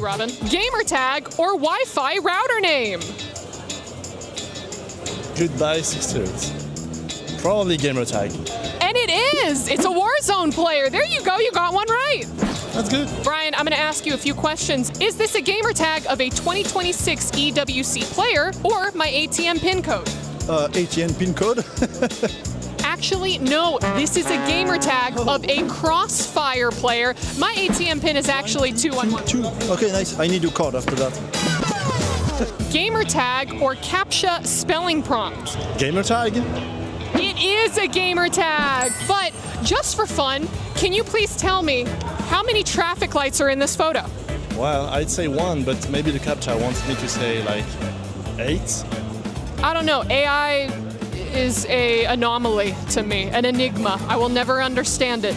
Robin. Gamer tag or Wi-Fi router name? Goodbye, sisters. Probably gamer tag. And it is! It's a Warzone player. There you go, you got one right. That's good. Brian, I'm gonna ask you a few questions. Is this a gamer tag of a 2026 EWC player or my ATM pin code? ATM pin code? Actually, no, this is a gamer tag of a Crossfire player. My ATM pin is actually 211. Okay, nice. I need a card after that. Gamer tag or CAPTCHA spelling prompt? Gamer tag? It is a gamer tag, but just for fun, can you please tell me how many traffic lights are in this photo? Well, I'd say 1, but maybe the CAPTCHA wants me to say like 8. I don't know, AI is an anomaly to me, an enigma. I will never understand it.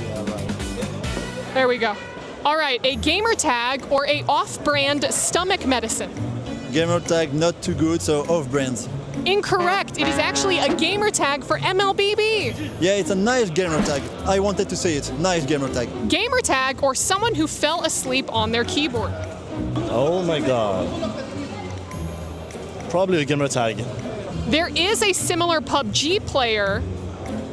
There we go. All right, a gamer tag or a off-brand stomach medicine? Gamer tag not too good, so off-brand. Incorrect. It is actually a gamer tag for MLBB. Yeah, it's a nice gamer tag. I wanted to say it. Nice gamer tag. Gamer tag or someone who fell asleep on their keyboard? Oh my god. Probably a gamer tag. There is a similar PUBG player,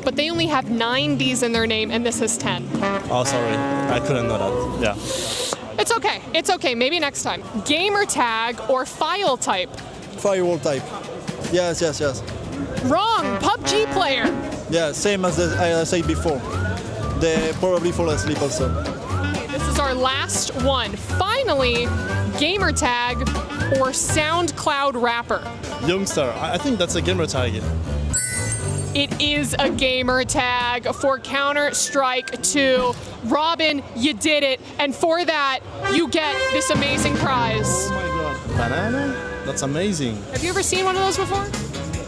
but they only have 9 Ds in their name, and this has 10. Oh, sorry. I couldn't know that. Yeah. It's okay. It's okay. Maybe next time. Gamer tag or file type? Firewall type. Yes, yes, yes. Wrong. PUBG player. Yeah, same as I said before. They probably fall asleep also. Okay, this is our last one. Finally, gamer tag or SoundCloud rapper? Youngster. I think that's a gamer tag. It is a gamer tag for Counter-Strike 2. Robin, you did it. And for that, you get this amazing prize. Oh my god. Banana? That's amazing. Have you ever seen one of those before?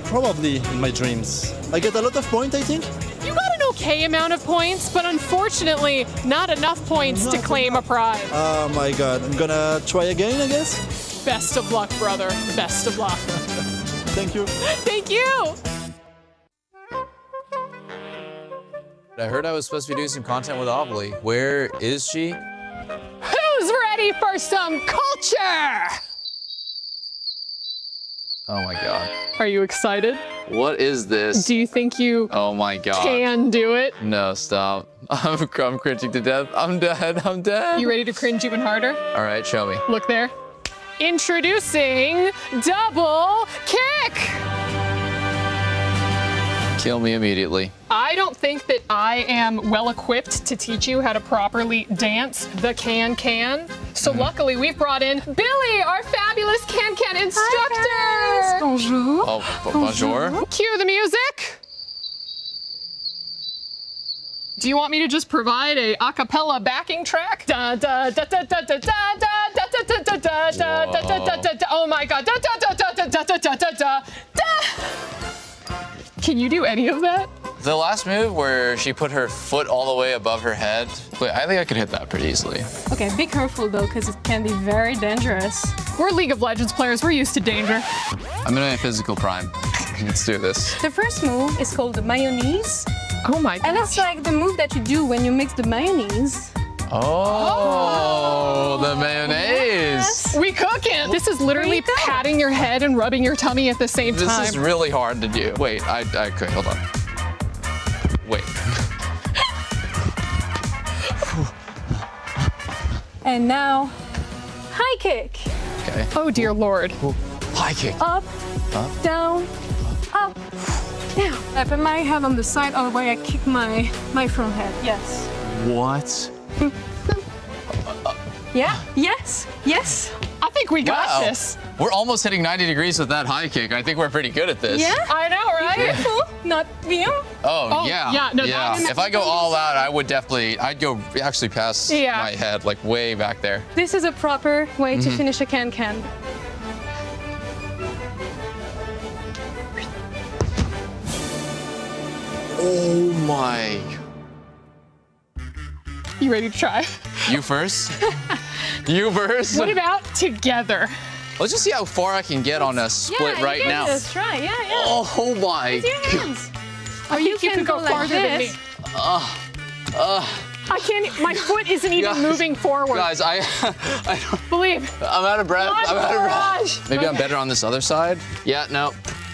Probably in my dreams. I get a lot of points, I think. You got an okay amount of points, but unfortunately, not enough points to claim a prize. Oh my god. I'm gonna try again, I guess. Best of luck, brother. Best of luck. Thank you. Thank you. I heard I was supposed to be doing some content with Obli. Where is she? Who's ready for some culture? Oh my god. Are you excited? What is this? Do you think you Oh my god. can do it? No, stop. I'm cringing to death. I'm dead. I'm dead. You ready to cringe even harder? All right, show me. Look there. Introducing double kick. Kill me immediately. I don't think that I am well equipped to teach you how to properly dance the can. So luckily we've brought in Billy, our fabulous can instructor. Hi, bonjour. Oh, bonjour. Cue the music. Do you want me to just provide a cappella backing track? Da da da da da da da da da da da da da da da da da da. Oh my god. Da da da da da da da da da da. Can you do any of that? The last move where she put her foot all the way above her head, but I think I could hit that pretty easily. Okay, be careful though, because it can be very dangerous. We're League of Legends players. We're used to danger. I'm in a physical prime. Let's do this. The first move is called the mayonnaise. Oh my god. And it's like the move that you do when you mix the mayonnaise. Oh, the mayonnaise. Yes. We cooking. This is literally patting your head and rubbing your tummy at the same time. This is really hard to do. Wait, okay, hold on. Wait. And now, high kick. Okay. Oh dear lord. High kick. Up, down, up, down. I put my head on the side of where I kick my front head. Yes. What? Yeah, yes, yes. I think we got this. We're almost hitting 90 degrees with that high kick. I think we're pretty good at this. Yeah? I know, right? Careful, not Liam. Oh, yeah. yeah, no, that's- If I go all out, I would definitely, I'd go actually past Yeah. my head, like way back there. This is a proper way to finish a can. Oh my. You ready to try? You first? You first? What about together? Let's just see how far I can get on a split right now. Just try. Yeah. Oh my. Use your hands. I think you can go like farther than me. this. I can't, my foot isn't even Guys, moving forward. Guys, I'm Believe. out of breath. I'm out of breath. Gosh. Maybe I'm better on this other side. Yeah, no.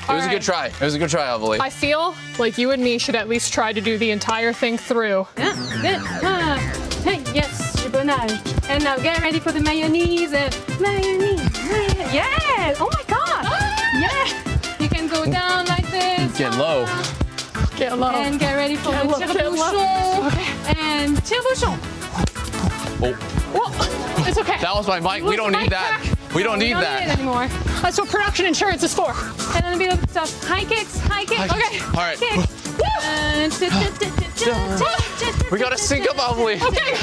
It was a good try. It was a good try, I believe. I feel like you and me should at least try to do the entire thing through. Yeah. Good. Hey, yes, bonage. And now get ready for the mayonnaise. Mayonnaise. Yes. Oh my God. Yeah. You can go down like this. Get low. Get low. And get ready for the low, tire-bouchon. Okay. And tire-bouchon. Oh, Well, it's okay. that was my mic. We don't need that. We don't need We don't need it that. anymore. That's what production insurance is for. And then a bit of stuff. High kicks. Okay. All right. And We gotta sync up, I believe. Okay.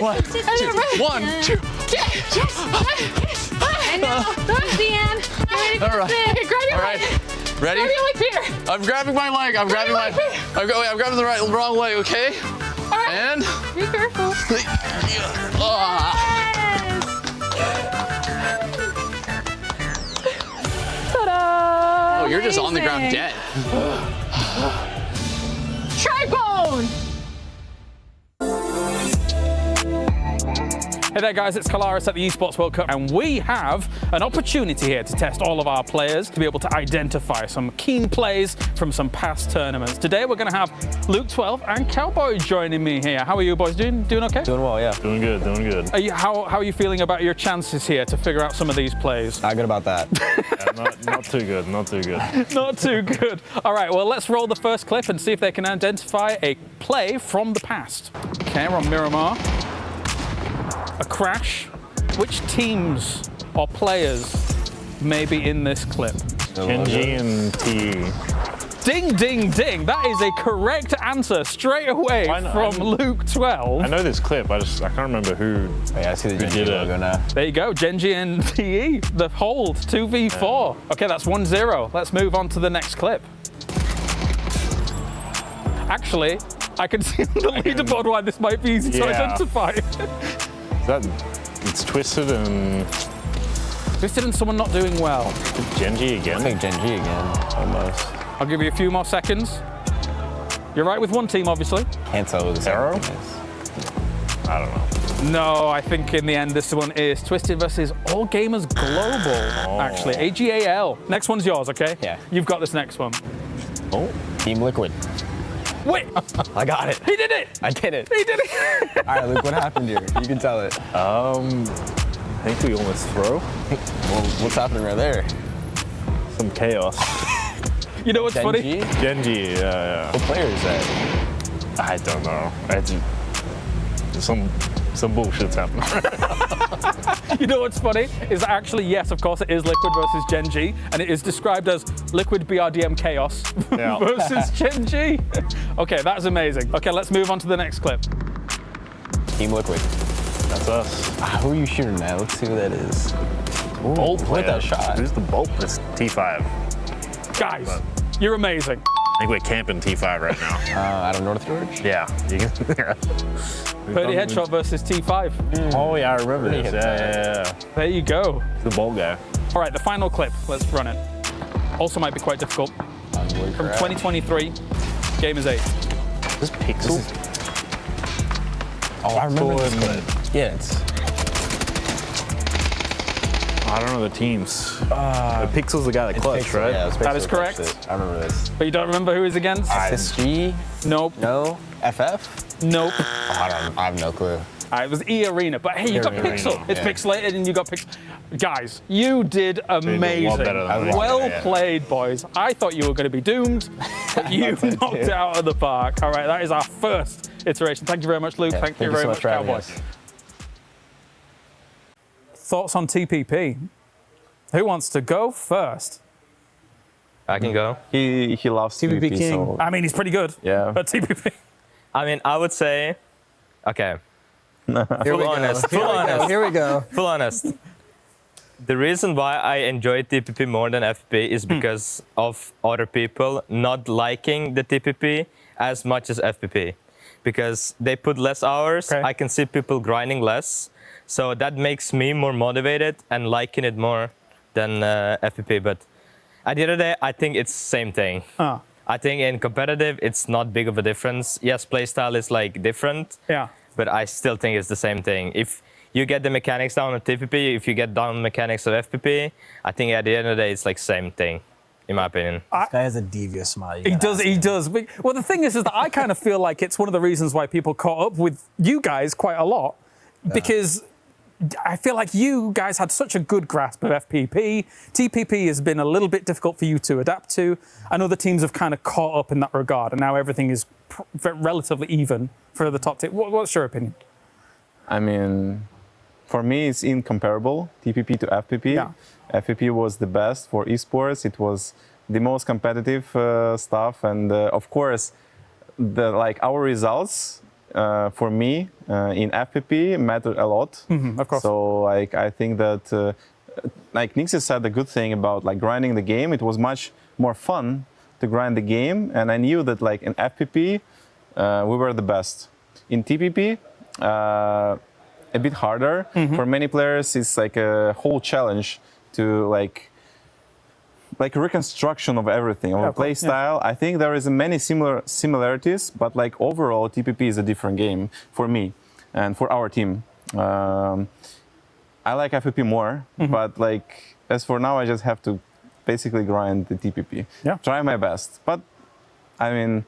One, two. And now, towards the end. Get ready for All right. the spin. Okay, grab your All right. Ready? Grab your leg, Peter. I'm grabbing my leg. I'm grabbing my. I'm grabbing the wrong leg. Okay. All right. And. Be careful. Ah. Ta-da! Oh, you're just on the ground Amazing. dead. Tribone! Hey there guys, it's Kalaris at the Esports World Cup, and we have an opportunity here to test all of our players to be able to identify some keen plays from some past tournaments. Today we're going to have Luke 12 and Cowboy joining me here. How are you boys doing? Doing okay? Doing well, yeah. Doing good, doing good. How are you feeling about your chances here to figure out some of these plays? Not good about that. Yeah, not too good, not too good. Not too good. All right, well, let's roll the first clip and see if they can identify a play from the past. Okay, we're on Miramar. A crash. Which teams or players may be in this clip? Kenji and T. Ding, ding, ding. That is a correct answer straight away from Luke 12. I know this clip, I can't remember who. Yeah, I see the did Genji it. logo now. There you go, Genji and TE, the hold, 2v4. Okay, that's 1-0. Let's move on to the next clip. Actually, I can see on the leaderboard why this might be easy to Yeah. identify. It's Twisted and Twisted and someone not doing well. Genji I again. think Genji again, almost. I'll give you a few more seconds. You're right with one team, obviously. Can't tell who the second Arrow? team is. I don't know. No, I think in the end this one is Twisted versus All Gamers Global, actually. AGAL. Next one's yours, okay? Yeah. You've got this next one. Oh, Team Liquid. Wait, I got it. he did it! I did it. He did it! All right, Luke, what happened here? You can tell it. I think we almost throw Well, what's happening right there? some chaos. You know what's funny? Genji? Genji, yeah. What player is that? I don't know. Some bullshit's happening. You know what's funny? Is that actually, yes, of course, it is Liquid versus Genji, and it is described as Liquid BRDM Chaos Yeah. versus Genji. Okay, that's amazing. Okay, let's move on to the next clip. Team Liquid. That's us. Who are you shooting at? Let's see who that is. Ooh, Bolt look player. at that shot. Who's the Bolt? It's T5. Guys, you're amazing. I think we're camping T5 right now. Out of North George? Yeah. You can. Purdy Headshot versus T5. Oh yeah, I remember this. Yeah. There you go. The Bolt guy. All right, the final clip. Let's run it. Also might be quite difficult. From 2023, Game is 8. This Pixel. Oh, I remember this Pixel clip. Yeah, it's... I don't know the teams. The Pixel's the guy that clutched, Pixel, right? Yeah, it's That Pixel is correct. clutched it. I remember this. But you don't remember who he's against? SSG? Nope. No? FF? Nope. I have no clue. It was E-Arena, but hey, you got E-Arena, Pixel. It's yeah. pixelated and you got Pixel. Guys, you did a lot amazing. better than me. Well Yeah. played, boys. I thought you were going to be doomed, but you knocked it out of the park. All right, that is our first iteration. Thank you very much, Luke. Yeah, thank you very so much, for having Cowboy. us. Thoughts on TPP? Who wants to go first? I can go. He loves TPP King. so- I mean, he's pretty good. Yeah. But TPP. I mean, I would say, okay. Here Full honest. Full honest. Here we go. Full honest. The reason why I enjoy TPP more than FPP is because of other people not liking the TPP as much as FPP. Because they put less hours, Okay. I can see people grinding less. So that makes me more motivated and liking it more than FPP. But at the end of the day, I think it's the same thing. I think in competitive, it's not big of a difference. Yes, playstyle is like different. Yeah. But I still think it's the same thing. If you get the mechanics down of TPP, if you get down mechanics of FPP, I think at the end of the day, it's like same thing, in my opinion. This guy has a devious smile. He does. Well, the thing is that I kind of feel like it's one of the reasons why people caught up with you guys quite a lot, because I feel like you guys had such a good grasp of FPP. TPP has been a little bit difficult for you to adapt to. I know the teams have kind of caught up in that regard, and now everything is relatively even for the top team. What's your opinion? I mean, for me, it's incomparable, TPP to FPP. Yeah. FPP was the best for esports. It was the most competitive stuff, and of course, our results for me in FPP mattered a lot. Of course. So I think that Nixie said the good thing about grinding the game. It was much more fun to grind the game, and I knew that in FPP we were the best. In TPP. A bit harder. For many players, it's like a whole challenge to like reconstruction of everything, of a play style. I think there is many similarities, but overall, TPP is a different game for me and for our team. I like FPP more, but as for now, I just have to basically grind the TPP. Yeah. Try my best, but I mean.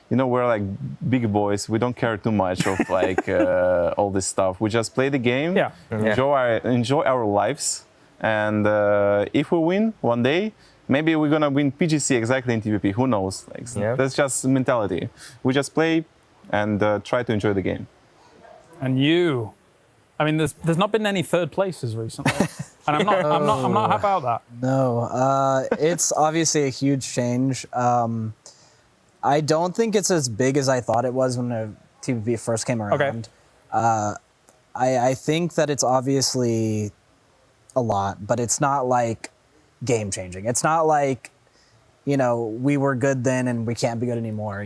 We're big boys. We don't care too much of all this stuff. We just play the game, enjoy our lives, and if we win one day, maybe we're gonna win PGC exactly in TPP. Who knows? That's just mentality. We just play and try to enjoy the game. And you, I mean, there's not been any third places recently, and I'm not happy about that. No, it's obviously a huge change. I don't think it's as big as I thought it was when the TPP first came around. I think that it's obviously a lot, but it's not game changing. It's not we were good then and we can't be good anymore,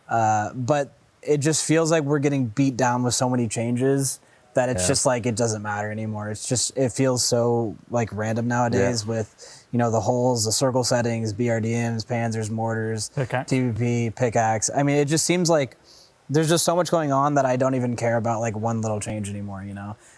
But it just feels like we're getting beat down with so many changes that it's just it doesn't matter anymore. It feels so random nowadays with the holes, the circle settings, BRDMs, panzers, mortars, TPP, pickaxe. I mean, it just seems like there's just so much going on that I don't even care about one little change anymore,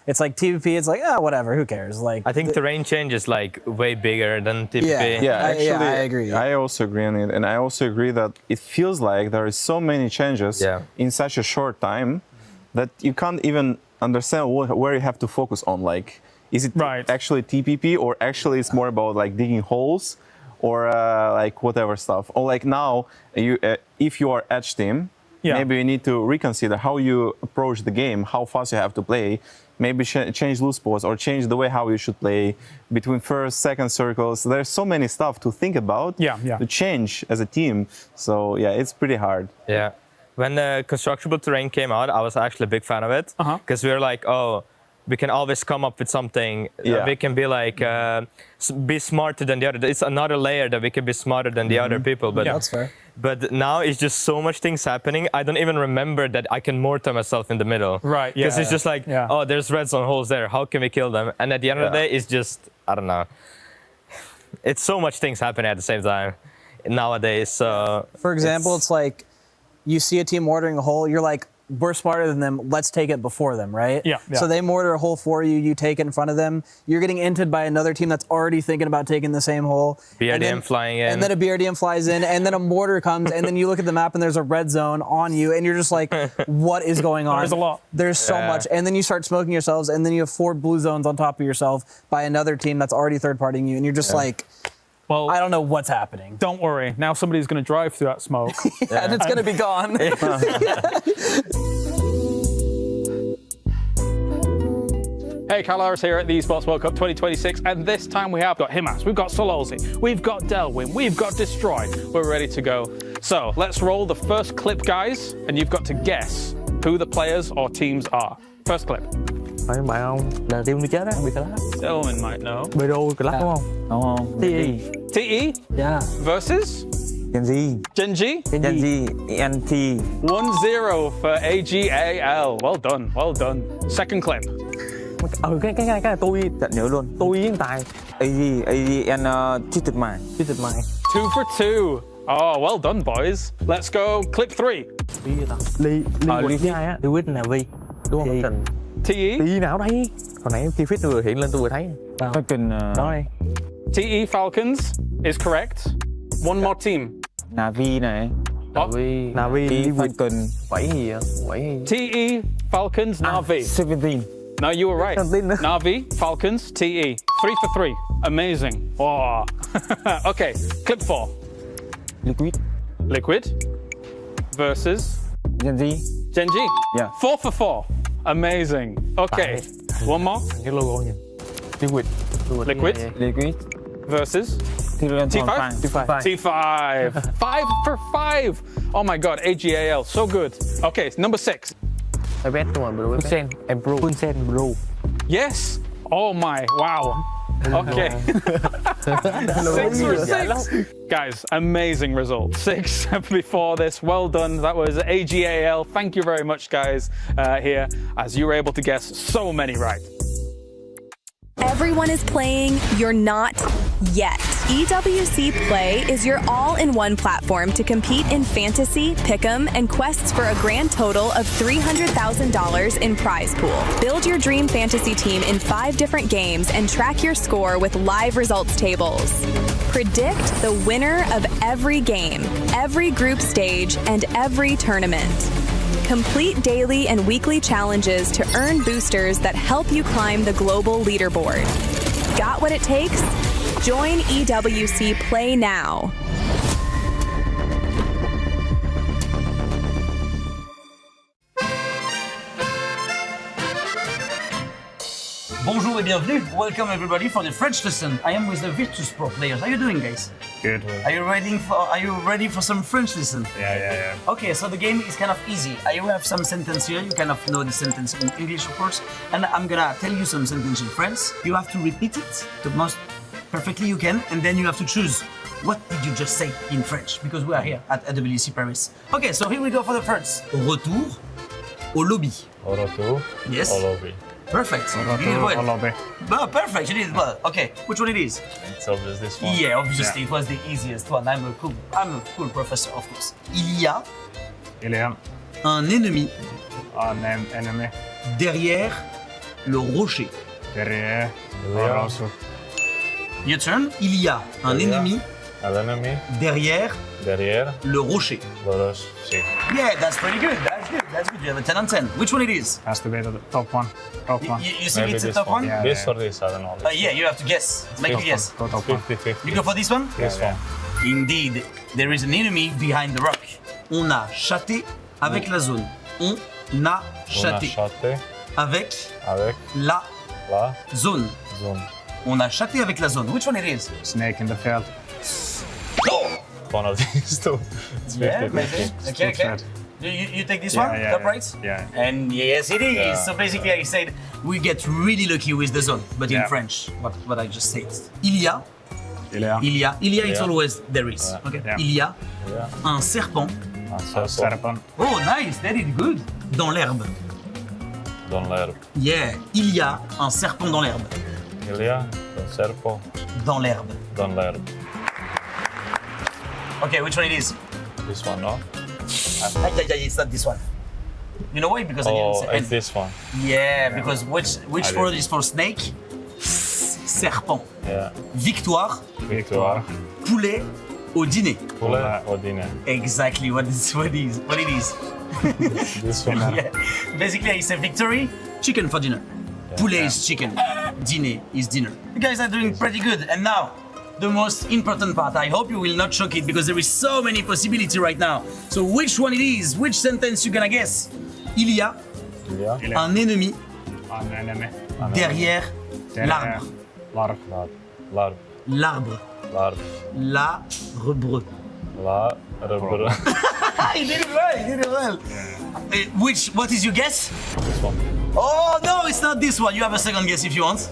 It's like TPP, it's whatever, who cares? I think terrain change is way bigger than TPP. Actually, I agree. I also agree on it, and I also agree that it feels like there is so many changes in such a short time that you can't even understand where you have to focus on. Is it actually TPP, or actually it's more about digging holes, or whatever stuff? Or now, if you are edge team, maybe you need to reconsider how you approach the game, how fast you have to play. Maybe change loose spots or change the way how you should play between first, second circles. There's so many stuff to think about, to change as a team. So it's pretty hard. Yeah. When the constructible terrain came out, I was actually a big fan of it, because we were we can always come up with something. We can be be smarter than the other. It's another layer that we can be smarter than the other people. But that's fair. But now it's just so much things happening. I don't even remember that I can mortar myself in the middle. Right. Because it's just oh, there's red zone holes there. How can we kill them? And at the end of the day, it's just, I don't know. It's so much things happening at the same time nowadays. So for example, it's you see a team mortaring a hole, you're we're smarter than them, let's take it before them, right? Yeah. So they mortar a hole for you, you take it in front of them, you're getting inted by another team that's already thinking about taking the same hole. BRDM flying in. And then a BRDM flies in, and then a mortar comes, and then you look at the map and there's a red zone on you, and you're just what is going on? There's a lot. There's so much. And then you start smoking yourselves, and then you have 4 blue zones on top of yourself by another team that's already third-partying you, and you're just well, I don't know what's happening. Don't worry. Now somebody's going to drive through that smoke. And it's going to be gone. Hey, Kalaris here at the Esports World Cup 2026, and this time we have got Himas, we've got Sololzi, we've got Delwyn, we've got Destroy. We're ready to go. So let's roll the first clip, guys, and you've got to guess who the players or teams are. First clip. Phải không bạn không? Là team đi chết á, bị class. Selman might know. Bero class đúng không? Đúng không? TE. TE? Yeah. Versus? Gen Z. Gen G? Gen Z. NT. 1-0 for AGAL. Well done, well done. Second clip. Cái này tôi nhớ luôn. Tôi với anh Tài. AG and cheated mine. 2 for 2. Oh, well done, boys. Let's go clip 3. Lee với ai á? Lee with là Vi. Đúng không? TE? TE nào đây? Hồi nãy khi fit vừa hiện lên tôi vừa thấy. Falcon. Đó đây. TE Falcons is correct. One more team. Navi này. Navi Falcon. 7 gì ạ? 7 TE Falcons Navi. 17. No, you were right. Navi Falcons TE. 3 for 3. Amazing. Oh. Okay, clip 4. Liquid versus Gen Z. Gen G. Yeah. 4 for 4. Amazing. Okay, one more. Cái logo nhìn. Liquid versus T5. T5. 5 for 5. Oh my God, AGAL, so good. Okay, number 6. Punsen Bro. Yes. Oh my, wow. Okay. 6 for 6. Guys, amazing result. 6 before this. Well done. That was AGAL. Thank you very much, guys, here, as you were able to guess so many right. Everyone is playing, you're not yet. EWC Play is your all-in-one platform to compete in fantasy, pick'em, and quests for a grand total of $300,000 in prize pool. Build your dream fantasy team in 5 different games and track your score with live results tables. Predict the winner of every game, every group stage, and every tournament. Complete daily and weekly challenges to earn boosters that help you climb the global leaderboard. Got what it takes? Join EWC Play now. Bonjour et bienvenue. Welcome everybody for the French lesson. I am with the Virtus Pro players. How are you doing, guys? Good. Are you ready for some French lesson? Yeah. Okay, so the game is kind of easy. I have some sentence here. You kind of know the sentence in English, of course, and I'm gonna tell you some sentence in French. You have to repeat it the most perfectly you can, and then you have to choose what did you just say in French, because we are here at EWC Paris. Okay, so here we go for the first. Retour au lobby. Au retour. Yes. Au lobby. Perfect. Au You did retour well. au lobby. Oh, perfect. You did it well. Okay, which one it is? It's obvious this one. Yeah, obviously it was the easiest one. I'm a cool professor, of course. Il y a un ennemi derrière le rocher. Derrière le rocher. Your turn. Il y a un ennemi derrière le rocher. Le rocher. Yeah, that's pretty good. That's good. You have a 10 on 10. Which one it is? Has to be the top one. You think it's the top one? Yeah, this or this, I don't know. Yeah, you have to guess. Make a guess. 50-50. You go for this one? This one. Indeed, there is an enemy behind the rock. On a chaté avec la zone. On a chaté avec la zone. On a chaté avec la zone. Which one it is? Snake in the field. Oh! One of these two. It's 50-50. Okay. You take this one? Top right? Yeah. And yes, it is. Yeah. So basically, I said we get really lucky with the zone, but in French, what I just said. Il y a. It's always there is. Yeah. Okay. Yeah. Il y a un serpent. Un serpent. Oh, nice. That is good. Dans l'herbe. Dans l'herbe. Yeah. Il y a un serpent dans l'herbe. Il y a un serpent. Dans l'herbe. Dans l'herbe. Okay, which one it is? This one, no? It's not this one. You know why? Because I didn't say. It's this one. Yeah, because which word is for snake? Serpent. Yeah. Victoire. Poulet au dîner. Poulet au dîner. Exactly what it is. This one. Yeah. Basically, I say victory, chicken for dinner. Yeah. Poulet is chicken. Dîner is dinner. You guys are doing pretty good. And now, the most important part. I hope you will not choke it because there is so many possibilities right now. So which one it is? Which sentence you gonna guess? Il y a un ennemi derrière l'arbre. L'arbre. He did it well. What is your guess? This one. Oh no, it's not this one. You have a second guess if you want.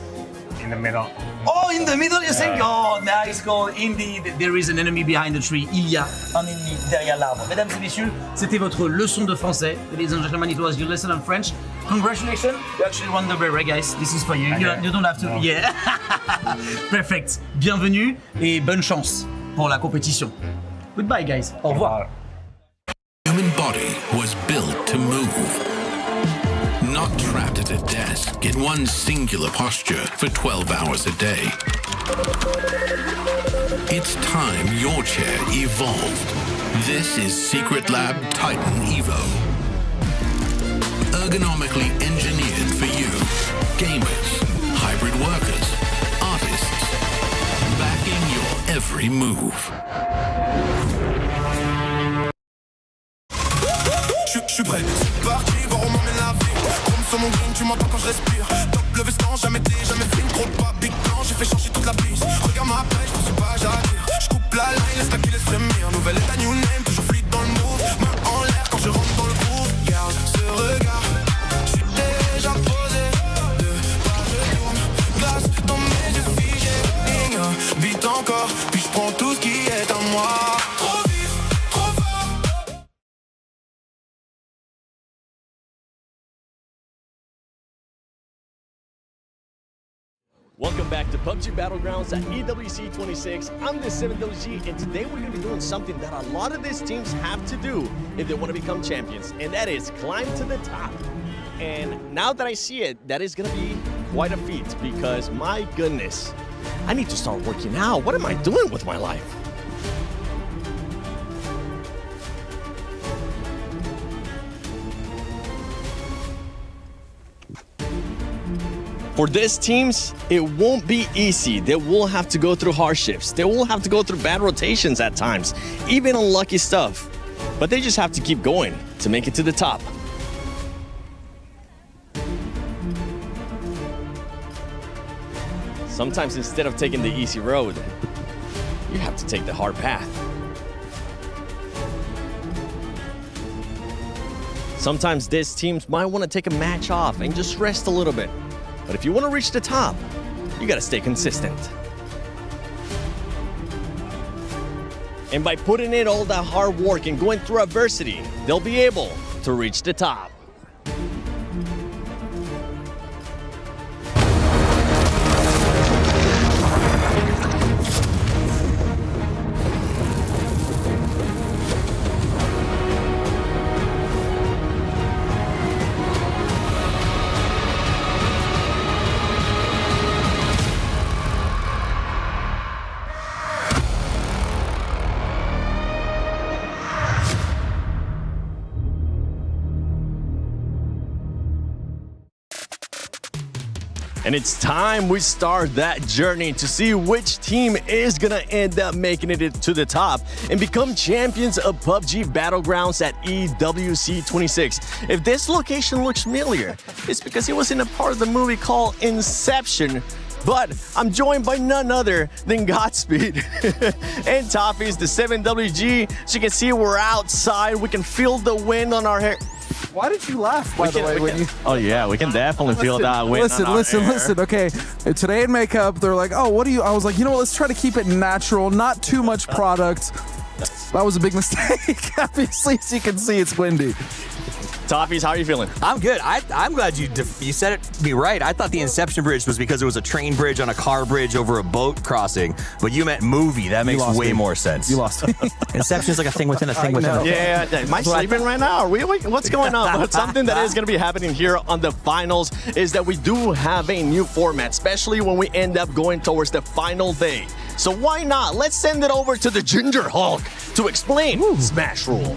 In the middle. Oh, in the middle, you think? Oh, nice goal. Indeed, there is an enemy behind the tree. Il y a un ennemi derrière l'arbre. Mesdames et messieurs, c'était votre leçon de français. Ladies and gentlemen, it was your lesson on French. Congratulations, you actually won the beret, guys. This is for you. You don't have to. No. Yeah. Perfect. Bienvenue et bonne chance pour la compétition. Goodbye, guys. Au revoir. Human body was built to move. Not trapped at a desk in one singular posture for 12 hours a day. It's time your chair evolved. This is Secret Lab Titan Evo. Ergonomically engineered for you, gamers, hybrid workers, artists, backing your every move. Je suis prêt, c'est parti, voir où m'emmène la vie. Chrome sur mon green, tu m'entends quand je respire. Top le veston, jamais film, trop de pas, big plan, j'ai fait changer toute la piste. Regarde ma pêche, je suis pas à dire. Je coupe la line, laisse la qui laisse frémir. Nouvelle état, new name, toujours fluide dans le move. Main en l'air quand je rentre dans le groove. Garde ce regard, je suis déjà posé. De part je tourne, glace dans mes yeux figés. Vite encore, puis je prends tout ce qui est à moi. Welcome back to PUBG Battlegrounds at EWC 26. I'm the 7WG, and today we're going to be doing something that a lot of these teams have to do if they want to become champions, and that is climb to the top. And now that I see it, that is going to be quite a feat because, my goodness, I need to start working out. What am I doing with my life? For these teams, it won't be easy. They will have to go through hardships. They will have to go through bad rotations at times, even unlucky stuff. But they just have to keep going to make it to the top. Sometimes instead of taking the easy road, you have to take the hard path. Sometimes these teams might want to take a match off and just rest a little bit. But if you want to reach the top, you got to stay consistent. And by putting in all that hard work and going through adversity, they'll be able to reach the top. And it's time we start that journey to see which team is gonna end up making it to the top and become champions of PUBG Battlegrounds at EWC 26. If this location looks familiar, it's because it was in a part of the movie called Inception. But I'm joined by none other than Godspeed and Toffees, the 7WG. As you can see, we're outside. We can feel the wind on our hair. Why did you laugh, by the way? When you... Oh, yeah, we can definitely feel that wind. Listen. Okay, today in makeup, they're like, oh, what do you... I was like, you know what, let's try to keep it natural, not too much product. That was a big mistake. Obviously, as you can see, it's windy. Toffees, how are you feeling? I'm good. I'm glad you said it to me right. I thought the Inception bridge was because it was a train bridge on a car bridge over a boat crossing, but you meant movie. That makes way more sense. You lost me. Inception is like a thing within a thing within a thing. Yeah, am I sleeping right now? What's going on? But something that is going to be happening here on the finals is that we do have a new format, especially when we end up going towards the final day. So why not? Let's send it over to the Ginger Hulk to explain Smash Rule.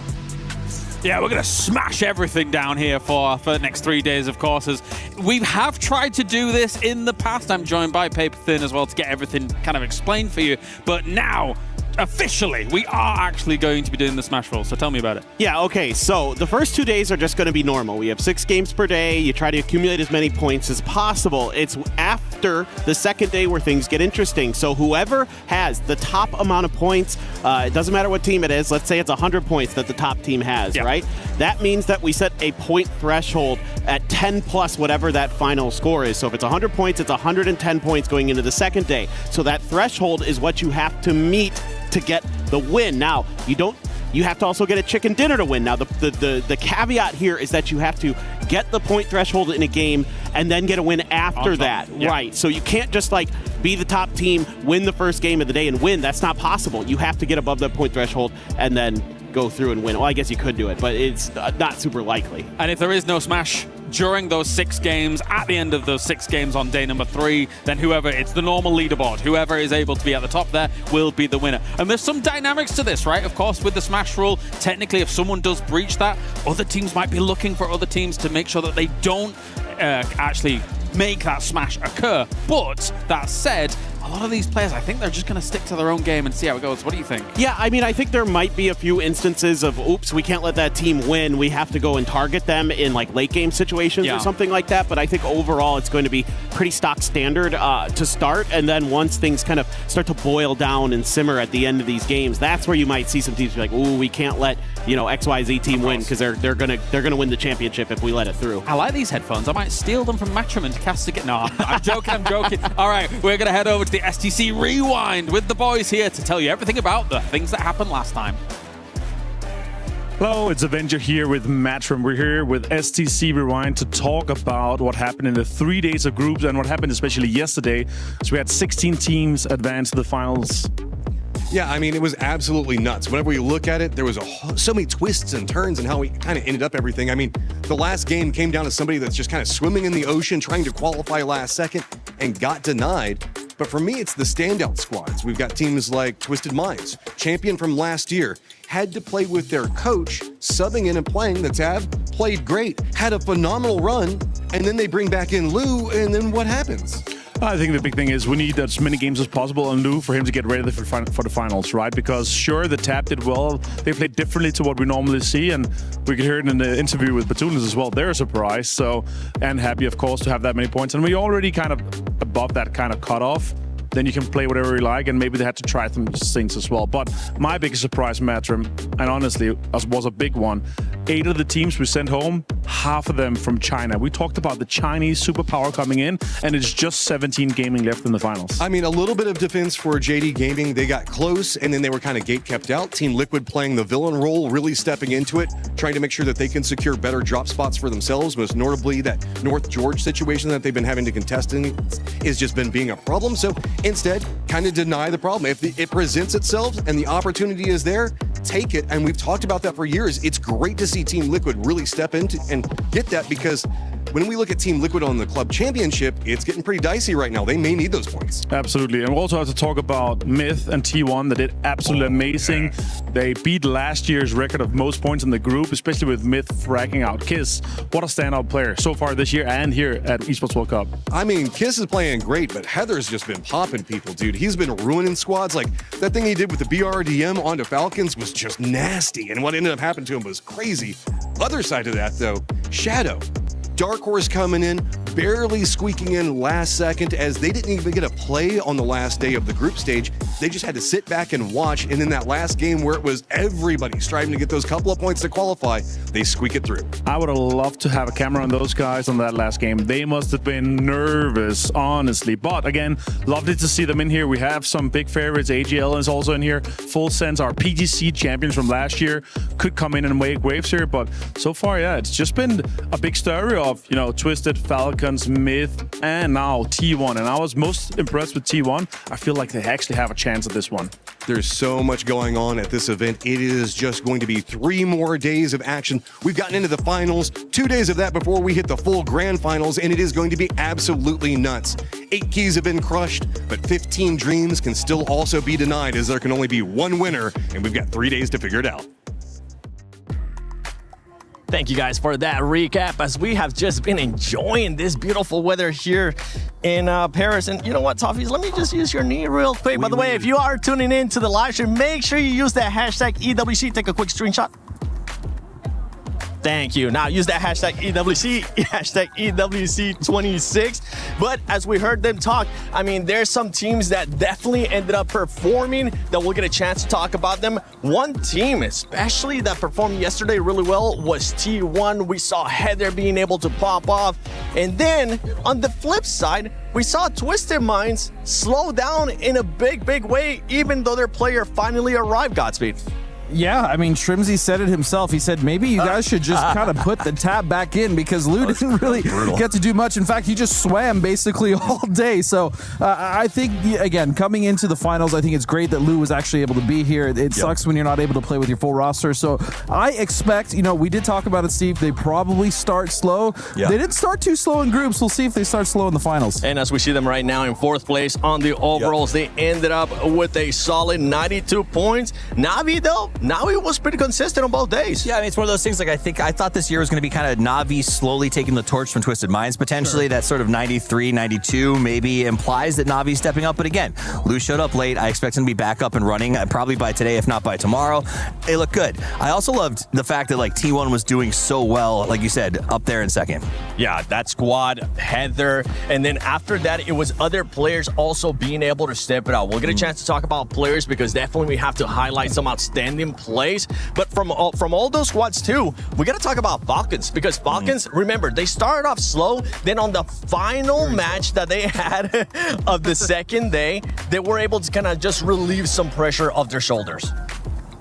Yeah, we're going to smash everything down here for the next 3 days, of course. As we have tried to do this in the past. I'm joined by Paper Thin as well to get everything kind of explained for you. But now, officially, we are actually going to be doing the Smash Roll. So tell me about it. Yeah, okay. So the first 2 days are just going to be normal. We have 6 games per day. You try to accumulate as many points as possible. It's after the second day where things get interesting. So whoever has the top amount of points, it doesn't matter what team it is. Let's say it's 100 points that the top team has, right? That means that we set a point threshold at 10 plus whatever that final score is. So if it's 100 points, it's 110 points going into the second day. So that threshold is what you have to meet to get the win. Now, you have to also get a chicken dinner to win. Now, the caveat here is that you have to get the point threshold in a game and then get a win after that. Yeah. Right. So you can't just like be the top team, win the first game of the day and win. That's not possible. You have to get above that point threshold and then go through and win. Well, I guess you could do it, but it's not super likely. And if there is no Smash during those 6 games, at the end of those 6 games on day number 3, then it's the normal leaderboard. Whoever is able to be at the top there will be the winner. And there's some dynamics to this, right? Of course, with the Smash rule, technically, if someone does breach that, other teams might be looking for other teams to make sure that they don't actually make that Smash occur. But that said, a lot of these players, I think they're just going to stick to their own game and see how it goes. What do you think? Yeah, I mean, I think there might be a few instances of, oops, we can't let that team win. We have to go and target them in like late game situations or something like that. But I think overall it's going to be pretty stock standard to start. And then once things kind of start to boil down and simmer at the end of these games, that's where you might see some teams be like, ooh, we can't let, XYZ team win because they're gonna win the championship if we let it through. I like these headphones. I might steal them from Matchroom and cast again. No, I'm joking. I'm joking. All right, we're gonna head over to the STC Rewind with the boys here to tell you everything about the things that happened last time. Hello, it's Avenger here with Matchroom. We're here with STC Rewind to talk about what happened in the 3 days of groups and what happened especially yesterday. So we had 16 teams advance to the finals. Yeah, I mean, it was absolutely nuts. Whenever we look at it, there was so many twists and turns and how we kind of ended up everything. I mean, the last game came down to somebody that's just kind of swimming in the ocean, trying to qualify last second and got denied. But for me, it's the standout squads. We've got teams like Twisted Minds, champion from last year, had to play with their coach, subbing in and playing. The Tab played great, had a phenomenal run, and then they bring back in Lou, and then what happens? I think the big thing is we need as many games as possible on Lou for him to get ready for the finals, right? Because sure, the Tab did well. They played differently to what we normally see, and we could hear it in the interview with Batunas as well. They're surprised, and happy, of course, to have that many points. And we already kind of above that kind of cutoff. Then you can play whatever you like, and maybe they had to try some things as well. But my biggest surprise, Matchroom, and honestly, was a big one. 8 of the teams we sent home, half of them from China. We talked about the Chinese superpower coming in, and it's just 17 gaming left in the finals. I mean, a little bit of defense for JD Gaming. They got close, and then they were kind of gate kept out. Team Liquid playing the villain role, really stepping into it, trying to make sure that they can secure better drop spots for themselves. Most notably, that North George situation that they've been having to contest in has just been being a problem. So instead, kind of deny the problem. If it presents itself and the opportunity is there, take it. And we've talked about that for years. It's great to see Team Liquid really step into and get that, because when we look at Team Liquid on the Club Championship, it's getting pretty dicey right now. They may need those points. Absolutely. And we also have to talk about Myth and T1 that did absolutely amazing. They beat last year's record of most points in the group, especially with Myth fragging out Kiss. What a standout player so far this year and here at Esports World Cup. I mean, Kiss is playing great, but Heather's just been popping people, dude. He's been ruining squads. Like, that thing he did with the BRDM onto Falcons was just nasty, and what ended up happening to him was crazy. Other side of that, though, Shadow. Dark Horse coming in, barely squeaking in last second, as they didn't even get a play on the last day of the group stage. They just had to sit back and watch, and in that last game where it was everybody striving to get those couple of points to qualify, they squeak it through. I would have loved to have a camera on those guys on that last game. They must have been nervous, honestly. But again, lovely to see them in here. We have some big favorites. AGL is also in here. Full Sense, our PGC champions from last year, could come in and make waves here. But so far, yeah, it's just been a big story of, Twisted, Falcons, Myth, and now T1. And I was most impressed with T1. I feel like they actually have a chance at this one. There's so much going on at this event. It is just going to be 3 more days of action. We've gotten into the finals, 2 days of that before we hit the full grand finals, and it is going to be absolutely nuts. 8 keys have been crushed, but 15 dreams can still also be denied, as there can only be one winner, and we've got 3 days to figure it out. Thank you guys for that recap, as we have just been enjoying this beautiful weather here in Paris. And you know what, Toffees, let me just use your knee real quick. By the way, if you are tuning in to the live stream, make sure you use that hashtag EWC. Take a quick screenshot. Thank you. Now use that hashtag EWC, hashtag EWC26. But as we heard them talk, I mean, there's some teams that definitely ended up performing that we'll get a chance to talk about them. One team especially that performed yesterday really well was T1. We saw Heather being able to pop off. And then on the flip side, we saw Twisted Minds slow down in a big way, even though their player finally arrived, Godspeed. Yeah, I mean, Shrimsy said it himself. He said, maybe you guys should just kind of put the tab back in because Lou didn't really get to do much. In fact, he just swam basically all day. So I think, again, coming into the finals, I think it's great that Lou was actually able to be here. It sucks when you're not able to play with your full roster. So I expect, we did talk about it, Steve. They probably start slow. Yeah. They didn't start too slow in groups. We'll see if they start slow in the finals. And as we see them right now in 4th place on the overalls, they ended up with a solid 92 points. Navi, though, Navi was pretty consistent on both days. Yeah, I mean, it's one of those things, like, I thought this year was going to be kind of Navi slowly taking the torch from Twisted Minds, potentially. Sure. That sort of 93, 92 maybe implies that Navi's stepping up. But again, Lou showed up late. I expect him to be back up and running probably by today, if not by tomorrow. They look good. I also loved the fact that, like, T1 was doing so well, like you said, up there in second. Yeah, that squad, Heather, and then after that, it was other players also being able to step it out. We'll get a chance to talk about players because definitely we have to highlight some outstanding plays. But from all those squads too, we got to talk about Falcons because Falcons, remember, they started off slow. Then on the final match that they had of the second day, they were able to kind of just relieve some pressure off their shoulders.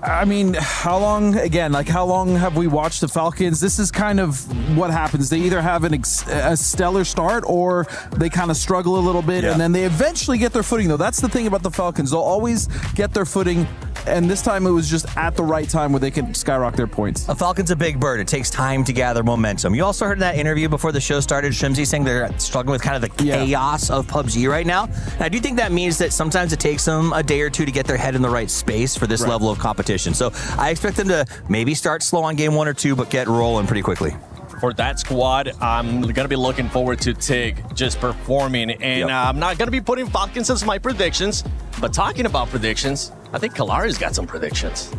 I mean, how long have we watched the Falcons? This is kind of what happens. They either have a stellar start or they kind of struggle a little bit, and then they eventually get their footing, though. That's the thing about the Falcons. They'll always get their footing, and this time it was just at the right time where they can skyrocket their points. A Falcon's a big bird. It takes time to gather momentum. You also heard in that interview before the show started, Shrimsy saying they're struggling with kind of the chaos of PUBG right now. And I do think that means that sometimes it takes them a day or two to get their head in the right space for this level of competition. So I expect them to maybe start slow on game 1 or 2, but get rolling pretty quickly. For that squad, I'm going to be looking forward to Tig just performing. And I'm not going to be putting Falcons as my predictions, but talking about predictions, I think Kalari's got some predictions.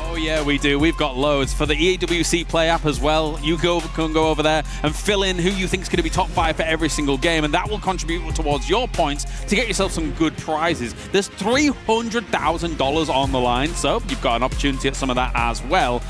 Oh yeah, we do. We've got loads for the EWC Play app as well. You can go over there and fill in who you think is going to be top 5 for every single game, and that will contribute towards your points to get yourself some good prizes. There's $300,000 on the line, so you've got an opportunity at some of that as well.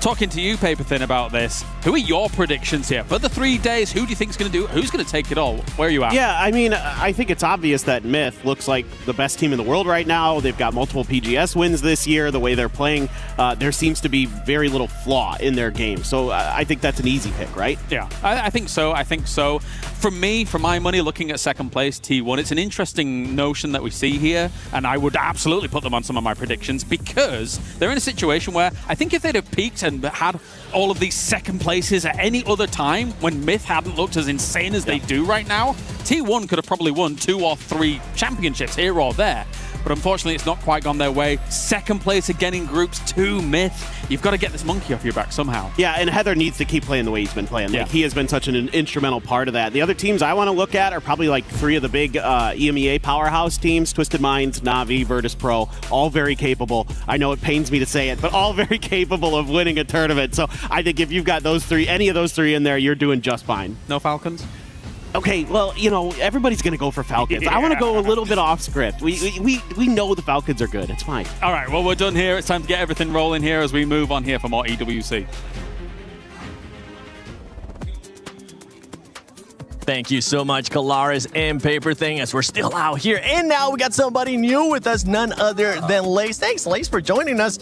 Talking to you, Paper Thin, about this, who are your predictions here? For the 3 days, who do you think is going to do it? Who's going to take it all? Where are you at? Yeah, I mean, I think it's obvious that Myth looks like the best team in the world right now. They've got multiple PGS wins this year. The way they're playing, there seems to be very little flaw in their game. So I think that's an easy pick, right? Yeah, I think so. I think so. For me, for my money, looking at second place, T1, it's an interesting notion that we see here, and I would absolutely put them on some of my predictions because they're in a situation where I think if they'd have peaked and had all of these second places at any other time when Myth hadn't looked as insane as they do right now, T1 could have probably won 2 or 3 championships here or there. But unfortunately, it's not quite gone their way. Second place again in groups 2, Myth. You've got to get this monkey off your back somehow. Yeah, and Heather needs to keep playing the way he's been playing. Like, he has been such an instrumental part of that. The other teams I want to look at are probably like 3 of the big EMEA powerhouse teams, Twisted Minds, Navi, Virtus Pro, all very capable. I know it pains me to say it, but all very capable of winning a tournament. So I think if you've got those 3, any of those 3 in there, you're doing just fine. No Falcons? Okay, well, everybody's going to go for Falcons. I want to go a little bit off script. We know the Falcons are good. It's fine. All right, well, we're done here. It's time to get everything rolling here as we move on here for more EWC. Thank you so much, Kalaris and Paper Thing, as we're still out here. And now we got somebody new with us, none other than Lace. Thanks, Lace, for joining us.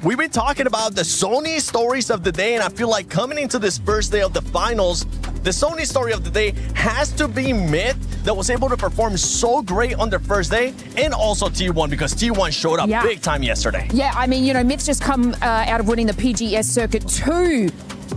We've been talking about the Sony stories of the day, and I feel like coming into this first day of the finals, the Sony story of the day has to be Myth, that was able to perform so great on their first day, and also T1, because T1 showed up big time yesterday. Yeah, I mean, Myth's just come out of winning the PGS Circuit 2.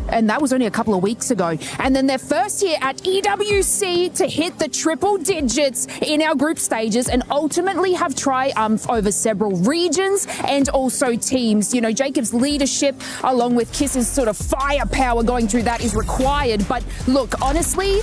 And that was only a couple of weeks ago. And then their first year at EWC to hit the triple digits in our group stages and ultimately have triumphed over several regions and also teams. Jacob's leadership along with Kiss's sort of firepower going through that is required. But look, honestly,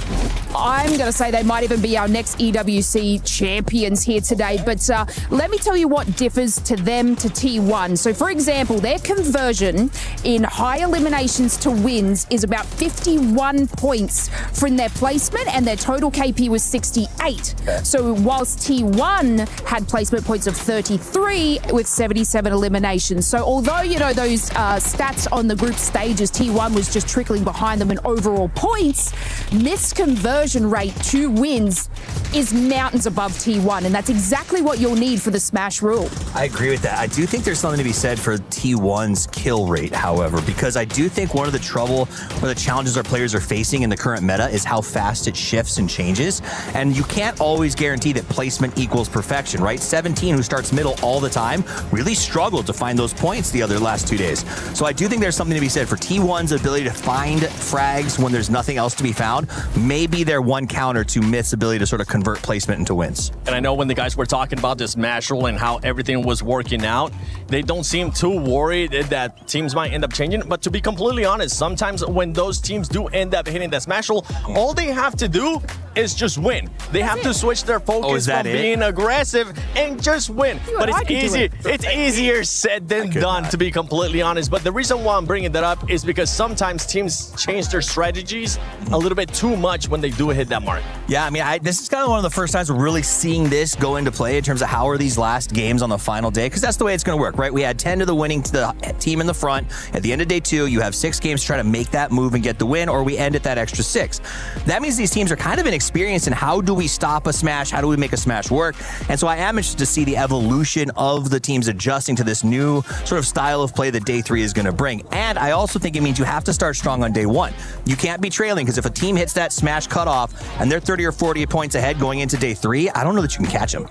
I'm going to say they might even be our next EWC champions here today. But let me tell you what differs to them to T1. So, for example, their conversion in high eliminations to win wins is about 51 points from their placement, and their total KP was 68. So whilst T1 had placement points of 33 with 77 eliminations. So although, you know, those stats on the group stages, T1 was just trickling behind them in overall points, Myth's conversion rate to wins is mountains above T1, and that's exactly what you'll need for the Smash rule. I agree with that. I do think there's something to be said for T1's kill rate, however, because I do think one of the trouble or the challenges our players are facing in the current meta is how fast it shifts and changes. And you can't always guarantee that placement equals perfection, right? 17, who starts middle all the time, really struggled to find those points the last 2 days. So I do think there's something to be said for T1's ability to find frags when there's nothing else to be found. Maybe they're one counter to Myth's ability to sort of convert placement into wins. And I know when the guys were talking about this Smash rule and how everything was working out, they don't seem too worried that teams might end up changing. But to be completely honest, sometimes when those teams do end up hitting that Smash rule, all they have to do is just win. They have to switch their focus from being aggressive and just win. But it's easy. It's easier said than done, to be completely honest. But the reason why I'm bringing that up is because sometimes teams change their strategies a little bit too much when they do hit that mark. Yeah, I mean, this is kind of one of the first times we're really seeing this go into play in terms of how are these last games on the final day, because that's the way it's going to work, right? We had 10 to the winning to the team in the front. At the end of day 2, you have 6 games to try to make that move and get the win, or we end at that extra 6. That means these teams are kind of inexperienced in how do we stop a Smash, how do we make a Smash work, and so I am interested to see the evolution of the teams adjusting to this new sort of style of play that day 3 is going to bring. And I also think it means you have to start strong on day 1. You can't be trailing, because if a team hits that Smash cutoff and they're 30 or 40 points ahead going into day 3, I don't know that you can catch them.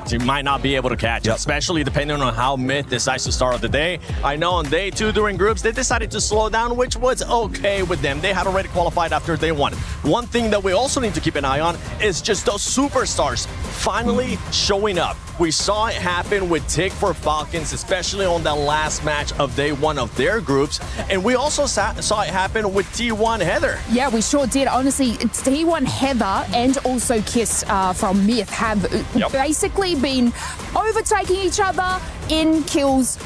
You might not be able to catch it, especially depending on how Myth decides to start the day. I know on day 2 during groups, they decided to slow down, which was okay with them. They had already qualified after day 1. One thing that we also need to keep an eye on is just those superstars finally showing up. We saw it happen with Tick for Falcons, especially on that last match of day 1 of their groups. And we also saw it happen with T1 Heather. Yeah, we sure did. Honestly, T1 Heather and also Kiss from Myth have basically been overtaking each other in kills,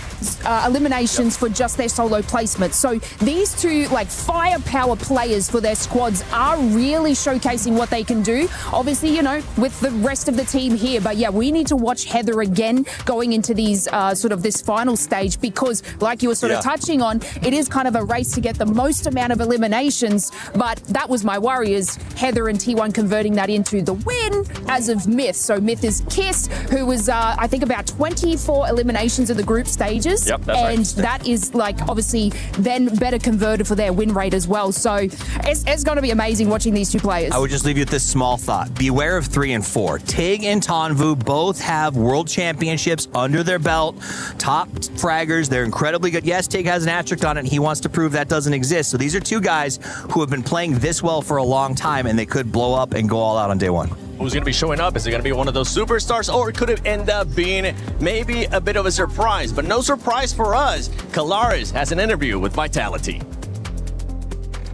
eliminations for just their solo placement. So these two like firepower players for their squads are really showcasing what they can do. Obviously, you know, with the rest of the team here. But yeah, we need to watch Heather again going into these sort of this final stage, because like you were sort of touching on, it is kind of a race to get the most amount of eliminations. But that was my worry, is Heather and T1 converting that into the win as of Myth. So Myth is Kiss, who was I think about 24 eliminations of the group stages. Yep, that's and right. that is like obviously then better converted for their win rate as well. So it's going to be amazing watching these two players. I would just leave you with this small thought. Beware of 3 and 4. Tig and Tonvu both have world championships under their belt. Top fraggers. They're incredibly good. Yes, Tig has an asterisk on it. He wants to prove that doesn't exist. So these are 2 guys who have been playing this well for a long time, and they could blow up and go all out on day 1. Who's going to be showing up? Is it going to be one of those superstars, or could it end up being maybe a bit of a surprise? But no surprise for us. Kalaris has an interview with Vitality.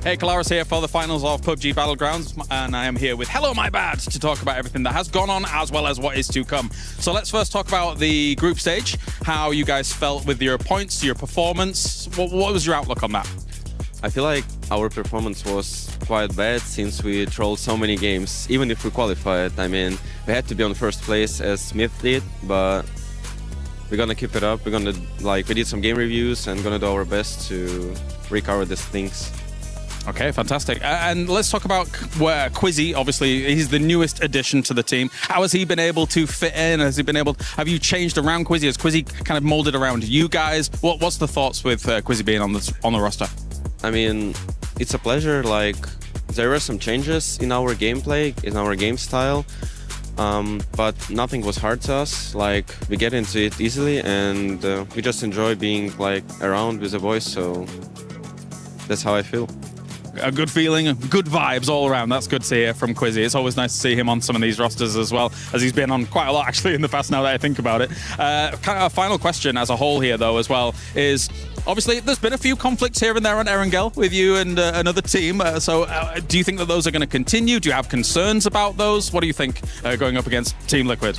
Hey, Kalaris here for the finals of PUBG Battlegrounds, and I am here with Hello My Bad to talk about everything that has gone on as well as what is to come. So let's first talk about the group stage, how you guys felt with your points, your performance. What was your outlook on that? I feel like our performance was quite bad since we trolled so many games. Even if we qualified, I mean, we had to be on first place as Smith did, but we're gonna keep it up. We're gonna, we did some game reviews and gonna do our best to recover these things. Okay, fantastic. And let's talk about Quizzy. Obviously, he's the newest addition to the team. How has he been able to fit in? Have you changed around Quizzy? Has Quizzy kind of molded around you guys? What's the thoughts with Quizzy being on the roster? I mean, it's a pleasure. There were some changes in our gameplay, in our game style, but nothing was hard to us. We get into it easily, and we just enjoy being around with the boys. So that's how I feel. A good feeling, good vibes all around. That's good to hear from Quizzy. It's always nice to see him on some of these rosters as well, as he's been on quite a lot actually in the past now that I think about it. Kind of a final question as a whole here though as well is, obviously there's been a few conflicts here and there on Erangel with you and another team. So do you think that those are going to continue? Do you have concerns about those? What do you think going up against Team Liquid?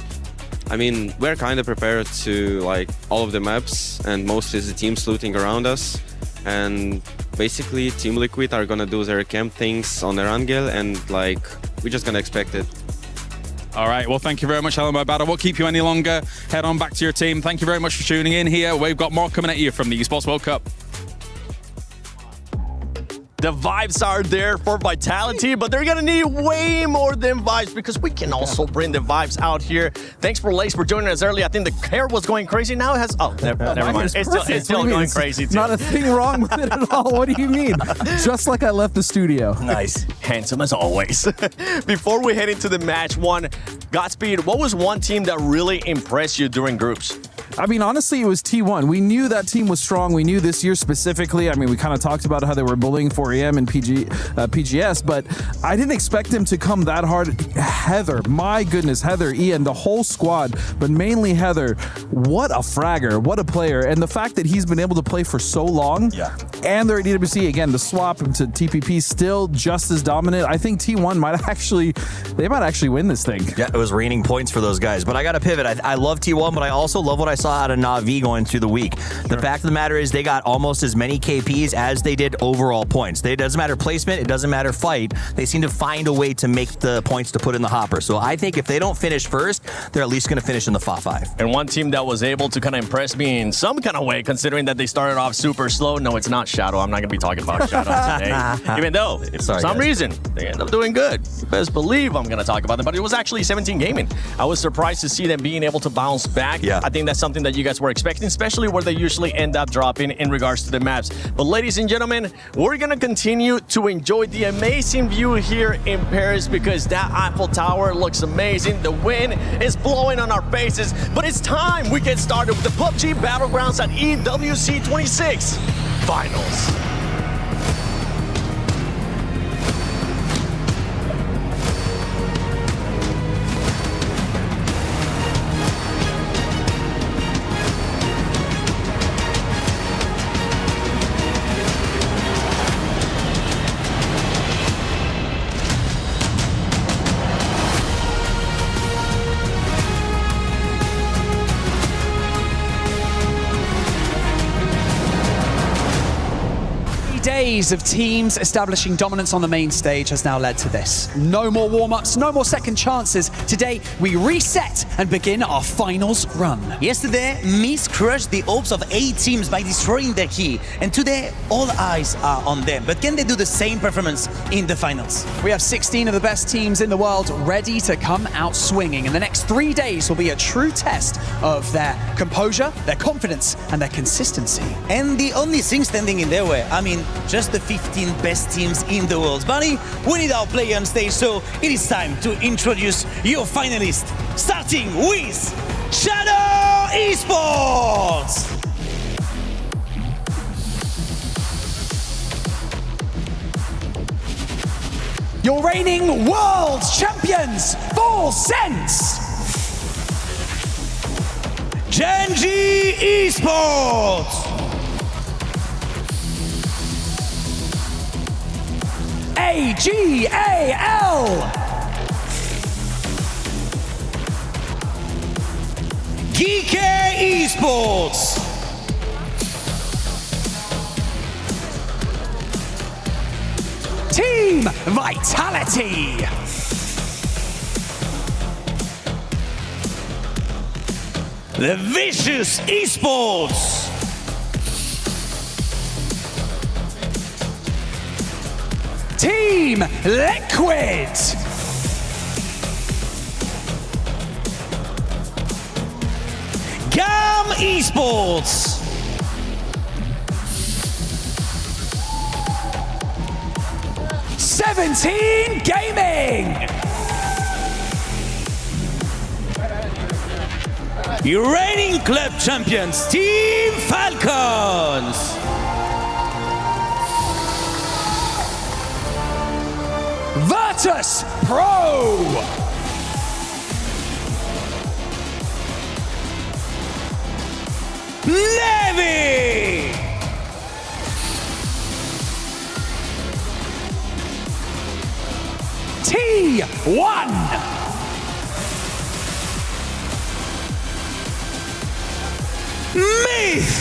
I mean, we're kind of prepared to all of the maps and mostly the teams looting around us. and basically Team Liquid are gonna do their camp things on Erangel, and like we're just gonna expect it. All right, well, thank you very much, Alamo Battle. Won't keep you any longer. Head on back to your team. Thank you very much for tuning in here. We've got more coming at you from the Esports World Cup. The vibes are there for Vitality, but they're gonna need way more than vibes because we can also bring the vibes out here. Thanks for Lace for joining us early. I think the hair was going crazy. Now it has, never mind. It's still going crazy too. Not a thing wrong with it at all. What do you mean? Just like I left the studio. Nice. Handsome as always. Before we head into the match one, Godspeed, what was one team that really impressed you during groups? I mean, honestly, it was T1. We knew that team was strong. We knew this year specifically. I mean, we kind of talked about how they were bullying 4EM and PGS, but I didn't expect them to come that hard. Heather, my goodness, Heather, Ian, the whole squad, but mainly Heather. What a fragger, what a player. And the fact that he's been able to play for so long, and they're at EWC, again, the swap to TPP still just as dominant. I think T1 might actually win this thing. Yeah, it was raining points for those guys. But I got to pivot. I love T1, but I also love what I saw out of Na'Vi going through the week. The fact of the matter is they got almost as many KPs as they did overall points. It doesn't matter placement, it doesn't matter fight. They seem to find a way to make the points to put in the hopper. So I think if they don't finish first, they're at least going to finish in the top 5. And one team that was able to kind of impress me in some kind of way, considering that they started off super slow. No, it's not Shadow. I'm not going to be talking about Shadow today. Even though, for some reason, they end up doing good. You best believe I'm going to talk about them. But it was actually 17 Gaming. I was surprised to see them being able to bounce back. Yeah. I think that's something that you guys were expecting, especially where they usually end up dropping in regards to the maps. But ladies and gentlemen, we're going to continue to enjoy the amazing view here in Paris because that Eiffel Tower looks amazing. The wind is blowing on our faces, but it's time we get started with the PUBG Battlegrounds at EWC 26 Finals. Days of teams establishing dominance on the main stage has now led to this. No more warm-ups, no more second chances. Today, we reset and begin our finals run. Yesterday, Miss crushed the hopes of 8 teams by destroying their key. And today, all eyes are on them. But can they do the same performance in the finals? We have 16 of the best teams in the world ready to come out swinging. And the next 3 days will be a true test of their composure, their confidence, and their consistency. And the only thing standing in their way, I mean, just the 15 best teams in the world. Bunny, we need our player on stage, so it is time to introduce your finalists, starting with Shadow Esports! Your reigning world champions, Full Sense! Genji Esports! AGAL! Geeky Esports! Team Vitality! The Vicious Esports! Team Liquid! Gam Esports! '17 Gaming! Your reigning club champions, Team Falcons! Virtus Pro! Levy! T1! Myth!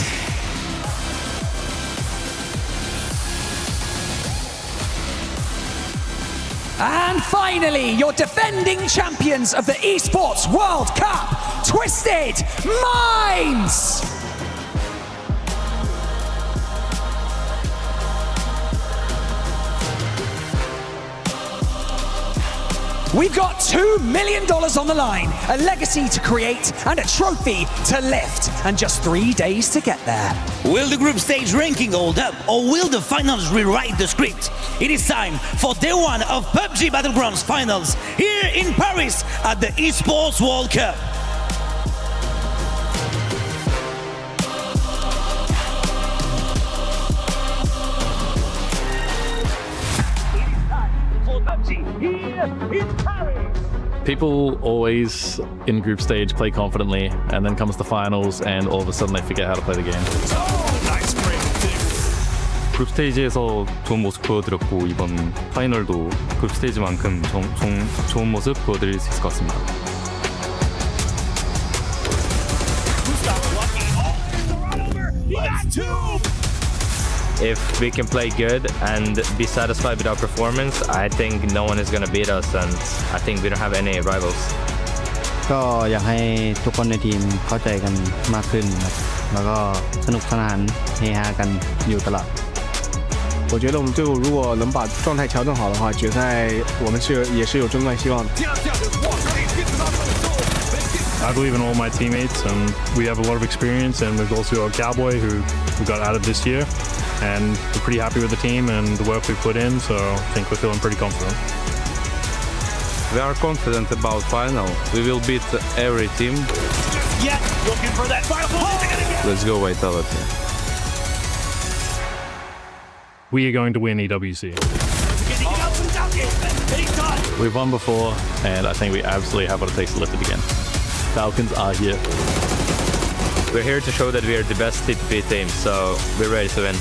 And finally, your defending champions of the Esports World Cup, Twisted Minds! We've got $2 million on the line, a legacy to create and a trophy to lift, and just 3 days to get there. Will the group stage ranking hold up, or will the finals rewrite the script? It is time for day one of PUBG Battlegrounds finals here in Paris at the Esports World Cup. People always in group stage play confidently, and then comes the finals, and all of a sudden they forget how to play the game. 그룹 스테이지에서 좋은 모습 보여드렸고 이번 파이널도 그룹 스테이지만큼 좋은 모습 보여드릴 수 있을 것 같습니다. If we can play good and be satisfied with our performance, I think no one is going to beat us, and I think we don't have any rivals. ก็อยากให้ทุกคนในทีมเข้าใจกันมากขึ้นครับแล้วก็สนุกสนานเฮฮากันอยู่ตลอด 我觉得我们队伍如果能把状态调整好的话，决赛我们也是有争冠希望的。 I believe in all my teammates, and we have a lot of experience, and we've also got Cowboy who got added this year, and we're pretty happy with the team and the work we put in, so I think we're feeling pretty confident. We are confident about final. We will beat every team. Yeah, looking for that final. Let's go Vitality. We are going to win EWC. We've won before, and I think we absolutely have what it takes to lift it again. Falcons are here. We're here to show that we are the best TPP team, so we're ready to win.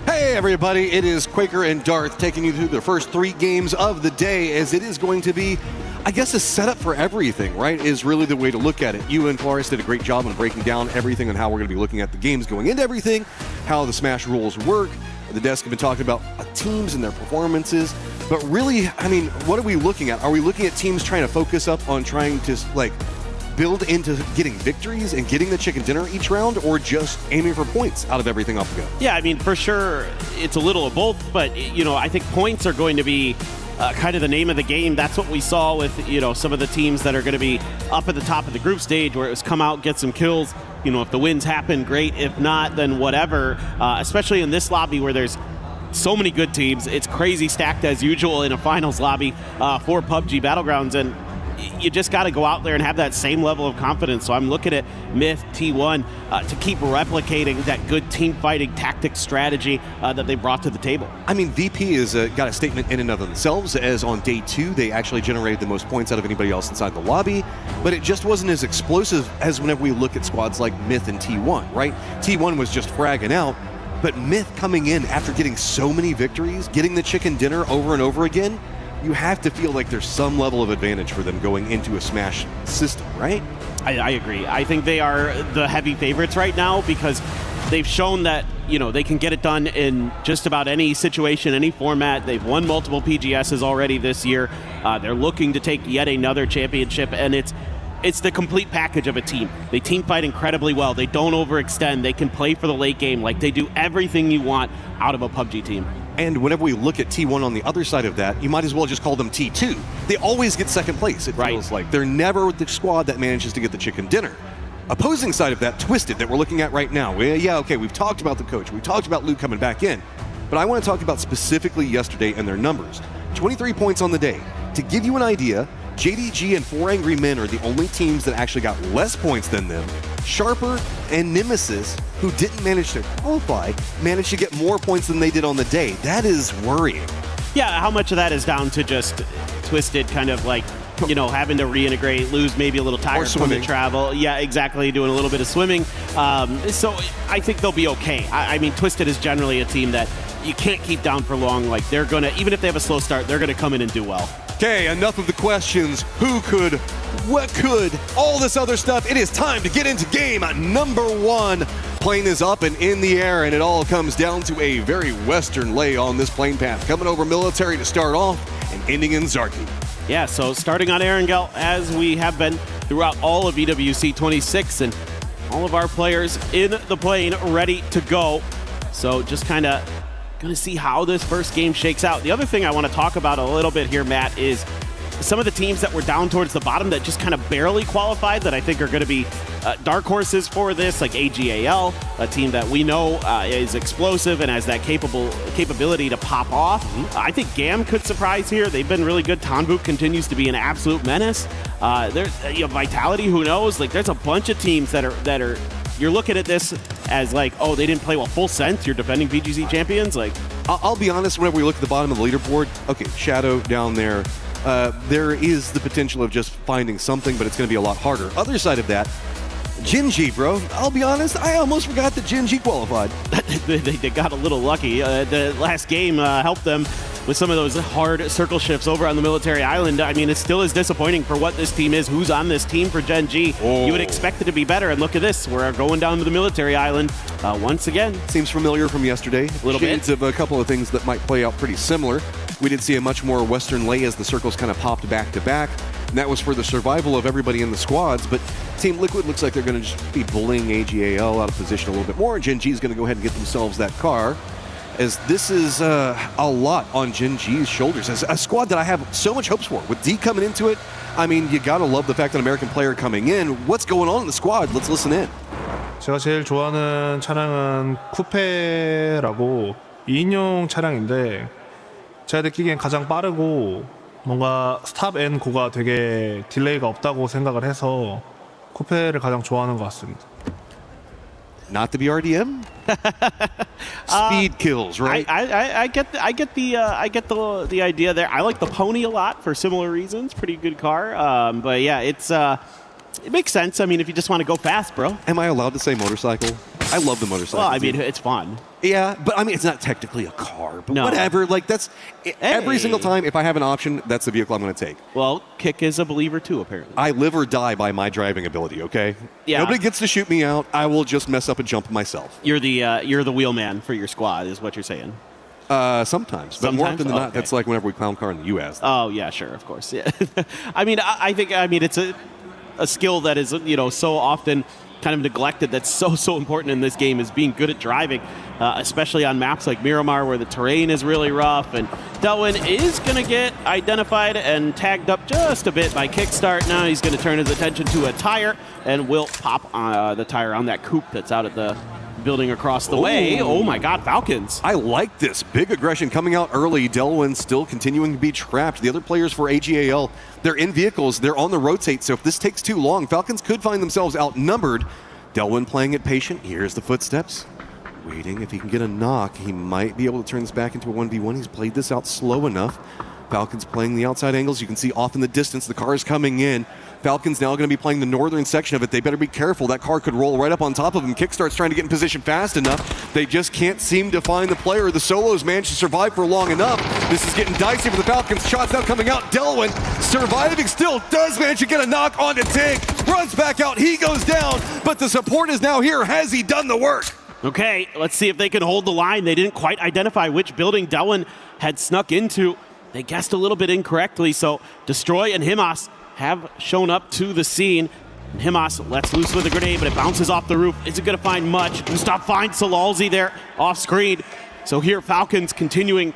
Hey everybody, it is Quaker and Darth taking you through the first 3 games of the day, as it is going to be, I guess, a setup for everything, right, is really the way to look at it. You and Flores did a great job on breaking down everything and how we're going to be looking at the games going into everything, how the Smash rules work. The desk have been talking about teams and their performances, but really, I mean, what are we looking at? Are we looking at teams trying to focus up on trying to, like, build into getting victories and getting the chicken dinner each round, or just aiming for points out of everything off the go? Yeah, I mean, for sure, it's a little of both, but, you know, I think points are going to be kind of the name of the game. That's what we saw with, you know, some of the teams that are going to be up at the top of the group stage, where it was come out, get some kills. You know, if the wins happen, great. If not, then whatever. Especially in this lobby where there's so many good teams. It's crazy stacked as usual in a finals lobby for PUBG Battlegrounds, and you just got to go out there and have that same level of confidence. So I'm looking at Myth, T1 to keep replicating that good team fighting tactic strategy that they brought to the table. I mean, VP has got a statement in and of themselves, as on day 2 they actually generated the most points out of anybody else inside the lobby, but it just wasn't as explosive as whenever we look at squads like Myth and T1, right? T1 was just fragging out, but Myth coming in after getting so many victories, getting the chicken dinner over and over again, you have to feel like there's some level of advantage for them going into a Smash system, right? I agree. I think they are the heavy favorites right now because they've shown that, you know, they can get it done in just about any situation, any format. They've won multiple PGSs already this year. They're looking to take yet another championship, and it's the complete package of a team. They team fight incredibly well. They don't overextend. They can play for the late game. Like, they do everything you want out of a PUBG team. And whenever we look at T1 on the other side of that, you might as well just call them T2. They always get second place, it feels like. They're never the squad that manages to get the chicken dinner. Opposing side of that, Twisted, that we're looking at right now. Yeah, okay, we've talked about the coach. We've talked about Luke coming back in. But I want to talk about specifically yesterday and their numbers. 23 points on the day. To give you an idea, JDG and 4 Angry Men are the only teams that actually got less points than them. Sharper and Nemesis, who didn't manage to qualify, managed to get more points than they did on the day. That is worrying. Yeah, how much of that is down to just Twisted kind of like, you know, having to reintegrate, lose maybe a little tired from the travel. Yeah, exactly, doing a little bit of swimming. So I think they'll be okay. I mean, Twisted is generally a team that you can't keep down for long. Like, they're going to, even if they have a slow start, they're going to come in and do well. Okay, enough of the questions. Who could, what could, all this other stuff. It is time to get into game number 1. Plane is up and in the air, and it all comes down to a very Western lay on this plane path. Coming over military to start off and ending in Zarki. Yeah, so starting on Erangel, as we have been throughout all of EWC 26, and all of our players in the plane ready to go. So just kind of going to see how this first game shakes out. The other thing I want to talk about a little bit here, Matt, is some of the teams that were down towards the bottom that just kind of barely qualified that I think are going to be dark horses for this, like AGAL, a team that we know is explosive and has that capability to pop off. I think GAM could surprise here. They've been really good. Tanvuk continues to be an absolute menace. There's Vitality, who knows? Like, there's a bunch of teams that are you're looking at this as like, oh, they didn't play well. Full sense, you're defending PGC champions. Like, I'll be honest, whenever we look at the bottom of the leaderboard, okay, Shadow down there, there is the potential of just finding something, but it's going to be a lot harder. Other side of that, Jinji, bro. I'll be honest, I almost forgot that Jinji qualified. they got a little lucky. The last game helped them with some of those hard circle shifts over on the military island. I mean, it still is disappointing for what this team is, who's on this team for Gen G. Oh. You would expect it to be better, and look at this. We're going down to the military island once again. Seems familiar from yesterday. A little Shades of a couple of things that might play out pretty similar. We did see a much more Western lay as the circles kind of popped back to back, and that was for the survival of everybody in the squads. But Team Liquid looks like they're going to just be bullying AGAL out of position a little bit more, and Gen G is going to go ahead and get themselves that car, as this is a lot on Gen G's shoulders. As a squad that I have so much hopes for. With D coming into it, I mean, you got to love the fact that an American player coming in. What's going on in the squad? Let's listen in. 제가 제일 좋아하는 차량은 쿠페라고 2인용 차량인데 제가 느끼기엔 가장 빠르고 뭔가 스탑 앤 고가 되게 딜레이가 없다고 생각을 해서 쿠페를 가장 좋아하는 것 같습니다. Not the BRDM? Speed kills, right? I get the idea there. I like the Pony a lot for similar reasons. Pretty good car. But yeah, it makes sense. I mean, if you just want to go fast, bro. Am I allowed to say motorcycle? I love the motorcycle. Well, I mean, it's fun. Yeah, but I mean, it's not technically a car, but whatever. Like, that's every single time, if I have an option, that's the vehicle I'm going to take. Well, Kick is a believer too, apparently. I live or die by my driving ability, okay? Yeah. Nobody gets to shoot me out. I will just mess up and jump myself. You're the wheelman for your squad, is what you're saying. Sometimes, but more often than not, that's like whenever we clown car in the U.S. Oh, yeah, sure, of course. Yeah. I mean, I think it's a skill that is, so often kind of neglected. That's so important in this game, is being good at driving, especially on maps like Miramar where the terrain is really rough. And Delwyn is going to get identified and tagged up just a bit by Kickstart. Now he's going to turn his attention to a tire, and will pop the tire on that coupe that's out at the building across the way. Oh my God, Falcons. I like this. Big aggression coming out early. Delwyn still continuing to be trapped. The other players for AGAL, they're in vehicles. They're on the rotate. So if this takes too long, Falcons could find themselves outnumbered. Delwyn playing it patient. Here's the footsteps. Waiting. If he can get a knock, he might be able to turn this back into a 1v1. He's played this out slow enough. Falcons playing the outside angles. You can see off in the distance, the car is coming in. Falcons now going to be playing the northern section of it. They better be careful. That car could roll right up on top of them. Kickstart's trying to get in position fast enough. They just can't seem to find the player. The solos managed to survive for long enough. This is getting dicey for the Falcons. Shots now coming out. Delwyn surviving still, does manage to get a knock onto Tank. Runs back out. He goes down, but the support is now here. Has he done the work? Okay, let's see if they can hold the line. They didn't quite identify which building Delwyn had snuck into. They guessed a little bit incorrectly, so Destroy and Himas have shown up to the scene. Himas lets loose with a grenade, but it bounces off the roof. Isn't going to find much. Gustav finds Salalzi there off screen. So here, Falcons continuing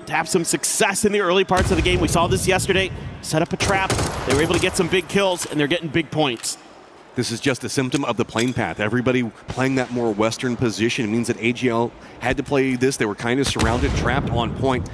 to have some success in the early parts of the game. We saw this yesterday. Set up a trap. They were able to get some big kills, and they're getting big points. This is just a symptom of the plane path. Everybody playing that more western position. It means that AGL had to play this. They were kind of surrounded, trapped on point.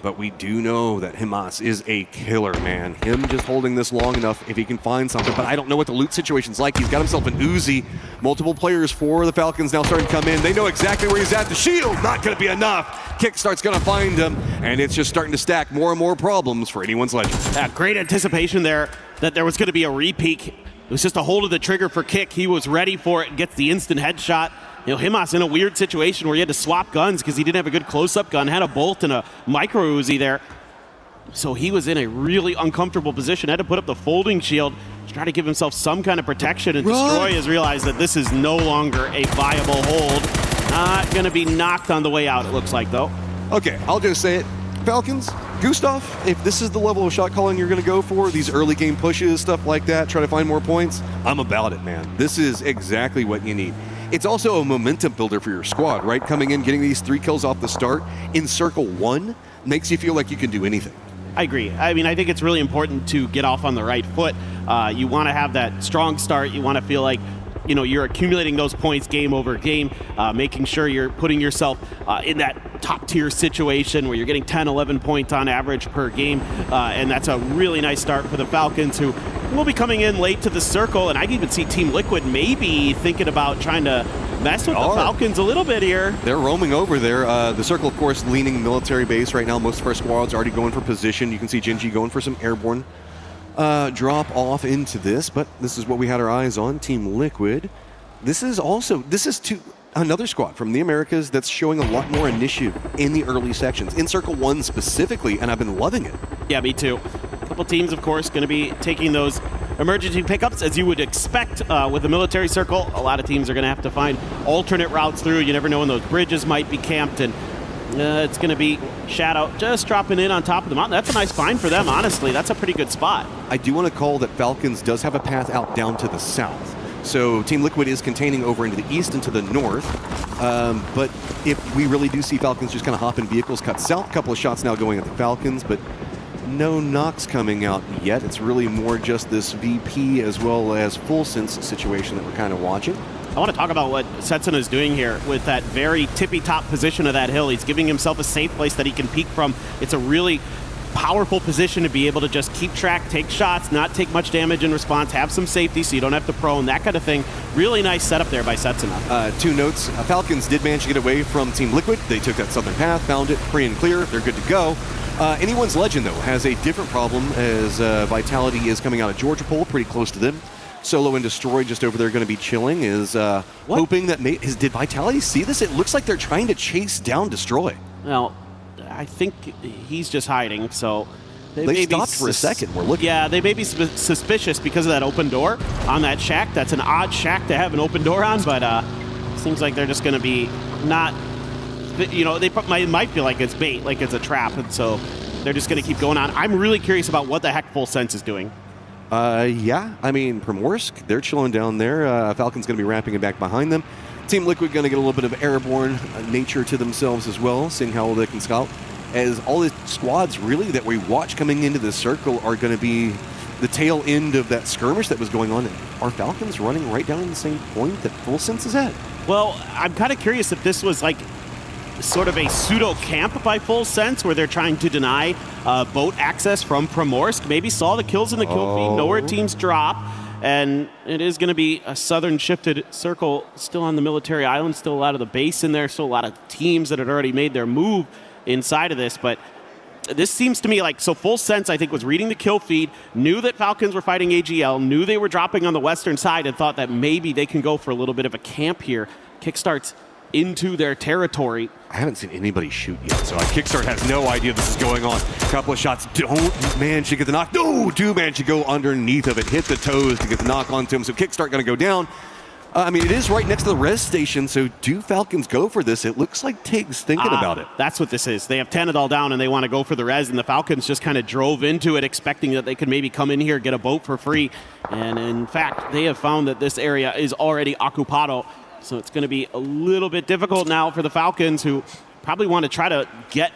But we do know that Himas is a killer, man. Him just holding this long enough if he can find something. But I don't know what the loot situation's like. He's got himself an Uzi. Multiple players for the Falcons now starting to come in. They know exactly where he's at. The shield, not going to be enough. Kickstart's going to find him. And it's just starting to stack more and more problems for anyone's legend. Yeah, great anticipation there that there was going to be a repeak. It was just a hold of the trigger for Kick. He was ready for it and gets the instant headshot. Himas in a weird situation where he had to swap guns because he didn't have a good close-up gun, had a bolt and a micro Uzi there. So he was in a really uncomfortable position, had to put up the folding shield, try to give himself some kind of protection, and Destroy has realized that this is no longer a viable hold. Not going to be knocked on the way out, it looks like, though. Okay, I'll just say it. Falcons, Gustav, if this is the level of shot calling you're going to go for, these early game pushes, stuff like that, try to find more points, I'm about it, man. This is exactly what you need. It's also a momentum builder for your squad, right? Coming in, getting these 3 kills off the start in Circle 1 makes you feel like you can do anything. I agree. I mean, I think it's really important to get off on the right foot. You want to have that strong start. You want to feel like, you know, you're accumulating those points game over game, making sure you're putting yourself in that top tier situation where you're getting 10, 11 points on average per game. And that's a really nice start for the Falcons, who will be coming in late to the circle. And I can even see Team Liquid maybe thinking about trying to mess with the Falcons a little bit here. They're roaming over there. The circle, of course, leaning military base right now. Most of our squads already going for position. You can see Genji going for some airborne drop off into this, but this is what we had our eyes on. Team Liquid. This is another squad from the Americas that's showing a lot more initiative in the early sections, in Circle 1 specifically, and I've been loving it. Yeah, me too. A couple teams, of course, going to be taking those emergency pickups, as you would expect with the military circle. A lot of teams are going to have to find alternate routes through. You never know when those bridges might be camped, and it's going to be Shadow just dropping in on top of the mountain. That's a nice find for them, honestly. That's a pretty good spot. I do want to call that Falcons does have a path out down to the south. So Team Liquid is containing over into the east and to the north. But if we really do see Falcons just kind of hop in vehicles, cut south, a couple of shots now going at the Falcons, but no knocks coming out yet. It's really more just this VP as well as full sense situation that we're kind of watching. I want to talk about what Setsuna is doing here with that very tippy-top position of that hill. He's giving himself a safe place that he can peek from. It's a really powerful position to be able to just keep track, take shots, not take much damage in response, have some safety so you don't have to prone, that kind of thing. Really nice setup there by Setsuna. 2 notes. Falcons did manage to get away from Team Liquid. They took that southern path, found it free and clear. They're good to go. Anyone's Legend, though, has a different problem as Vitality is coming out of Georgia Pole, pretty close to them. Solo and Destroy just over there going to be chilling, is hoping that did Vitality see this? It looks like they're trying to chase down Destroy. Well, I think he's just hiding, so they stopped for a second. We're looking. Yeah, they may be suspicious because of that open door on that shack. That's an odd shack to have an open door on, but seems like they're just going to be not, you know, they might feel like it's bait, like it's a trap, and so they're just going to keep going on. I'm really curious about what the heck Full Sense is doing. Yeah, I mean, Primorsk, they're chilling down there. Falcon's going to be wrapping it back behind them. Team Liquid going to get a little bit of airborne nature to themselves as well, seeing how they can scout. As all the squads really that we watch coming into the circle are going to be the tail end of that skirmish that was going on. Are Falcons running right down to the same point that Full Sense is at? Well, I'm kind of curious if this was like sort of a pseudo camp by Full Sense where they're trying to deny boat access from Primorsk. Maybe saw the kills in the kill feed, know where teams drop. And it is going to be a southern shifted circle, still on the military island, still a lot of the base in there, still a lot of teams that had already made their move inside of this. But this seems to me like, so Full Sense, I think, was reading the kill feed, knew that Falcons were fighting AGL, knew they were dropping on the western side, and thought that maybe they can go for a little bit of a camp here. Kickstarts into their territory. I haven't seen anybody shoot yet, so Kickstart has no idea this is going on. A couple of shots, don't manage to get the knock. No, do manage to go underneath of it, hit the toes to get the knock onto him, so Kickstart going to go down. I mean, it is right next to the res station, so do Falcons go for this? It looks like Tig's thinking about it. That's what this is. They have Tanadol down, and they want to go for the res, and the Falcons just kind of drove into it, expecting that they could maybe come in here, get a boat for free. And in fact, they have found that this area is already occupado. So it's going to be a little bit difficult now for the Falcons, who probably want to try to get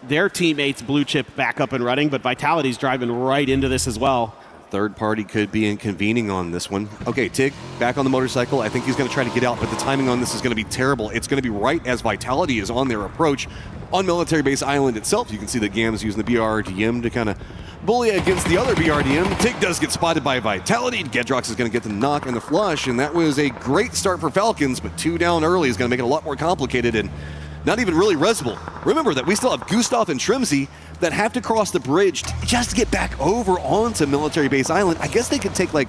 their teammates blue chip back up and running, but Vitality's driving right into this as well. Third party could be convening on this one. Okay, Tig, back on the motorcycle. I think he's going to try to get out, but the timing on this is going to be terrible. It's going to be right as Vitality is on their approach on Military Base Island itself. You can see the GAM's using the BRDM to kind of bully against the other BRDM. Tig does get spotted by Vitality. Gedrox is going to get the knock and the flush, and that was a great start for Falcons, but 2 down early is going to make it a lot more complicated and not even really resable. Remember that we still have Gustav and Trimsy that have to cross the bridge just to get back over onto Military Base Island. I guess they could take like,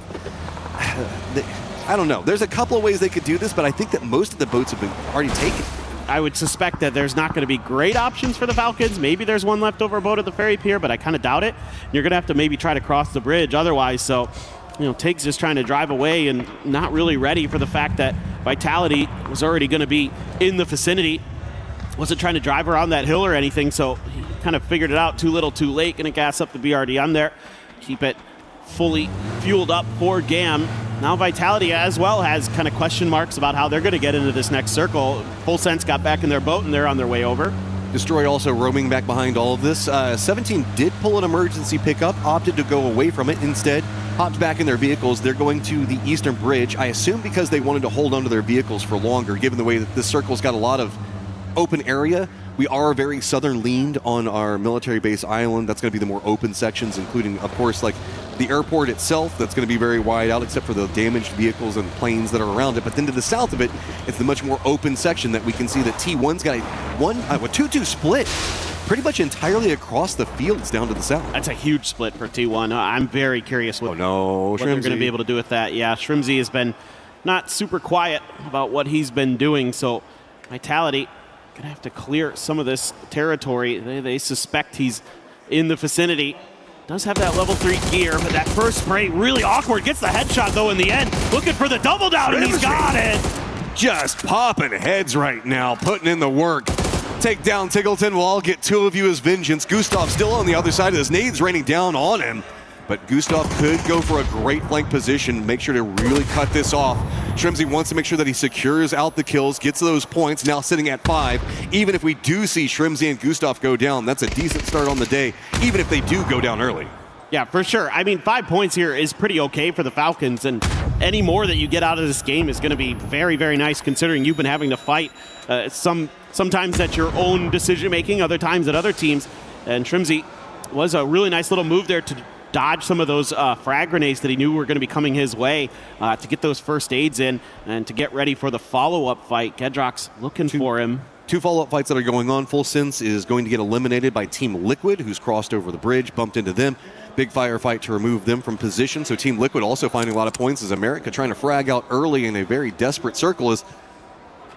I don't know. There's a couple of ways they could do this, but I think that most of the boats have been already taken. I would suspect that there's not going to be great options for the Falcons. Maybe there's one leftover boat at the ferry pier, but I kind of doubt it. You're going to have to maybe try to cross the bridge otherwise. So Tiggs just trying to drive away and not really ready for the fact that Vitality was already going to be in the vicinity. Wasn't trying to drive around that hill or anything, so he kind of figured it out too little too late. Going to gas up the BRDM there. Keep it fully fueled up for GAM. Now Vitality as well has kind of question marks about how they're going to get into this next circle. Full Sense got back in their boat and they're on their way over. Destroy also roaming back behind all of this. 17 did pull an emergency pickup, opted to go away from it instead. Hopped back in their vehicles. They're going to the Eastern Bridge, I assume because they wanted to hold onto their vehicles for longer, given the way that this circle's got a lot of open area. We are very southern leaned on our military base island. That's going to be the more open sections, including, of course, like the airport itself. That's going to be very wide out, except for the damaged vehicles and planes that are around it. But then to the south of it, it's the much more open section that we can see that T1's got a 2-2 split pretty much entirely across the fields down to the south. That's a huge split for T1. I'm very curious what they're going to be able to do with that. Yeah, Shrimzy has been not super quiet about what he's been doing, so Vitality going to have to clear some of this territory. They suspect he's in the vicinity. Does have that level 3 gear, but that first spray really awkward. Gets the headshot, though, in the end. Looking for the double down, and he's got it. Just popping heads right now, putting in the work. Take down Tiggleton. We'll all get 2 of you as vengeance. Gustav still on the other side of this. Nades raining down on him. But Gustav could go for a great flank position, make sure to really cut this off. Shrimzy wants to make sure that he secures out the kills, gets those points, now sitting at 5. Even if we do see Shrimzy and Gustav go down, that's a decent start on the day, even if they do go down early. Yeah, for sure. I mean, 5 points here is pretty okay for the Falcons, and any more that you get out of this game is going to be very, very nice, considering you've been having to fight sometimes at your own decision-making, other times at other teams. And Shrimzy was a really nice little move there to dodge some of those frag grenades that he knew were going to be coming his way, to get those first aids in and to get ready for the follow-up fight. Gedrock's looking for him. 2 follow-up fights that are going on. Full Sense is going to get eliminated by Team Liquid, who's crossed over the bridge, bumped into them. Big firefight to remove them from position. So Team Liquid also finding a lot of points as America trying to frag out early in a very desperate circle. Is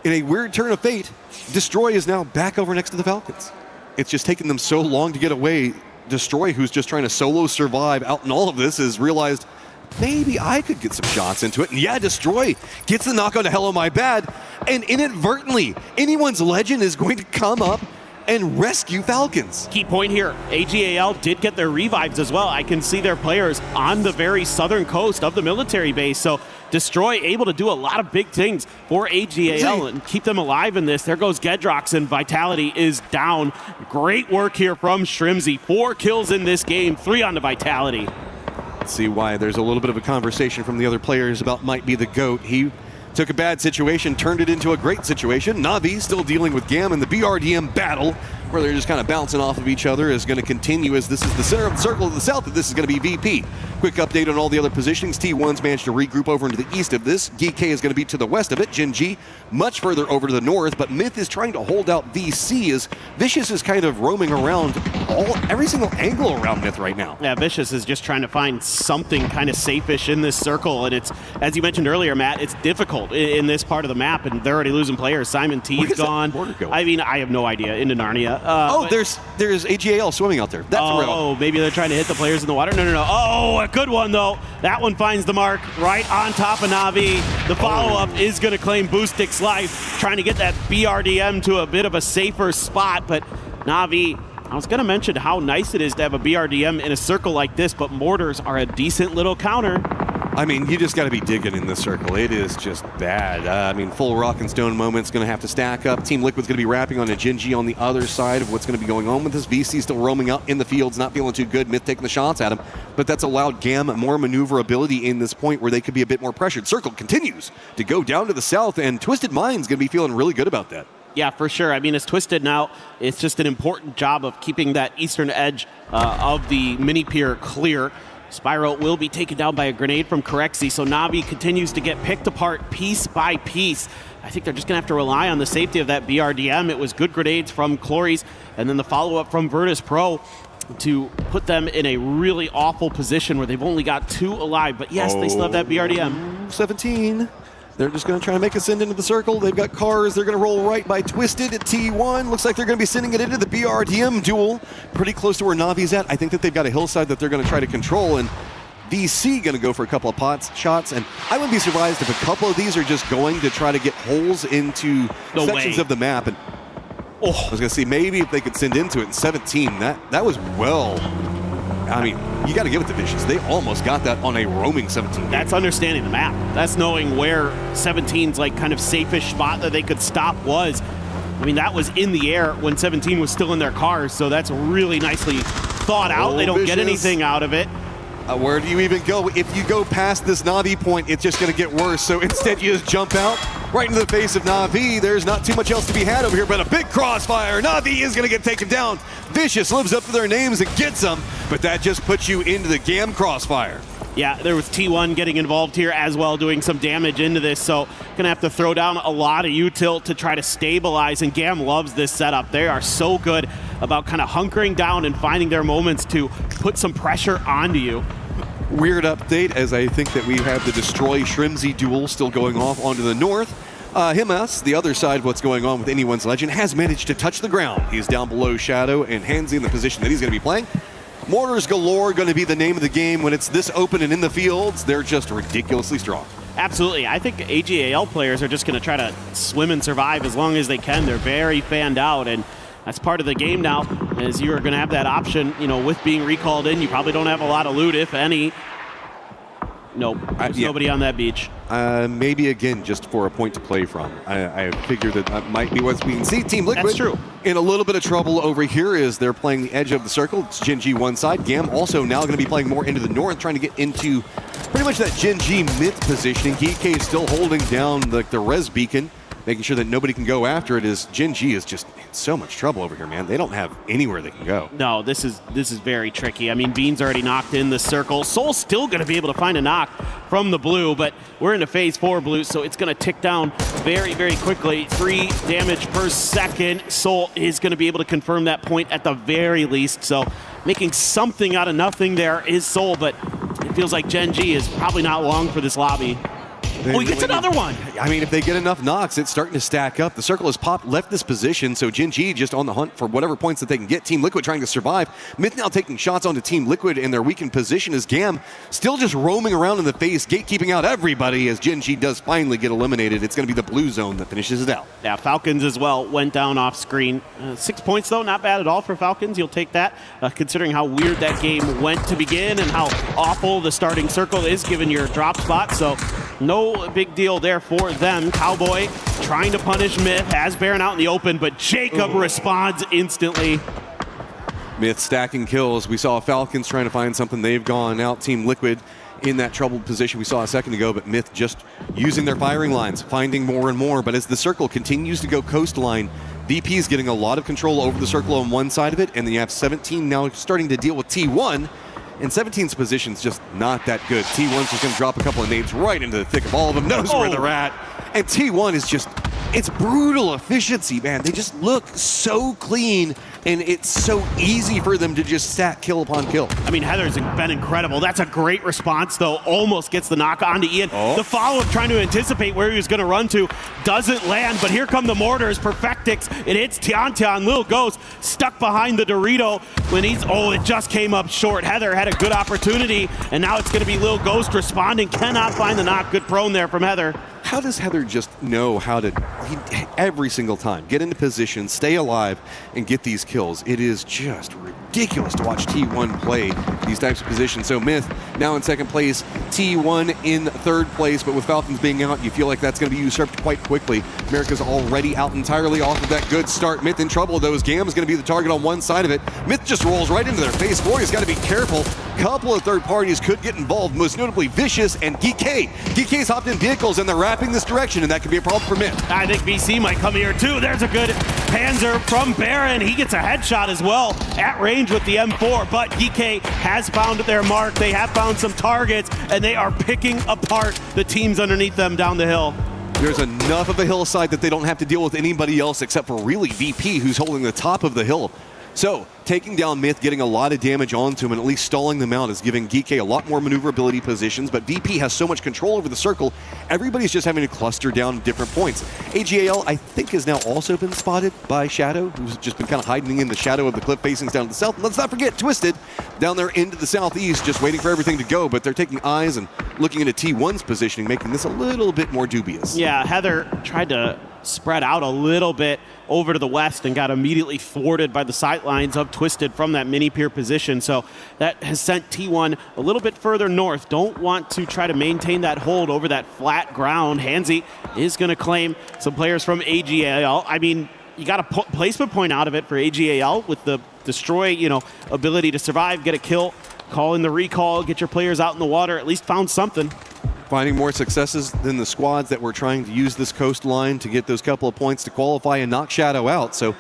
in a weird turn of fate, Destroy is now back over next to the Falcons. It's just taken them so long to get away. Destroy, who's just trying to solo survive out in all of this, has realized maybe I could get some shots into it. And yeah, Destroy gets the knock on to Hello My Bad, and inadvertently, anyone's legend is going to come up and rescue Falcons. Key point here, AGAL did get their revives as well. I can see their players on the very southern coast of the military base, so Destroy able to do a lot of big things for AGAL and keep them alive in this. There goes Gedrox, and Vitality is down. Great work here from Shrimzy. 4 kills in this game, 3 on the Vitality. Let's see why there's a little bit of a conversation from the other players about might be the GOAT. He took a bad situation, turned it into a great situation. Navi still dealing with GAM, and the BRDM battle, where they're just kind of bouncing off of each other, is going to continue as this is the center of the circle of the south, that this is going to be VP. Quick update on all the other positionings. T1's managed to regroup over into the east of this. GK is going to be to the west of it. Gen G much further over to the north, but Myth is trying to hold out VC as Vicious is kind of roaming around every single angle around Myth right now. Yeah, Vicious is just trying to find something kind of safe-ish in this circle, and it's, as you mentioned earlier, Matt, it's difficult in this part of the map, and they're already losing players. Simon T's gone. I mean, I have no idea. Into Narnia. There's AGAL swimming out there. That's real. Oh, maybe they're trying to hit the players in the water. No. Oh, a good one, though. That one finds the mark right on top of Navi. The follow-up is going to claim Boostic's life, trying to get that BRDM to a bit of a safer spot, but Navi, I was going to mention how nice it is to have a BRDM in a circle like this, but mortars are a decent little counter. I mean, you just got to be digging in this circle. It is just bad. I mean, full rock and stone moment's going to have to stack up. Team Liquid's going to be wrapping on a Gen G on the other side of what's going to be going on with this. VC still roaming out in the fields, not feeling too good. Myth taking the shots at him, but that's allowed GAM more maneuverability in this point where they could be a bit more pressured. Circle continues to go down to the south, and Twisted Mind's going to be feeling really good about that. Yeah, for sure. I mean, it's Twisted now. It's just an important job of keeping that eastern edge of the mini pier clear. Spyro will be taken down by a grenade from Corexi, so Navi continues to get picked apart piece by piece. I think they're just going to have to rely on the safety of that BRDM. It was good grenades from Clories, and then the follow-up from Virtus Pro to put them in a really awful position where they've only got 2 alive. But yes, they still have that BRDM. 17. They're just going to try to make us into the circle. They've got cars. They're going to roll right by Twisted at T1. Looks like they're going to be sending it into the BRDM duel. Pretty close to where Navi's at. I think that they've got a hillside that they're going to try to control. And VC going to go for a couple of shots, and I wouldn't be surprised if a couple of these are just going to try to get holes into sections of the map. And I was going to see maybe if they could send into it in 17. That was well. I mean, you got to give it to Vicious. They almost got that on a roaming 17. That's understanding the map. That's knowing where 17's like kind of safe-ish spot that they could stop was. I mean, that was in the air when 17 was still in their cars, so that's really nicely thought out. They don't get anything out of it. Where do you even go? If you go past this Na'Vi point, it's just going to get worse. So instead, you just jump out right into the face of Na'Vi. There's not too much else to be had over here, but a big crossfire. Na'Vi is going to get taken down. Vicious lives up to their names and gets them, but that just puts you into the GAM crossfire. Yeah, there was T1 getting involved here as well, doing some damage into this, so gonna have to throw down a lot of util to try to stabilize, and GAM loves this setup. They are so good about kind of hunkering down and finding their moments to put some pressure onto you. Weird update, as I think that we have the Destroy Shrimzy duel still going off onto the north. Himas, the other side of what's going on with Anyone's Legend, has managed to touch the ground. He's down below Shadow, and Handsy in the position that he's going to be playing. Mortars galore going to be the name of the game when it's this open and in the fields. They're just ridiculously strong. Absolutely. I think AGAL players are just going to try to swim and survive as long as they can. They're very fanned out, and that's part of the game now, as you're going to have that option, you know, with being recalled in. You probably don't have a lot of loot, if any. Nope, there's nobody on that beach. Maybe again, just for a point to play from. I figure that might be what we can see. Team Liquid That's true. In a little bit of trouble over here as they're playing the edge of the circle. It's Gen G one side. GAM also now going to be playing more into the north, trying to get into pretty much that Gen G mid positioning. GK is still holding down the res beacon, making sure that nobody can go after it, as Gen G is just in so much trouble over here, man. They don't have anywhere they can go. No, this is very tricky. I mean, Bean's already knocked in the circle. Soul's still going to be able to find a knock from the blue, but we're into phase 4 blue, so it's going to tick down very, very quickly. 3 damage per second. Soul is going to be able to confirm that point at the very least, so making something out of nothing there is Soul, but it feels like Gen G is probably not long for this lobby. Oh, he gets another one. I mean, if they get enough knocks, it's starting to stack up. The circle has left this position, so Gen G just on the hunt for whatever points that they can get. Team Liquid trying to survive. Myth now taking shots onto Team Liquid in their weakened position as GAM still just roaming around in the face, gatekeeping out everybody as Gen G does finally get eliminated. It's going to be the blue zone that finishes it out. Yeah, Falcons as well went down off screen. 6 points, though, not bad at all for Falcons. You'll take that, considering how weird that game went to begin and how awful the starting circle is given your drop spot. So no big deal there for them. Cowboy trying to punish Myth, has Baron out in the open, but Jacob responds instantly. Myth stacking kills. We saw Falcons trying to find something. They've gone out. Team Liquid in that troubled position we saw a second ago, but Myth just using their firing lines, finding more and more. But as the circle continues to go coastline, VP is getting a lot of control over the circle on one side of it, and then you have 17 now starting to deal with T1. And 17's position's just not that good. T1's just going to drop a couple of nades right into the thick of all of them, knows where they're at. And T1 is just, it's brutal efficiency, man. They just look so clean, and it's so easy for them to just stack kill upon kill. I mean, Heather's been incredible. That's a great response, though. Almost gets the knock onto Ian. The follow-up trying to anticipate where he was going to run to doesn't land, but here come the mortars. Perfectix. It hits Tian. Lil Ghost stuck behind the Dorito when he's, it just came up short. Heather had a good opportunity, and now it's going to be Lil Ghost responding. Cannot find the knock. Good prone there from Heather. How does Heather just know how to, every single time, get into position, stay alive, and get these kills? It is just ridiculous to watch T1 play these types of positions. So Myth now in second place, T1 in third place, but with Falcons being out, you feel like that's going to be usurped quite quickly. America's already out entirely off of that good start. Myth in trouble, though, as GAM is going to be the target on one side of it. Myth just rolls right into their face. Warrior's got to be careful. Couple of third parties could get involved, most notably Vicious and GK. GK's hopped in vehicles, and they're wrapping this direction, and that could be a problem for Myth. I think VC might come here, too. There's a good Panzer from Baron. He gets a headshot as well at range with the M4, but GK has found their mark. They have found some targets, and they are picking apart the teams underneath them down the hill. There's enough of a hillside that they don't have to deal with anybody else except for really VP, who's holding the top of the hill. So taking down Myth, getting a lot of damage onto him, and at least stalling them out is giving DK a lot more maneuverability positions, but VP has so much control over the circle, everybody's just having to cluster down different points. AGAL, I think, has now also been spotted by Shadow, who's just been kind of hiding in the shadow of the cliff facings down to the south. And let's not forget Twisted down there into the southeast, just waiting for everything to go, but they're taking eyes and looking into T1's positioning, making this a little bit more dubious. Yeah, Heather tried to spread out a little bit over to the west and got immediately thwarted by the sidelines of Twisted from that mini pier position. So that has sent T1 a little bit further north. Don't want to try to maintain that hold over that flat ground. Hansi is going to claim some players from AGAL. I mean, you got a placement point out of it for AGAL with the destroy, ability to survive, get a kill, call in the recall, get your players out in the water, at least found something. Finding more successes than the squads that were trying to use this coastline to get those couple of points to qualify and knock Shadow out. So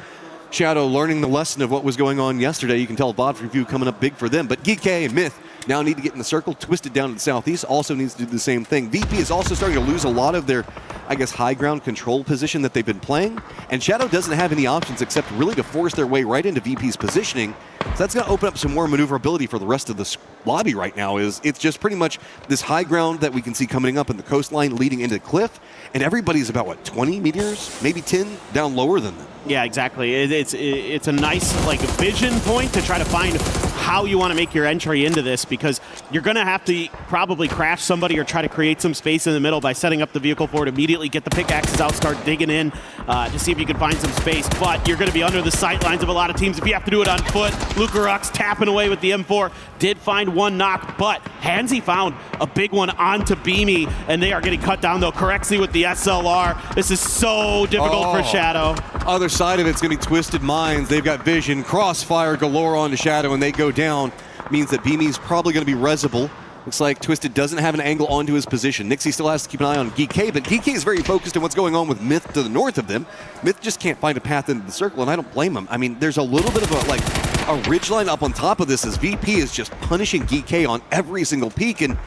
Shadow learning the lesson of what was going on yesterday. You can tell VOD review coming up big for them. But GK and Myth now need to get in the circle. Twisted down to the southeast also needs to do the same thing. VP is also starting to lose a lot of their, high ground control position that they've been playing. And Shadow doesn't have any options except really to force their way right into VP's positioning. So that's going to open up some more maneuverability for the rest of the lobby right now. It's just pretty much this high ground that we can see coming up in the coastline leading into the cliff. And everybody's about, 20 meters, maybe 10 down lower than them. Yeah, exactly. It's a nice vision point to try to find how you want to make your entry into this, because you're going to have to probably crash somebody or try to create some space in the middle by setting up the vehicle for it, immediately get the pickaxes out, start digging in to see if you can find some space. But you're going to be under the sight lines of a lot of teams if you have to do it on foot. Lucarux tapping away with the M4, did find one knock, but Hansi found a big one onto Beamy, and they are getting cut down though correctly with the SLR. This is so difficult for Shadow. Other side of it's going to be Twisted Minds. They've got vision, crossfire galore onto Shadow, and they go down. Means that Beamy's probably going to be resable. Looks like Twisted doesn't have an angle onto his position. Nixie still has to keep an eye on GK, but GK is very focused on what's going on with Myth to the north of them. Myth just can't find a path into the circle, and I don't blame him. I mean, there's a little bit of a ridgeline up on top of this as VP is just punishing GK on every single peak, and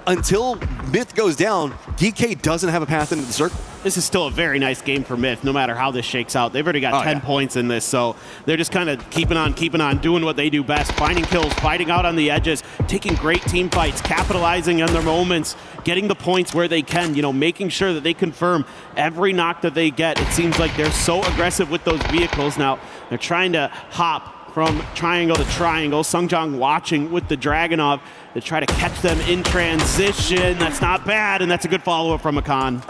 until Myth goes down, GK doesn't have a path into the circle. This is still a very nice game for Myth, no matter how this shakes out. They've already got 10 points in this, so they're just kind of keeping on, doing what they do best, finding kills, fighting out on the edges, taking great team fights, capitalizing on their moments, getting the points where they can, making sure that they confirm every knock that they get. It seems like they're so aggressive with those vehicles now. They're trying to hop from triangle to triangle. Sungjong watching with the Dragunov to try to catch them in transition. That's not bad, and that's a good follow-up from Akan.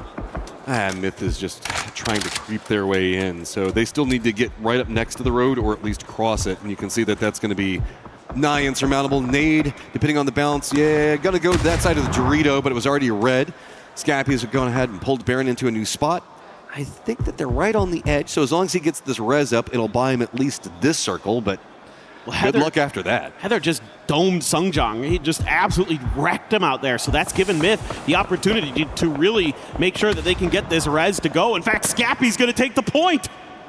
Myth is just trying to creep their way in, so they still need to get right up next to the road or at least cross it, and you can see that that's going to be nigh insurmountable. Nade, depending on the bounce, gonna go to that side of the Dorito, but it was already red. Scappy's gone ahead and pulled Baron into a new spot. I think that they're right on the edge, so as long as he gets this res up, it'll buy him at least this circle, but good luck after that. Heather just domed Sungjong. He just absolutely wrecked him out there, so that's given Myth the opportunity to really make sure that they can get this res to go. In fact, Scappy's going to take the point.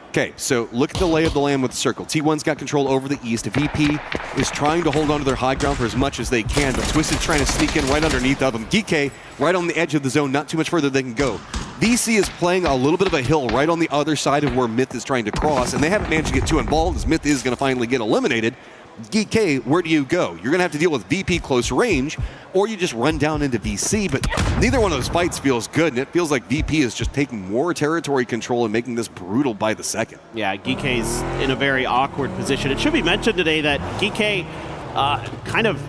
Okay, so look at the lay of the land with the circle. T1's got control over the east. VP is trying to hold on to their high ground for as much as they can, but Twisted's trying to sneak in right underneath of them. DK right on the edge of the zone, not too much further they can go. VC is playing a little bit of a hill right on the other side of where Myth is trying to cross, and they haven't managed to get too involved as Myth is going to finally get eliminated. DK, where do you go? You're going to have to deal with VP close range, or you just run down into VC, but neither one of those fights feels good, and it feels like VP is just taking more territory control and making this brutal by the second. Yeah, GK's in a very awkward position. It should be mentioned today that GK kind of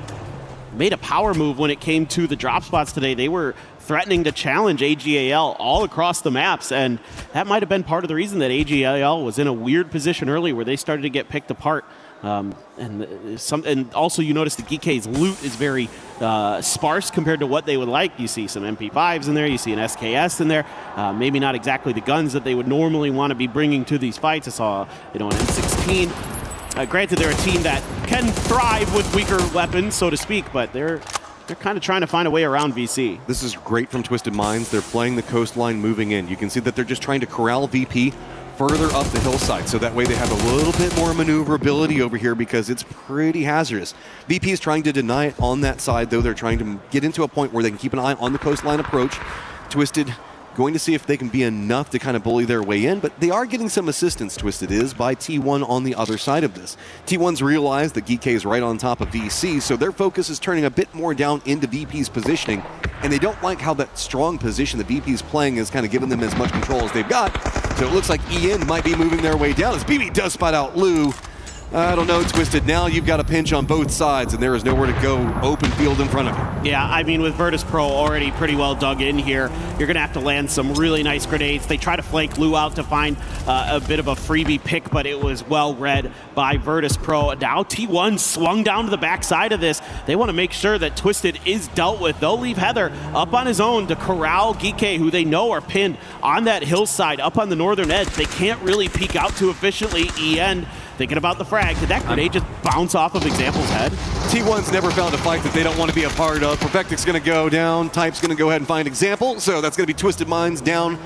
made a power move when it came to the drop spots today. They were threatening to challenge AGAL all across the maps, and that might have been part of the reason that AGAL was in a weird position early where they started to get picked apart. And also you notice that GK's loot is very sparse compared to what they would like. You see some MP5s in there, you see an SKS in there, maybe not exactly the guns that they would normally want to be bringing to these fights. I saw an M16. Granted, they're a team that can thrive with weaker weapons, so to speak, but they're kind of trying to find a way around VC. This is great from Twisted Minds. They're playing the coastline, moving in. You can see that they're just trying to corral VP further up the hillside, so that way they have a little bit more maneuverability over here because it's pretty hazardous. VP is trying to deny it on that side, though. They're trying to get into a point where they can keep an eye on the coastline approach. Twisted Going to see if they can be enough to kind of bully their way in, but they are getting some assistance, Twisted is, by T1 on the other side of this. T1's realized that GK is right on top of VC, so their focus is turning a bit more down into VP's positioning, and they don't like how that strong position that VP's playing is kind of giving them as much control as they've got. So it looks like EN might be moving their way down as BB does spot out Lou. I don't know, Twisted. Now you've got a pinch on both sides, and there is nowhere to go. Open field in front of you. Yeah, I mean, with Virtus Pro already pretty well dug in here, you're going to have to land some really nice grenades. They try to flank Lou out to find a bit of a freebie pick, but it was well read by Virtus Pro. Now T1 swung down to the backside of this. They want to make sure that Twisted is dealt with. They'll leave Heather up on his own to corral GK, who they know are pinned on that hillside up on the northern edge. They can't really peek out too efficiently. EN thinking about the frag. Did that grenade just bounce off of Example's head? T1's never found a fight that they don't want to be a part of. Perfectic's going to go down. Type's going to go ahead and find Example. So that's going to be Twisted Minds down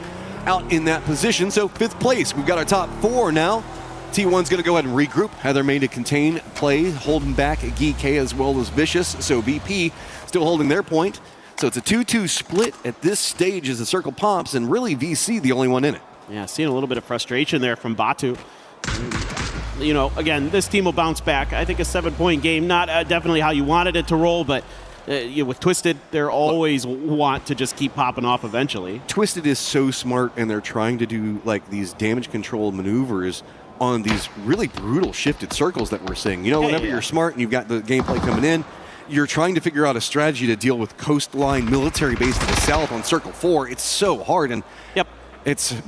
out in that position. So 5th place. We've got our top 4 now. T1's going to go ahead and regroup. Heather made a contain play, holding back GK as well as Vicious. So VP still holding their point. So it's a 2-2 split at this stage as the circle pops, and really VC the only one in it. Yeah, seeing a little bit of frustration there from Batu. You know, again, this team will bounce back. I think a 7-point game, not definitely how you wanted it to roll, but with Twisted, they're always want to just keep popping off eventually. Twisted is so smart, and they're trying to do like these damage control maneuvers on these really brutal shifted circles that we're seeing. You know, whenever you're smart and you've got the gameplay coming in, you're trying to figure out a strategy to deal with coastline military base to the south on Circle 4. It's so hard, and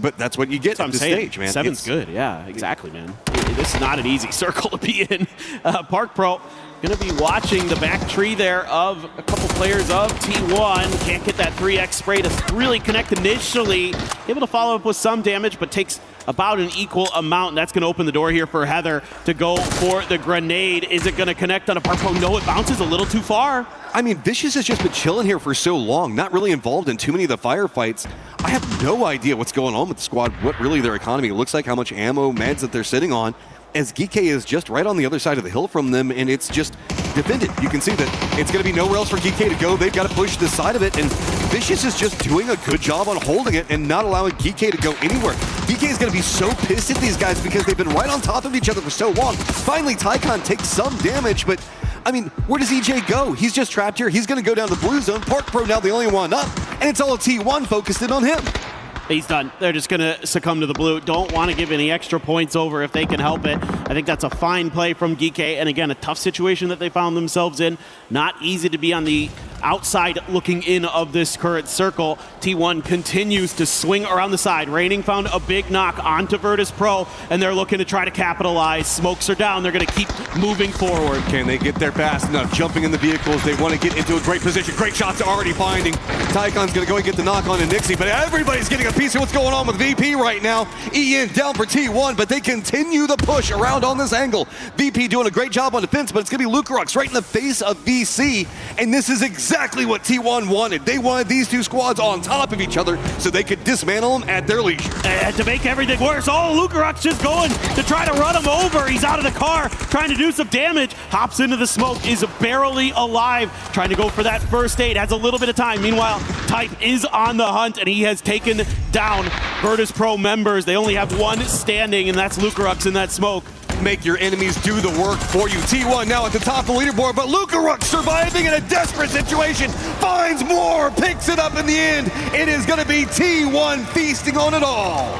but that's what you get at this stage, man. 7's good, yeah, exactly, man. This is not an easy circle to be in. Park Pro going to be watching the back tree there of a couple players of T1. Can't get that 3x spray to really connect initially. Able to follow up with some damage, but takes about an equal amount. And that's going to open the door here for Heather to go for the grenade. Is it going to connect on a Park Pro? No, it bounces a little too far. I mean, Vicious has just been chilling here for so long, not really involved in too many of the firefights. I have no idea what's going on with the squad, what really their economy looks like, how much ammo, meds that they're sitting on, as GK is just right on the other side of the hill from them, and it's just defended. You can see that it's going to be nowhere else for GK to go. They've got to push this side of it, and Vicious is just doing a good job on holding it and not allowing GK to go anywhere. GK is going to be so pissed at these guys because they've been right on top of each other for so long. Finally, Tycon takes some damage, but I mean, where does EJ go? He's just trapped here. He's going to go down to the blue zone. Park Pro now the only one up, and it's all T1 focused in on him. He's done. They're just going to succumb to the blue. Don't want to give any extra points over if they can help it. I think that's a fine play from GK. And again, a tough situation that they found themselves in. Not easy to be on the outside looking in of this current circle. T1 continues to swing around the side. Raining found a big knock onto Virtus Pro, and they're looking to try to capitalize. Smokes are down. They're going to keep moving forward. Can they get there fast enough? Jumping in the vehicles. They want to get into a great position. Great shots already finding. Tycon's going to go and get the knock on to Nixie, but everybody's getting a piece of what's going on with VP right now. EN down for T1, but they continue the push around on this angle. VP doing a great job on defense, but it's going to be Lucarux right in the face of VC, and this is exactly what T1 wanted. They wanted these two squads on top of each other so they could dismantle them at their leisure. And to make everything worse, Lucarux just going to try to run him over. He's out of the car, trying to do some damage. Hops into the smoke, is barely alive, trying to go for that first aid. Has a little bit of time. Meanwhile, Type is on the hunt, and he has taken down Virtus Pro members. They only have one standing, and that's Lucarux in that smoke. Make your enemies do the work for you. T1 now at the top of the leaderboard, but Lucarux surviving in a desperate situation, finds more, picks it up in the end. It is going to be T1 feasting on it all.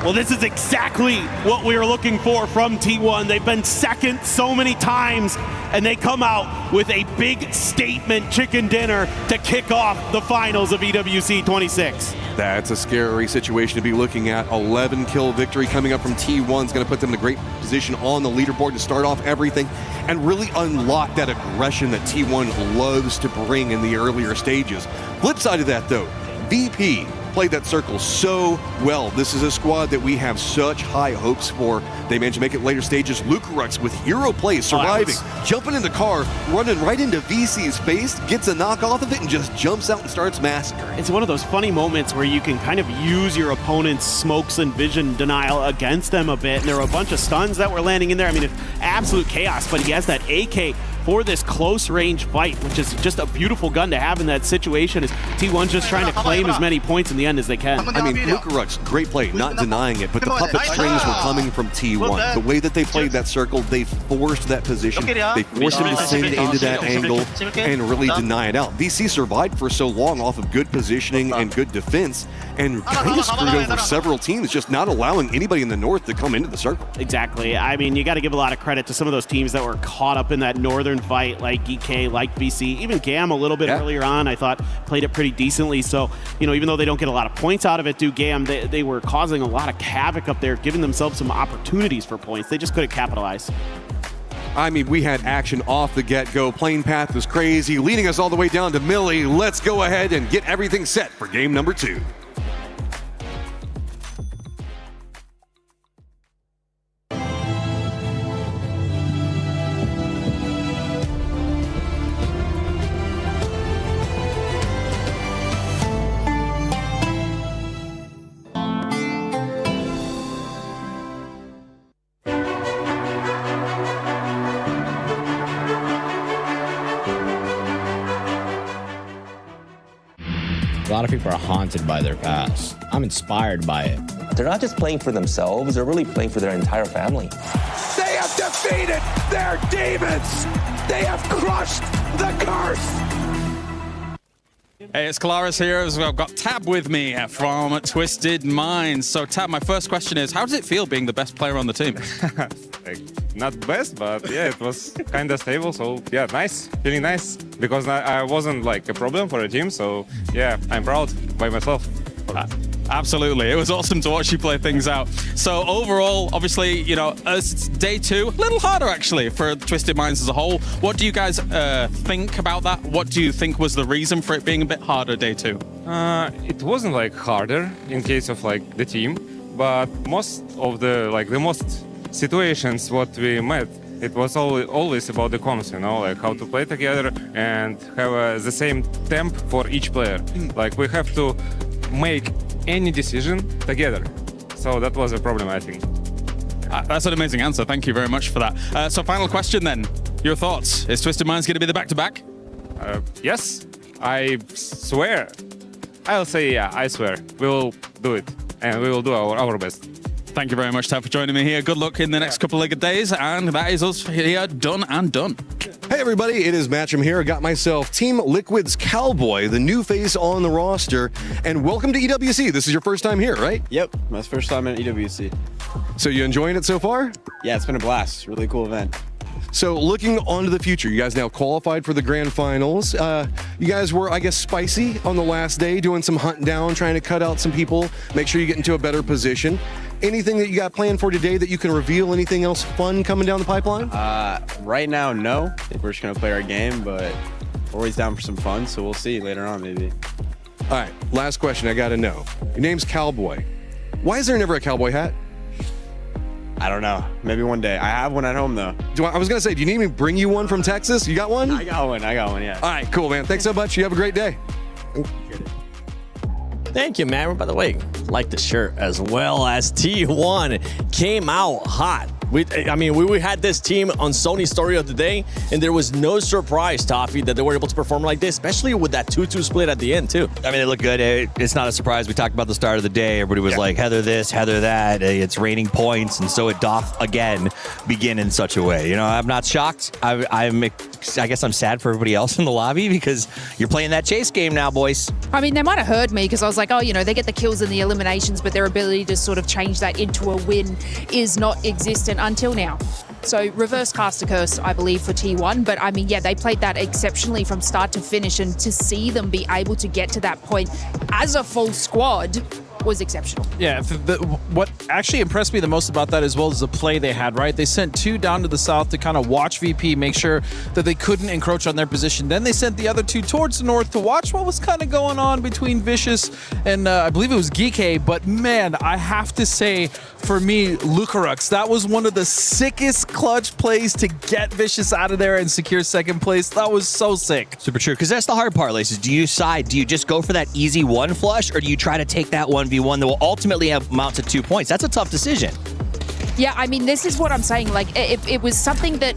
Well, this is exactly what we were looking for from T1. They've been second so many times, and they come out with a big statement chicken dinner to kick off the finals of EWC 26. That's a scary situation to be looking at. 11 kill victory coming up from T1 is going to put them in a great position on the leaderboard to start off everything and really unlock that aggression that T1 loves to bring in the earlier stages. Flip side of that though, VP played that circle so well. This is a squad that we have such high hopes for. They managed to make it later stages. Lucarux with hero plays, surviving, jumping in the car, running right into VC's face, gets a knock off of it, and just jumps out and starts massacring. It's one of those funny moments where you can kind of use your opponent's smokes and vision denial against them a bit. And there were a bunch of stuns that were landing in there. I mean, it's absolute chaos, but he has that AK for this close range fight, which is just a beautiful gun to have in that situation, as T1's just trying to claim as many points in the end as they can. I mean, Lukaruk's great play, not denying it, but the puppet strings were coming from T1. The way that they played that circle, they forced that position. They forced him to send into that angle and really deny it out. VC survived for so long off of good positioning and good defense, and kind of screwed over several teams, just not allowing anybody in the north to come into the circle. Exactly. I mean, you got to give a lot of credit to some of those teams that were caught up in that northern fight, like EK, like VC, even GAM a little bit earlier on, I thought played it pretty decently. So, you know, even though they don't get a lot of points out of it, GAM, they were causing a lot of havoc up there, giving themselves some opportunities for points. They just couldn't capitalize. I mean, we had action off the get-go. Plane path was crazy, leading us all the way down to Millie. Let's go ahead and get everything set for game number 2. A lot of people are haunted by their past. I'm inspired by it. They're not just playing for themselves, they're really playing for their entire family. They have defeated their demons. They have crushed the curse. Hey, it's Kalaris here. I've got Tab with me from Twisted Minds. So, Tab, my first question is, how does it feel being the best player on the team? Not best, but yeah, it was kind of stable. So yeah, nice, feeling nice because I wasn't like a problem for the team. So yeah, I'm proud by myself. Absolutely. It was awesome to watch you play things out. So overall, obviously, you know, it's day 2, a little harder actually for Twisted Minds as a whole. What do you guys think about that? What do you think was the reason for it being a bit harder day 2? It wasn't like harder in case of like the team, but most of the most situations what we met, it was always about the comms, you know, like how to play together and have the same temp for each player. Like we have to make any decision together. So that was a problem, I think. That's an amazing answer. Thank you very much for that. So final question then. Your thoughts? Is Twisted Minds going to be the back-to-back? Yes, I swear. I'll say yeah, I swear. We will do it and we will do our best. Thank you very much, Tab, for joining me here. Good luck in the next couple of days, and that is us here, done and done. Hey everybody, it is Matcham here. I got myself Team Liquid's Cowboy, the new face on the roster, and welcome to EWC. This is your first time here, right? Yep, my first time at EWC. So you enjoying it so far? Yeah, it's been a blast. Really cool event. So looking on to the future, you guys now qualified for the grand finals. You guys were, I guess, spicy on the last day, doing some hunting down, trying to cut out some people, make sure you get into a better position. Anything that you got planned for today that you can reveal? Anything else fun coming down the pipeline? Right now, no. We're just going to play our game, but we're always down for some fun, so we'll see later on maybe. All right, last question I got to know. Your name's Cowboy. Why is there never a cowboy hat? I don't know. Maybe one day. I have one at home, though. I was going to say, do you need me to bring you one from Texas? You got one? I got one, yeah. All right, cool, man. Thanks so much. You have a great day. Thank you, man. By the way, like the shirt as well as T1 came out hot. We had this team on Sony's Story of the Day, and there was no surprise, Toffee, that they were able to perform like this, especially with that 2-2 split at the end, too. I mean, they look good. It's not a surprise. We talked about the start of the day. Everybody was like, Heather this, Heather that. It's raining points, and so it doth again begin in such a way. You know, I'm not shocked. I guess I'm sad for everybody else in the lobby because you're playing that chase game now, boys. I mean, they might have heard me because I was like, oh, you know, they get the kills and the eliminations, but their ability to sort of change that into a win is not existent until now. So reverse cast a curse, I believe, for T1. But I mean, yeah, they played that exceptionally from start to finish, and to see them be able to get to that point as a full squad was exceptional. Yeah, what actually impressed me the most about that as well is the play they had, right? They sent 2 down to the south to kind of watch VP, make sure that they couldn't encroach on their position. Then they sent the other 2 towards the north to watch what was kind of going on between Vicious and I believe it was Geeke. But man, I have to say, for me, Lukarux, that was one of the sickest clutch plays to get Vicious out of there and secure second place. That was so sick. Super true, because that's the hard part, Laces. Do you just go for that easy 1 flush, or do you try to take that 1v1 that will ultimately amount to 2 points? That's a tough decision. Yeah, I mean, this is what I'm saying. Like, it was something that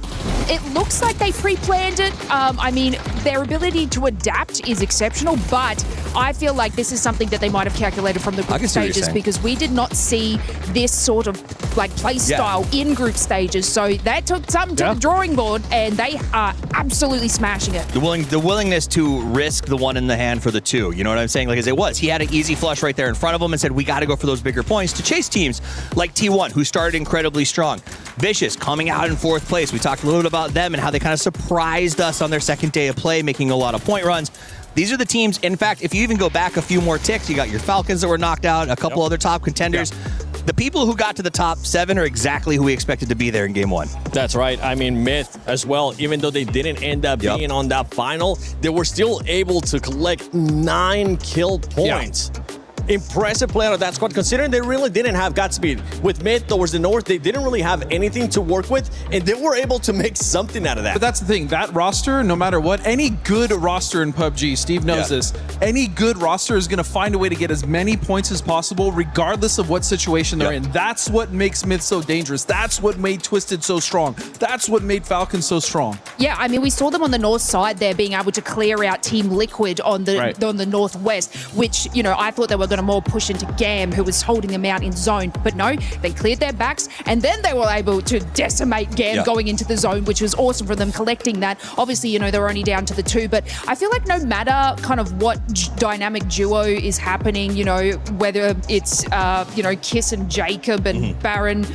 it looks like they pre-planned it. I mean, their ability to adapt is exceptional, but I feel like this is something that they might have calculated from the group stages because we did not see this sort of like play style in group stages. So they took something to the drawing board and they are absolutely smashing it. The willingness to risk the one in the hand for the two. You know what I'm saying? Like as it was. He had an easy flush right there in front of him and said, we got to go for those bigger points to chase teams like T1, who started incredibly strong. Vicious coming out in 4th place. We talked a little bit about them and how they kind of surprised us on their second day of play, making a lot of point runs. These are the teams, in fact, if you even go back a few more ticks, you got your Falcons that were knocked out, a couple other top contenders. The people who got to the top 7 are exactly who we expected to be there in game 1. That's right. I mean, Myth as well, even though they didn't end up being on that final, they were still able to collect 9 kill points. Impressive play out of that squad, considering they really didn't have Godspeed. With Myth towards the north, they didn't really have anything to work with, and they were able to make something out of that. But that's the thing, that roster, no matter what, any good roster in PUBG, Steve knows this, any good roster is going to find a way to get as many points as possible, regardless of what situation they're in. That's what makes Myth so dangerous. That's what made Twisted so strong. That's what made Falcon so strong. Yeah, I mean, we saw them on the north side there being able to clear out Team Liquid on the northwest, which, you know, I thought they were going to more push into Gam, who was holding them out in zone. But no, they cleared their backs, and then they were able to decimate Gam going into the zone, which was awesome for them collecting that. Obviously, you know, they were only down to the 2, but I feel like no matter kind of what dynamic duo is happening, you know, whether it's, you know, Kiss and Jacob and Baron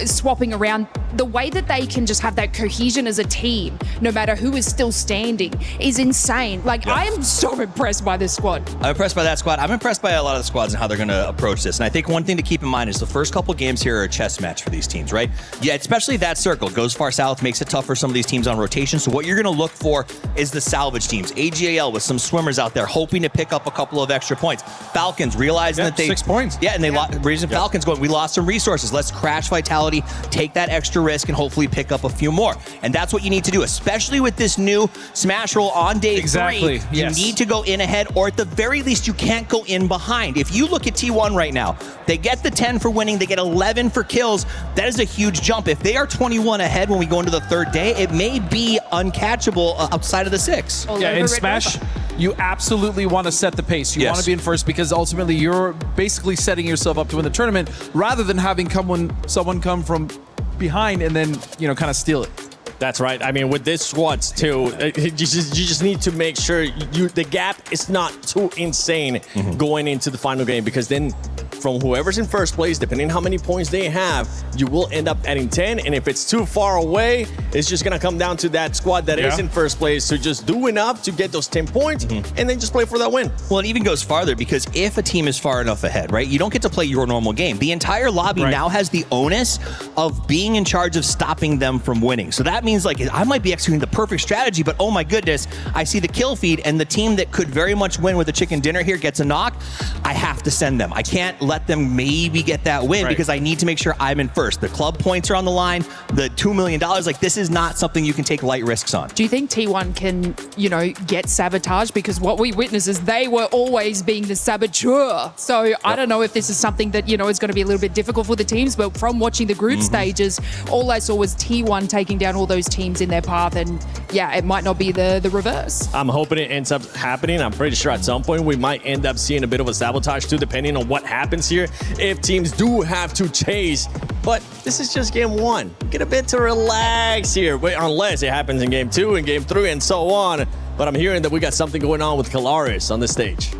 swapping around, the way that they can just have that cohesion as a team, no matter who is still standing, is insane. Like, I am so impressed by this squad. I'm impressed by that squad. I'm impressed by a lot of the squads and how they're going to approach this. And I think one thing to keep in mind is the first couple games here are a chess match for these teams, right? Yeah, especially that circle goes far south, makes it tough for some of these teams on rotation. So what you're going to look for is the salvage teams. AGAL with some swimmers out there hoping to pick up a couple of extra points. Falcons realizing that they 6 points. Yeah, and they reason Falcons going, we lost some resources. Let's crash Vitality, take that extra risk, and hopefully pick up a few more. And that's what you need to do, especially with this new Smash roll on day 3. You need to go in ahead, or at the very least, you can't go in behind. If you look at T1 right now, they get the 10 for winning, they get 11 for kills. That is a huge jump. If they are 21 ahead when we go into the 3rd day, it may be uncatchable outside of the 6. Yeah, in Smash, you absolutely want to set the pace. You want to be in first because ultimately you're basically setting yourself up to win the tournament rather than having someone come from behind and then, you know, kind of steal it. That's right. I mean, with this squads too, you just need to make sure the gap is not too insane going into the final game, because then from whoever's in first place, depending on how many points they have, you will end up adding 10. And if it's too far away, it's just going to come down to that squad that is in first place to just do enough to get those 10 points and then just play for that win. Well, it even goes farther, because if a team is far enough ahead, right, you don't get to play your normal game. The entire lobby now has the onus of being in charge of stopping them from winning. So that means, like, I might be executing the perfect strategy, but oh my goodness, I see the kill feed and the team that could very much win with a chicken dinner here gets a knock. I have to send them. I can't let them maybe get that win because I need to make sure I'm in first. The club points are on the line, the $2 million. Like, this is not something you can take light risks on. Do you think T1 can, you know, get sabotaged? Because what we witnessed is they were always being the saboteur. So I don't know if this is something that, you know, is going to be a little bit difficult for the teams, but from watching the group stages, all I saw was T1 taking down all those teams in their path, and yeah, it might not be the reverse. I'm hoping it ends up happening. I'm pretty sure at some point we might end up seeing a bit of a sabotage too, depending on what happens here. If teams do have to chase, but this is just game 1. Get a bit to relax here, unless it happens in game 2 and game 3 and so on. But I'm hearing that we got something going on with Kalaris on the stage.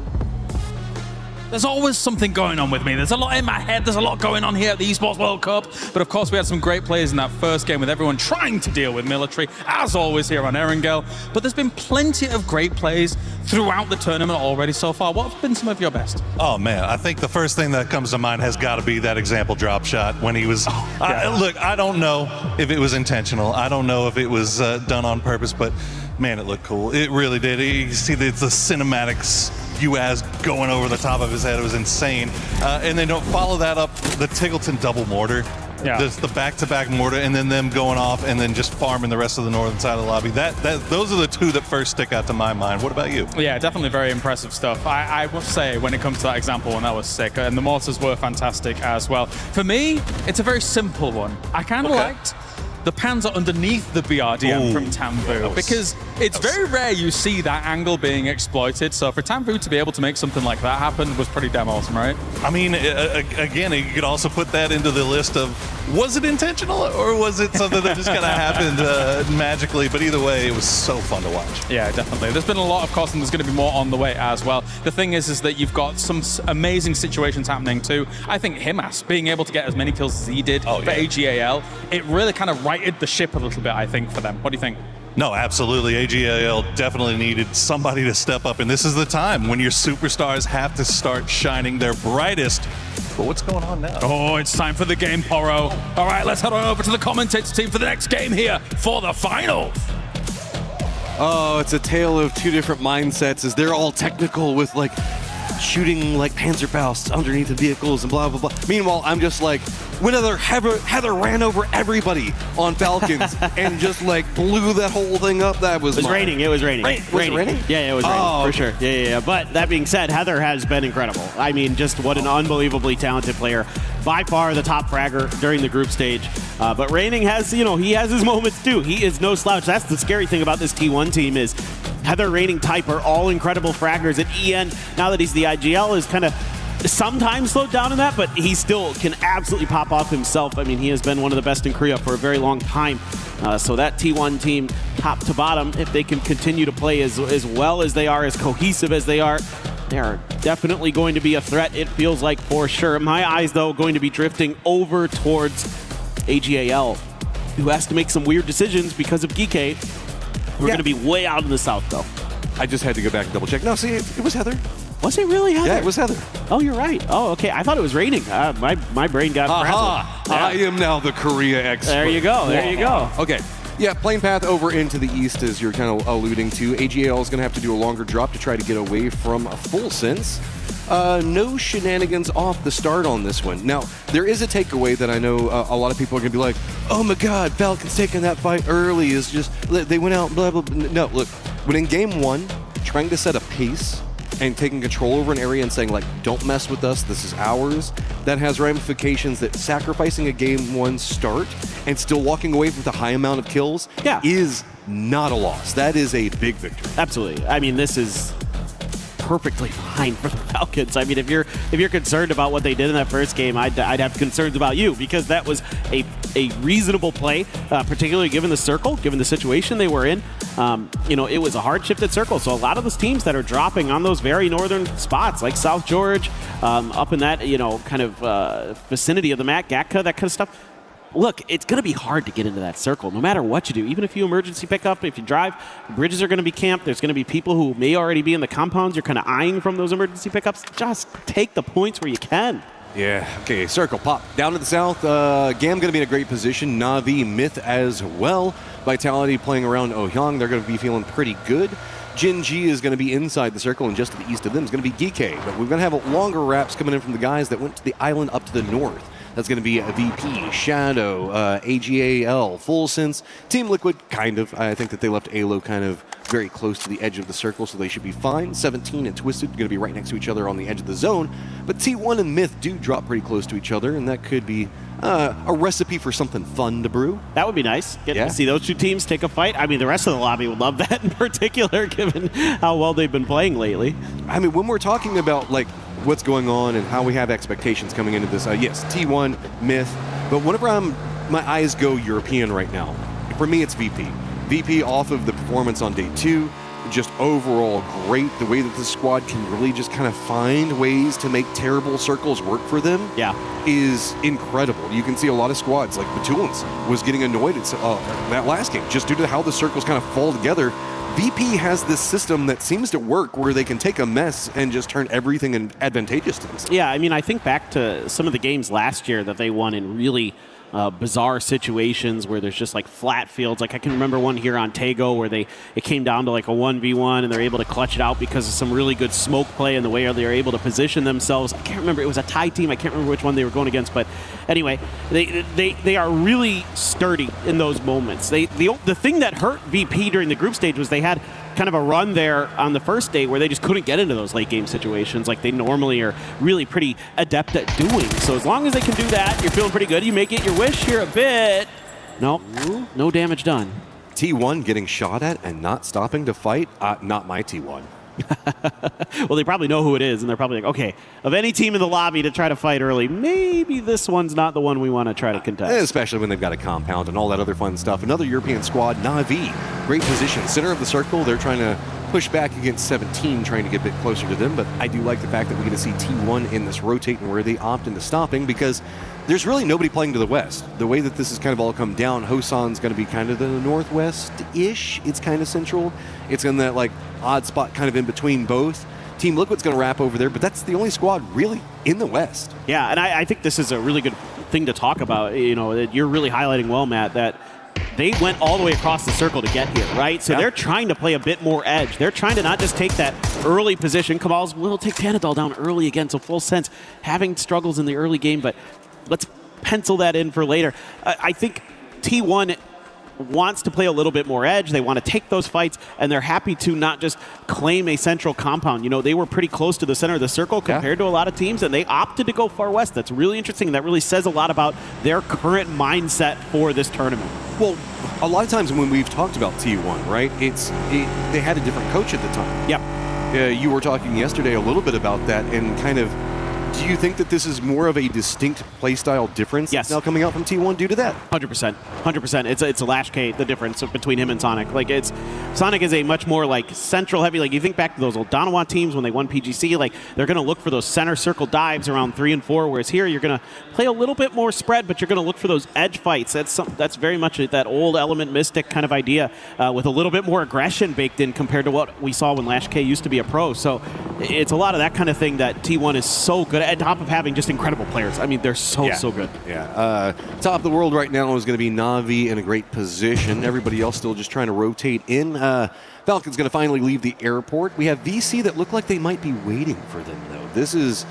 There's always something going on with me. There's a lot in my head. There's a lot going on here at the Esports World Cup. But of course, we had some great players in that first game with everyone trying to deal with military, as always here on Erangel. But there's been plenty of great plays throughout the tournament already so far. What have been some of your best? Oh, man, I think the first thing that comes to mind has got to be that example drop shot when he was... look, I don't know if it was intentional. I don't know if it was done on purpose, but man, it looked cool. It really did. You see the cinematics... UAS going over the top of his head. It was insane. And then don't follow that up, the Tiggleton double mortar. Yeah. There's the back-to-back mortar, and then them going off and then just farming the rest of the northern side of the lobby. Those are the two that first stick out to my mind. What about you? Yeah, definitely very impressive stuff. I must say, when it comes to that example one, that was sick. And the mortars were fantastic as well. For me, it's a very simple one. I kind of liked the Panzer underneath the BRDM from Tanvu, because it's very rare you see that angle being exploited. So for Tanvu to be able to make something like that happen was pretty damn awesome, right? I mean, again, you could also put that into the list of, was it intentional or was it something that just kind of happened magically? But either way, it was so fun to watch. Yeah, definitely. There's been a lot, of course, and there's going to be more on the way as well. The thing is that you've got some amazing situations happening too. I think Himas being able to get as many kills as he did for AGAL, it really kind of righted the ship a little bit, I think, for them. What do you think? No, absolutely. AGAL definitely needed somebody to step up, and this is the time when your superstars have to start shining their brightest. But what's going on now? Oh, it's time for the game, Poro. All right, let's head on over to the commentator team for the next game here for the finals. Oh, it's a tale of two different mindsets as they're all technical with like shooting like Panzerfausts underneath the vehicles and blah, blah, blah. Meanwhile, I'm just like, whenever Heather ran over everybody on Falcons and just like blew that whole thing up, that was It was raining. It was raining. Was it raining? Yeah, it was raining, for sure. Yeah. But that being said, Heather has been incredible. I mean, just what an unbelievably talented player. By far the top fragger during the group stage. But Raining has, he has his moments too. He is no slouch. That's the scary thing about this T1 team is Heather, Raining, Type are all incredible fraggers. And EN, now that he's the IGL, is kind of sometimes slowed down in that, but he still can absolutely pop off himself. I mean, he has been one of the best in Korea for a very long time. So that T1 team, top to bottom, if they can continue to play as well as they are, as cohesive as they are definitely going to be a threat, it feels like, for sure. My eyes, though, going to be drifting over towards AGAL, who has to make some weird decisions because of Geekade. We're going to be way out in the south, though. I just had to go back and double check. No, see, it was Heather. Was it really Heather? Yeah, it was Heather. Oh, you're right. Oh, okay. I thought it was Raining. My brain got frazzled. I am now the Korea expert. There you go. There you go. Okay. Yeah, plane path over into the east, as you're kind of alluding to. AGL is going to have to do a longer drop to try to get away from a full sense. No shenanigans off the start on this one. Now, there is a takeaway that I know a lot of people are going to be like, oh my god, Falcons taking that fight early is just, they went out, blah, blah, blah. No, look, when in game one, trying to set a pace and taking control over an area and saying, like, don't mess with us, this is ours, that has ramifications that sacrificing a game one start and still walking away with a high amount of kills is not a loss. That is a big victory. Absolutely. I mean, this is perfectly fine for the Falcons. I mean, if you're concerned about what they did in that first game, I'd have concerns about you, because that was a reasonable play, particularly given the circle, given the situation they were in. It was a hard shifted circle, so a lot of those teams that are dropping on those very northern spots, like South George, up in that kind of vicinity of the map, Gatka, that kind of stuff. Look, it's going to be hard to get into that circle, no matter what you do. Even if you emergency pick up, if you drive, bridges are going to be camped. There's going to be people who may already be in the compounds you're kind of eyeing from those emergency pickups. Just take the points where you can. Yeah, okay, circle, pop. Down to the south, Gam going to be in a great position. Na'Vi, Myth as well. Vitality playing around Ohyang. They're going to be feeling pretty good. Jin Ji is going to be inside the circle, and just to the east of them is going to be Geekade. But we're going to have longer wraps coming in from the guys that went to the island up to the north. That's going to be a VP, Shadow, AGAL, Full Sense, Team Liquid, kind of. I think that they left ALO kind of very close to the edge of the circle, so they should be fine. 17 and Twisted going to be right next to each other on the edge of the zone. But T1 and Myth do drop pretty close to each other, and that could be a recipe for something fun to brew. That would be nice. Getting to see those two teams take a fight. I mean, the rest of the lobby would love that in particular, given how well they've been playing lately. I mean, when we're talking about, like, what's going on and how we have expectations coming into this, yes, T1, Myth, but whenever my eyes go European right now, for me it's VP. VP off of the performance on day 2, just overall great. The way that the squad can really just kind of find ways to make terrible circles work for them is incredible. You can see a lot of squads, like Batulans was getting annoyed at that last game, just due to how the circles kind of fall together. VP has this system that seems to work where they can take a mess and just turn everything advantageous to themselves. Yeah, I mean, I think back to some of the games last year that they won in really bizarre situations where there's just like flat fields. Like I can remember one here on Tego where it came down to like a 1v1 and they're able to clutch it out because of some really good smoke play and the way they're able to position themselves. I can't remember, it was a Thai team, I can't remember which one they were going against, but anyway, they are really sturdy in those moments. The thing that hurt VP during the group stage was they had kind of a run there on the first day where they just couldn't get into those late game situations like they normally are really pretty adept at doing. So as long as they can do that, you're feeling pretty good. You may get your wish here a bit. Nope, no damage done. T1 getting shot at and not stopping to fight? Not my T1. Well, they probably know who it is, and they're probably like, okay, of any team in the lobby to try to fight early, maybe this one's not the one we want to try to contest. Especially when they've got a compound and all that other fun stuff. Another European squad, Na'Vi. Great position. Center of the circle. They're trying to push back against 17, trying to get a bit closer to them. But I do like the fact that we get to see T1 in this rotating where they opt into stopping because there's really nobody playing to the west. The way that this has kind of all come down, Hosan's going to be kind of the northwest-ish. It's kind of central. It's in that like odd spot kind of in between both. Team Liquid's going to wrap over there, but that's the only squad really in the west. Yeah, and I think this is a really good thing to talk about. You know, you're really highlighting well, Matt, that they went all the way across the circle to get here, right? So they're trying to play a bit more edge. They're trying to not just take that early position. Kamal's will take Panadol down early again, so full sense. Having struggles in the early game, but let's pencil that in for later. I think T1 wants to play a little bit more edge. They want to take those fights, and they're happy to not just claim a central compound. You know, they were pretty close to the center of the circle compared to a lot of teams, and they opted to go far west. That's really interesting. That really says a lot about their current mindset for this tournament. Well, a lot of times when we've talked about T1, right, they had a different coach at the time. Yep. You were talking yesterday a little bit about that, and kind of, do you think that this is more of a distinct playstyle difference now coming out from T1 due to that? 100%. 100%. It's a Lash K, the difference between him and Sonic. Like, Sonic is a much more like central heavy. Like, you think back to those old Donawan teams when they won PGC, like they're going to look for those center circle dives around 3 and 4, whereas here you're going to play a little bit more spread, but you're going to look for those edge fights. That's very much that old Element Mystic kind of idea with a little bit more aggression baked in compared to what we saw when Lash K used to be a pro. So it's a lot of that kind of thing that T1 is so good at, on top of having just incredible players. I mean, they're so good. Yeah. Top of the world right now is going to be Na'Vi in a great position. Everybody else still just trying to rotate in. Falcon's going to finally leave the airport. We have VC that look like they might be waiting for them, though. This is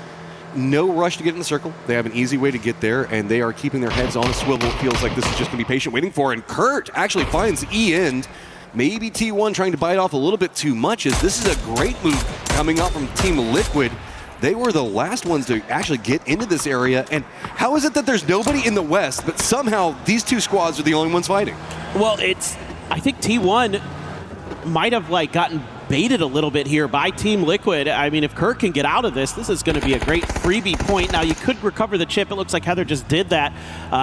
no rush to get in the circle. They have an easy way to get there, and they are keeping their heads on a swivel. It feels like this is just going to be patient waiting for. And Kurt actually finds E-End. Maybe T1 trying to bite off a little bit too much, as this is a great move coming out from Team Liquid. They were the last ones to actually get into this area. And how is it that there's nobody in the West, but somehow these two squads are the only ones fighting? Well, I think T1 might have like gotten baited a little bit here by Team Liquid. I mean, if Kirk can get out of this is going to be a great freebie point. Now, you could recover the chip. It looks like Heather just did that.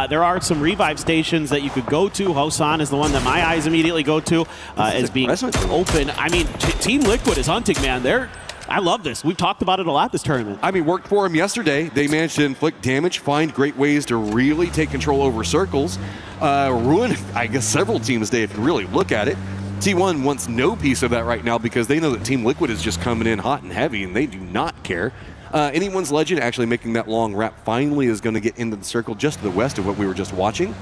There are some revive stations that you could go to. Hosan is the one that my eyes immediately go to as being open. I mean, Team Liquid is hunting, man. I love this. We've talked about it a lot this tournament. I mean, worked for them yesterday. They managed to inflict damage, find great ways to really take control over circles, ruin, I guess, several teams today if you really look at it. T1 wants no piece of that right now because they know that Team Liquid is just coming in hot and heavy, and they do not care. Anyone's Legend actually making that long wrap finally is going to get into the circle just to the west of what we were just watching.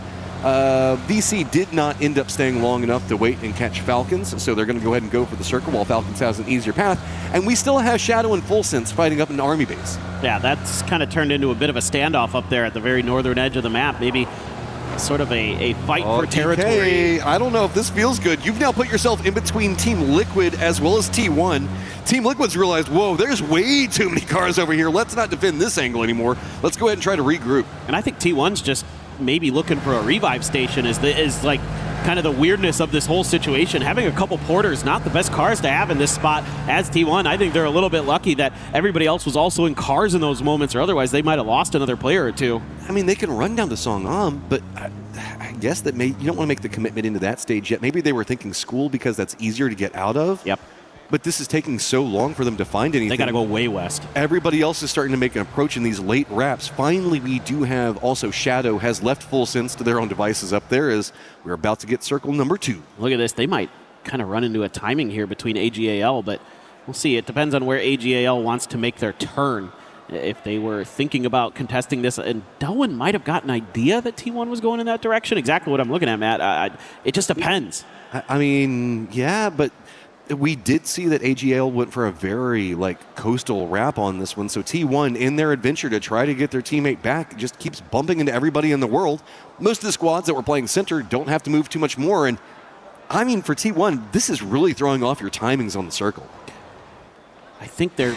VC did not end up staying long enough to wait and catch Falcons, so they're going to go ahead and go for the circle while Falcons has an easier path. And we still have Shadow and Full Sense fighting up in the army base. Yeah, that's kind of turned into a bit of a standoff up there at the very northern edge of the map. Maybe sort of a fight for territory. Hey, I don't know if this feels good. You've now put yourself in between Team Liquid as well as T1. Team Liquid's realized, whoa, there's way too many cars over here. Let's not defend this angle anymore. Let's go ahead and try to regroup. And I think T1's just maybe looking for a revive station is like kind of the weirdness of this whole situation. Having a couple porters, not the best cars to have in this spot as T1. I think they're a little bit lucky that everybody else was also in cars in those moments, or otherwise they might have lost another player or two. I mean, they can run down to Songam, but I guess that you don't want to make the commitment into that stage yet. Maybe they were thinking school because that's easier to get out of. Yep. But this is taking so long for them to find anything. They got to go way west. Everybody else is starting to make an approach in these late wraps. Finally, we do have also Shadow has left Full Sense to their own devices up there as we're about to get circle number 2. Look at this. They might kind of run into a timing here between AGAL, but we'll see. It depends on where AGAL wants to make their turn. If they were thinking about contesting this, and Delwyn might have got an idea that T1 was going in that direction. Exactly what I'm looking at, Matt. It just depends. I mean, yeah, but we did see that AGL went for a very coastal wrap on this one. So T1, in their adventure to try to get their teammate back, just keeps bumping into everybody in the world. Most of the squads that were playing center don't have to move too much more. And I mean, for T1, this is really throwing off your timings on the circle. I think they're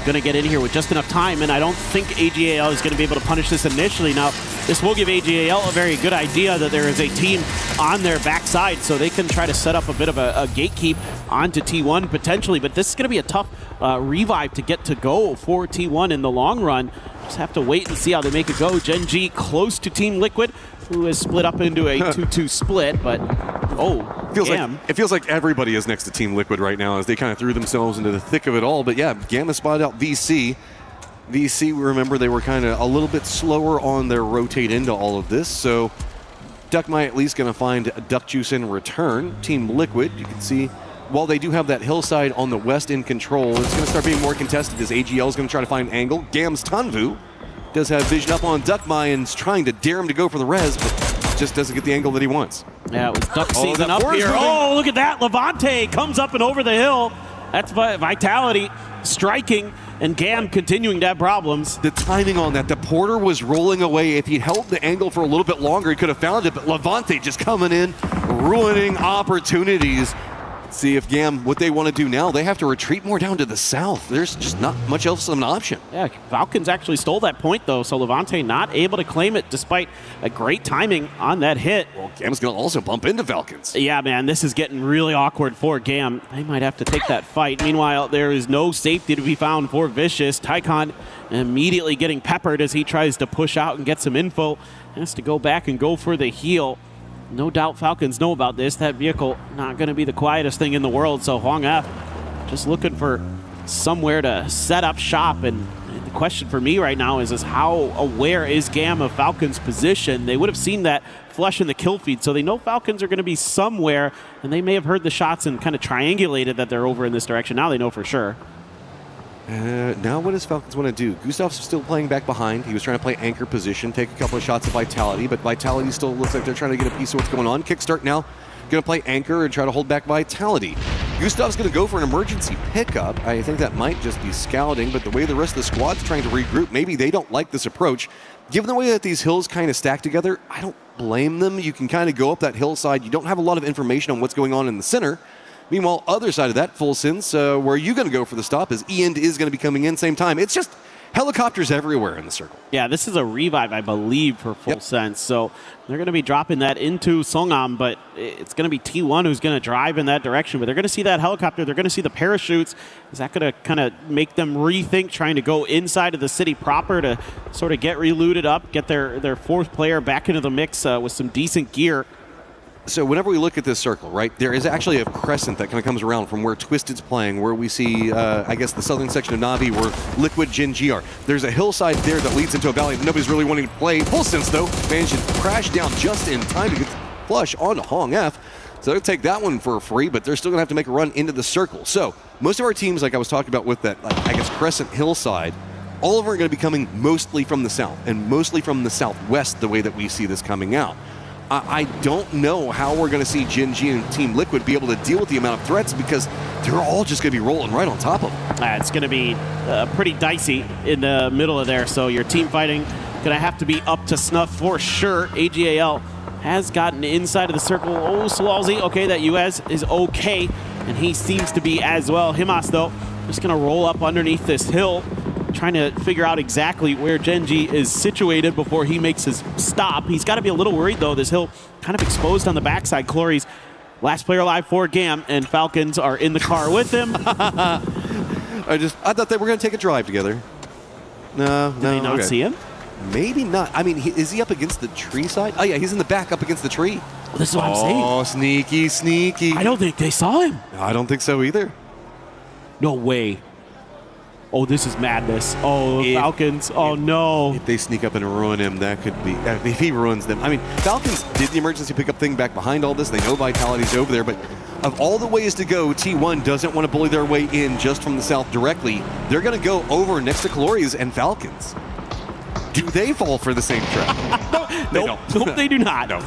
going to get in here with just enough time, and I don't think AGAL is going to be able to punish this initially. Now, this will give AGAL a very good idea that there is a team on their backside, so they can try to set up a bit of a gatekeep onto T1 potentially, but this is going to be a tough revive to get to go for T1 in the long run. Just have to wait and see how they make it go. Gen G close to Team Liquid, who is split up into a 2-2 split, but it feels like everybody is next to Team Liquid right now as they kind of threw themselves into the thick of it all. But yeah, Gamma spotted out VC. VC, remember, they were kind of a little bit slower on their rotate into all of this, so Duckmai at least going to find Duck Juice in return. Team Liquid, you can see, while they do have that hillside on the west in control, it's going to start being more contested as AGL is going to try to find an angle. Gam's Tanvu does have vision up on Duckmai and is trying to dare him to go for the res, but just doesn't get the angle that he wants. Yeah, it was Duck season up here. Oh, look at that. Levante comes up and over the hill. That's Vitality striking, and Gam continuing to have problems. The timing on that, the Porter was rolling away. If he held the angle for a little bit longer, he could have found it, but Levante just coming in, ruining opportunities. See if Gam, what they want to do now, they have to retreat more down to the south. There's just not much else of an option. Yeah, Falcons actually stole that point, though, so Levante not able to claim it despite a great timing on that hit. Well, Gam's going to also bump into Falcons. Yeah, man, this is getting really awkward for Gam. They might have to take that fight. Meanwhile, there is no safety to be found for Vicious. Tycon immediately getting peppered as he tries to push out and get some info. Has to go back and go for the heal. No doubt Falcons know about this. That vehicle not going to be the quietest thing in the world, so Hong F just looking for somewhere to set up shop. And the question for me right now is how aware is Gam of Falcons' position? They would have seen that flush in the kill feed, so they know Falcons are going to be somewhere, and they may have heard the shots and kind of triangulated that they're over in this direction. Now they know for sure. Now what does Falcons want to do? Gustav's still playing back behind. He was trying to play anchor position, take a couple of shots of Vitality, but Vitality still looks like they're trying to get a piece of what's going on. Kickstart now going to play anchor and try to hold back Vitality. Gustav's going to go for an emergency pickup. I think that might just be scouting, but the way the rest of the squad's trying to regroup, maybe they don't like this approach. Given the way that these hills kind of stack together, I don't blame them. You can kind of go up that hillside. You don't have a lot of information on what's going on in the center. Meanwhile, other side of that, Full Sense, where are you going to go for the stop as Ian is going to be coming in same time. It's just helicopters everywhere in the circle. Yeah, this is a revive, I believe, for Full Sense. So they're going to be dropping that into Songam, but it's going to be T1 who's going to drive in that direction. But they're going to see that helicopter. They're going to see the parachutes. Is that going to kind of make them rethink trying to go inside of the city proper to sort of get relooted up, get their fourth player back into the mix with some decent gear? So whenever we look at this circle, right, there is actually a crescent that kind of comes around from where Twisted's playing, where we see, I guess, the southern section of Na'Vi where Liquid Gen G are. There's a hillside there that leads into a valley that nobody's really wanting to play. Full Sense, though, managed to crash down just in time to get the flush on Hong F. So they'll take that one for free, but they're still going to have to make a run into the circle. So most of our teams, like I was talking about with that, I guess, crescent hillside, all of them are going to be coming mostly from the south and mostly from the southwest, the way that we see this coming out. I don't know how we're going to see Gen G and Team Liquid be able to deal with the amount of threats because they're all just going to be rolling right on top of them. It's going to be pretty dicey in the middle of there, so your team fighting going to have to be up to snuff for sure. AGAL has gotten inside of the circle. Oh, Swalzi, okay, that US is okay, and he seems to be as well. Himas, though, just going to roll up underneath this hill, trying to figure out exactly where Gen G is situated before he makes his stop. He's got to be a little worried, though. This hill kind of exposed on the backside. Clory's last player alive for Gam, and Falcons are in the car with him. I thought they were going to take a drive together. No, Did they not see him? Maybe not. I mean, is he up against the tree side? Oh, yeah, he's in the back up against the tree. Well, this is what I'm saying. Oh, sneaky, sneaky. I don't think they saw him. I don't think so either. No way. Oh, this is madness. Oh, Falcons. Oh, no. If they sneak up and ruin him, that could be... If he ruins them... I mean, Falcons did the emergency pickup thing back behind all this. They know Vitality's over there, but of all the ways to go, T1 doesn't want to bully their way in just from the south directly. They're going to go over next to Calories and Falcons. Do they fall for the same trap? Nope, they do not. No.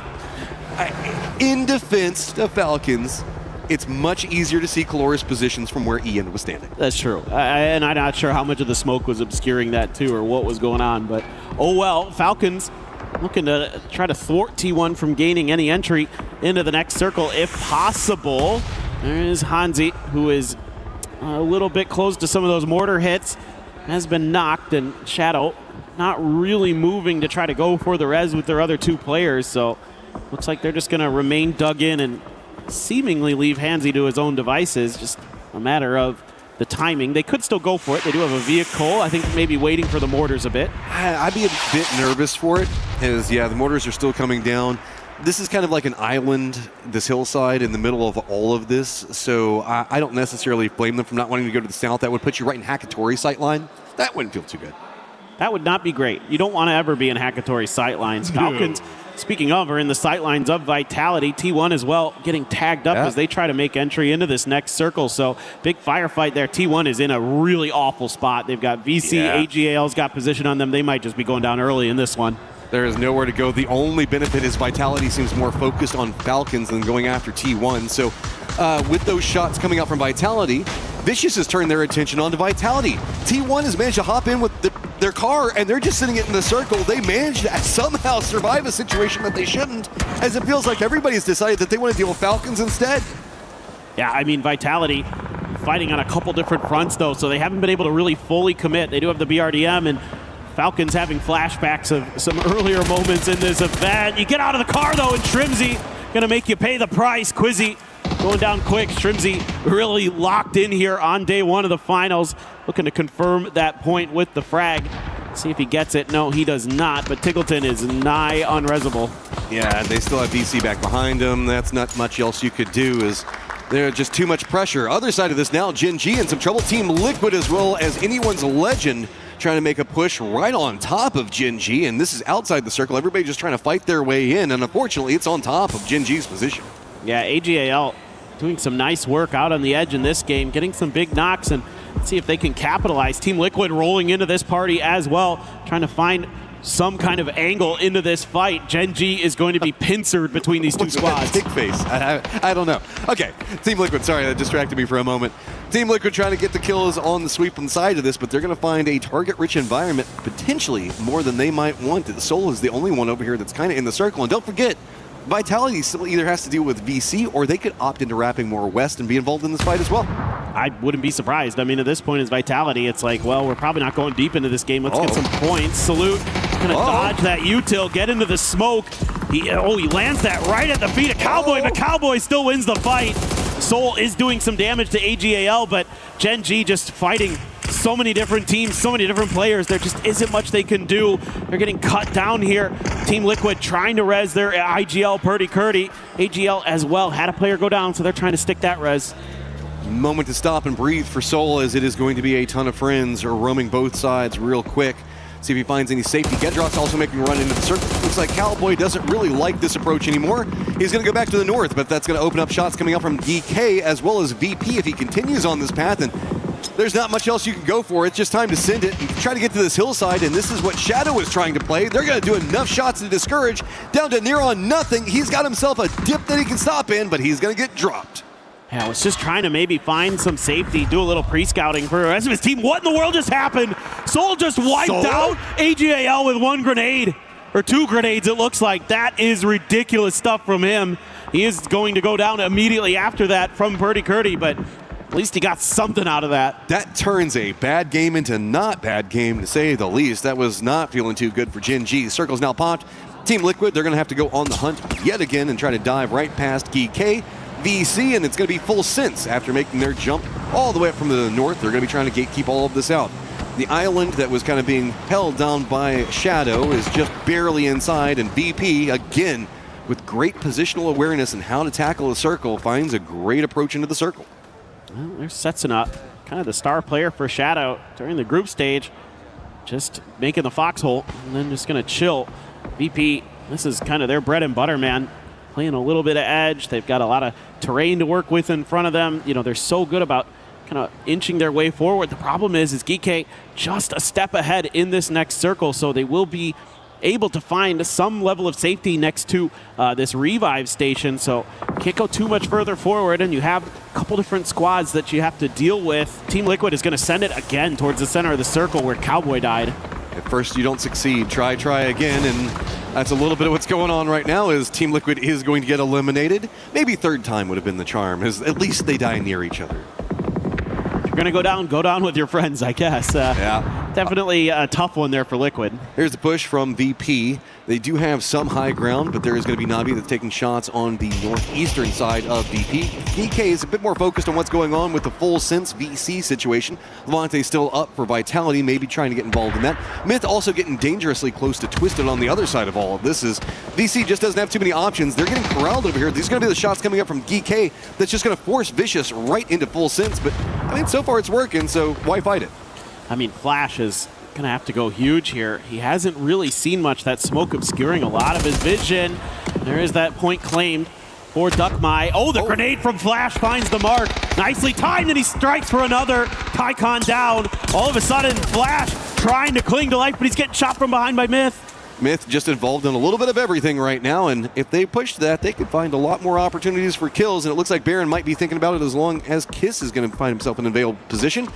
In defense of Falcons, it's much easier to see Caloris' positions from where Ian was standing. That's true. And I'm not sure how much of the smoke was obscuring that too or what was going on. But, oh well, Falcons looking to try to thwart T1 from gaining any entry into the next circle if possible. There's Hanzi, who is a little bit close to some of those mortar hits. has been knocked, and Shadow not really moving to try to go for the res with their other two players. So looks like they're just going to remain dug in and seemingly leave Hansi to his own devices. Just a matter of the timing. They could still go for it. They do have a vehicle. I think maybe waiting for the mortars a bit. I'd be a bit nervous for it, as the mortars are still coming down. This is kind of like an island, this hillside in the middle of all of this, so I don't necessarily blame them for not wanting to go to the south. That would put you right in Hakatori sightline. That wouldn't feel too good. That would not be great. You don't want to ever be in Hakatori sightlines. Falcons, speaking of, are in the sightlines of Vitality. T1 as well getting tagged up as they try to make entry into this next circle. So big firefight there. T1 is in a really awful spot. They've got VC, AGAL's got position on them. They might just be going down early in this one. There is nowhere to go. The only benefit is Vitality seems more focused on Falcons than going after T1. So with those shots coming out from Vitality, Vicious has turned their attention onto Vitality. T1 has managed to hop in with their car, and they're just sitting it in the circle. They managed to somehow survive a situation that they shouldn't, as it feels like everybody's decided that they want to deal with Falcons instead. Yeah, I mean, Vitality fighting on a couple different fronts, though, so they haven't been able to really fully commit. They do have the BRDM, and Falcons having flashbacks of some earlier moments in this event. You get out of the car, though, and Shrimzy going to make you pay the price. Quizzy going down quick. Shrimzy really locked in here on day one of the finals, looking to confirm that point with the frag. See if he gets it. No, he does not, but Tiggleton is nigh unresable. Yeah, they still have VC back behind them. That's not much else you could do, is there's just too much pressure. Other side of this now, Gen G in some trouble. Team Liquid as well as anyone's legend trying to make a push right on top of Gen G, and this is outside the circle. Everybody just trying to fight their way in, and unfortunately it's on top of Gen G's position. Yeah, AGAL doing some nice work out on the edge in this game, getting some big knocks, and see if they can capitalize. Team Liquid rolling into this party as well, trying to find some kind of angle into this fight. Gen G is going to be pincered between these two squads. Big face. I don't know. Okay, Team Liquid, sorry, that distracted me for a moment. Team Liquid trying to get the kills on the sweep side of this, but they're going to find a target-rich environment, potentially more than they might want. The Soul is the only one over here that's kind of in the circle, and don't forget, Vitality still either has to deal with VC, or they could opt into wrapping more west and be involved in this fight as well. I wouldn't be surprised. I mean, at this point, as Vitality, it's like, well, we're probably not going deep into this game. Let's get some points. Salute, gonna dodge that util, get into the smoke. He lands that right at the feet of Cowboy, but Cowboy still wins the fight. Soul is doing some damage to AGAL, but Gen G just fighting so many different teams, so many different players. There just isn't much they can do. They're getting cut down here. Team Liquid trying to res their IGL Purdy-Curdy. AGL as well had a player go down, so they're trying to stick that res. Moment to stop and breathe for Soul, as it is going to be a ton of friends roaming both sides real quick. See if he finds any safety. Gedrock's also making a run into the circle. Looks like Cowboy doesn't really like this approach anymore. He's going to go back to the north, but that's going to open up shots coming up from DK as well as VP if he continues on this path. And there's not much else you can go for. It's just time to send it and try to get to this hillside, and this is what Shadow is trying to play. They're going to do enough shots to discourage. Down to near on nothing. He's got himself a dip that he can stop in, but he's going to get dropped. Yeah, I was just trying to maybe find some safety, do a little pre-scouting for the rest of his team. What in the world just happened? Soul just wiped out AGAL with one grenade, or two grenades it looks like. That is ridiculous stuff from him. He is going to go down immediately after that from Purdy-Curdy, but at least he got something out of that. That turns a bad game into not bad game, to say the least. That was not feeling too good for Gen G. Circle's now popped. Team Liquid, they're going to have to go on the hunt yet again and try to dive right past GK. VC, and it's going to be full sense after making their jump all the way up from the north. They're going to be trying to gatekeep all of this out. The island that was kind of being held down by Shadow is just barely inside, and VP, again, with great positional awareness and how to tackle the circle, finds a great approach into the circle. Well, there's Setsun up, kind of the star player for Shadow during the group stage, just making the foxhole and then just going to chill. VP, this is kind of their bread and butter, man. Playing a little bit of edge. They've got a lot of terrain to work with in front of them. You know, they're so good about kind of inching their way forward. The problem is GK just a step ahead in this next circle, so they will be able to find some level of safety next to this revive station, so can't go too much further forward, and you have a couple different squads that you have to deal with. Team Liquid is going to send it again towards the center of the circle where Cowboy died. At first you don't succeed, try again, and that's a little bit of what's going on right now. Is Team Liquid is going to get eliminated. Maybe third time would have been the charm, as at least they die near each other. going to go down with your friends, I guess. Yeah. Definitely a tough one there for Liquid. Here's the push from VP. They do have some high ground, but there is going to be Navi that's taking shots on the northeastern side of VP. DK is a bit more focused on what's going on with the full Sense VC situation. Levante still up for Vitality, maybe trying to get involved in that. Myth also getting dangerously close to Twisted on the other side of all of this. Is VC just doesn't have too many options. They're getting corralled over here. These are going to be the shots coming up from DK that's just going to force Vicious right into full Sense. But, I mean, so far it's working, so why fight it? I mean, Flash is going to have to go huge here. He hasn't really seen much. That smoke obscuring a lot of his vision. There is that point claimed for Duckmai. Oh, the grenade from Flash finds the mark. Nicely timed, and he strikes for another. Tycon down. All of a sudden, Flash trying to cling to life, but he's getting shot from behind by Myth. Myth just involved in a little bit of everything right now, and if they push that, they could find a lot more opportunities for kills, and it looks like Baron might be thinking about it as long as Kiss is going to find himself in a veiled position.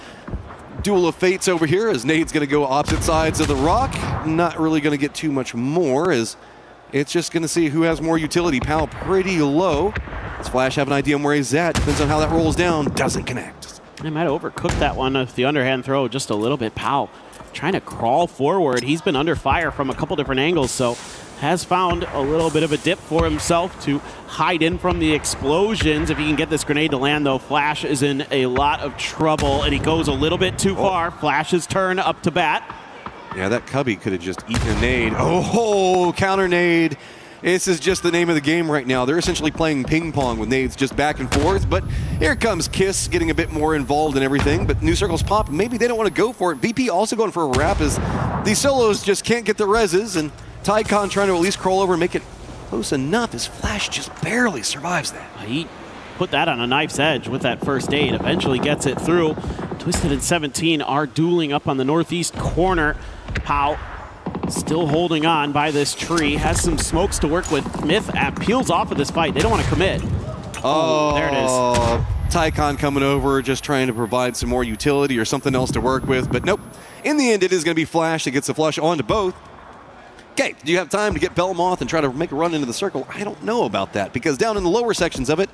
Duel of Fates over here as Nade's going to go opposite sides of the rock. Not really going to get too much more, as it's just going to see who has more utility. Pal pretty low. Does Flash have an idea on where he's at? Depends on how that rolls down. Doesn't connect. I might have overcooked that one with the underhand throw just a little bit. Pal trying to crawl forward. He's been under fire from a couple different angles, so has found a little bit of a dip for himself to hide in from the explosions. If he can get this grenade to land, though, Flash is in a lot of trouble, and he goes a little bit too far. Flash's turn up to bat. Yeah, that Cubby could have just eaten a nade. Oh, counter nade. This is just the name of the game right now. They're essentially playing ping pong with nades just back and forth, but here comes Kiss getting a bit more involved in everything, but New Circles pop. Maybe they don't want to go for it. VP also going for a wrap as these solos just can't get the reses, and Tycon trying to at least crawl over and make it close enough as Flash just barely survives that. He put that on a knife's edge with that first aid, eventually gets it through. Twisted and 17 are dueling up on the northeast corner. Pau still holding on by this tree, has some smokes to work with. Myth peels off of this fight. They don't want to commit. Oh, there it is. Tycon coming over, just trying to provide some more utility or something else to work with, but nope. In the end, it is going to be Flash that gets the flush onto both. Okay, do you have time to get Belmoth and try to make a run into the circle? I don't know about that, because down in the lower sections of it,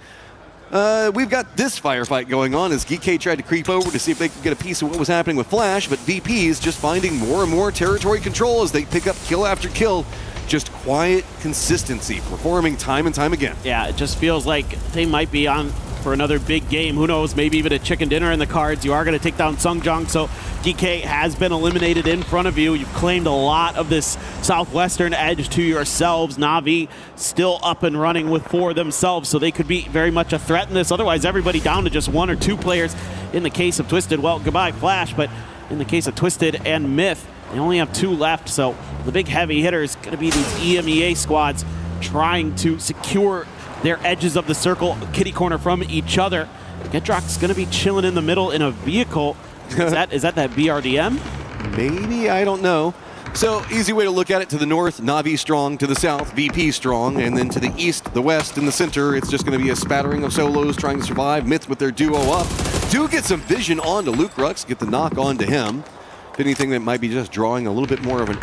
we've got this firefight going on as GK tried to creep over to see if they could get a piece of what was happening with Flash, but VP is just finding more and more territory control as they pick up kill after kill. Just quiet consistency, performing time and time again. Yeah, it just feels like they might be on for another big game. Who knows, maybe even a chicken dinner in the cards. You are going to take down Sungjong, so DK has been eliminated in front of you. You've claimed a lot of this southwestern edge to yourselves. Na'Vi still up and running with 4 themselves, so they could be very much a threat in this. Otherwise, everybody down to just 1 or 2 players. In the case of Twisted, well, goodbye Flash, but in the case of Twisted and Myth, they only have 2 left, so the big heavy hitters going to be these EMEA squads trying to secure their edges of the circle, kitty corner from each other. Gedrock's going to be chilling in the middle in a vehicle. Is that that BRDM? Maybe, I don't know. So, easy way to look at it: to the north, Na'Vi strong; to the south, VP strong; and then to the east, the west, and the center, it's just going to be a spattering of solos trying to survive. Myth with their duo up. Do get some vision onto Luke Rux, get the knock onto him. If anything, that might be just drawing a little bit more of an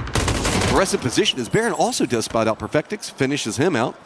aggressive position, as Baron also does spot out Perfectix, finishes him out.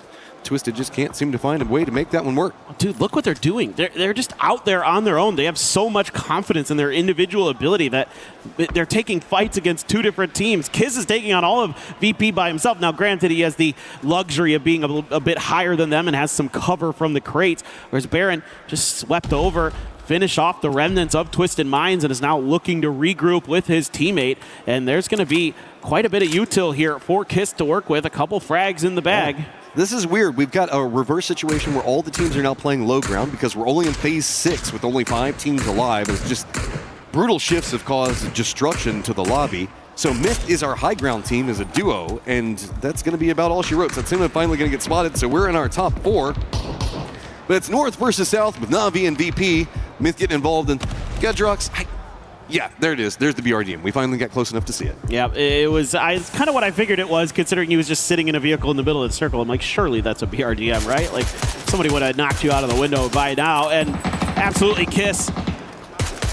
Twisted just can't seem to find a way to make that one work. Dude, look what they're doing. They're just out there on their own. They have so much confidence in their individual ability that they're taking fights against 2 different teams. Kiz is taking on all of VP by himself. Now, granted, he has the luxury of being a bit higher than them and has some cover from the crates, whereas Baron just swept over, finish off the remnants of Twisted Minds, and is now looking to regroup with his teammate. And there's going to be quite a bit of util here for Kiss to work with. A couple frags in the bag. Yeah. This is weird. We've got a reverse situation where all the teams are now playing low ground because we're only in phase 6 with only 5 teams alive. It's just brutal shifts have caused destruction to the lobby. So Myth is our high ground team as a duo, and that's going to be about all she wrote. Satsuma finally going to get spotted, so we're in our top 4. But it's north versus south with Na'Vi and VP. Myth getting involved in Gedrox. Yeah, there it is. There's the BRDM. We finally got close enough to see it. Yeah, it's kind of what I figured it was, considering he was just sitting in a vehicle in the middle of the circle. I'm like, surely that's a BRDM, right? Like, somebody would have knocked you out of the window by now. And absolutely Kiss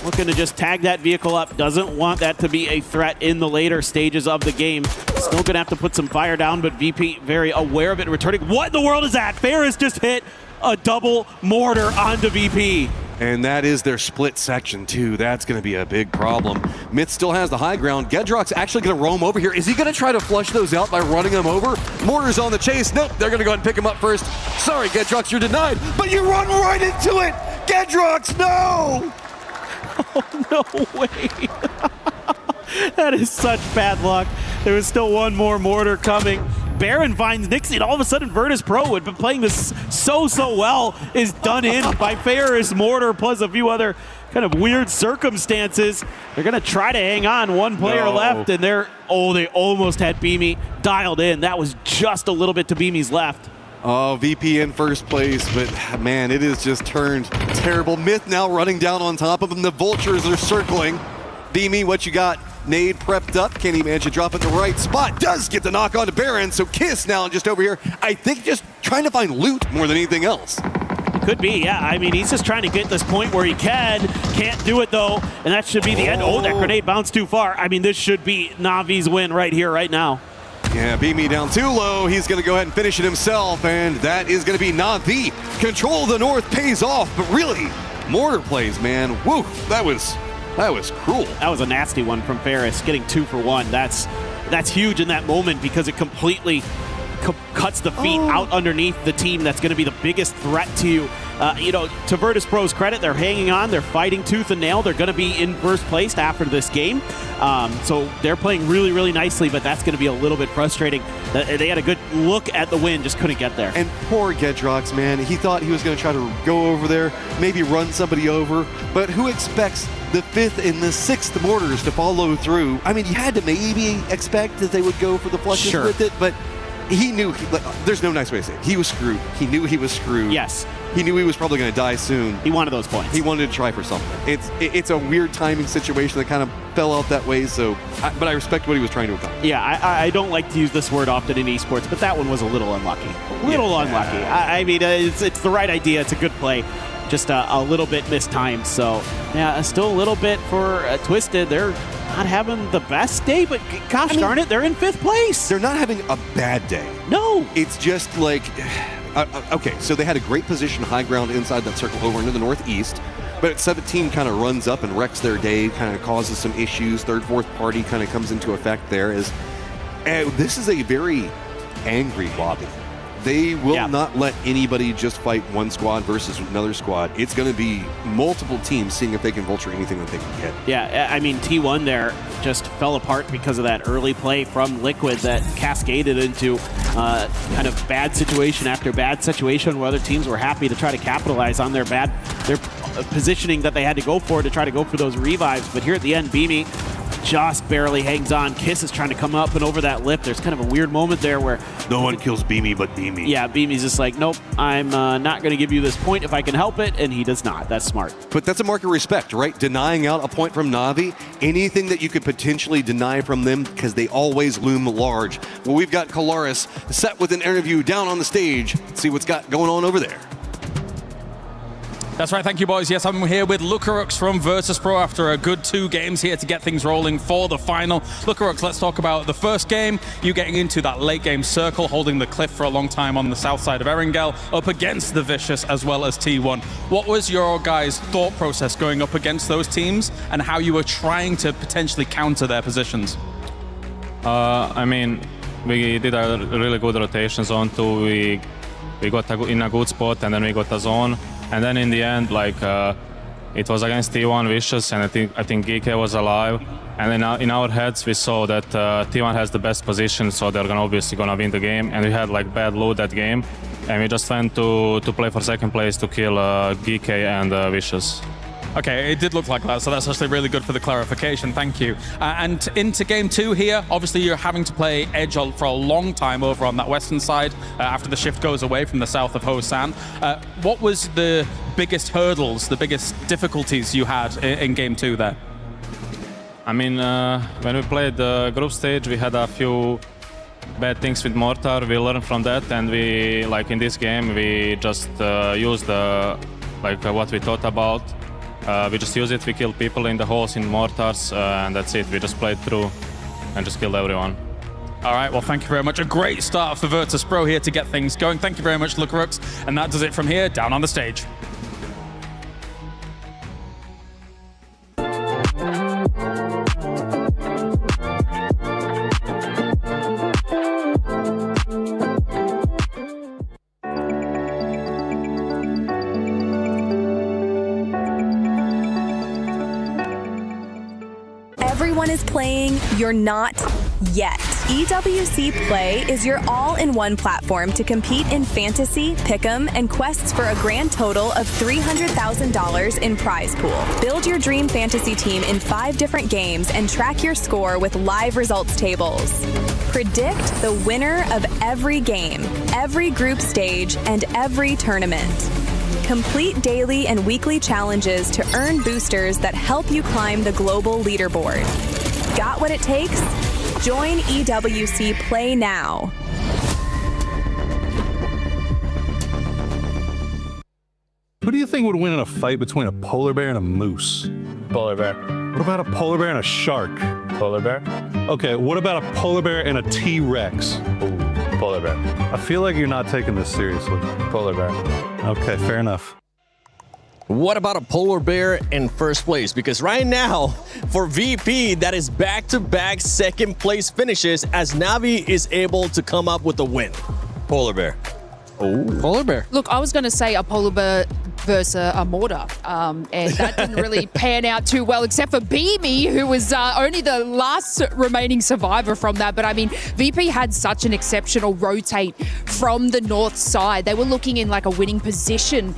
looking to just tag that vehicle up. Doesn't want that to be a threat in the later stages of the game. Still going to have to put some fire down, but VP very aware of it, returning. What in the world is that? Ferris just hit a double mortar onto VP. And that is their split section too. That's going to be a big problem. Myth still has the high ground. Gedrock's actually going to roam over here. Is he going to try to flush those out by running them over? Mortar's on the chase. Nope, they're going to go ahead and pick him up first. Sorry, Gedrox, you're denied. But you run right into it! Gedrox, no! Oh, no way. That is such bad luck. There was still one more mortar coming. Baron finds Nixie, and all of a sudden Virtus Pro, who had been playing this so well, is done in by Ferris Mortar plus a few other kind of weird circumstances. They're going to try to hang on. One player left, and they almost had Beamy dialed in. That was just a little bit to Beamy's left. Oh, VP in first place, but man, it has just turned terrible. Myth now running down on top of him. The Vultures are circling. Beamy, what you got? Nade prepped up. Can he manage to drop it in the right spot? Does get the knock on to Baron. So Kiss now just over here. I think just trying to find loot more than anything else. Could be, yeah. I mean, he's just trying to get this point where he can. Can't do it, though. And that should be the end. Oh, that grenade bounced too far. I mean, this should be Navi's win right here, right now. Yeah, Beamy down too low. He's going to go ahead and finish it himself. And that is going to be Navi. Control of the North pays off. But really, Mortar plays, man. Woo, that was cruel. That was a nasty one from Ferris, getting 2 for 1. That's huge in that moment because it completely cuts the feet out underneath the team that's going to be the biggest threat to you. To Virtus Pro's credit, they're hanging on. They're fighting tooth and nail. They're going to be in first place after this game. So they're playing really, really nicely, but that's going to be a little bit frustrating. They had a good look at the win, just couldn't get there. And poor Gedrox, man. He thought he was going to try to go over there, maybe run somebody over, but who expects the 5th and the 6th mortars to follow through? I mean, you had to maybe expect that they would go for the flushes with it, but he knew, there's no nice way to say it. He was screwed. He knew he was screwed. Yes. He knew he was probably going to die soon. He wanted those points. He wanted to try for something. It's a weird timing situation that kind of fell out that way, but I respect what he was trying to accomplish. Yeah, I don't like to use this word often in esports, but that one was a little unlucky. Unlucky. I mean, it's the right idea. It's a good play. Just a little bit mistimed. So, yeah, still a little bit for Twisted. They're not having the best day, but gosh darn it, they're in 5th place. They're not having a bad day. No. It's just like, okay, so they had a great position, high ground inside that circle over into the northeast, but at 17 kind of runs up and wrecks their day, kind of causes some issues. Third, fourth party kind of comes into effect there. This is a very angry lobby. They will not let anybody just fight one squad versus another squad. It's going to be multiple teams seeing if they can vulture anything that they can get. Yeah, I mean, T1 there just fell apart because of that early play from Liquid that cascaded into kind of bad situation after bad situation where other teams were happy to try to capitalize on their positioning that they had to go for to try to go for those revives. But here at the end, Beamy just barely hangs on. Kiss is trying to come up and over that lip. There's kind of a weird moment there where no one kills Beamy but Beamy. Yeah, Beamy's just like, nope, I'm not going to give you this point if I can help it, and he does not. That's smart. But that's a mark of respect, right? Denying out a point from Navi, anything that you could potentially deny from them because they always loom large. Well, we've got Kalaris set with an interview down on the stage. Let's see what's got going on over there. That's right, thank you, boys. Yes, I'm here with Lucarux from Virtus Pro after a good 2 games here to get things rolling for the final. Lucarux, let's talk about the first game. You getting into that late game circle, holding the cliff for a long time on the south side of Erangel, up against the Vicious as well as T1. What was your guys' thought process going up against those teams and how you were trying to potentially counter their positions? I mean, we did a really good rotation. Zone 2, we got in a good spot, and then we got a zone. And then in the end, it was against T1 Vicious, and I think GK was alive. And in our heads, we saw that T1 has the best position, so they're obviously gonna win the game. And we had bad loot that game, and we just went to play for second place to kill GK and Vicious. Okay, it did look like that, so that's actually really good for the clarification. Thank you. And into game 2 here, obviously you're having to play Edge for a long time over on that western side after the shift goes away from the south of Hosan. What was the biggest hurdles, the biggest difficulties you had in game 2 there? I mean, when we played the group stage, we had a few bad things with Mortar. We learned from that, and we, in this game, we just used what we thought about. We just used it, we killed people in the holes in mortars, and that's it. We just played through and just killed everyone. All right, well, thank you very much. A great start for Virtus Pro here to get things going. Thank you very much, Lucarux. And that does it from here, down on the stage. is playing, you're not yet. EWC Play is your all-in-one platform to compete in fantasy, pick'em, and quests for a grand total of $300,000 in prize pool. Build your dream fantasy team in 5 different games and track your score with live results tables. Predict the winner of every game, every group stage, and every tournament. Complete daily and weekly challenges to earn boosters that help you climb the global leaderboard. Got what it takes? Join EWC Play now. Who do you think would win in a fight between a polar bear and a moose? Polar bear. What about a polar bear and a shark? Polar bear. Okay, what about a polar bear and a T-Rex? Ooh, polar bear. I feel like you're not taking this seriously. Polar bear. Okay, fair enough. What about a polar bear in first place? Because right now, for VP, that is back-to-back second place finishes as Navi is able to come up with a win. Polar bear. Oh, polar bear. Look, I was going to say a polar bear versus a mortar, and that didn't really pan out too well, except for Beamy, who was only the last remaining survivor from that. But I mean, VP had such an exceptional rotate from the north side. They were looking in like a winning position.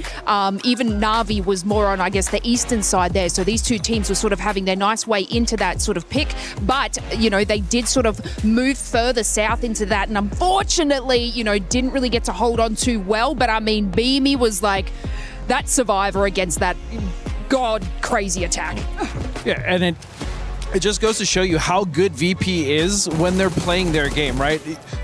Even Navi was more on, I guess, the eastern side there. So these two teams were sort of having their nice way into that sort of pick. But, you know, they did sort of move further south into that. And unfortunately, you know, didn't really get to hold on too well. But I mean, Beamy was like that survivor against that god crazy attack. Yeah, and it just goes to show you how good VP is when they're playing their game, right?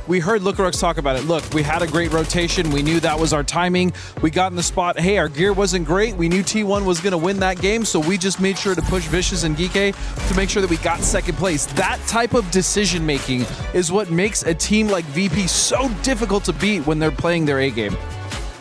We heard Lucarux talk about it. Look, we had a great rotation. We knew that was our timing. We got in the spot. Hey, our gear wasn't great. We knew T1 was going to win that game, so we just made sure to push Vicious and Geeke to make sure that we got second place. That type of decision-making is what makes a team like VP so difficult to beat when they're playing their A game.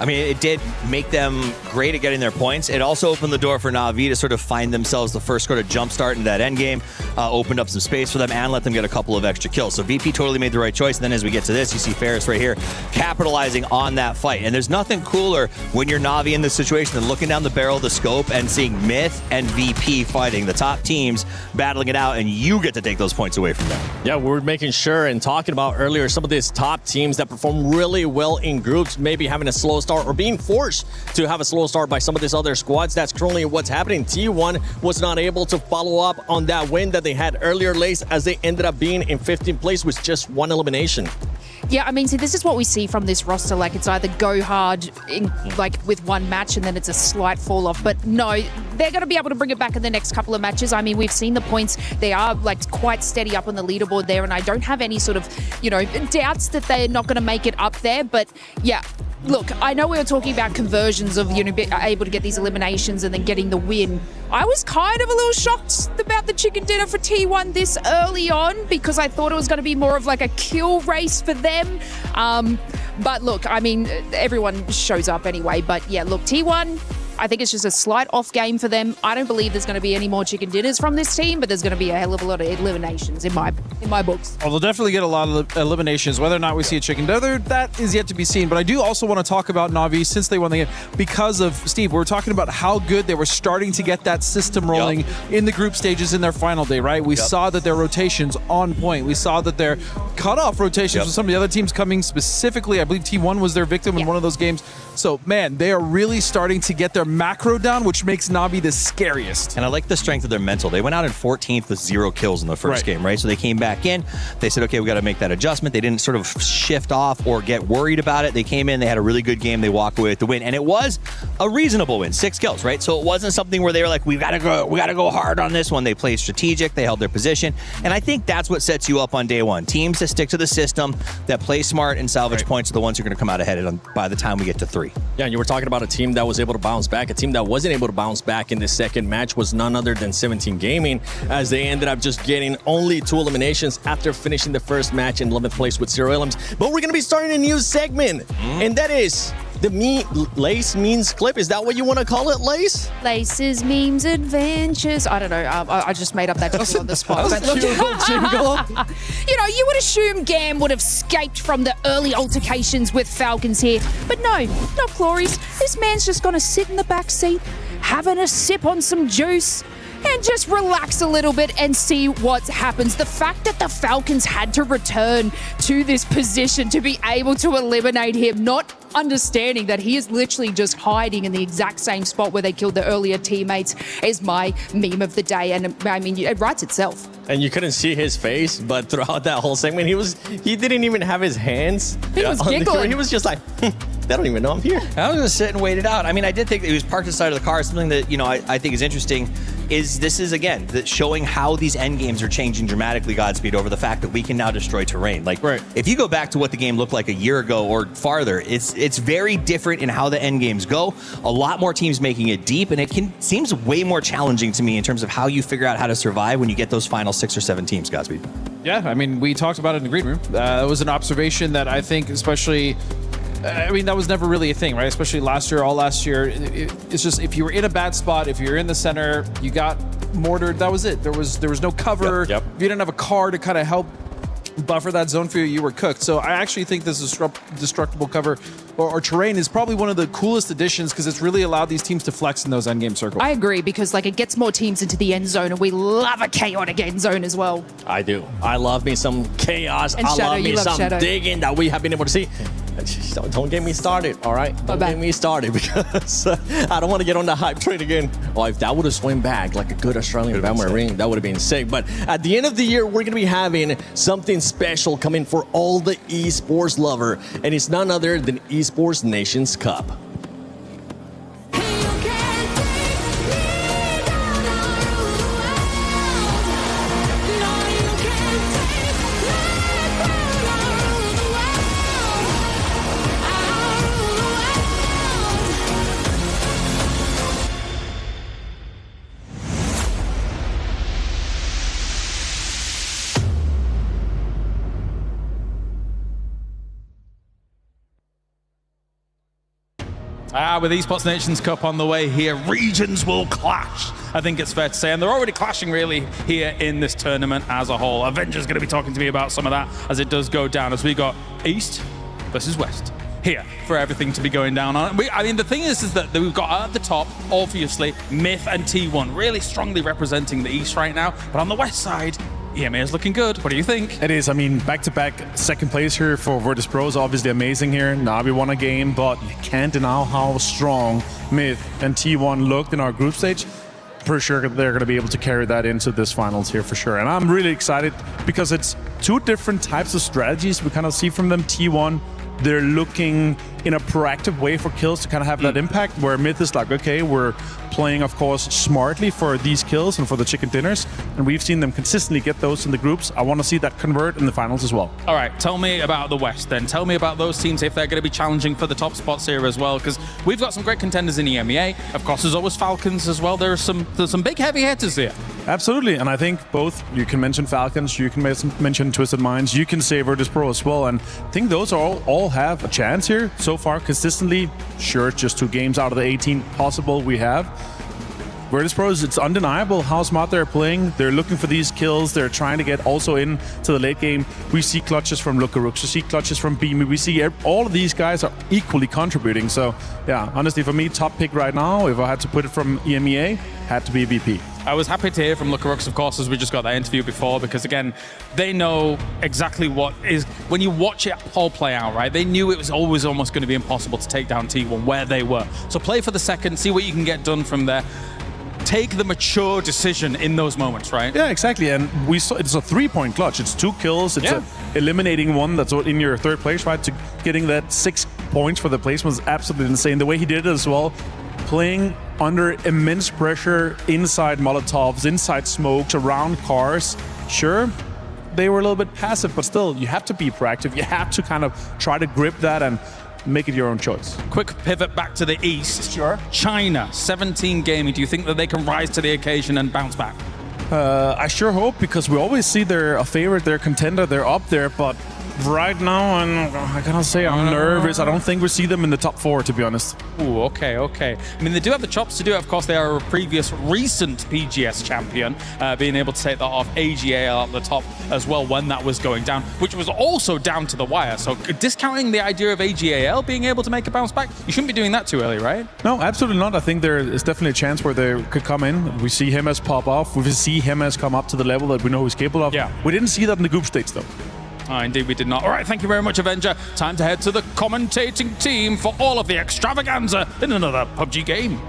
I mean, it did make them great at getting their points. It also opened the door for Na'Vi to sort of find themselves the first sort of jump start in that end game, opened up some space for them and let them get a couple of extra kills. So VP totally made the right choice. And then as we get to this, you see Ferris right here capitalizing on that fight. And there's nothing cooler when you're Na'Vi in this situation than looking down the barrel of the scope and seeing Myth and VP fighting, the top teams battling it out, and you get to take those points away from them. Yeah, we're making sure and talking about earlier some of these top teams that perform really well in groups, maybe having a slow start or being forced to have a slow start by some of these other squads. That's currently what's happening. T1 was not able to follow up on that win that they had earlier, Lace, as they ended up being in 15th place with just one elimination. Yeah, I mean, see, this is what we see from this roster. Like, it's either go hard in, like, with one match and then it's a slight fall off. But no, they're going to be able to bring it back in the next couple of matches. I mean, we've seen the points. They are, like, quite steady up on the leaderboard there. And I don't have any sort of, you know, doubts that they're not going to make it up there. But, yeah. Look, I know we were talking about conversions of, you know, being able to get these eliminations and then getting the win. I was kind of a little shocked about the chicken dinner for T1 this early on because I thought it was going to be more of like a kill race for them. But look, I mean, everyone shows up anyway. But yeah, look, T1, I think it's just a slight off game for them. I don't believe there's going to be any more chicken dinners from this team, but there's going to be a hell of a lot of eliminations in my books. Well, they'll definitely get a lot of eliminations. Whether or not we see a chicken dinner, that is yet to be seen. But I do also want to talk about Na'Vi since they won the game because of, Steve, we were talking about how good they were starting to get that system rolling in the group stages in their final day, right? We saw that their rotations on point. We saw that their cutoff rotations with some of the other teams coming specifically. I believe T1 was their victim in one of those games. So, man, they are really starting to get their macro down, which makes Na'Vi the scariest. And I like the strength of their mental. They went out in 14th with 0 kills in the first game, right? So they came back in. They said, okay, we got to make that adjustment. They didn't sort of shift off or get worried about it. They came in, they had a really good game. They walked away with the win. And it was a reasonable win, 6 kills, right? So it wasn't something where they were like, we got to go hard on this one. They played strategic. They held their position. And I think that's what sets you up on day one. Teams that stick to the system, that play smart and salvage points are the ones who are going to come out ahead by the time we get to 3. Yeah, and you were talking about a team that was able to bounce back. A team that wasn't able to bounce back in the second match was none other than 17 Gaming, as they ended up just getting only 2 eliminations after finishing the first match in 11th place with 0 elims. But we're going to be starting a new segment, and that is the Lace Memes Clip. Is that what you want to call it, Lace? Lace's Memes Adventures. I don't know. I just made up that jingle on the spot. That was a cute little jingle. You know, you would assume Gam would have escaped from the early altercations with Falcons here. But no, not Glories. This man's just going to sit in the back seat, having a sip on some juice, and just relax a little bit and see what happens. The fact that the Falcons had to return to this position to be able to eliminate him, not understanding that he is literally just hiding in the exact same spot where they killed the earlier teammates, is my meme of the day. And I mean, it writes itself. And you couldn't see his face, but throughout that whole segment, he didn't even have his hands. He was giggling. He was just like, they don't even know I'm here. I was going to sit and wait it out. I mean, I did think that he was parked inside of the car. Something that, I think is interesting is this is, again, showing how these end games are changing dramatically, Godspeed, over the fact that we can now destroy terrain. Like, if you go back to what the game looked like a year ago or farther, it's very different in how the end games go. A lot more teams making it deep, and it seems way more challenging to me in terms of how you figure out how to survive when you get those final 6 or 7 teams, Godspeed. Yeah, I mean, we talked about it in the green room. It was an observation that I think, especially, I mean, that was never really a thing, right? Especially last year, all last year. It's just if you were in a bad spot, if you're in the center, you got mortared. That was it. There was no cover. If you didn't have a car to kind of help buffer that zone for you, you were cooked. So I actually think this destructible cover or terrain is probably one of the coolest additions because it's really allowed these teams to flex in those endgame circles. I agree, because like it gets more teams into the end zone, and we love a chaotic end zone as well. I do. I love me some chaos. And I Shadow, love me some Shadow. digging that we have been able to see. Don't get me started, all right? Don't get me started, because I don't want to get on the hype train again. Oh, if that would have swung back like a good Australian ring, that would have been sick. But at the end of the year, we're going to be having something special coming for all the esports lover, and it's none other than Esports Nations Cup. With Esports Nations Cup on the way here, regions will clash. I think it's fair to say, and they're already clashing really here in this tournament as a whole. Avenger's going to be talking to me about some of that as it does go down, as we got East versus West here for everything to be going down on. I mean, the thing is that we've got at the top, obviously, Myth and T1 really strongly representing the East right now, but on the West side, EMA is looking good. What do you think? It is. I mean, back-to-back second place here for Virtus Pro is obviously amazing here. Navi won a game, but you can't deny how strong Myth and T1 looked in our group stage. For sure, they're going to be able to carry that into this finals here for sure. And I'm really excited because it's two different types of strategies we kind of see from them. T1, they're looking in a proactive way for kills to kind of have that impact, where Myth is like, okay, we're playing, of course, smartly for these kills and for the chicken dinners, and we've seen them consistently get those in the groups. I want to see that convert in the finals as well. All right, tell me about the West then. Tell me about those teams, if they're going to be challenging for the top spots here as well, because we've got some great contenders in EMEA. Of course, there's always Falcons as well. There's some big heavy hitters here. Absolutely, and I think both, you can mention Falcons, you can mention Twisted Minds, you can say Virtus Pro as well, and I think those all have a chance here so far consistently. Sure, just 2 games out of the 18 possible we have. Virtus Pros, it's undeniable how smart they're playing. They're looking for these kills. They're trying to get also in to the late game. We see clutches from Lucarux. We see clutches from Beamy. We see all of these guys are equally contributing. So, yeah, honestly, for me, top pick right now, if I had to put it from EMEA, had to be VP. I was happy to hear from Lucarux, of course, as we just got that interview before, because, again, they know exactly what is... When you watch it all play out, right, they knew it was always almost going to be impossible to take down T1 where they were. So play for the second, see what you can get done from there. Take the mature decision in those moments, right? Yeah, exactly. And we saw it's a 3-point clutch. It's 2 kills. It's eliminating one that's in your third place, right? To getting that 6 points for the placement was absolutely insane. The way he did it as well, playing under immense pressure inside Molotovs, inside smokes, around cars. Sure, they were a little bit passive, but still, you have to be proactive. You have to kind of try to grip that and make it your own choice. Quick pivot back to the East. Sure. China, 17 Gaming. Do you think that they can rise to the occasion and bounce back? I sure hope, because we always see they're a favorite, they're a contender, they're up there, but right now, and I cannot say I'm nervous. I don't think we see them in the top 4, to be honest. Ooh, okay. I mean, they do have the chops to do it. Of course, they are a recent PGS champion, being able to take that off AGAL at the top as well when that was going down, which was also down to the wire. So discounting the idea of AGAL being able to make a bounce back, you shouldn't be doing that too early, right? No, absolutely not. I think there is definitely a chance where they could come in. We see him as pop off. We see him as come up to the level that we know he's capable of. Yeah. We didn't see that in the group stage, though. Indeed, we did not. All right, thank you very much, Avenger. Time to head to the commentating team for all of the extravaganza in another PUBG game.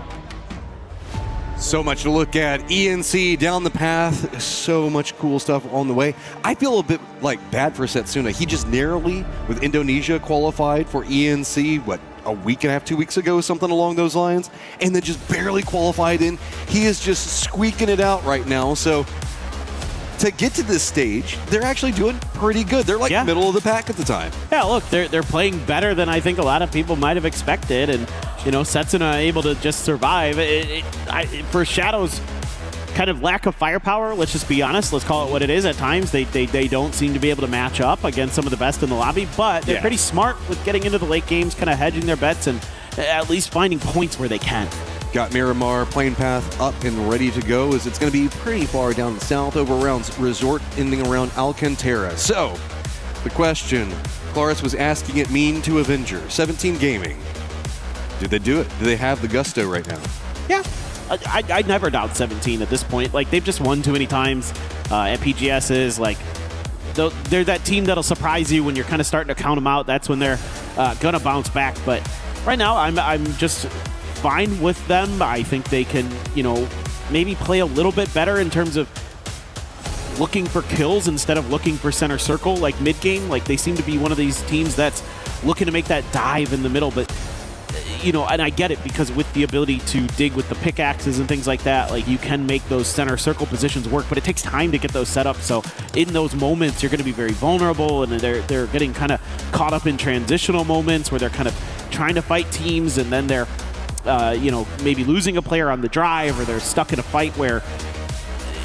So much to look at. ENC down the path. So much cool stuff on the way. I feel a bit like bad for Setsuna. He just narrowly, with Indonesia, qualified for ENC, what, a week and a half, 2 weeks ago, something along those lines, and then just barely qualified in. He is just squeaking it out right now. So to get to this stage, they're actually doing pretty good. They're like middle of the pack at the time. Yeah, look, they're playing better than I think a lot of people might have expected, and you know, Setsuna able to just survive. For Shadow's kind of lack of firepower, let's just be honest, let's call it what it is. At times, they don't seem to be able to match up against some of the best in the lobby, but they're pretty smart with getting into the late games, kind of hedging their bets and at least finding points where they can. Got Miramar plane path up and ready to go, as it's going to be pretty far down the south over around Resort, ending around Alcantara. So, the question Claris was asking it mean to Avenger. 17 Gaming. Did they do it? Do they have the gusto right now? Yeah. I never doubt 17 at this point. Like, they've just won too many times at PGS's. Like, they're that team that'll surprise you when you're kind of starting to count them out. That's when they're going to bounce back. But right now, I'm just fine with them. I think they can, you know, maybe play a little bit better in terms of looking for kills instead of looking for center circle, like mid-game. Like, they seem to be one of these teams that's looking to make that dive in the middle. But, you know, and I get it, because with the ability to dig with the pickaxes and things like that, like, you can make those center circle positions work, but it takes time to get those set up. So in those moments, you're going to be very vulnerable, and they're getting kind of caught up in transitional moments where they're kind of trying to fight teams, and then they're you know, maybe losing a player on the drive, or they're stuck in a fight where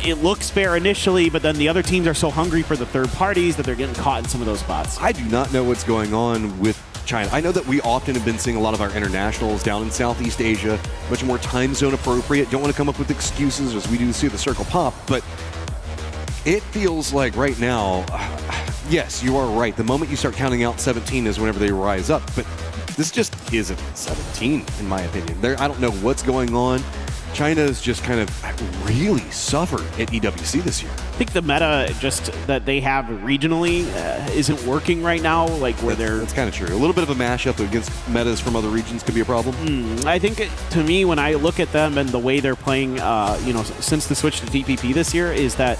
it looks fair initially, but then the other teams are so hungry for the third parties that they're getting caught in some of those spots. I do not know what's going on with China. I know that we often have been seeing a lot of our internationals down in Southeast Asia, much more time zone appropriate. Don't want to come up with excuses, as we do see the circle pop, but it feels like right now, yes, you are right. The moment you start counting out 17 is whenever they rise up, but this just isn't 17, in my opinion. I don't know what's going on. China's just kind of really suffered at EWC this year. I think the meta just that they have regionally isn't working right now. Like, where that's kind of true. A little bit of a mashup against metas from other regions could be a problem. I think, to me, when I look at them and the way they're playing, you know, since the switch to DPP this year, is that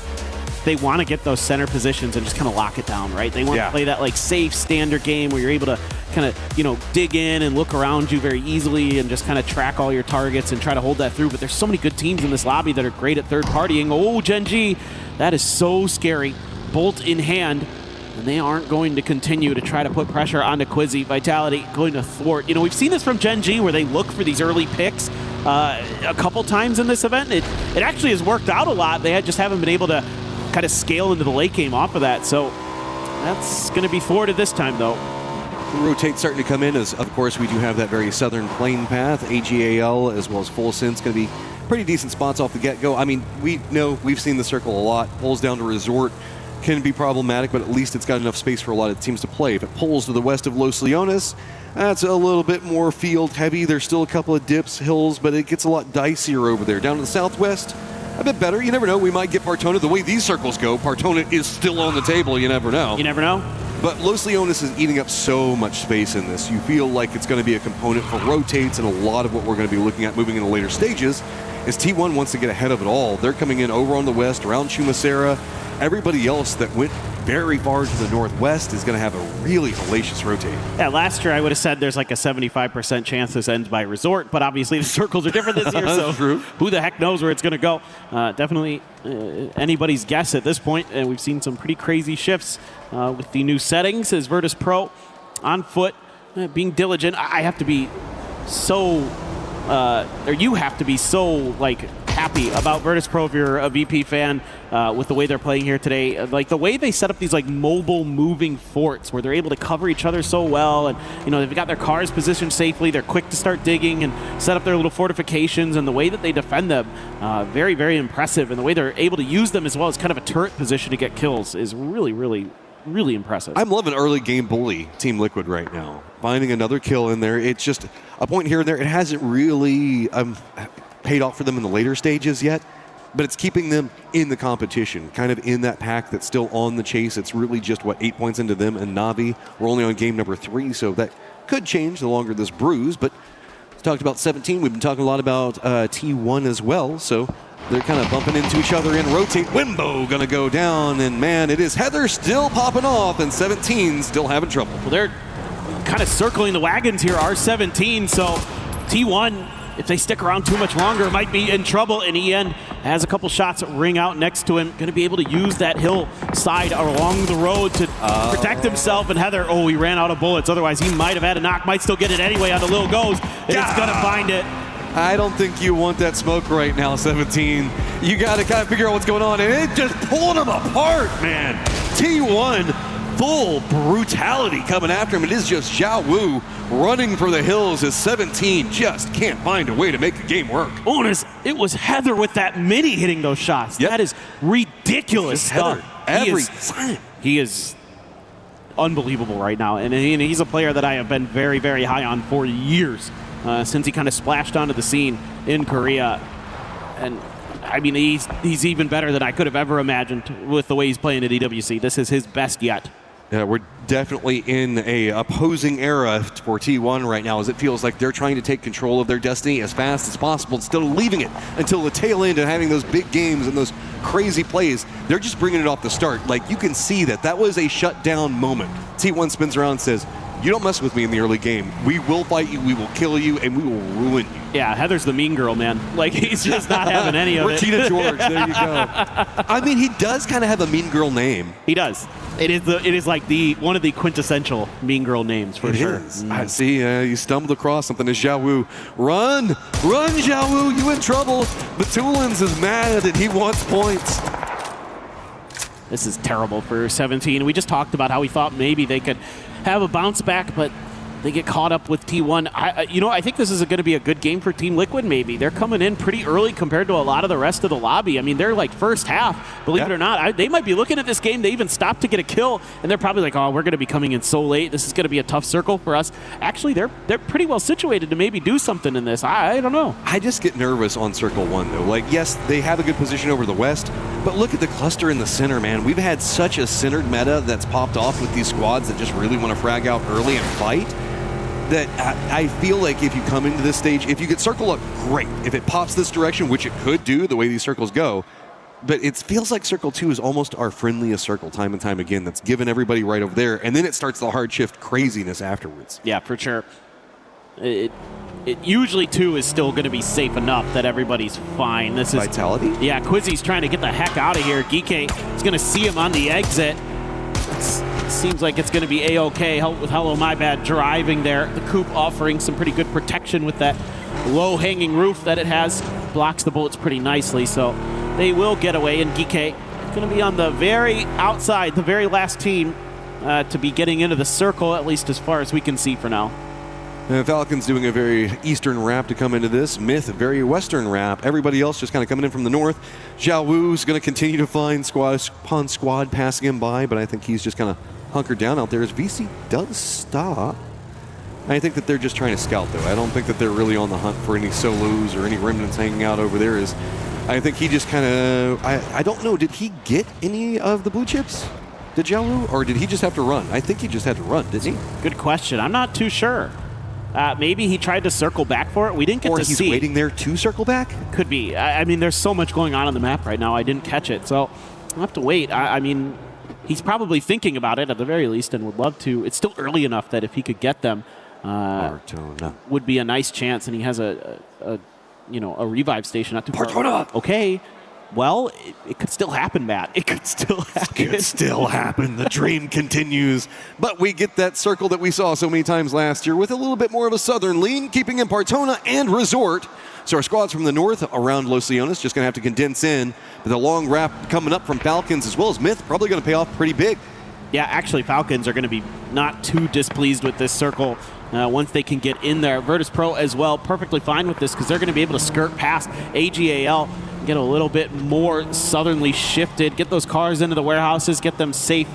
they want to get those center positions and just kind of lock it down, right? They want to play that like safe standard game where you're able to kind of, you know, dig in and look around you very easily and just kind of track all your targets and try to hold that through. But there's so many good teams in this lobby that are great at third partying. Oh, Gen G, that is so scary. Bolt in hand, and they aren't going to continue to try to put pressure onto Quizzy. Vitality going to thwart. You know, we've seen this from Gen G where they look for these early picks a couple times in this event. It actually has worked out a lot. They just haven't been able to kind of scale into the late game off of that. So that's going to be thwarted this time, though. Rotate starting to come in, as of course we do have that very southern plane path. AGAL as well as Full Sense going to be pretty decent spots off the get-go. I mean, we know, we've seen the circle a lot. Pulls down to Resort can be problematic, but at least it's got enough space for a lot of teams to play. If it pulls to the west of Los Leones, that's a little bit more field heavy. There's still a couple of dips, hills, but it gets a lot dicier over there. Down to the southwest, a bit better. You never know. We might get Partona. The way these circles go, Partona is still on the table. You never know. You never know. But Los Leones is eating up so much space in this. You feel like it's going to be a component for rotates, and a lot of what we're going to be looking at moving in the later stages is T1 wants to get ahead of it all. They're coming in over on the west, around Chumacera. Everybody else that went very far to the northwest is going to have a really hellacious rotate. Yeah, last year I would have said there's like a 75% chance this ends by Resort, but obviously the circles are different this year, so who the heck knows where it's going to go. Definitely anybody's guess at this point, and we've seen some pretty crazy shifts with the new settings as Virtus Pro on foot, being diligent. I have to be so, or you have to be so, like, happy about Virtus Pro if you're a VP fan with the way they're playing here today. Like the way they set up these like mobile moving forts where they're able to cover each other so well, and they've got their cars positioned safely. They're quick to start digging and set up their little fortifications, and the way that they defend them, very, very impressive. And the way they're able to use them as well as kind of a turret position to get kills is really, really, really impressive. I'm loving early game bully Team Liquid right now. Finding another kill in there. It's just a point here and there. It hasn't really paid off for them in the later stages yet, but it's keeping them in the competition, kind of in that pack that's still on the chase. It's really just, 8 points into them and Na'Vi. We're only on game number 3, so that could change the longer this brews, but we talked about 17. We've been talking a lot about T1 as well, so they're kind of bumping into each other and rotate. Wimbo gonna go down, and man, it is Heather still popping off, and 17 still having trouble. Well, they're kind of circling the wagons here, R17, so T1, if they stick around too much longer, might be in trouble. And EN has a couple shots that ring out next to him. Going to be able to use that hillside along the road to protect himself. And Heather, he ran out of bullets. Otherwise, he might have had a knock. Might still get it anyway on the Lil Goes. And it's going to find it. I don't think you want that smoke right now, 17. You got to kind of figure out what's going on. And it just pulled him apart, man. T1. Full brutality coming after him. It is just Xiao Wu running for the hills as 17 just can't find a way to make the game work. It was Heather with that mini hitting those shots. Yep. That is ridiculous stuff. He is unbelievable right now. And he's a player that I have been very, very high on for years since he kind of splashed onto the scene in Korea. And I mean, he's even better than I could have ever imagined with the way he's playing at EWC. This is his best yet. Yeah, we're definitely in a opposing era for T1 right now, as it feels like they're trying to take control of their destiny as fast as possible instead of leaving it until the tail end and having those big games and those crazy plays. They're just bringing it off the start. Like, you can see that was a shutdown moment. T1 spins around and says, you don't mess with me in the early game. We will fight you, we will kill you, and we will ruin you. Yeah, Heather's the mean girl, man. Like, he's just not having any of it. Regina George, there you go. I mean, he does kind of have a mean girl name. He does. It is like one of the quintessential mean girl names for sure. It is. I see. You stumbled across something. As Xiao Wu, run, Xiao Wu, you in trouble. Batulins is mad and he wants points. This is terrible for 17. We just talked about how we thought maybe they could have a bounce back, but they get caught up with T1. I think this is going to be a good game for Team Liquid, maybe. They're coming in pretty early compared to a lot of the rest of the lobby. I mean, they're like first half, believe it or not. They might be looking at this game. They even stopped to get a kill, and they're probably like, we're going to be coming in so late. This is going to be a tough circle for us. Actually, they're pretty well situated to maybe do something in this. I don't know. I just get nervous on Circle 1, though. Like, yes, they have a good position over the West, but look at the cluster in the center, man. We've had such a centered meta that's popped off with these squads that just really want to frag out early and fight, that I feel like if you come into this stage, if you get Circle up, great. If it pops this direction, which it could do the way these circles go, but it feels like Circle 2 is almost our friendliest circle time and time again. That's given everybody right over there, and then it starts the hard shift craziness afterwards. Yeah, for sure. It usually, too, is still going to be safe enough that everybody's fine. This is Vitality? Yeah, Quizzy's trying to get the heck out of here. Geeke is going to see him on the exit. Seems like it's going to be A-OK with Hello My Bad driving there. The Coop offering some pretty good protection with that low-hanging roof that it has. Blocks the bullets pretty nicely, so they will get away. And Geeke going to be on the very outside, the very last team to be getting into the circle, at least as far as we can see for now. Falcons doing a very eastern wrap to come into this. Myth, a very western wrap. Everybody else just kind of coming in from the north. Xiao Wu's going to continue to find squad upon squad passing him by, but I think he's just kind of hunkered down out there as VC does stop. I think that they're just trying to scout, though. I don't think that they're really on the hunt for any solos or any remnants hanging out over there. I think he just kind of, I don't know, did he get any of the blue chips? Did Xiao Wu? Or did he just have to run? I think he just had to run, didn't he? Good question. I'm not too sure. Maybe he tried to circle back for it. We didn't get to see. Or he's waiting there to circle back? Could be. I mean, there's so much going on the map right now. I didn't catch it, so I'll have to wait. I mean, he's probably thinking about it at the very least and would love to. It's still early enough that if he could get them, would be a nice chance. And he has a revive station not too far. Porte! Okay. well, it could still happen, Matt. It could still happen. It could still happen. The dream continues. But we get that circle that we saw so many times last year with a little bit more of a southern lean, keeping in Partona and Resort. So our squads from the north around Los Leones just going to have to condense in. But the long wrap coming up from Falcons as well as Myth probably going to pay off pretty big. Yeah, actually, Falcons are going to be not too displeased with this circle once they can get in there. Virtus Pro as well, perfectly fine with this because they're going to be able to skirt past AGAL, get a little bit more southernly shifted, get those cars into the warehouses, get them safe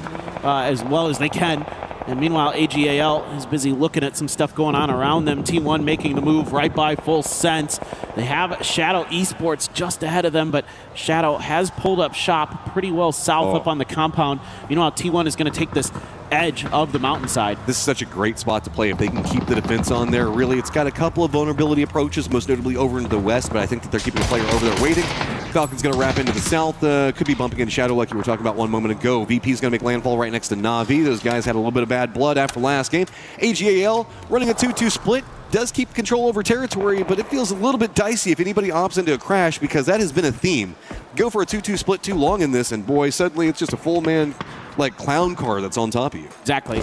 as well as they can. And meanwhile, AGAL is busy looking at some stuff going on around them. T1 making the move right by Full Sense. They have Shadow Esports just ahead of them, but Shadow has pulled up shop pretty well south up on the compound. Meanwhile, T1 is going to take this edge of the mountainside. This is such a great spot to play if they can keep the defense on there. Really, it's got a couple of vulnerability approaches, most notably over into the west, but I think that they're keeping the player over there waiting. Falcon's going to wrap into the south. Could be bumping into Shadow like you were talking about one moment ago. VP's going to make landfall right next to Na'Vi. Those guys had a little bit of bad blood after last game. AGAL running a 2-2 split. Does keep control over territory, but it feels a little bit dicey if anybody opts into a crash because that has been a theme. Go for a 2-2 split too long in this, and boy, suddenly it's just a full man like clown car that's on top of you. Exactly.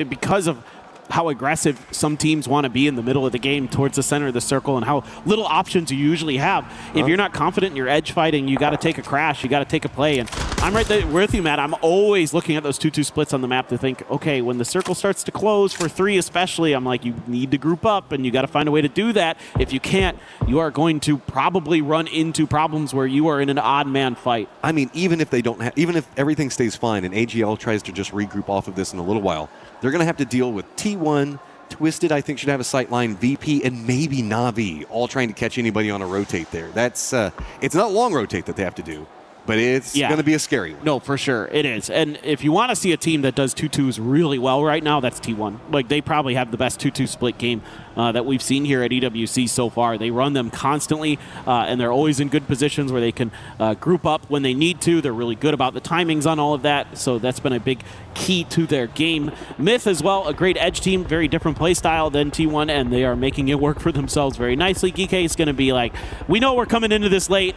Because of how aggressive some teams want to be in the middle of the game towards the center of the circle and how little options you usually have. If you're not confident in your edge fighting, you got to take a crash, you got to take a play. And I'm right there with you, Matt. I'm always looking at those 2-2 splits on the map to think, okay, when the circle starts to close for 3 especially, I'm like, you need to group up and you got to find a way to do that. If you can't, you are going to probably run into problems where you are in an odd man fight. I mean, even if they don't have, even if everything stays fine and AGL tries to just regroup off of this in a little while, they're going to have to deal with T1, Twisted, I think, should have a sight line, VP, and maybe Na'Vi, all trying to catch anybody on a rotate there. That's it's not a long rotate that they have to do, but it's going to be a scary one. No, for sure. It is. And if you want to see a team that does 2-2s really well right now, that's T1. Like, they probably have the best 2-2 split game that we've seen here at EWC so far. They run them constantly, and they're always in good positions where they can group up when they need to. They're really good about the timings on all of that, so that's been a big key to their game. Myth as well, a great edge team, very different play style than T1, and they are making it work for themselves very nicely. Geekay is going to be like, we know we're coming into this late.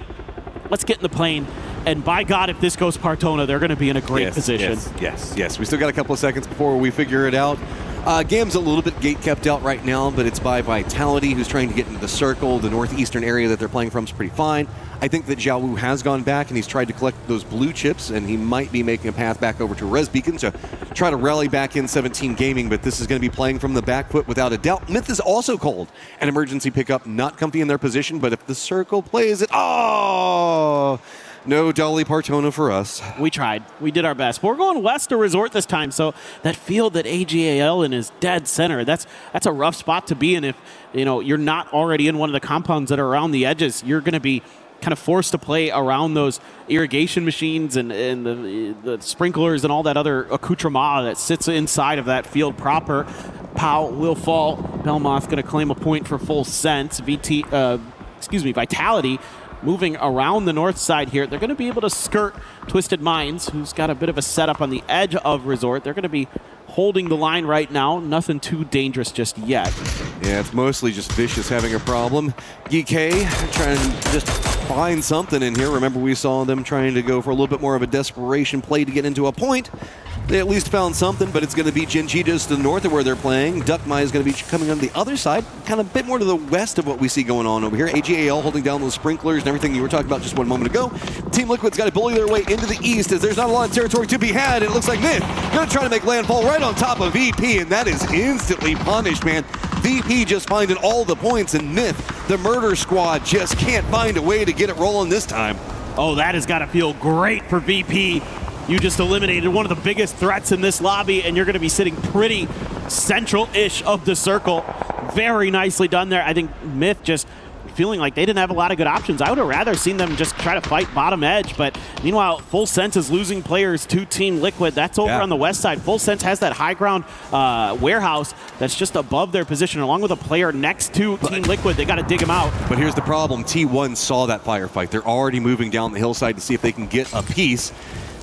Let's get in the plane. And by God, if this goes Partona, they're going to be in a great position. Yes. We still got a couple of seconds before we figure it out. Game's a little bit gate kept out right now, but it's by Vitality, who's trying to get into the circle. The northeastern area that they're playing from is pretty fine. I think that Zhao Wu has gone back, and he's tried to collect those blue chips, and he might be making a path back over to Res Beacon to try to rally back in 17 Gaming, but this is going to be playing from the back foot without a doubt. Myth is also called an emergency pickup, not comfy in their position, but if the circle plays it, no Dolly Partona for us. We tried. We did our best. But we're going west to Resort this time, so that field that AGAL in is dead center. That's a rough spot to be in if you're not already in one of the compounds that are around the edges. You're going to be kind of forced to play around those irrigation machines and the sprinklers and all that other accoutrement that sits inside of that field proper. Pow will fall. Belmoth going to claim a point for Full Sense. Vitality moving around the north side here. They're going to be able to skirt Twisted Minds, who's got a bit of a setup on the edge of Resort. They're going to be holding the line right now. Nothing too dangerous just yet. Yeah, it's mostly just Vicious having a problem. GK trying to just find something in here. Remember, we saw them trying to go for a little bit more of a desperation play to get into a point. They at least found something, but it's going to be Genjitas to the north of where they're playing. Duckmai is going to be coming on the other side, kind of a bit more to the west of what we see going on over here. AGAL holding down those sprinklers and everything you were talking about just one moment ago. Team Liquid's got to bully their way into the east as there's not a lot of territory to be had. It looks like Myth going to try to make landfall right on top of VP, and that is instantly punished, man. VP just finding all the points, and Myth, the murder squad, just can't find a way to get it rolling this time. Oh, that has got to feel great for VP. You just eliminated one of the biggest threats in this lobby, and you're going to be sitting pretty central-ish of the circle. Very nicely done there. I think Myth just feeling like they didn't have a lot of good options. I would have rather seen them just try to fight bottom edge, but meanwhile, Full Sense is losing players to Team Liquid. That's over on the west side. Full Sense has that high ground warehouse that's just above their position, along with a player next to Team Liquid. They got to dig him out. But here's the problem. T1 saw that firefight. They're already moving down the hillside to see if they can get a piece.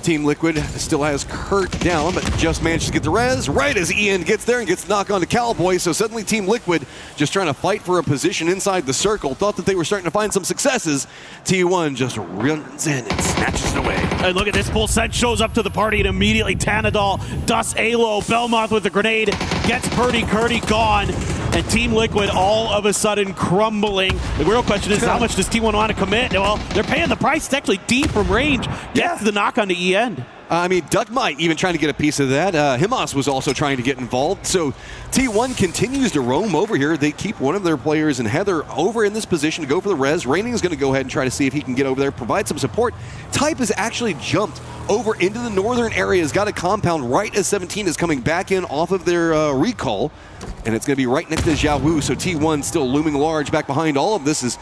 Team Liquid still has Kurt down, but just managed to get the res right as Ian gets there and gets the knock on to Cowboy. So suddenly Team Liquid just trying to fight for a position inside the circle. Thought that they were starting to find some successes. T1 just runs in and snatches it away. And look at this, full set shows up to the party and immediately Tanadol dusts Alo. Belmoth with the grenade, gets Purdy Curdy gone. And Team Liquid all of a sudden crumbling. The real question is, how much does T1 want to commit? Well, they're paying the price. It's actually D from range. Gets the knock on to E-End. I mean, Duck might even trying to get a piece of that. Himas was also trying to get involved. So T1 continues to roam over here. They keep one of their players and Heather over in this position to go for the res. Raining is going to go ahead and try to see if he can get over there, provide some support. Type has actually jumped over into the northern area, has got a compound right as 17 is coming back in off of their recall. And it's going to be right next to Xiao Wu. So T1 still looming large back behind all of this. Is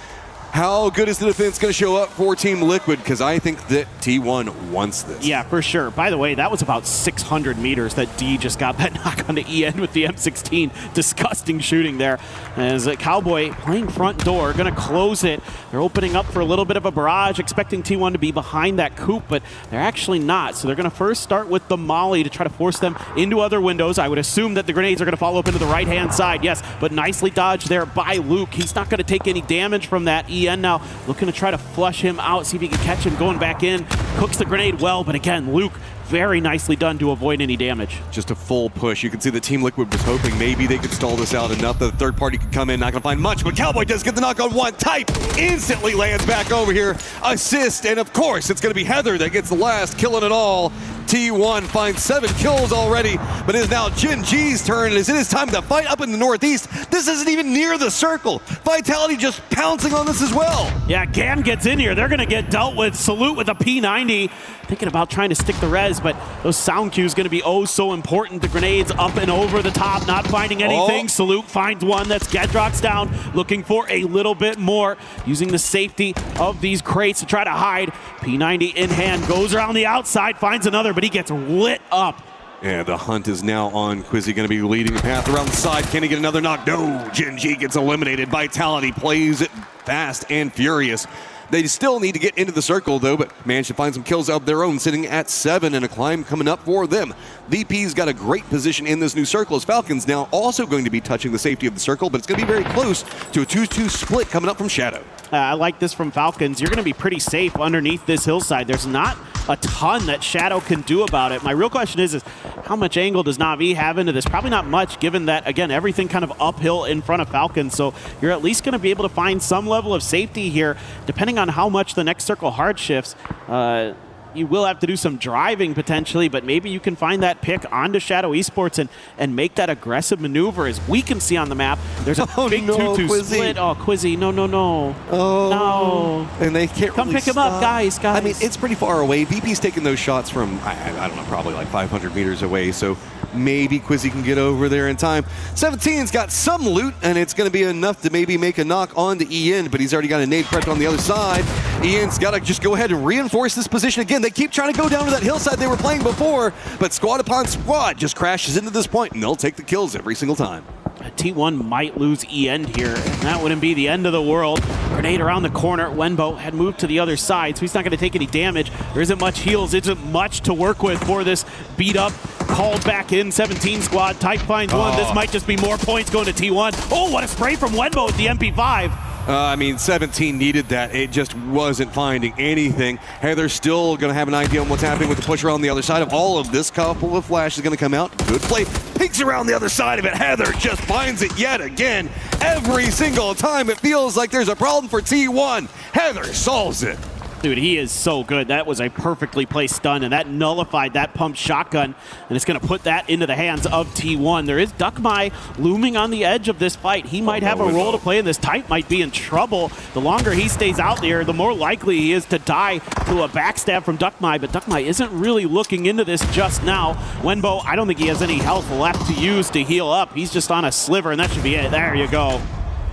how good is the defense going to show up for Team Liquid? Because I think that T1 wants this. Yeah, for sure. By the way, that was about 600 meters that D just got that knock on the E-End with the M16. Disgusting shooting there. As a Cowboy playing front door, going to close it. They're opening up for a little bit of a barrage, expecting T1 to be behind that coop, but they're actually not. So they're going to first start with the molly to try to force them into other windows. I would assume that the grenades are going to follow up into the right-hand side. Yes, but nicely dodged there by Luke. He's not going to take any damage from that. E-End now looking to try to flush him out, see if he can catch him going back in. Cooks the grenade well, but again, Luke, very nicely done to avoid any damage. Just a full push. You can see the Team Liquid was hoping maybe they could stall this out enough that the third party could come in. Not going to find much, but Cowboy does get the knock on one. Type instantly lands back over here. Assist, and of course, it's going to be Heather that gets the last, killing it all. T1 finds 7 kills already, but it is now Jin G's turn, and as it is time to fight up in the northeast. This isn't even near the circle. Vitality just pouncing on this as well. Yeah, Gan gets in here. They're going to get dealt with. Salute with a P90. Thinking about trying to stick the res, but those sound cues going to be oh so important. The grenades up and over the top, not finding anything. Salute finds one. That's Gedrock's down, looking for a little bit more, using the safety of these crates to try to hide. P90 in hand, goes around the outside, finds another, but he gets lit up. Yeah, the hunt is now on. Quizzy going to be leading the path around the side. Can he get another knock? No, Jin G gets eliminated. Vitality plays it fast and furious. They still need to get into the circle, though, but managed to find some kills of their own, sitting at 7 and a climb coming up for them. VP's got a great position in this new circle, as Falcons now also going to be touching the safety of the circle, but it's going to be very close to a 2-2 split coming up from Shadow. I like this from Falcons. You're going to be pretty safe underneath this hillside. There's not a ton that Shadow can do about it. My real question is how much angle does Na'Vi have into this? Probably not much, given that, again, everything kind of uphill in front of Falcons. So you're at least going to be able to find some level of safety here, depending on how much the next circle hard shifts. You will have to do some driving potentially, but maybe you can find that pick onto Shadow Esports and make that aggressive maneuver. As we can see on the map, there's a big 2-2 split. Oh, Quizzy, no. Oh, no. And they can't Come really pick him up, guys. I mean, it's pretty far away. VP's taking those shots from, I don't know, probably like 500 meters away, so maybe Quizzy can get over there in time. 17's got some loot, and it's going to be enough to maybe make a knock on to Ian, but he's already got a nade prepped on the other side. Ian's got to just go ahead and reinforce this position again. They keep trying to go down to that hillside they were playing before, but squad upon squad just crashes into this point, and they'll take the kills every single time. T1 might lose E-End here, and that wouldn't be the end of the world. Grenade around the corner. Wenbo had moved to the other side, so he's not going to take any damage. There isn't much heals, isn't much to work with for this beat-up, called back in 17 squad. Type finds one. This might just be more points going to T1. Oh, what a spray from Wenbo with the MP5. I mean, 17 needed that. It just wasn't finding anything. Heather's still going to have an idea on what's happening with the push around the other side of all of this. Couple of flashes going to come out. Good play. Peeks around the other side of it. Heather just finds it yet again. Every single time it feels like there's a problem for T1. Heather solves it. Dude, he is so good. That was a perfectly placed stun, and that nullified that pumped shotgun, and it's going to put that into the hands of T1. There is Duckmai looming on the edge of this fight. He might have a role to play in this. Type might be in trouble. The longer he stays out there, the more likely he is to die to a backstab from Duckmai, but Duckmai isn't really looking into this just now. Wenbo, I don't think he has any health left to use to heal up. He's just on a sliver, and that should be it. There you go.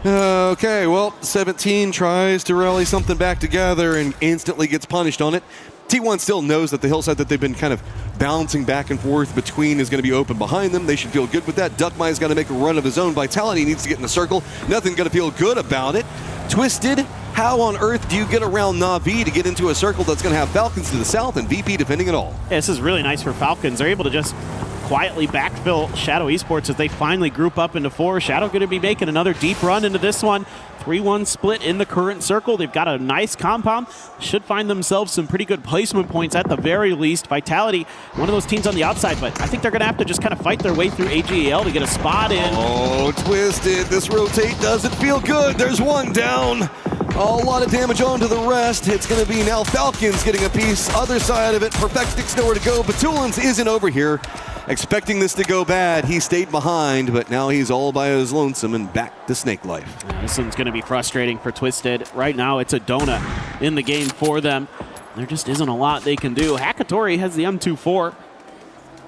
Okay, well, 17 tries to rally something back together and instantly gets punished on it. T1 still knows that the hillside that they've been kind of bouncing back and forth between is going to be open behind them. They should feel good with that. Duckmai's got to make a run of his own. Vitality needs to get in the circle. Nothing going to feel good about it. Twisted How on earth do you get around Na'Vi to get into a circle that's going to have Falcons to the south and VP defending it all? Yeah, this is really nice for Falcons. They're able to just quietly backfill Shadow Esports as they finally group up into 4. Shadow going to be making another deep run into this one. 3-1 split in the current circle. They've got a nice compound. Should find themselves some pretty good placement points at the very least. Vitality, one of those teams on the outside, but I think they're going to have to just kind of fight their way through AGL to get a spot in. Oh, Twisted. This rotate doesn't feel good. There's one down. A lot of damage onto the rest. It's going to be now Falcons getting a piece. Other side of it, Perfectic's nowhere to go. Batulans isn't over here. Expecting this to go bad, he stayed behind, but now he's all by his lonesome and back to Snake life. Yeah, this one's going to be frustrating for Twisted. Right now, it's a donut in the game for them. There just isn't a lot they can do. Hakatori has the M24.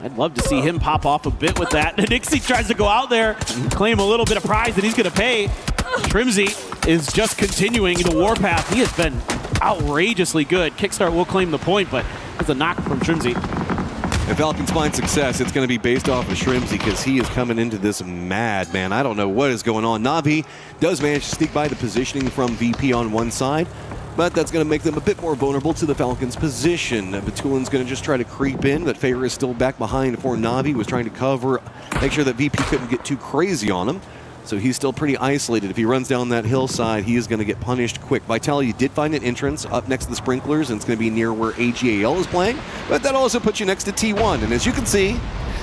I'd love to see him pop off a bit with that. Nixie tries to go out there and claim a little bit of prize that he's going to pay. Trimsy is just continuing the warpath. He has been outrageously good. Kickstart will claim the point, but it's a knock from Trimsy. If Falcons find success, it's going to be based off of Shrimsy because he is coming into this mad, man. I don't know what is going on. Na'Vi does manage to sneak by the positioning from VP on one side, but that's going to make them a bit more vulnerable to the Falcons' position. Batulin's going to just try to creep in, but Favor is still back behind for Na'Vi, was trying to cover, make sure that VP couldn't get too crazy on him. So he's still pretty isolated. If he runs down that hillside, he is going to get punished quick. Vitality did find an entrance up next to the sprinklers, and it's going to be near where AGAL is playing. But that also puts you next to T1. And as you can see,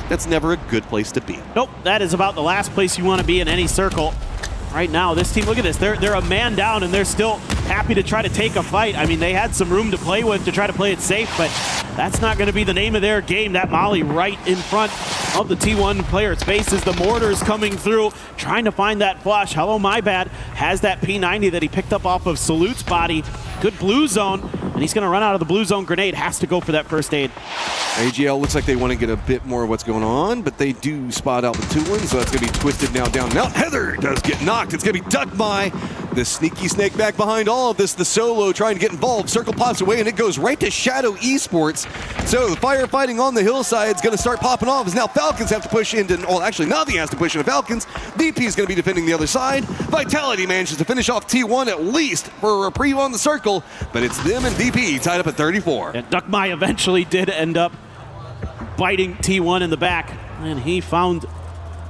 that's never a good place to be. Nope, that is about the last place you want to be in any circle. Right now, this team, look at this. They're a man down, and they're still happy to try to take a fight. I mean, they had some room to play with to try to play it safe, but that's not going to be the name of their game. That Molly right in front of the T1 player spaces. The mortars coming through, trying to find that flush. Hello, my bad. Has that P90 that he picked up off of Salute's body. Good blue zone, and he's going to run out of the blue zone grenade. Has to go for that first aid. AGL looks like they want to get a bit more of what's going on, but they do spot out the Tulin, so that's going to be Twisted now down and out. Heather does get knocked. It's going to be ducked by the sneaky snake back behind all of this. The solo trying to get involved. Circle pops away, and it goes right to Shadow Esports. So the firefighting on the hillside is going to start popping off as now Falcons have to push into, well, actually Na'Vi has to push into Falcons. VP is going to be defending the other side. Vitality manages to finish off T1 at least for a reprieve on the circle, but it's them and VP tied up at 34. And Duckmai eventually did end up biting T1 in the back, and he found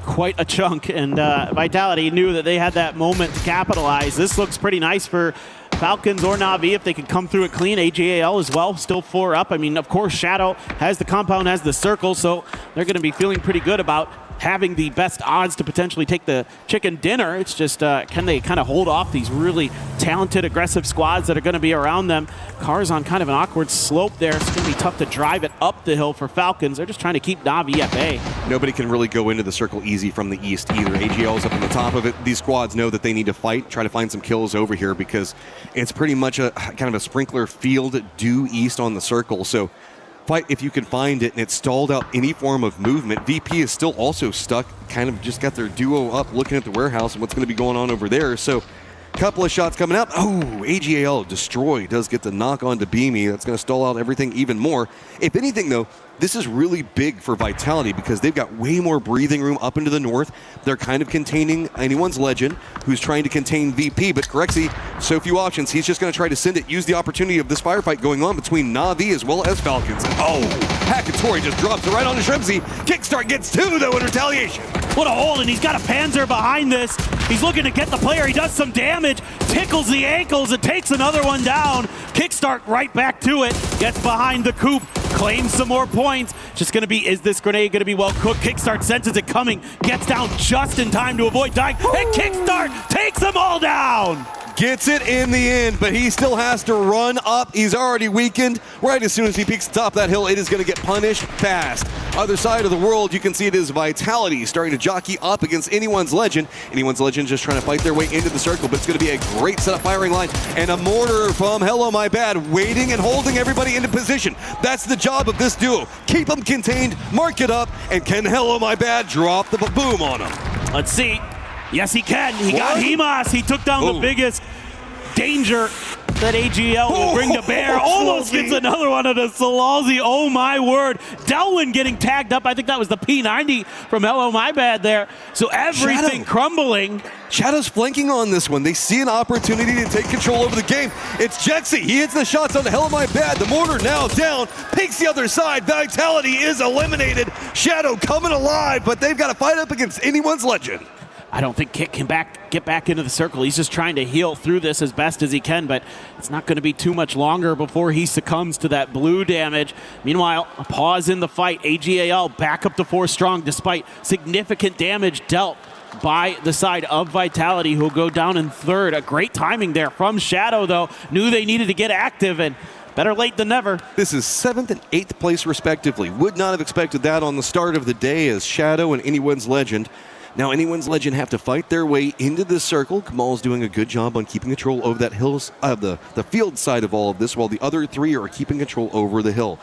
quite a chunk, and Vitality knew that they had that moment to capitalize. This looks pretty nice for Falcons or Na'Vi if they can come through it clean. AGAL as well, still 4 up. I mean, of course, Shadow has the compound, has the circle, so they're going to be feeling pretty good about having the best odds to potentially take the chicken dinner. It's just, can they kind of hold off these really talented, aggressive squads that are going to be around them? Car's on kind of an awkward slope there. It's going to be tough to drive it up the hill for Falcons. They're just trying to keep Na'Vi at bay. Nobody can really go into the circle easy from the east either. AGL is up on the top of it. These squads know that they need to fight, try to find some kills over here because it's pretty much a kind of a sprinkler field due east on the circle. So fight if you can find it, and it stalled out any form of movement. VP is still also stuck, kind of just got their duo up looking at the warehouse and what's going to be going on over there. So couple of shots coming out. Oh, AGL destroyed. Does get the knock on to Beamy. That's going to stall out everything even more. If anything, though, this is really big for Vitality because they've got way more breathing room up into the north. They're kind of containing anyone's legend who's trying to contain VP, but Corexy, so few options. He's just going to try to send it, use the opportunity of this firefight going on between Na'Vi as well as Falcons. Oh, Hakatori just drops it right on to Shrimsy. Kickstart gets 2, though, in retaliation. What a hold, and he's got a Panzer behind this. He's looking to get the player. He does some damage, tickles the ankles, and takes another one down. Kickstart right back to it, gets behind the coop, claims some more points. Just gonna be, is this grenade gonna be well cooked? Kickstart senses it coming, gets down just in time to avoid dying, and Kickstart takes them all down! Gets it in the end, but he still has to run up. He's already weakened. Right as soon as he peaks the top of that hill, it is going to get punished fast. Other side of the world, you can see it is Vitality starting to jockey up against anyone's legend. Anyone's legend just trying to fight their way into the circle, but it's going to be a great setup firing line. And a mortar from Hello My Bad, waiting and holding everybody into position. That's the job of this duo. Keep them contained, mark it up, and can Hello My Bad drop the boom on them? Let's see. Yes, he can. He got Himas. He took down the biggest danger that AGL will bring to bear. Almost gets another one of the Solalzi. Oh my word. Delwyn getting tagged up. I think that was the P90 from Hello My Bad there. So everything crumbling. Shadow's flanking on this one. They see an opportunity to take control over the game. It's Jexy. He hits the shots on the Hello My Bad. The mortar now down. Peeks the other side. Vitality is eliminated. Shadow coming alive, but they've got to fight up against anyone's legend. I don't think Kit can get back into the circle. He's just trying to heal through this as best as he can, but it's not going to be too much longer before he succumbs to that blue damage. Meanwhile, a pause in the fight. AGAL back up to 4 strong despite significant damage dealt by the side of Vitality, who'll go down in 3rd. A great timing there from Shadow, though. Knew they needed to get active, and better late than never. This is 7th and 8th place respectively. Would not have expected that on the start of the day as Shadow and Anyone's Legend. Now, Anyone's Legend have to fight their way into this circle. Kamal's doing a good job on keeping control over that the field side of all of this, while the other 3 are keeping control over the hill.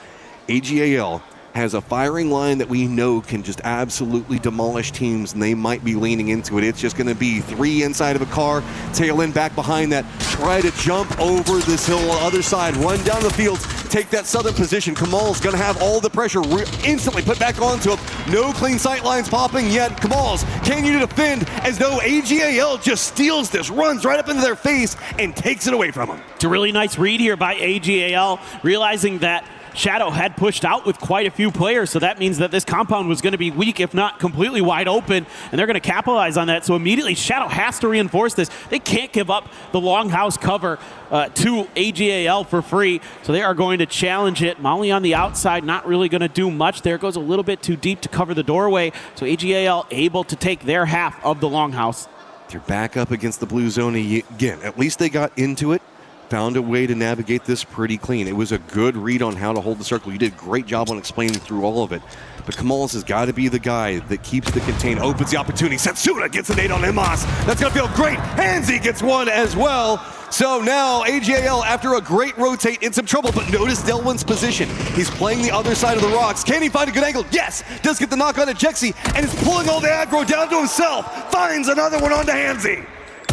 AGAL has a firing line that we know can just absolutely demolish teams, and they might be leaning into it. It's just going to be 3 inside of a car, tail end back behind that, try to jump over this hill on the other side, run down the field, take that southern position. Kamal's going to have all the pressure instantly put back onto him. No clean sight lines popping yet. Kamal's, can you defend as though AGAL just steals this, runs right up into their face, and takes it away from them. It's a really nice read here by AGAL, realizing that Shadow had pushed out with quite a few players, so that means that this compound was going to be weak, if not completely wide open, and they're going to capitalize on that. So immediately Shadow has to reinforce this. They can't give up the longhouse cover to AGAL for free, so they are going to challenge it. Molly on the outside, not really going to do much there. Goes a little bit too deep to cover the doorway, so AGAL able to take their half of the longhouse. They're back up against the blue zone again. At least they got into it. Found a way to navigate this pretty clean. It was a good read on how to hold the circle. You did a great job on explaining through all of it. But Kamals has got to be the guy that keeps the contain, opens the opportunity. Setsuna gets a nade on Imas. That's going to feel great. Hansi gets one as well. So now AGAL, after a great rotate, in some trouble, but notice Delwyn's position. He's playing the other side of the rocks. Can he find a good angle? Yes! Does get the knock on to Jexy, and is pulling all the aggro down to himself. Finds another one onto Hansi.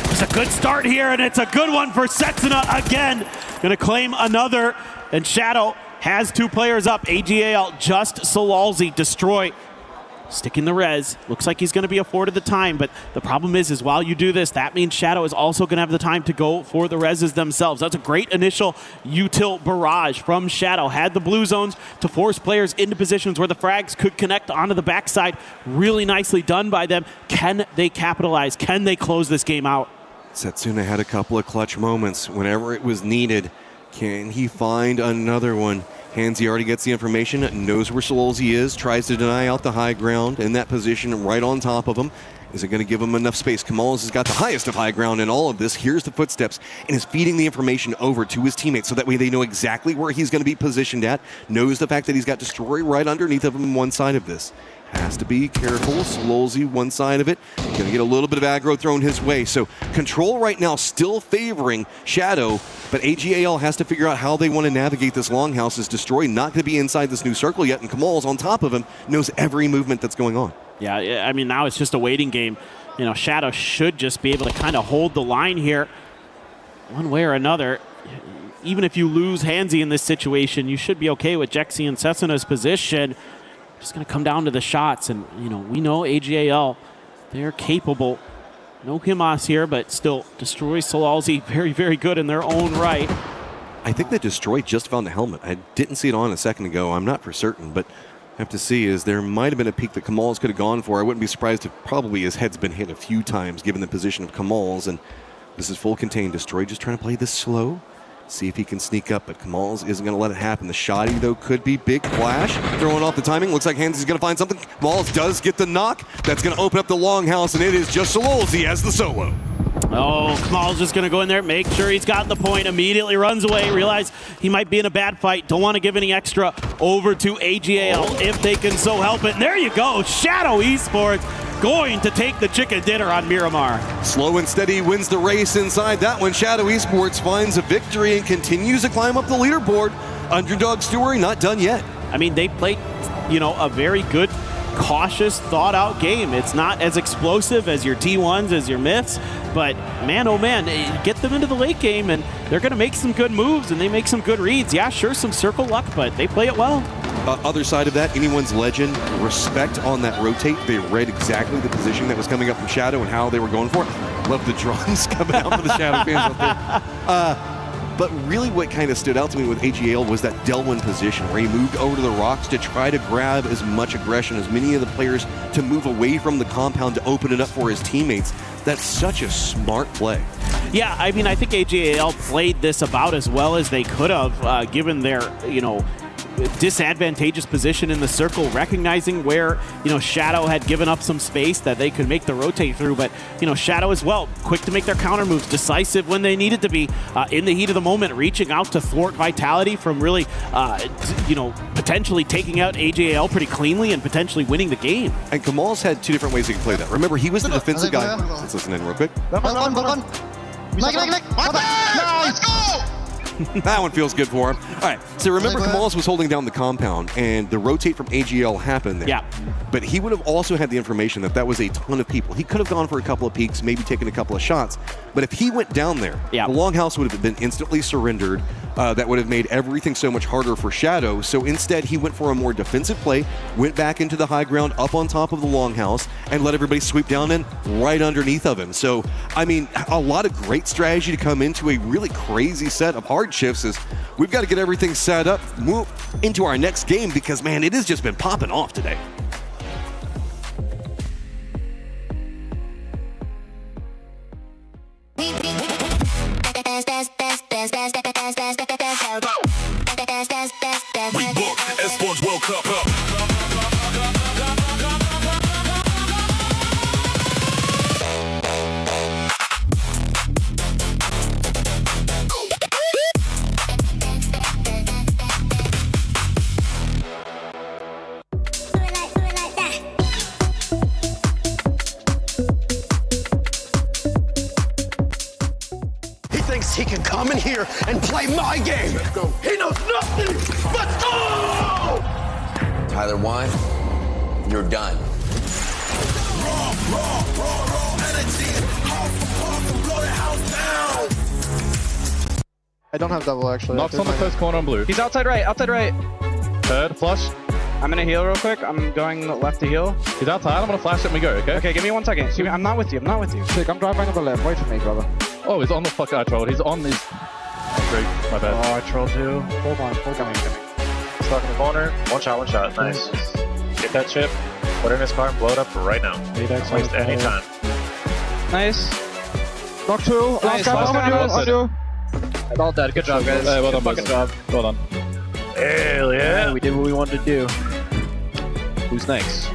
It's a good start here, and it's a good one for Setsuna again. Going to claim another, and Shadow has 2 players up. AGAL just Solalzi destroy. Sticking the res. Looks like he's going to be afforded the time, but the problem is while you do this, that means Shadow is also going to have the time to go for the reses themselves. That's a great initial util barrage from Shadow. Had the blue zones to force players into positions where the frags could connect onto the backside. Really nicely done by them. Can they capitalize? Can they close this game out? Setsuna had a couple of clutch moments whenever it was needed. Can he find another one? Hansi already gets the information, knows where Solalzi is, tries to deny out the high ground in that position right on top of him. Is it going to give him enough space? Kamals has got the highest of high ground in all of this. Here's the footsteps and is feeding the information over to his teammates so that way they know exactly where he's going to be positioned at. Knows the fact that he's got Destroy right underneath of him on one side of this. Has to be careful. Solalzi, one side of it. Going to get a little bit of aggro thrown his way. So control right now still favoring Shadow, but AGAL has to figure out how they want to navigate this longhouse as Destroy not going to be inside this new circle yet, and Kamal's on top of him, knows every movement that's going on. Yeah, I mean, now it's just a waiting game. You know, Shadow should just be able to kind of hold the line here one way or another. Even if you lose Hansi in this situation, you should be okay with Jexy and Setsuna's position. Just going to come down to the shots, and you know, we know AGAL, they're capable. No Himas here, but still Destroy Solalzi very, very good in their own right. I think that Destroy just found a helmet. I didn't see it on a second ago. I'm not for certain, but I have to see is there might have been a peak that Kamals could have gone for. I wouldn't be surprised if probably his head's been hit a few times given the position of Kamals, and this is full contain. Destroy just trying to play this slow. See if he can sneak up, but Kamals isn't going to let it happen. The shoddy, though, could be big flash. Throwing off the timing. Looks like Hansi's going to find something. Kamals does get the knock. That's going to open up the longhouse, and it is just Solalzi as the solo. Oh, Kamal's just going to go in there, make sure he's got the point, immediately runs away, realize he might be in a bad fight, don't want to give any extra over to AGAL if they can so help it. And there you go, Shadow Esports going to take the chicken dinner on Miramar. Slow and steady wins the race inside that one. Shadow Esports finds a victory and continues to climb up the leaderboard. Underdog story not done yet. I mean, they played, you know, a very good cautious, thought-out game. It's not as explosive as your T1s, as your myths, but man, oh man, get them into the late game and they're going to make some good moves and they make some good reads. Yeah, sure, some circle luck, but they play it well. Other side of that, anyone's legend, respect on that rotate. They read exactly the position that was coming up from Shadow and how they were going for it. Love the drums coming out for the Shadow fans out there. But really what kind of stood out to me with AGL was that Delwyn position where he moved over to the rocks to try to grab as much aggression as many of the players to move away from the compound to open it up for his teammates. That's such a smart play. Yeah, I mean, I think AGL played this about as well as they could have, given their, disadvantageous position in the circle, recognizing where, Shadow had given up some space that they could make the rotate through. But, Shadow as well, quick to make their counter moves, decisive when they needed to be, in the heat of the moment, reaching out to thwart Vitality from really, potentially taking out AJL pretty cleanly and potentially winning the game. And Kamal's had two different ways he could play that. Remember, he was the defensive guy. Let's listen in real quick. Let's go! That one feels good for him. All right, so remember Kamals was holding down the compound and the rotate from AGL happened there. Yeah. But he would have also had the information that that was a ton of people. He could have gone for a couple of peeks, maybe taken a couple of shots. But if he went down there, the Longhouse would have been instantly surrendered. That would have made everything so much harder for Shadow. So instead, he went for a more defensive play, went back into the high ground up on top of the Longhouse, and let everybody sweep down in right underneath of him. So, I mean, a lot of great strategy to come into a really crazy set of hardships is we've got to get everything set up, move into our next game because, man, it has just been popping off today. We book Esports World Cup. He can come in here and play my game. Let's go. He knows nothing. Let's go! Tyler 1, you're done. Raw energy. Blow the house down. I don't have double actually. Knocks on the first corner on blue. He's outside right, outside right. Third, flush. I'm gonna heal real quick. I'm going left to heal. He's outside. I'm gonna flash it and we go, okay? Okay, give me 1 second. I'm not with you. I'm not with you. Sick, I'm driving on the left. Wait for me, brother. Oh, he's on the fuck. I trolled. He's on his. Great, my bad. Oh, I trolled too. Hold on. Coming. Stuck in the corner. One shot. Nice. Get that chip. Put it in his car and blow it up right now. Don't waste any time. Nice. Knock 2. Nice. Last guy. All dead. Good job, guys. Hey, well done, Good job. Well done. Hell yeah. We did what we wanted to do. Who's next?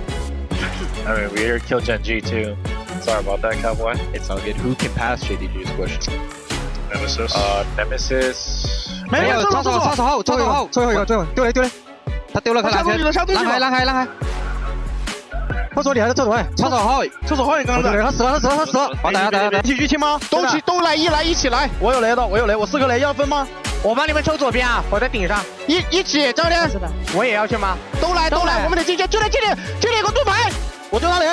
I mean, we already killed Gen G too. Sorry about that, Cowboy. It's all good. Who can pass JDG's question? Nemesis. Nemesis. 没有，操守后，最后一个，丢雷，他丢了，他拉开，厕所里还是厕所外？厕所后，刚刚他死了，打，一起去清吗？都来一起来，我有雷，我4颗雷要分吗？我帮你们抽左边啊，我在顶上，一起，教练，我也要去吗？都来，我们得进去，就在这里有个盾牌，我丢哪里？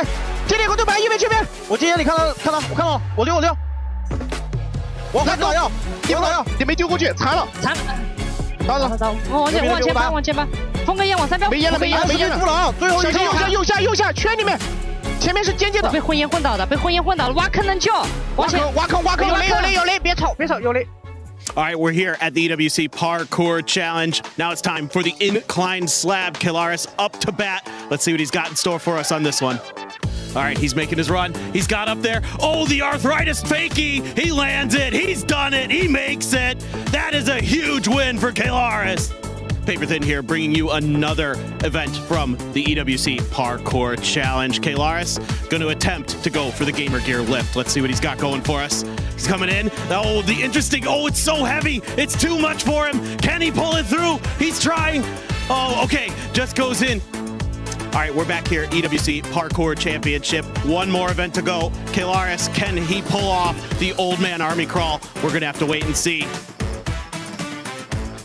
这里有个盾牌，一边去边，我今天你看到，我丢，我看打药，你没丢过去，残了，到，往前吧，封个烟往3标，没烟了，输了啊，最后一个右下圈里面，前面是尖的，被混烟混倒的，挖坑能救，挖坑，有雷，别吵，有雷。All right, we're here at the EWC Parkour Challenge. Now it's time for the incline slab. Kilaris up to bat. Let's see what he's got in store for us on this one. All right, he's making his run. He's got up there. Oh, the arthritis fakie. He lands it. He's done it. He makes it. That is a huge win for Kilaris. Paper Thin here, bringing you another event from the EWC Parkour Challenge. Kilaris going to attempt to go for the Gamer Gear lift. Let's see what he's got going for us. He's coming in. Oh, it's so heavy. It's too much for him. Can he pull it through? He's trying. Oh, okay, just goes in. All right, we're back here at EWC Parkour Championship. One more event to go. Kilaris, can he pull off the old man army crawl? We're going to have to wait and see.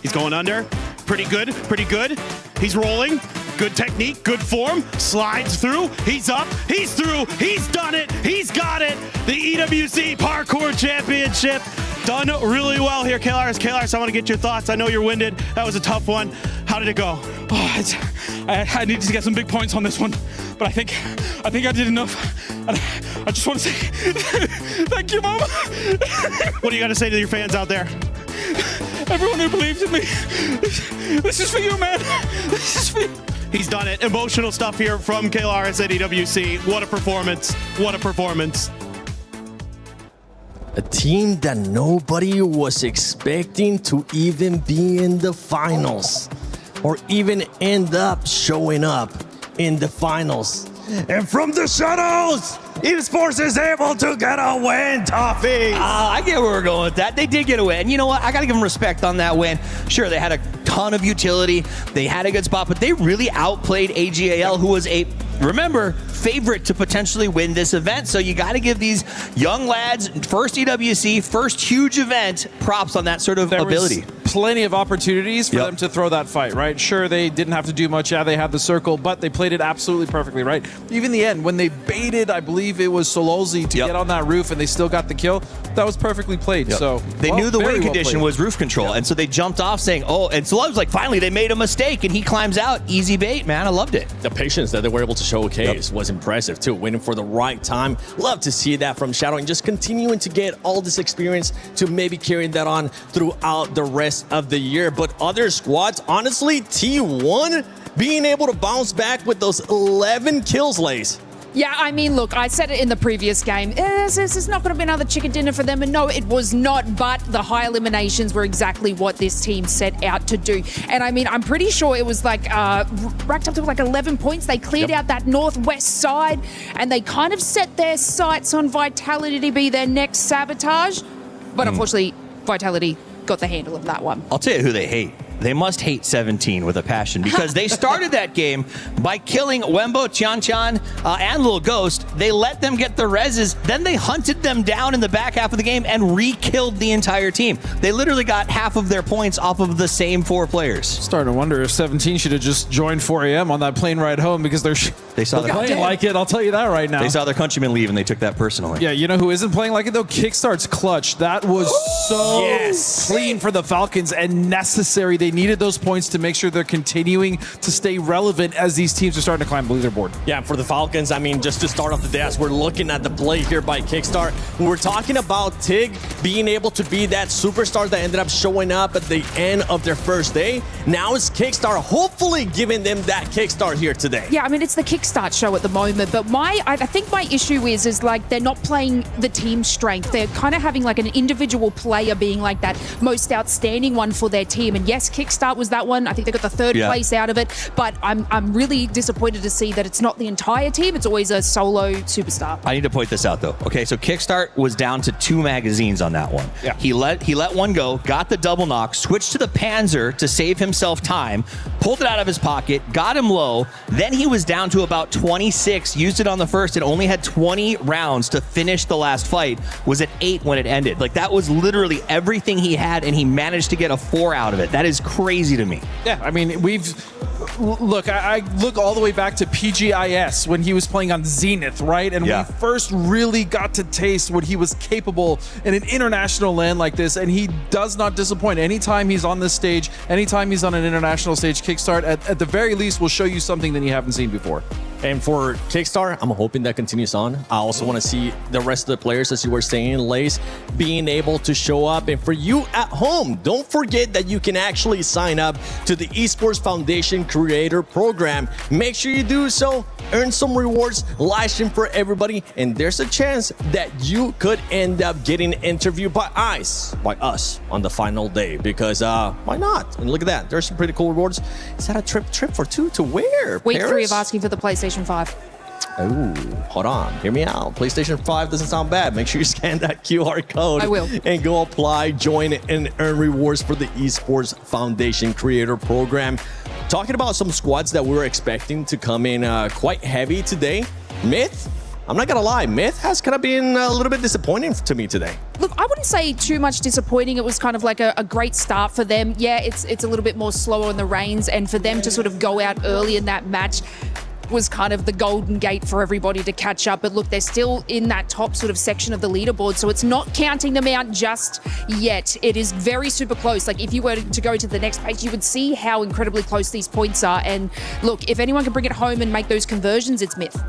He's going under. Pretty good. He's rolling. Good technique, good form, slides through, he's up, he's through, he's done it, he's got it. The EWC Parkour Championship done really well here. Kalaris, I want to get your thoughts. I know you're winded. That was a tough one. How did it go? I needed to get some big points on this one, but I think I did enough. And I just want to say thank you, Mom. What do you got to say to your fans out there? Everyone who believes in me, this is for you, man. This is for you. He's done it. Emotional stuff here from Kalaris at EWC. What a performance. What a performance. A team that nobody was expecting to even be in the finals or even end up showing up in the finals. And from the shadows, Esports is able to get a win, Toffee. I get where we're going with that. They did get a win. You know what? I got to give them respect on that win. Sure, they had a ton of utility. They had a good spot, but they really outplayed AGAL, who was remember, favorite to potentially win this event. So you got to give these young lads, first EWC, first huge event, props on that sort of ability. Plenty of opportunities for them to throw that fight, right? Sure, they didn't have to do much. Yeah, they had the circle, but they played it absolutely perfectly, right? Even the end, when they baited, I believe it was Sololzi to get on that roof and they still got the kill, that was perfectly played. So they knew the win condition was roof control, and so they jumped off saying, oh, and Sololzi was like, finally, they made a mistake, and he climbs out. Easy bait, man. I loved it. The patience that they were able to showcase was impressive, too. Waiting for the right time. Love to see that from Shadow and just continuing to get all this experience to maybe carry that on throughout the rest of the year. But other squads, honestly, T1 being able to bounce back with those 11 kills, Lace. Yeah, I mean, look, I said it in the previous game. This is not going to be another chicken dinner for them. And no, it was not. But the high eliminations were exactly what this team set out to do. And I mean, I'm pretty sure it was like racked up to like 11 points. They cleared out that northwest side and they kind of set their sights on Vitality to be their next sabotage. But unfortunately, Vitality got the handle of that one. I'll tell you who they hate. They must hate 17 with a passion because they started that game by killing Wembo, Tianchan, and Lil Ghost. They let them get the reses. Then they hunted them down in the back half of the game and re-killed the entire team. They literally got half of their points off of the same 4 players. Starting to wonder if 17 should have just joined 4 a.m. on that plane ride home because they saw their playing like it. I'll tell you that right now. They saw their countrymen leave and they took that personally. Yeah, you know who isn't playing like it though? Kickstart's clutch. That was so clean for the Falcons and necessary. They needed those points to make sure they're continuing to stay relevant as these teams are starting to climb the leaderboard. Yeah, for the Falcons, I mean, just to start off the day, as we're looking at the play here by Kickstart, we're talking about Tig being able to be that superstar that ended up showing up at the end of their first day. Now it's Kickstart hopefully giving them that kickstart here today. Yeah, I mean, it's the Kickstart show at the moment, but I think my issue is like they're not playing the team strength. They're kind of having like an individual player being like that most outstanding one for their team. And yes, Kickstart was that one. I think they got the third place out of it, but I'm really disappointed to see that it's not the entire team. It's always a solo superstar. I need to point this out though. Okay, so Kickstart was down to 2 magazines on that one. Yeah. He let one go, got the double knock, switched to the Panzer to save himself time, pulled it out of his pocket, got him low. Then he was down to about 26, used it on the first and only had 20 rounds to finish the last fight. Was at 8 when it ended. Like that was literally everything he had and he managed to get a 4 out of it. That is crazy to me. Yeah, I mean, I look all the way back to PGIS when he was playing on Zenith, right? And we first really got to taste what he was capable in an international land like this, and he does not disappoint. Anytime he's on this stage, anytime he's on an international stage, Kickstart, at the very least, will show you something that you haven't seen before. And for Kickstart, I'm hoping that continues on. I also want to see the rest of the players, as you were saying, Lace, being able to show up. And for you at home, don't forget that you can actually sign up to the Esports Foundation Creator Program. Make sure you do so. Earn some rewards, live stream for everybody, and there's a chance that you could end up getting interviewed by us on the final day, because why not? And look at that, there's some pretty cool rewards. Is that a trip for 2 to where? Week Paris? 3 of asking for the PlayStation 5. Oh, hold on. Hear me out. PlayStation 5 doesn't sound bad. Make sure you scan that QR code. I will. And go apply, join, and earn rewards for the Esports Foundation Creator Program. Talking about some squads that we were expecting to come in quite heavy today. Myth, I'm not going to lie, Myth has kind of been a little bit disappointing to me today. Look, I wouldn't say too much disappointing. It was kind of like a great start for them. Yeah, it's a little bit more slower in the reins, and for them to sort of go out early in that match was kind of the golden gate for everybody to catch up. But look, they're still in that top sort of section of the leaderboard, so it's not counting them out just yet. It is very super close. Like, if you were to go to the next page, you would see how incredibly close these points are. And look, if anyone can bring it home and make those conversions, it's Myth.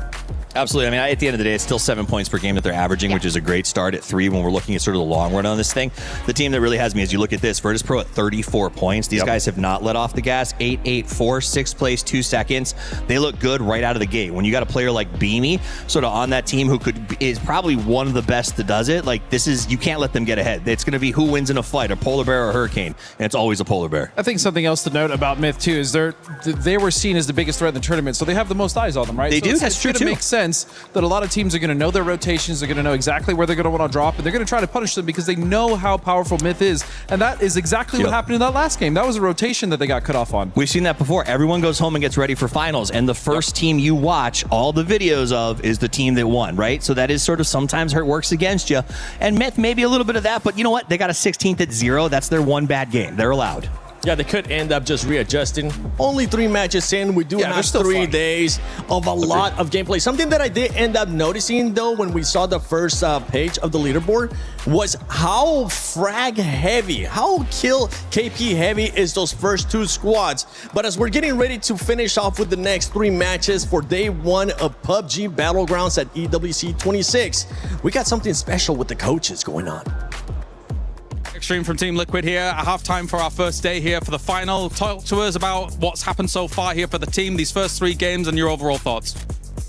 Absolutely. I mean, at the end of the day, it's still 7 points per game that they're averaging, which is a great start at 3 when we're looking at sort of the long run on this thing. The team that really has me, as you look at this, Virtus Pro at 34 points. These guys have not let off the gas. 8-8-4, 6th place, 2 seconds. They look good right out of the gate. When you got a player like Beamy sort of on that team who is probably one of the best that does it, like, this is, you can't let them get ahead. It's going to be who wins in a fight, a polar bear or a hurricane, and it's always a polar bear. I think something else to note about Myth too is they were seen as the biggest threat in the tournament, so they have the most eyes on them, right? They do. That's it's true too. It makes sense that a lot of teams are going to know their rotations, they're going to know exactly where they're going to want to drop, and they're going to try to punish them because they know how powerful Myth is. And that is exactly what happened in that last game. That was a rotation that they got cut off on. We've seen that before. Everyone goes home and gets ready for finals, and the first team you watch all the videos of is the team that won, right? So that is sort of sometimes how it works against you. And Myth, maybe a little bit of that, but you know what? They got a 16th at 0. That's their one bad game. They're allowed. Yeah, they could end up just readjusting. Only 3 matches in. We do have 3 days of a lot of gameplay. Something that I did end up noticing, though, when we saw the first page of the leaderboard was how frag heavy, how kill KP heavy is those first 2 squads. But as we're getting ready to finish off with the next 3 matches for day 1 of PUBG Battlegrounds at EWC 26, we got something special with the coaches going on. Extreme from Team Liquid here at halftime for our first day here for the final. Talk to us about what's happened so far here for the team, these first 3 games, and your overall thoughts.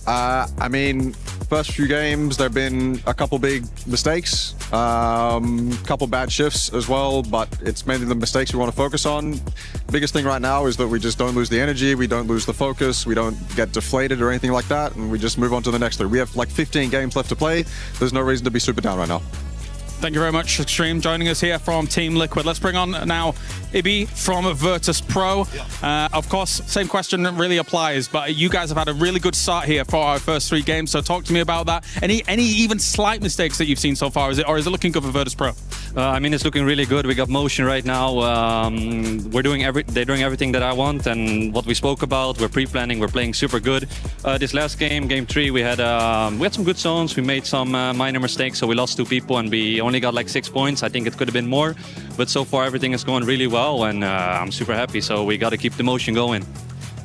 I mean, first few games, there have been a couple big mistakes, couple bad shifts as well, but it's mainly the mistakes we want to focus on. Biggest thing right now is that we just don't lose the energy, we don't lose the focus, we don't get deflated or anything like that, and we just move on to the next 3. We have like 15 games left to play. There's no reason to be super down right now. Thank you very much, Extreme, joining us here from Team Liquid. Let's bring on now Ibi from Virtus Pro. Of course, same question really applies, but you guys have had a really good start here for our first 3 games, so talk to me about that. Any even slight mistakes that you've seen so far, or is it looking good for Virtus Pro? I mean, it's looking really good. We got motion right now. They're doing everything that I want, and what we spoke about, we're pre-planning, we're playing super good. This last game, game 3, we had some good zones. We made some minor mistakes, so we lost 2 people, and we only got like 6 points. I think it could have been more, but so far everything is going really well, and I'm super happy. So we got to keep the motion going.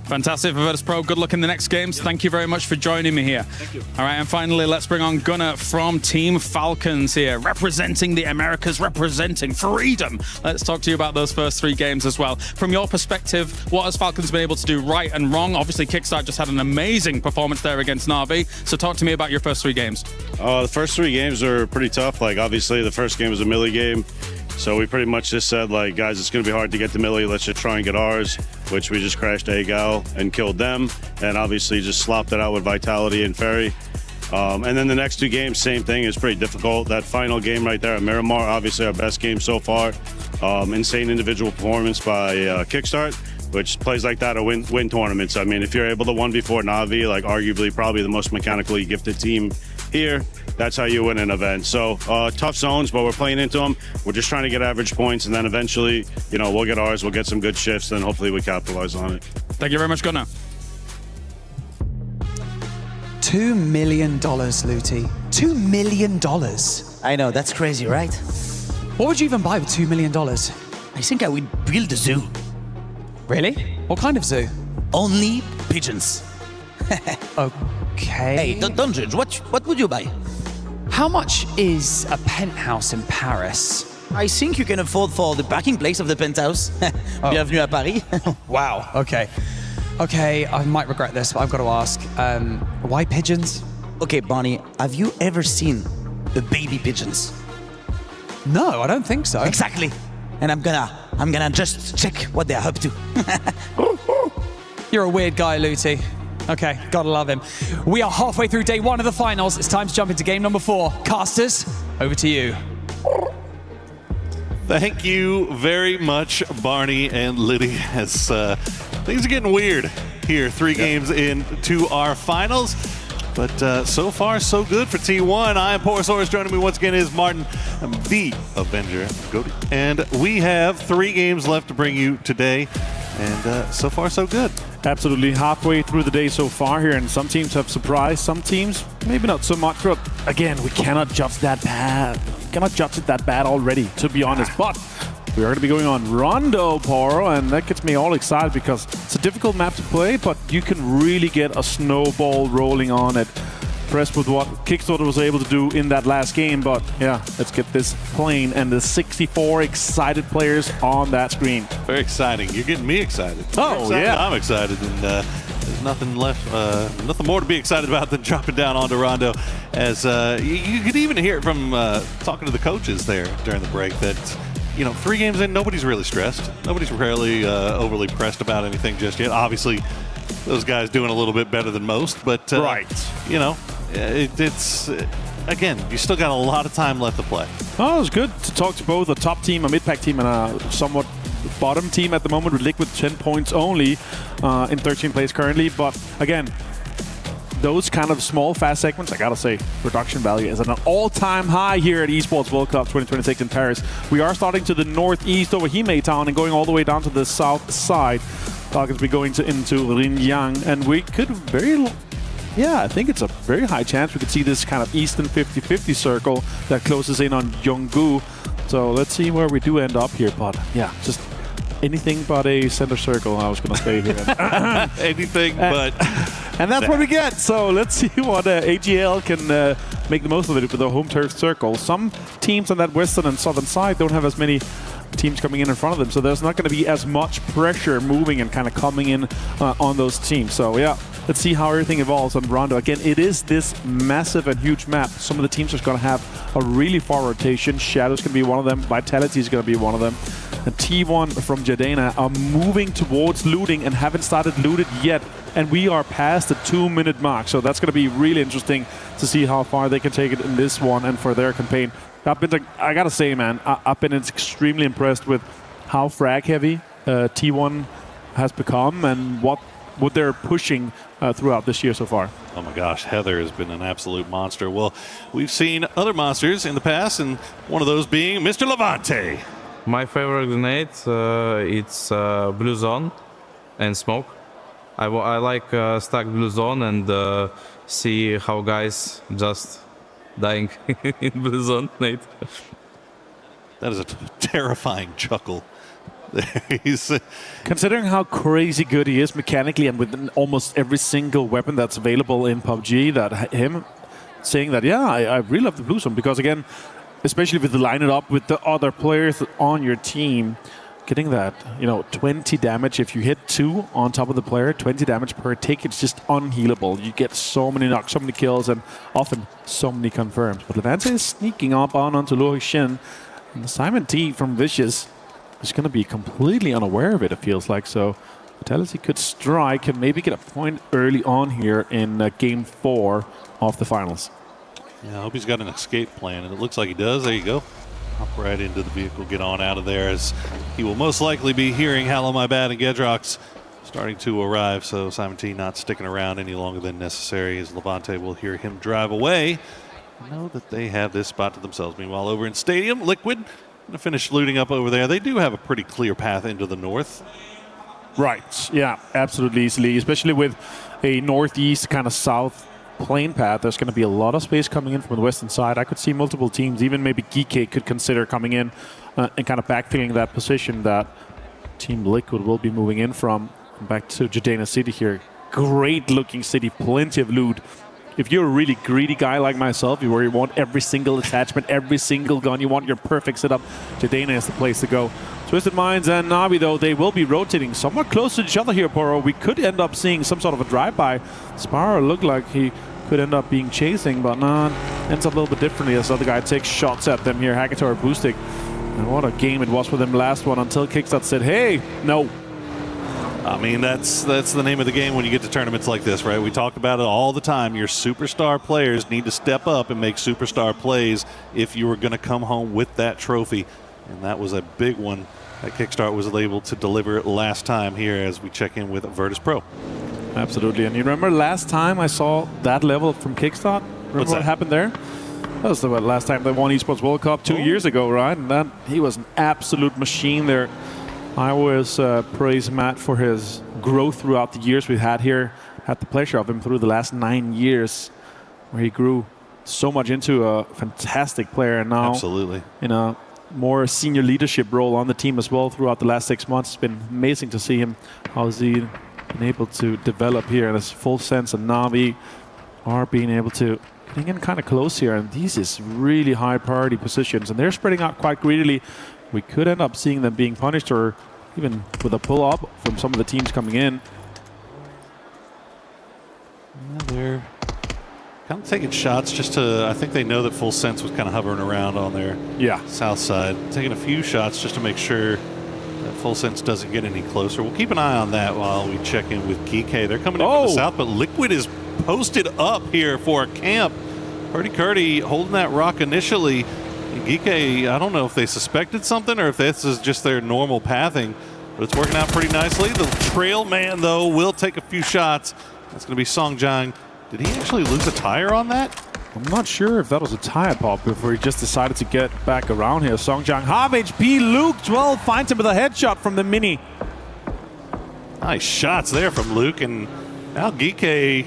Fantastic for Virtus Pro. Good luck in the next games. Thank you very much for joining me here. Thank you. All right, and finally, let's bring on Gunnar from Team Falcons here, representing the Americas, representing freedom. Let's talk to you about those first 3 games as well. From your perspective, what has Falcons been able to do right and wrong? Obviously, Kickstart just had an amazing performance there against Na'Vi. So talk to me about your first 3 games. The first 3 games are pretty tough. Like, obviously, the first game was a melee game. So we pretty much just said, like, guys, it's going to be hard to get the melee. Let's just try and get ours, which we just crashed Agal and killed them. And obviously just slopped it out with Vitality and Ferry. And then the next 2 games, same thing. It's pretty difficult. That final game right there at Miramar, obviously our best game so far. Insane individual performance by Kickstart, which plays like that to win tournaments. I mean, if you're able to 1v4 Na'Vi, like arguably probably the most mechanically gifted team here, that's how you win an event. So tough zones, but we're playing into them. We're just trying to get average points, and then eventually, you know, we'll get ours, we'll get some good shifts, and hopefully we capitalize on it. Thank you very much, Gunnar. $2 million, Luti. $2 million. I know, that's crazy, right? What would you even buy with $2 million? I think I would build a zoo. Really? What kind of zoo? Only pigeons. Okay. Hey, don't judge. What would you buy? How much is a penthouse in Paris? I think you can afford for the parking place of the penthouse. Bienvenue à Paris. Wow. Okay. Okay, I might regret this, but I've got to ask, why pigeons? Okay, Bonnie, have you ever seen the baby pigeons? No, I don't think so. Exactly. And I'm gonna just check what they're up to. You're a weird guy, Luti. Okay, gotta love him. We are halfway through day 1 of the finals. It's time to jump into game number 4. Casters, over to you. Thank you very much, Barney and Liddy, as things are getting weird here. 3 games into our finals. But so far, so good for T1. I am Porosaurus. Joining me once again is Martin, the Avenger. And we have 3 games left to bring you today. And so far, so good. Absolutely. Halfway through the day so far here, and some teams have surprised, some teams maybe not so much. But again, we cannot judge that bad. We cannot judge it that bad already, to be honest. But we are going to be going on Rondo, Poro, and that gets me all excited because it's a difficult map to play, but you can really get a snowball rolling on it. Impressed with what Kickstarter was able to do in that last game, but yeah, let's get this playing and the 64 excited players on that screen. Very exciting. You're getting me excited. Oh, yeah. I'm excited, and there's nothing left, nothing more to be excited about than dropping down onto Rondo. As you could even hear it from talking to the coaches there during the break that, you know, 3 games in, nobody's really stressed. Nobody's really overly pressed about anything just yet. Obviously, those guys doing a little bit better than most, but right. You know, it's again, you still got a lot of time left to play. Oh, it was good to talk to both a top team, a mid-pack team, and a somewhat bottom team at the moment with Liquid 10 points only in 13 plays currently. But again, those kind of small, fast segments, I gotta say, production value is at an all-time high here at Esports World Cup 2026 in Paris. We are starting to the northeast over Hime Town and going all the way down to the south side. Targets be going into Ringyang, and we could I think it's a very high chance we could see this kind of eastern 50-50 circle that closes in on Yonggu. So let's see where we do end up here, but yeah, just anything but a center circle, I was going to say here. Anything but... And that's what we get. So let's see what AGL can make the most of it with the home turf circle. Some teams on that western and southern side don't have as many teams coming in front of them, so there's not going to be as much pressure moving and kind of coming in on those teams. So yeah, let's see how everything evolves on Rondo. Again, it is this massive and huge map. Some of the teams are going to have a really far rotation. Shadow's going to be one of them. Vitality is going to be one of them. And T1 from Jadena are moving towards looting and haven't started looted yet. And we are past the 2-minute mark. So that's going to be really interesting to see how far they can take it in this one and for their campaign. I got to say, man, I've been extremely impressed with how frag heavy T1 has become and what they're pushing throughout this year so far. Oh my gosh, Heather has been an absolute monster. Well, we've seen other monsters in the past, and one of those being Mr. Levante. My favorite grenade, it's Blue Zone and Smoke. I like stack Blue Zone and see how guys just dying in Blue Zone grenade. That is a terrifying chuckle. Considering how crazy good he is mechanically and with almost every single weapon that's available in PUBG, that him saying that, yeah, I really love the Blue Zone, because again, especially if you line it up with the other players on your team, getting that, 20 damage. If you hit 2 on top of the player, 20 damage per tick, it's just unhealable. You get so many knocks, so many kills, and often so many confirms. But Levante is sneaking up onto Luo Xin, and Simon T from Vicious is going to be completely unaware of it, it feels like. So Vitality could strike and maybe get a point early on here in Game 4 of the finals. Yeah, I hope he's got an escape plan, and it looks like he does. There you go. Hop right into the vehicle, get on out of there, as he will most likely be hearing Hello My Bad and Gedrox starting to arrive. So Simon T not sticking around any longer than necessary, as Levante will hear him drive away. Know that they have this spot to themselves. Meanwhile, over in Stadium, Liquid going to finish looting up over there. They do have a pretty clear path into the north. Right, yeah, absolutely easily, especially with a northeast kind of south plane path. There's going to be a lot of space coming in from the western side. I could see multiple teams, even maybe Geekcake could consider coming in and kind of backfilling that position that Team Liquid will be moving in from. Back to Jadena City here. Great looking city, plenty of loot. If you're a really greedy guy like myself, where you want every single attachment, every single gun, you want your perfect setup, Jadena is the place to go. Twisted Minds and Navi, though, they will be rotating somewhat close to each other here, Poro. We could end up seeing some sort of a drive-by. Sparrow looked like he could end up being chasing, but nah, ends up a little bit differently as the other guy takes shots at them here. Hackator boosting. And what a game it was for them last one until Kickstart said, hey, no. I mean, that's the name of the game when you get to tournaments like this, right? We talk about it all the time. Your superstar players need to step up and make superstar plays if you were going to come home with that trophy. And that was a big one that Kickstart was able to deliver last time here as we check in with Virtus Pro. Absolutely. And you remember last time I saw that level from Kickstart? Remember what happened there? That was the last time they won Esports World Cup 2 years ago, right? And then he was an absolute machine there. I always praise Matt for his growth throughout the years we've had here. Had the pleasure of him through the last 9 years, where he grew so much into a fantastic player, and now in a more senior leadership role on the team as well throughout the last 6 months. It's been amazing to see him. How's he been able to develop here in his full sense, and Na'Vi are being able to getting in kind of close here, and these is really high priority positions, and they're spreading out quite greedily. We could end up seeing them being punished, or even with a pull-up from some of the teams coming in. They're kind of taking shots just to, I think they know that Full Sense was kind of hovering around on their south side. Taking a few shots just to make sure that Full Sense doesn't get any closer. We'll keep an eye on that while we check in with Geeky. They're coming in from the south, but Liquid is posted up here for a camp. Purdy holding that rock initially. And Geeky, I don't know if they suspected something or if this is just their normal pathing, but it's working out pretty nicely. The trail man, though, will take a few shots. That's going to be Songjang. Did he actually lose a tire on that? I'm not sure if that was a tire pop before he just decided to get back around here. Songjang, half HP. Luke 12 finds him with a headshot from the mini. Nice shots there from Luke, and now Geeky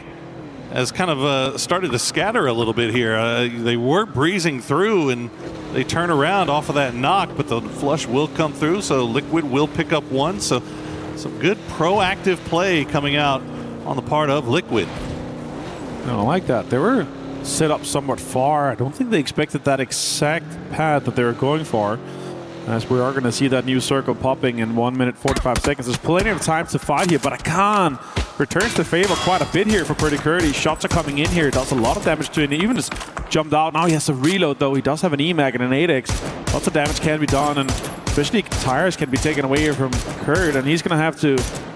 has kind of started to scatter a little bit here. They were breezing through, and they turn around off of that knock, but the flush will come through, so Liquid will pick up one. So some good proactive play coming out on the part of Liquid. I like that. They were set up somewhat far. I don't think they expected that exact path that they were going for, as we are going to see that new circle popping in 1 minute 45 seconds. There's plenty of time to fight here, but Akan returns the favor quite a bit here for Pretty Curdy. Shots are coming in here. Does a lot of damage to him. He even just jumped out. Now he has to reload, though. He does have an EMAG and an 8X. Lots of damage can be done, and especially tires can be taken away here from Kurt, and he's going to have to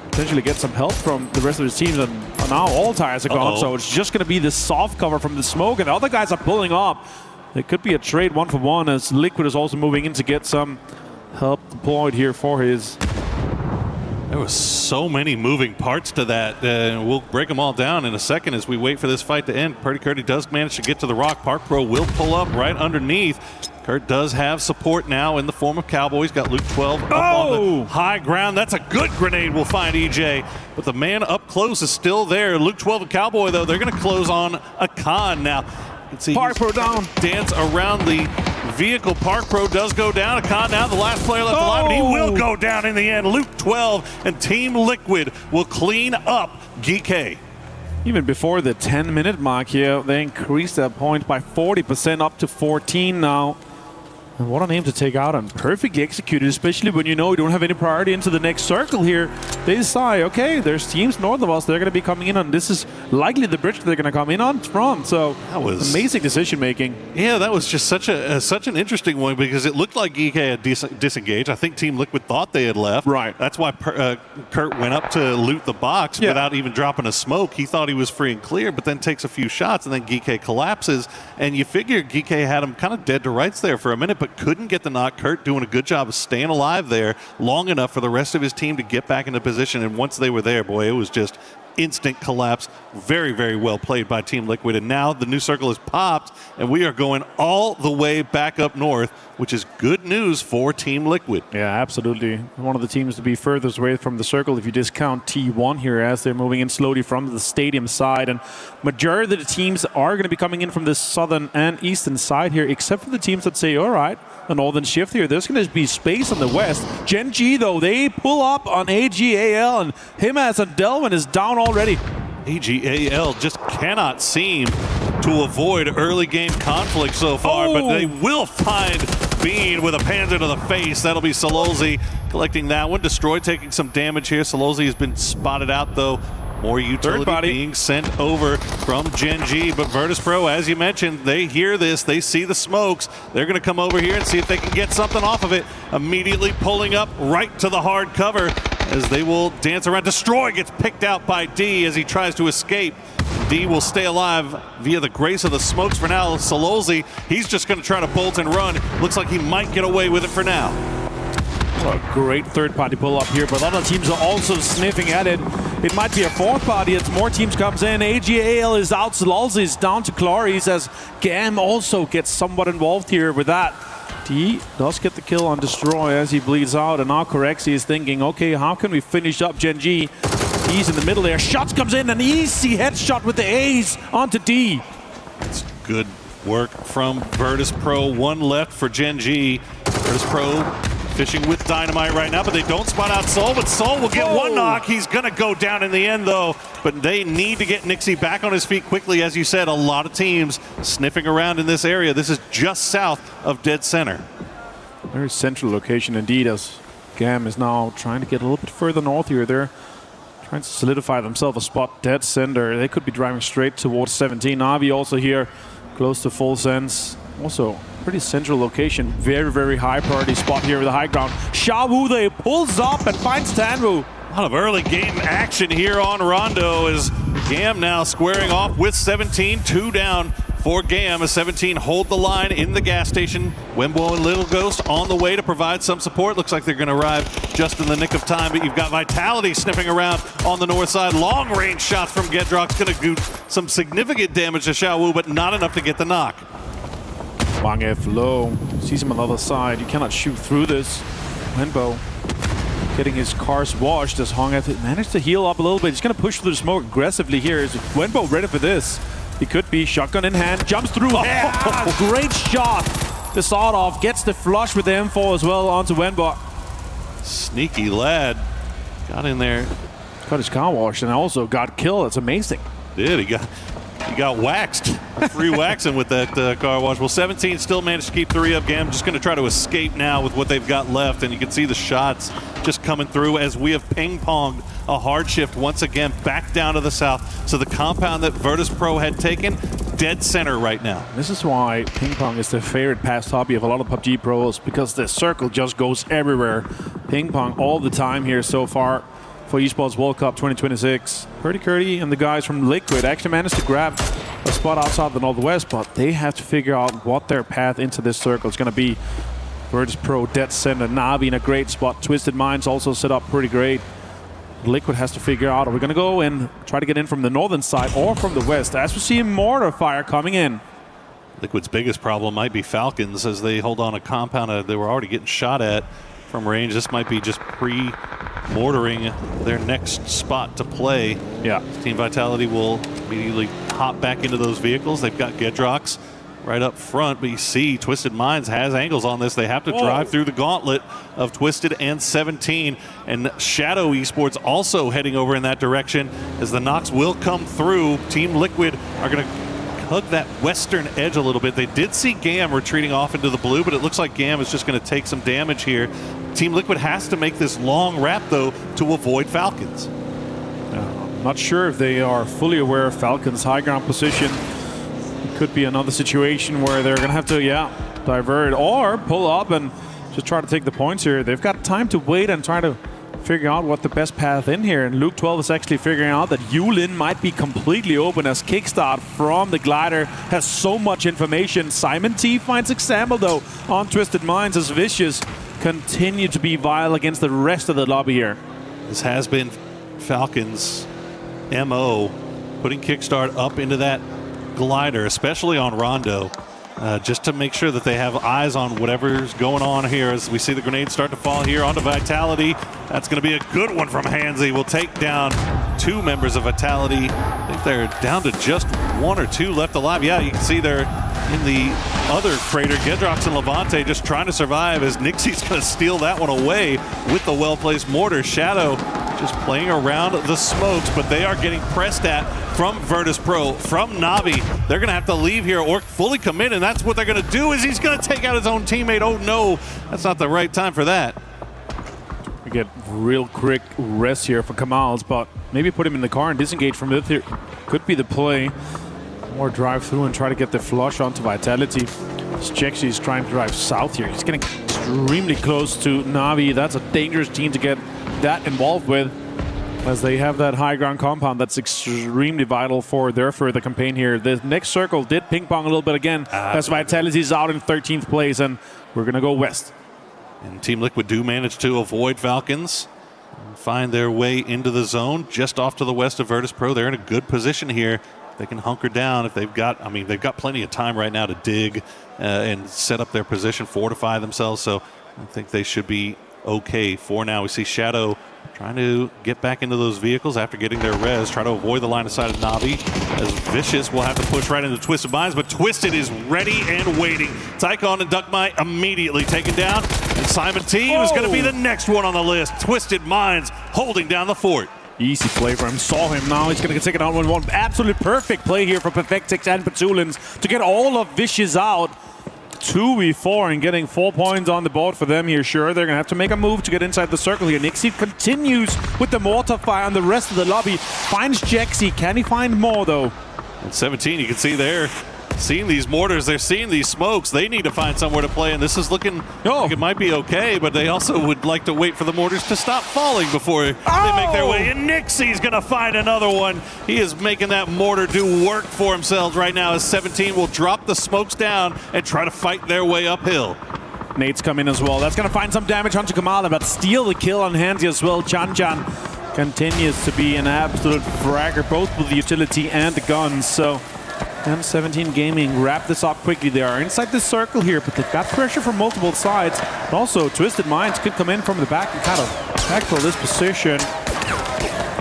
potentially get some help from the rest of his teams. And now all tires are gone, so it's just going to be this soft cover from the smoke, and the other guys are pulling up. It could be a trade 1-for-1, as Liquid is also moving in to get some help deployed here for his. There was so many moving parts to that, and we'll break them all down in a second as we wait for this fight to end. Purdy Curdy does manage to get to the rock. Park Pro will pull up right underneath. Kurt does have support now in the form of Cowboy. He's got Luke 12 up on the high ground. That's a good grenade, we'll find EJ. But the man up close is still there. Luke 12 and Cowboy, though, they're going to close on Akan now. You can see Park Pro down. Dance around the vehicle. Park Pro does go down. Akan now the last player left alive, and he will go down in the end. Luke 12 and Team Liquid will clean up GK. Even before the 10-minute mark here, they increased that point by 40% up to 14 now. And what a name to take out, and perfectly executed, especially when you know you don't have any priority into the next circle here. They decide, okay, there's teams north of us, they're going to be coming in on, this is likely the bridge they're going to come in on from. So that was amazing decision making. Yeah, that was just such an interesting one, because it looked like GK had disengaged. I think Team Liquid thought they had left. Right. That's why Kurt went up to loot the box without even dropping a smoke. He thought he was free and clear, but then takes a few shots, and then GK collapses. And you figure GK had him kind of dead to rights there for a minute, but couldn't get the knock. Kurt doing a good job of staying alive there long enough for the rest of his team to get back into position. And once they were there, boy, it was just instant collapse. Very, very well played by Team Liquid. And now the new circle is popped, and we are going all the way back up north, which is good news for Team Liquid. Yeah, absolutely. One of the teams to be furthest away from the circle if you discount T1 here, as they're moving in slowly from the stadium side. And majority of the teams are going to be coming in from the southern and eastern side here, except for the teams that say, all right, the northern shift here. There's going to be space on the west. Gen G, though, they pull up on AGAL, and Himas and Delvin is down already. AGAL just cannot seem to avoid early game conflict so far, but they will find Bean with a panzer to the face. That'll be Sololzi collecting that one. Destroy taking some damage here. Sololzi has been spotted out, though. More utility being sent over from Gen G, but Virtus Pro, as you mentioned, they hear this, they see the smokes. They're going to come over here and see if they can get something off of it. Immediately pulling up right to the hard cover as they will dance around. Destroy gets picked out by D as he tries to escape. D will stay alive via the grace of the smokes for now. Sololzi, he's just going to try to bolt and run. Looks like he might get away with it for now. What a great third-party pull-up here, but other teams are also sniffing at it. it might be a fourth party as more teams comes in. AGL is out, Lulzy is down to Glories as Gam also gets somewhat involved here with that. D does get the kill on Destroy as he bleeds out, and now Corexi is thinking, okay, how can we finish up Gen G? He's in the middle there. Shots comes in, an easy headshot with the ace onto D. It's good work from Virtus Pro. One left for Gen G. Virtus Pro fishing with Dynamite right now, but they don't spot out Soul, but Soul will get one knock. He's going to go down in the end, though, but they need to get Nixie back on his feet quickly. As you said, a lot of teams sniffing around in this area. This is just south of dead center. Very central location indeed, as Gam is now trying to get a little bit further north here. They're trying to solidify themselves a spot dead center. They could be driving straight towards 17. Navi also here, close to full sense. Also, pretty central location. Very, very high priority spot here with the high ground. Xiaowu, they pulls up and finds Tanwu. A lot of early game action here on Rondo as Gam now squaring off with 17. 2 down for Gam as 17 hold the line in the gas station. Wembo and Little Ghost on the way to provide some support. Looks like they're going to arrive just in the nick of time, but you've got Vitality sniffing around on the north side. Long range shots from Gedrock's going to do some significant damage to Xiaowu, but not enough to get the knock. Wang F low, sees him on the other side. You cannot shoot through this. Wembo getting his cars washed as Hong F managed to heal up a little bit. He's going to push through the smoke aggressively here. Is Wembo ready for this? He could be. Shotgun in hand, jumps through. Yeah, great shot. The sawed off gets the flush with the M4 as well onto Wenbo. Sneaky lad. Got in there. Got his car washed and also got killed. It's amazing. Did. He got waxed. Free waxing with that car wash. Well, 17 still managed to keep 3 up. Gam just going to try to escape now with what they've got left. And you can see the shots just coming through as we have ping-ponged a hard shift once again back down to the south. So the compound that Virtus Pro had taken, dead center right now. This is why ping pong is the favorite past hobby of a lot of PUBG pros, because the circle just goes everywhere. Ping pong all the time here so far for Esports World Cup 2026. Curdy and the guys from Liquid actually managed to grab a spot outside the northwest, but they have to figure out what their path into this circle is going to be. Virtus Pro, dead center, Navi in a great spot. Twisted Minds also set up pretty great. Liquid has to figure out, are we going to go and try to get in from the northern side or from the west, as we see mortar fire coming in. Liquid's biggest problem might be Falcons as they hold on a compound they were already getting shot at from range. This might be just pre-mortaring their next spot to play. Yeah. Team Vitality will immediately hop back into those vehicles. They've got Gedrox right up front, but you see Twisted Minds has angles on this. They have to drive through the gauntlet of Twisted and 17, and Shadow Esports also heading over in that direction as the knocks will come through. Team Liquid are going to hug that western edge a little bit. They did see Gam retreating off into the blue, but it looks like Gam is just going to take some damage here. Team Liquid has to make this long wrap, though, to avoid Falcons. Not sure if they are fully aware of Falcons' high ground position. It could be another situation where they're going to have to, divert or pull up and just try to take the points here. They've got time to wait and try to figure out what the best path in here. And Luke 12 is actually figuring out that Yulin might be completely open as Kickstart from the glider has so much information. Simon T finds example, though, on Twisted Minds as Vicious continue to be vile against the rest of the lobby here. This has been Falcons' MO, putting Kickstart up into that glider, especially on Rondo, just to make sure that they have eyes on whatever's going on here as we see the grenades start to fall here onto Vitality. That's going to be a good one from Hansy. Will take down 2 members of Vitality. I think they're down to just 1 or 2 left alive. Yeah, you can see they're in the other crater. Gedrox and Levante just trying to survive as Nixie's going to steal that one away with the well-placed mortar. Shadow just playing around the smokes, but they are getting pressed at from Virtus Pro, from Navi. They're going to have to leave here or fully commit, and that's what they're going to do is he's going to take out his own teammate. Oh no, that's not the right time for that. We get real quick rest here for Kamals, but maybe put him in the car and disengage from it here. Could be the play. Or drive through and try to get the flush onto Vitality. Jexy is trying to drive south here. He's getting extremely close to Navi. That's a dangerous team to get that involved with, as they have that high ground compound that's extremely vital for their further campaign here. The next circle did ping pong a little bit again, as Vitality is out in 13th place, and we're going to go west. And Team Liquid do manage to avoid Falcons. find their way into the zone just off to the west of Virtus Pro. They're in a good position here. They can hunker down if they've got, I mean, they've got plenty of time right now to dig and set up their position, fortify themselves. So I think they should be okay for now. We see Shadow trying to get back into those vehicles after getting their res, try to avoid the line of sight of Navi, as Vicious will have to push right into Twisted Minds, but Twisted is ready and waiting. Tycon and Duckmite immediately taken down, and Simon T is going to be the next one on the list. Twisted Minds holding down the fort. Easy play for him. Saw him now. He's going to get taken out 1-1. Absolutely perfect play here for Perfectix and Petulins to get all of Vicious out. 2v4 and getting 4 points on the board for them here. Sure, they're going to have to make a move to get inside the circle here. Nixie continues with the mortar fire on the rest of the lobby. Finds Jexy. Can he find more, though? At 17, you can see there, seeing these mortars, they're seeing these smokes. They need to find somewhere to play, and this is looking like it might be okay, but they also would like to wait for the mortars to stop falling before they make their way. And Nixie's going to find another one. He is making that mortar do work for himself right now, as 17 will drop the smokes down and try to fight their way uphill. Nate's come in as well. That's going to find some damage onto Kamala, but steal the kill on Hansi as well. Chan continues to be an absolute fragger, both with the utility and the guns. So M17 Gaming wrap this up quickly. They are inside the circle here, but they've got pressure from multiple sides. But also, Twisted Minds could come in from the back and kind of backfill this position.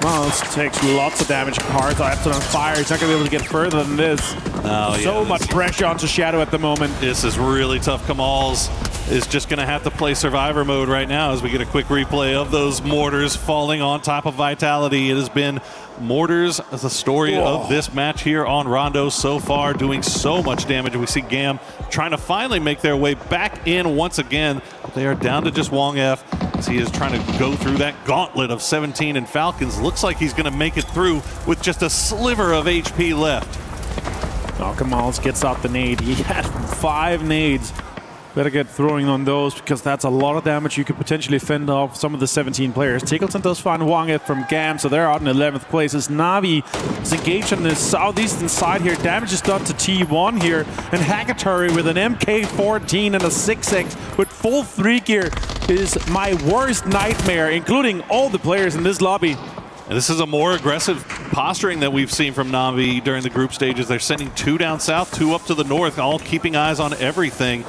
Miles takes lots of damage. Cards are absolutely on fire. He's not going to be able to get further than this. So much pressure onto Shadow at the moment. This is really tough. Kamals is just going to have to play survivor mode right now as we get a quick replay of those mortars falling on top of Vitality. It has been mortars as the story of this match here on Rondo so far, doing so much damage. We see Gam trying to finally make their way back in once again. They are down to just Wong F as he is trying to go through that gauntlet of 17 and Falcons. Looks like he's going to make it through with just a sliver of HP left. Oh, Kamals gets out the nade. He had 5 nades. Better get throwing on those, because that's a lot of damage you could potentially fend off some of the 17 players. Tickleton does find Wong F from Gam, so they're out in 11th place. As Navi is engaged on the southeastern side here. Damage is done to T1 here. And Hackatory with an MK14 and a 6X with full 3 gear is my worst nightmare, including all the players in this lobby. And this is a more aggressive posturing that we've seen from Navi during the group stages. They're sending 2 down south, 2 up to the north, all keeping eyes on everything,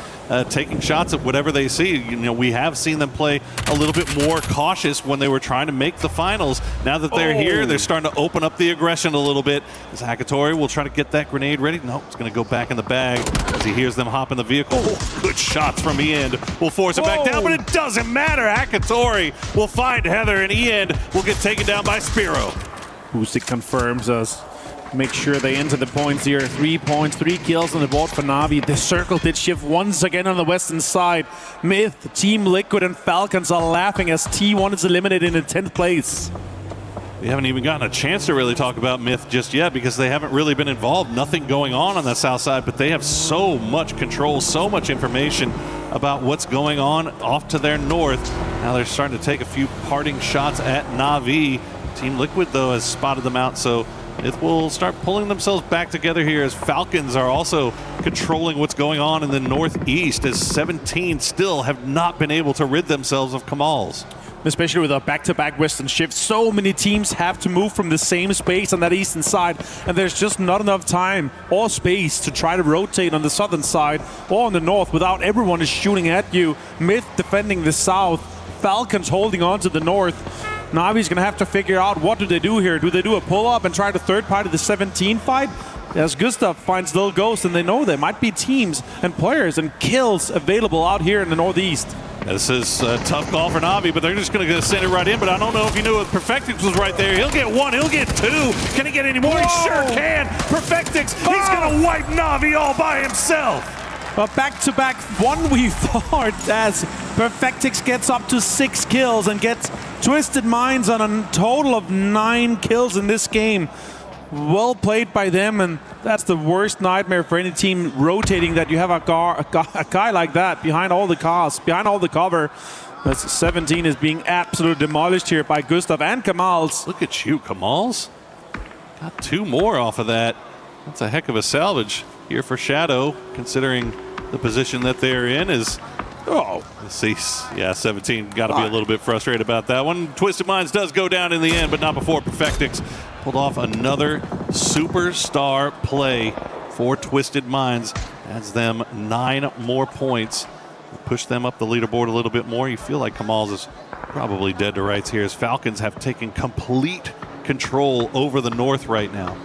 taking shots at whatever they see. You know, we have seen them play a little bit more cautious when they were trying to make the finals. Now that they're here, they're starting to open up the aggression a little bit. As Hackatory will try to get that grenade ready. No, it's going to go back in the bag as he hears them hop in the vehicle. Good shots from Ian. Will force it back down, but it doesn't matter. Hackatory will find Heather, and Ian will get taken down by Spiro. Usyk confirms us. Make sure they enter the points here. 3 points, 3 kills on the board for Navi. The circle did shift once again on the western side. Myth, Team Liquid, and Falcons are laughing as T1 is eliminated in 10th place. We haven't even gotten a chance to really talk about Myth just yet because they haven't really been involved. Nothing going on the south side, but they have so much control, so much information about what's going on off to their north. Now they're starting to take a few parting shots at Navi. Team Liquid, though, has spotted them out, so it will start pulling themselves back together here as Falcons are also controlling what's going on in the northeast, as 17 still have not been able to rid themselves of Kamals. Especially with a back-to-back western shift, so many teams have to move from the same space on that eastern side, and there's just not enough time or space to try to rotate on the southern side or on the north without everyone is shooting at you. Myth defending the south, Falcons holding on to the north. Navi's going to have to figure out what do they do here. Do they do a pull-up and try to third-party the 17 fight? As Gustav finds Lil Ghost, and they know there might be teams and players and kills available out here in the northeast. This is a tough call for Navi, but they're just going to send it right in. But I don't know if you knew if Perfectix was right there. He'll get 1, he'll get 2. Can he get any more? He sure can. Perfectix, he's going to wipe Navi all by himself. But back-to-back, one we thought, as Perfectix gets up to 6 kills and gets Twisted Minds on a total of 9 kills in this game. Well played by them, and that's the worst nightmare for any team rotating, that you have a guy like that behind all the cars, behind all the cover. As 17 is being absolutely demolished here by Gustav and Kamals. Look at you, Kamals. Got 2 more off of that. That's a heck of a salvage here for Shadow, considering the position that they're in, is Oh. Yeah, 17 got to be a little bit frustrated about that one. Twisted Minds does go down in the end, but not before Perfectix pulled off another superstar play for Twisted Minds. Adds them 9 more points. Push them up the leaderboard a little bit more. You feel like Kamal's is probably dead to rights here as Falcons have taken complete control over the north right now.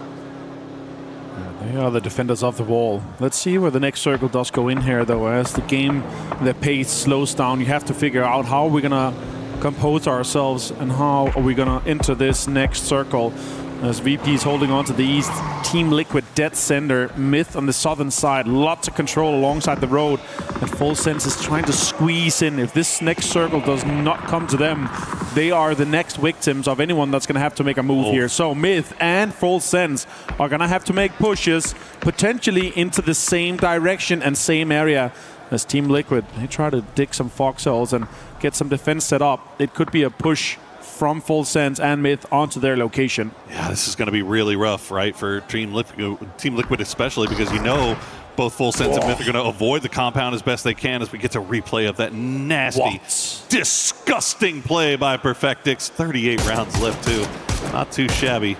They are the defenders of the wall. Let's see where the next circle does go in here, though. As the game, the pace slows down, you have to figure out how are we going to compose ourselves and how are we going to enter this next circle. As VP is holding on to the east, Team Liquid dead center, Myth on the southern side, lots of control alongside the road, and Full Sense is trying to squeeze in. If this next circle does not come to them, they are the next victims of anyone that's going to have to make a move here. So Myth and Full Sense are going to have to make pushes, potentially into the same direction and same area as Team Liquid. They try to dig some foxholes and get some defense set up. It could be a push from Full Sense and Myth onto their location. Yeah, this is going to be really rough, right, for Team Liquid especially, because you know both Full Sense and Myth are going to avoid the compound as best they can as we get to replay of that nasty, disgusting play by Perfectix. 38 rounds left, too. Not too shabby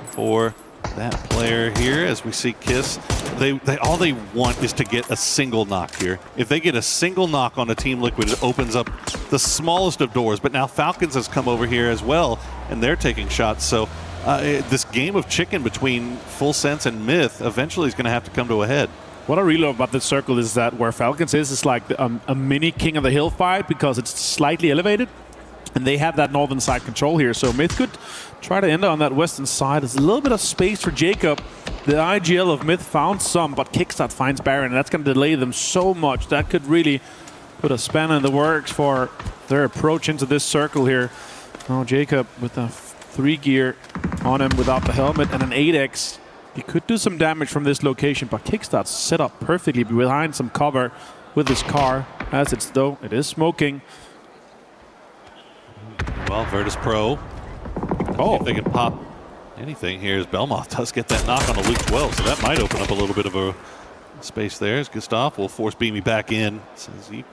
for that player here as we see Kiss. All they want is to get a single knock here. If they get a single knock on a Team Liquid, it opens up the smallest of doors. But now Falcons has come over here as well, and they're taking shots. So this game of chicken between Full Sense and Myth eventually is going to have to come to a head. What I really love about this circle is that where Falcons is like a mini King of the Hill fight because it's slightly elevated. And they have that northern side control here. So Myth could try to enter on that western side. There's a little bit of space for Jacob. The IGL of Myth found some, but Kickstart finds Baron. And that's going to delay them so much. That could really put a spanner in the works for their approach into this circle here. Oh, Jacob with a 3 gear on him without the helmet and an 8x. He could do some damage from this location, but Kickstart's set up perfectly behind some cover with his car. As it's though, it is smoking. Well, Virtus Pro, if they can pop anything here, as Belmoth does get that knock on a Luke 12, so that might open up a little bit of a space there. As Gustav will force Beamy back in. Says, you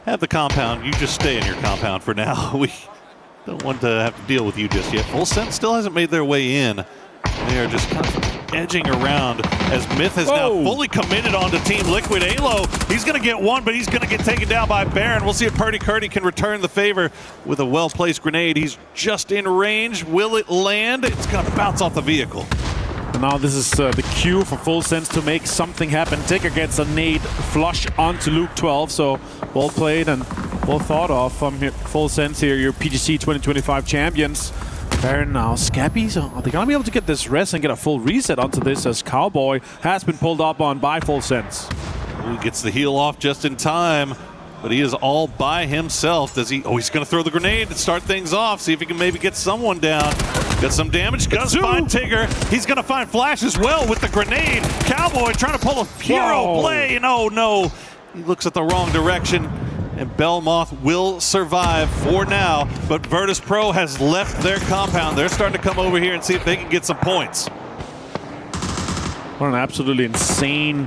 have the compound, you just stay in your compound for now. We don't want to have to deal with you just yet. Full Sense still hasn't made their way in. They are just kind of edging around as Myth has now fully committed onto Team Liquid. Alo, he's going to get one, but he's going to get taken down by Baron. We'll see if Purdy Curdy can return the favor with a well-placed grenade. He's just in range. Will it land? It's going to bounce off the vehicle. And now this is the cue for Full Sense to make something happen. Tigger gets a nade flush onto Luke 12, so well played and well thought of from Full Sense here, your PGC 2025 champions. Baron now, Scappies, are they going to be able to get this rest and get a full reset onto this as Cowboy has been pulled up on by Full Sense? Ooh, gets the heal off just in time, but he is all by himself. Does he? Oh, he's going to throw the grenade to start things off, see if he can maybe get someone down. Got some damage, does find Tigger. He's going to find Flash as well with the grenade. Cowboy trying to pull a hero play, and oh no, he looks at the wrong direction. And Belmoth will survive for now, but Virtus Pro has left their compound. They're starting to come over here and see if they can get some points. What an absolutely insane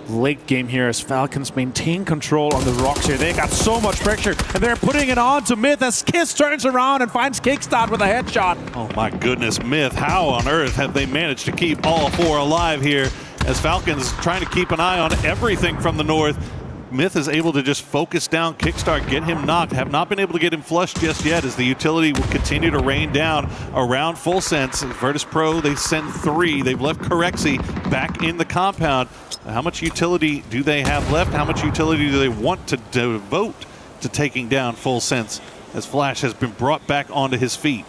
late game here as Falcons maintain control on the rocks here. They got so much pressure, and they're putting it on to Myth as Kiss turns around and finds Kickstart with a headshot. Oh my goodness, Myth, how on earth have they managed to keep all 4 alive here as Falcons trying to keep an eye on everything from the north. Myth is able to just focus down Kickstart, get him knocked. Have not been able to get him flushed just yet as the utility will continue to rain down around Full Sense. Virtus Pro, they send 3. They've left Corexi back in the compound. How much utility do they have left? How much utility do they want to devote to taking down Full Sense as Flash has been brought back onto his feet?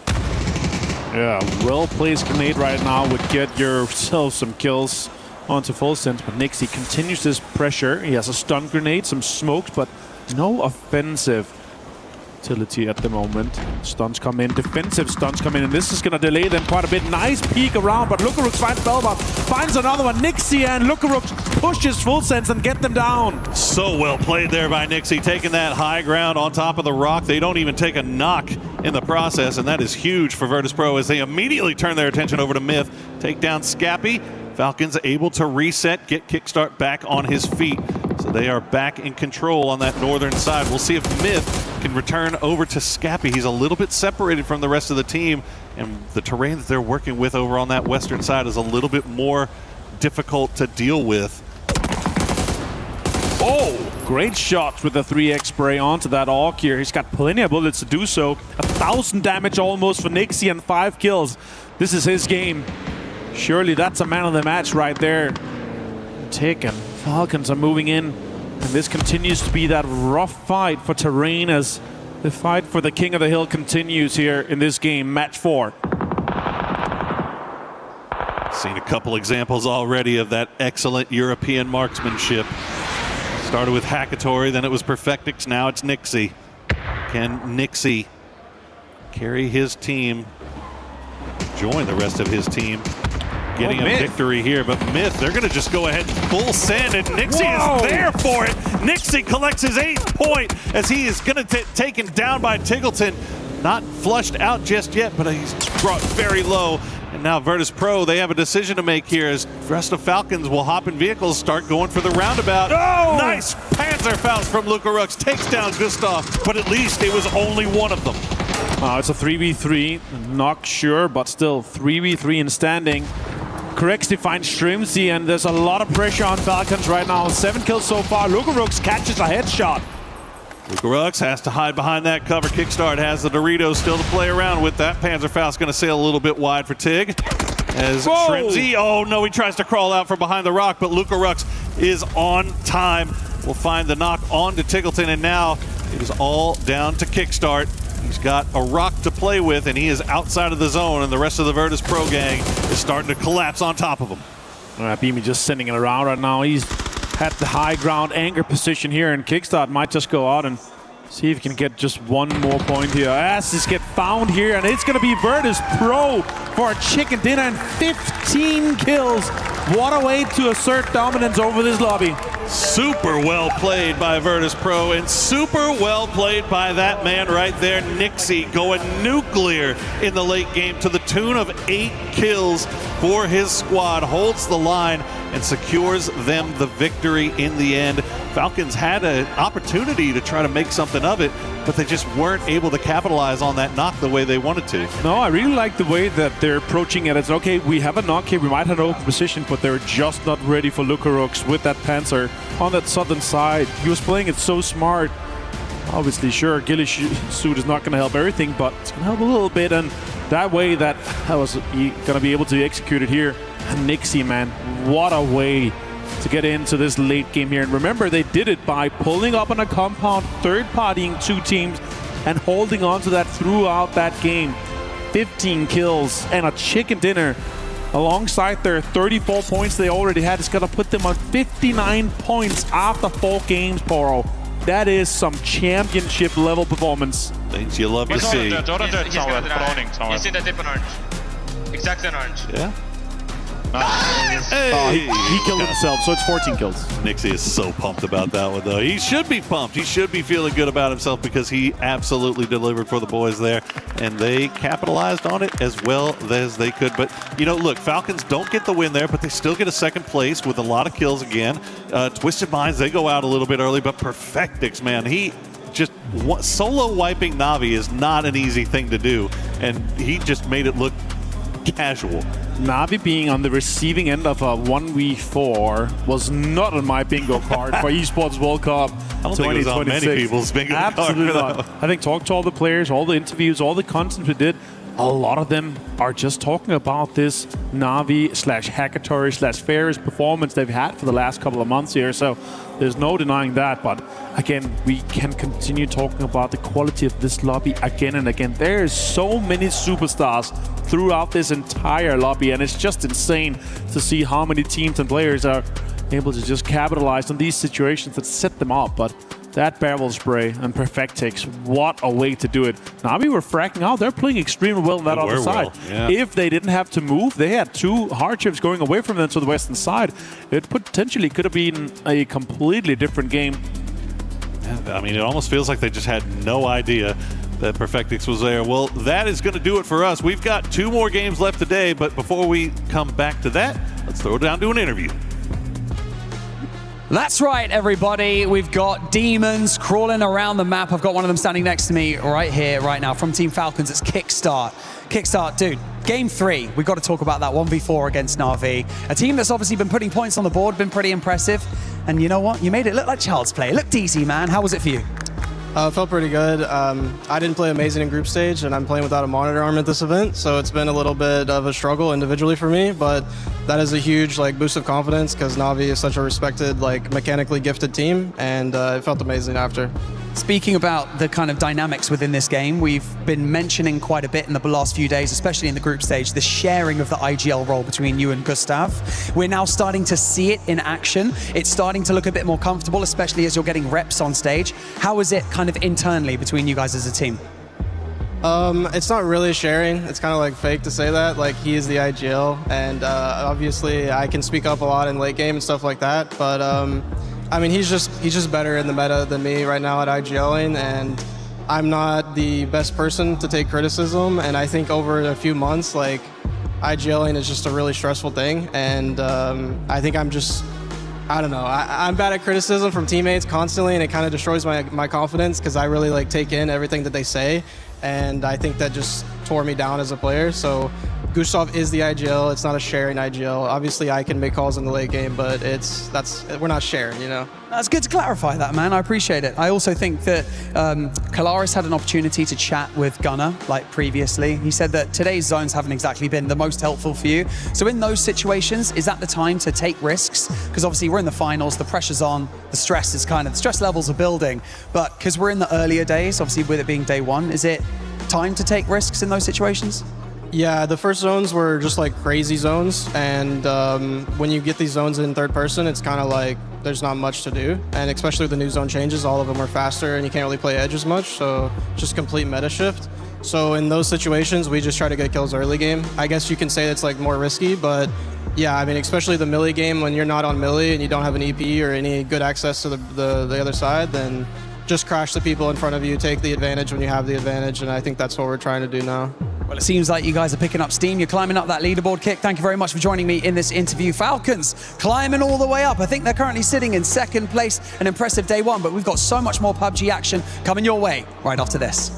Yeah, well-placed grenade right now would get yourself some kills onto Full Sense, but Nixie continues this pressure. He has a stun grenade, some smokes, but no offensive utility at the moment. Stuns come in, defensive stuns come in, and this is going to delay them quite a bit. Nice peek around, but Lukarux finds Belmoth, finds another one. Nixie and Lukarux pushes Full Sense and get them down. So well played there by Nixie, taking that high ground on top of the rock. They don't even take a knock in the process, and that is huge for Virtus Pro as they immediately turn their attention over to Myth. Take down Scappy. Falcons able to reset, get Kickstart back on his feet. So they are back in control on that northern side. We'll see if Myth can return over to Scappy. He's a little bit separated from the rest of the team, and the terrain that they're working with over on that western side is a little bit more difficult to deal with. Oh, great shots with the 3x spray onto that Orc here. He's got plenty of bullets to do so. 1,000 damage almost for Nixie and 5 kills. This is his game. Surely that's a man of the match right there. Tick and Falcons are moving in, and this continues to be that rough fight for terrain as the fight for the King of the Hill continues here in this game, match 4. Seen a couple examples already of that excellent European marksmanship. Started with Hackatory, then it was Perfectix, now it's Nixie. Can Nixie carry his team, join the rest of his team, getting a victory here? But Myth, they're going to just go ahead and full send, and Nixie is there for it. Nixie collects his 8th point as he is going to taken down by Tiggleton. Not flushed out just yet, but he's brought very low. And now Virtus Pro, they have a decision to make here as the rest of Falcons will hop in vehicles, start going for the roundabout. Oh! Nice Panzerfaust from Luca Rux, takes down Gustav, but at least it was only one of them. It's a 3v3, not sure, but still 3v3 in standing. Correctly finds Strimsy, and there's a lot of pressure on Falcons right now. 7 kills so far. Luca Rux catches a headshot. Luca Rux has to hide behind that cover. Kickstart has the Doritos still to play around with. That Panzerfaust going to sail a little bit wide for Tig. As Strimsy, oh no, he tries to crawl out from behind the rock, but Luca Rux is on time. We'll find the knock on to Tiggleton, and now it is all down to Kickstart. He's got a rock to play with, and he is outside of the zone, and the rest of the Virtus Pro gang is starting to collapse on top of him. Beamy just sending it around right now. He's at the high ground anchor position here, and Kickstart might just go out and see if he can get just one more point here. Asses get found here, and it's going to be Virtus Pro for a chicken dinner and 15 kills. What a way to assert dominance over this lobby. Super well played by Virtus Pro, and super well played by that man right there, Nixie, going nuclear in the late game to the tune of 8 kills for his squad. Holds the line and secures them the victory in the end. Falcons had an opportunity to try to make something of it, but they just weren't able to capitalize on that knock the way they wanted to. No, I really like the way that they're approaching it. It's okay, we have a knock here, we might have an open position, but they're just not ready for Luca Rux with that Panzer on that southern side. He was playing it so smart. Obviously, sure, Ghillie suit is not going to help everything, but it's going to help a little bit, and that way that was going to be able to execute it here. And Nixie, man, what a way to get into this late game here. And remember, they did it by pulling up on a compound, third-partying 2 teams, and holding on to that throughout that game. 15 kills and a chicken dinner alongside their 34 points they already had. It's going to put them on 59 points after 4 games, Poro. That is some championship level performance. Things you love to see. He's in the tip on orange. Exactly on orange. Yeah. Hey. He killed himself, so it's 14 kills. Nixie is so pumped about that one, though. He should be pumped. He should be feeling good about himself because he absolutely delivered for the boys there, and they capitalized on it as well as they could. But, you know, look, Falcons don't get the win there, but they still get a 2nd place with a lot of kills again. Twisted Minds, they go out a little bit early, but Perfectix, man, he just solo wiping Navi is not an easy thing to do, and he just made it look casual. Navi being on the receiving end of a 1v4 was not on my bingo card for Esports World Cup 2026. I don't think it was on many people's bingo card. Absolutely not. I think talk to all the players, all the interviews, all the content we did, a lot of them are just talking about this Navi / Hackatory / Ferris performance they've had for the last couple of months here. So there's no denying that. But again, we can continue talking about the quality of this lobby again and again. There's so many superstars throughout this entire lobby, and it's just insane to see how many teams and players are able to just capitalize on these situations that set them up. But that barrel spray and Perfectix, what a way to do it. Navi were fracking out. They're playing extremely well on that other side. Yeah. If they didn't have to move, they had 2 hardships going away from them to the western side. It potentially could have been a completely different game. I mean, it almost feels like they just had no idea that Perfectix was there. Well, that is going to do it for us. We've got 2 more games left today, but before we come back to that, let's throw it down to an interview. That's right, everybody. We've got demons crawling around the map. I've got one of them standing next to me right here, right now, from Team Falcons. It's Kickstart. Kickstart, dude, game 3. We've got to talk about that 1v4 against Na'Vi. A team that's obviously been putting points on the board, been pretty impressive. And you know what? You made it look like child's play. It looked easy, man. How was it for you? Felt pretty good. I didn't play amazing in group stage, and I'm playing without a monitor arm at this event, so it's been a little bit of a struggle individually for me, but that is a huge boost of confidence because Na'Vi is such a respected, mechanically gifted team, and it felt amazing after. Speaking about the kind of dynamics within this game, we've been mentioning quite a bit in the last few days, especially in the group stage, the sharing of the IGL role between you and Gustav. We're now starting to see it in action. It's starting to look a bit more comfortable, especially as you're getting reps on stage. How is it kind of internally between you guys as a team? It's not really sharing. It's kind of fake to say that. He is the IGL, and obviously I can speak up a lot in late game and stuff like that, but I mean, he's just better in the meta than me right now at IGLing, and I'm not the best person to take criticism, and I think over a few months, IGLing is just a really stressful thing, and I think I don't know, I'm bad at criticism from teammates constantly, and it kind of destroys my confidence because I really take in everything that they say, and I think that just tore me down as a player. So Gustav is the IGL. It's not a sharing IGL. Obviously, I can make calls in the late game, but we're not sharing, you know? That's good to clarify that, man. I appreciate it. I also think that Kalaris had an opportunity to chat with Gunnar, previously. He said that today's zones haven't exactly been the most helpful for you. So in those situations, is that the time to take risks? Because obviously we're in the finals, the pressure's on, the stress levels are building. But because we're in the earlier days, obviously with it being day 1, is it time to take risks in those situations? Yeah, the first zones were just crazy zones, and when you get these zones in third person, it's kind of there's not much to do, and especially with the new zone changes, all of them are faster and you can't really play edge as much, so just complete meta shift. So in those situations, we just try to get kills early game. I guess you can say it's more risky, but yeah, I mean, especially the melee game, when you're not on melee and you don't have an EP or any good access to the other side, then just crash the people in front of you, take the advantage when you have the advantage, and I think that's what we're trying to do now. Well, it seems like you guys are picking up steam. You're climbing up that leaderboard, Kick. Thank you very much for joining me in this interview. Falcons climbing all the way up. I think they're currently sitting in 2nd place, an impressive day 1, but we've got so much more PUBG action coming your way right after this.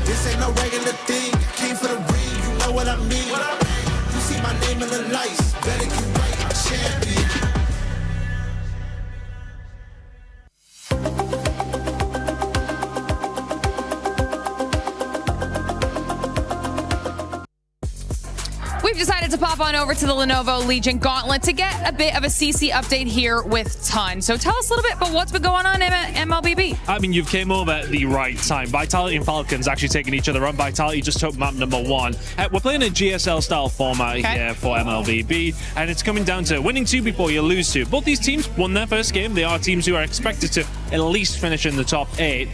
This ain't no regular thing. Came for the ring, you know what I mean. You see my name in the lights, better get right, I'm champion. We've decided to pop on over to the Lenovo Legion Gauntlet to get a bit of a CC update here with Ton. So tell us a little bit about what's been going on in MLBB. I mean, you've came over at the right time. Vitality and Falcons actually taking each other on. Vitality just took map number 1. We're playing a GSL style format here for MLBB, and it's coming down to winning 2 before you lose 2. Both these teams won their first game. They are teams who are expected to at least finish in the top 8.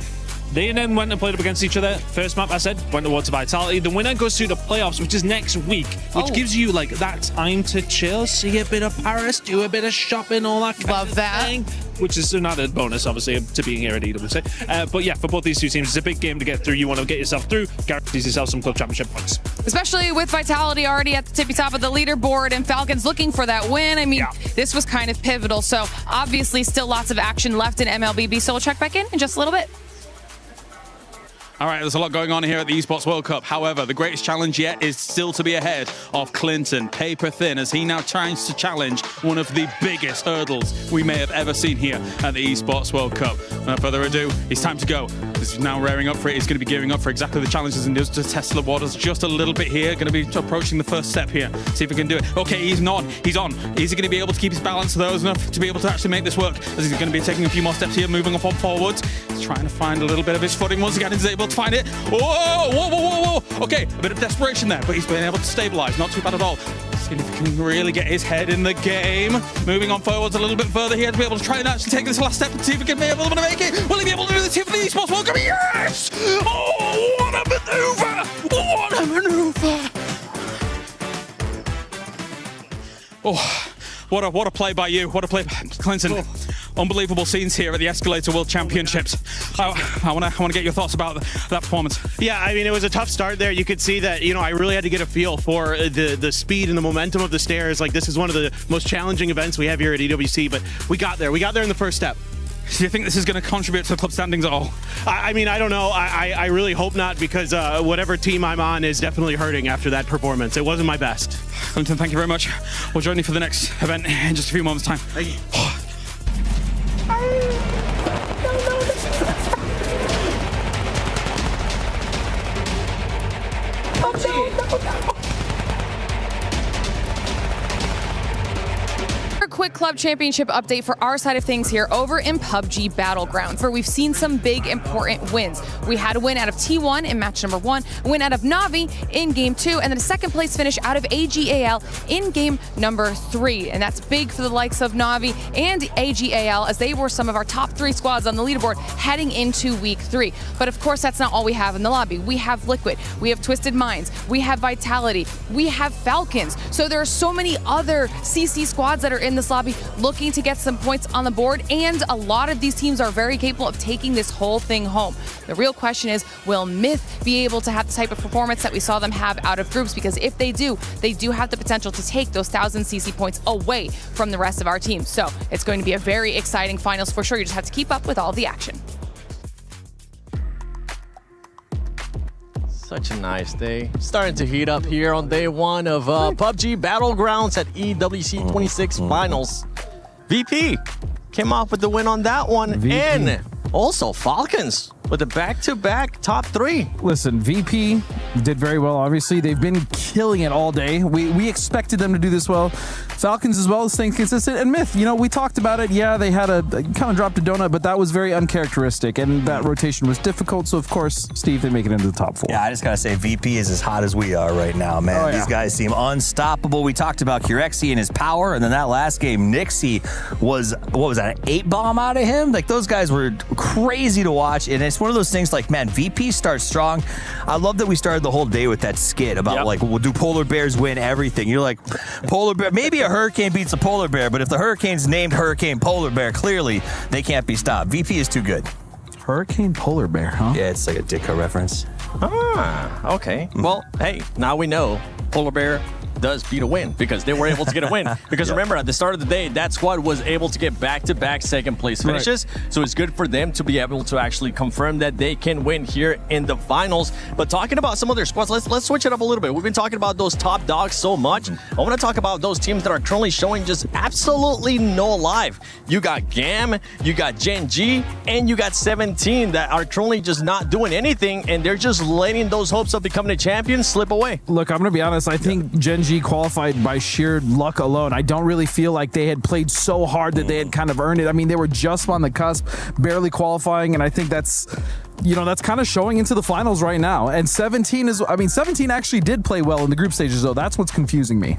They then went and played up against each other. First map, I said, went towards Vitality. The winner goes through the playoffs, which is next week, which gives you that time to chill, see a bit of Paris, do a bit of shopping, all that kind of thing, which is another bonus, obviously, to being here at EWC. But yeah, for both these two teams, it's a big game to get through. You want to get yourself through, guarantees yourself some Club Championship points. Especially with Vitality already at the tippy top of the leaderboard and Falcons looking for that win. I mean, this was kind of pivotal. So obviously still lots of action left in MLBB. So we'll check back in just a little bit. All right, there's a lot going on here at the Esports World Cup. However, the greatest challenge yet is still to be ahead of Clinton, paper thin, as he now tries to challenge one of the biggest hurdles we may have ever seen here at the Esports World Cup. Without further ado, it's time to go. This is now rearing up for it. He's going to be gearing up for exactly the challenges and just to test the waters just a little bit here. Going to be approaching the first step here. See if he can do it. Okay, he's not. He's on. Is he going to be able to keep his balance those enough to be able to actually make this work? As he's going to be taking a few more steps here, moving on forwards. He's trying to find a little bit of his footing once again. He's able to find it. Whoa, whoa, whoa, whoa. Okay, a bit of desperation there, but he's been able to stabilize. Not too bad at all. Seeing if he can really get his head in the game. Moving on forwards a little bit further here to be able to try and actually take this last step and see if he can be able to make it. Will he be able to do this here for the Esports World Cup? Yes! Oh, what a maneuver! What a maneuver! Oh, what a play by you. What a play by Clinton. unbelievable scenes here at the Escalator World Championships. I want to get your thoughts about that performance. Yeah, I mean, it was a tough start there. You could see that, you know, I really had to get a feel for the speed and the momentum of the stairs. Like, this is one of the most challenging events we have here at EWC, but we got there. We got there in the first step. Do you think this is going to contribute to the club standings at all? I mean, I don't know. I really hope not, because whatever team I'm on is definitely hurting after that performance. It wasn't my best. Clinton, thank you very much. We'll join you for the next event in just a few moments' time. Thank you. Quick club championship update for our side of things here over in PUBG Battlegrounds, where we've seen some big important wins. We had a win out of T1 in match number 1, a win out of Navi in game 2, and then a second place finish out of AGAL in game number 3. And that's big for the likes of Navi and AGAL, as they were some of our top 3 squads on the leaderboard heading into week 3. But of course, that's not all we have in the lobby. We have Liquid, we have Twisted Minds, we have Vitality, we have Falcons. So there are so many other CC squads that are in this lobby looking to get some points on the board, and a lot of these teams are very capable of taking this whole thing home. The real question is, will Myth be able to have the type of performance that we saw them have out of groups? Because if they do have the potential to take those 1,000 CC points away from the rest of our teams. So it's going to be a very exciting finals for sure. You just have to keep up with all the action. Such a nice day. Starting to heat up here on day 1 of PUBG Battlegrounds at EWC 26 Finals. VP came off with the win on that one. And also Falcons with a back-to-back top 3. Listen, VP did very well, obviously. They've been killing it all day. We expected them to do this well. Falcons as well, staying consistent. And Myth, you know, we talked about it. Yeah, they had kind of dropped a donut, but that was very uncharacteristic, and that rotation was difficult. So, of course, Steve, they make it into the top 4. Yeah, I just got to say, VP is as hot as we are right now, man. Oh, yeah. These guys seem unstoppable. We talked about Kurexi and his power, and then that last game, Nixie was, what was that, an 8-bomb out of him? Like, those guys were crazy to watch, and it's one of those things like, man, VP starts strong. I love that we started the whole day with that skit about, like, well, do polar bears win everything? You're like, polar bear, maybe a hurricane beats a polar bear, but if the hurricane's named Hurricane Polar Bear, clearly they can't be stopped. VP is too good. Hurricane Polar Bear, huh? Yeah, it's like a Ditka reference. Ah, okay. Well, hey, now we know Polar Bear does beat a win, because they were able to get a win. Because remember, at the start of the day, that squad was able to get back-to-back second-place finishes. Right. So it's good for them to be able to actually confirm that they can win here in the finals. But talking about some other squads, let's switch it up a little bit. We've been talking about those top dogs so much. I want to talk about those teams that are currently showing just absolutely no life. You got GAM, you got Gen G, and you got 17 that are currently just not doing anything, and they're just letting those hopes of becoming a champion slip away. Look, I'm going to be honest. I think Gen G qualified by sheer luck alone. I don't really feel like they had played so hard that they had kind of earned it. I mean, they were just on the cusp, barely qualifying, and I think that's, you know, that's kind of showing into the finals right now. And 17 is, I mean, 17 actually did play well in the group stages, though. That's what's confusing me.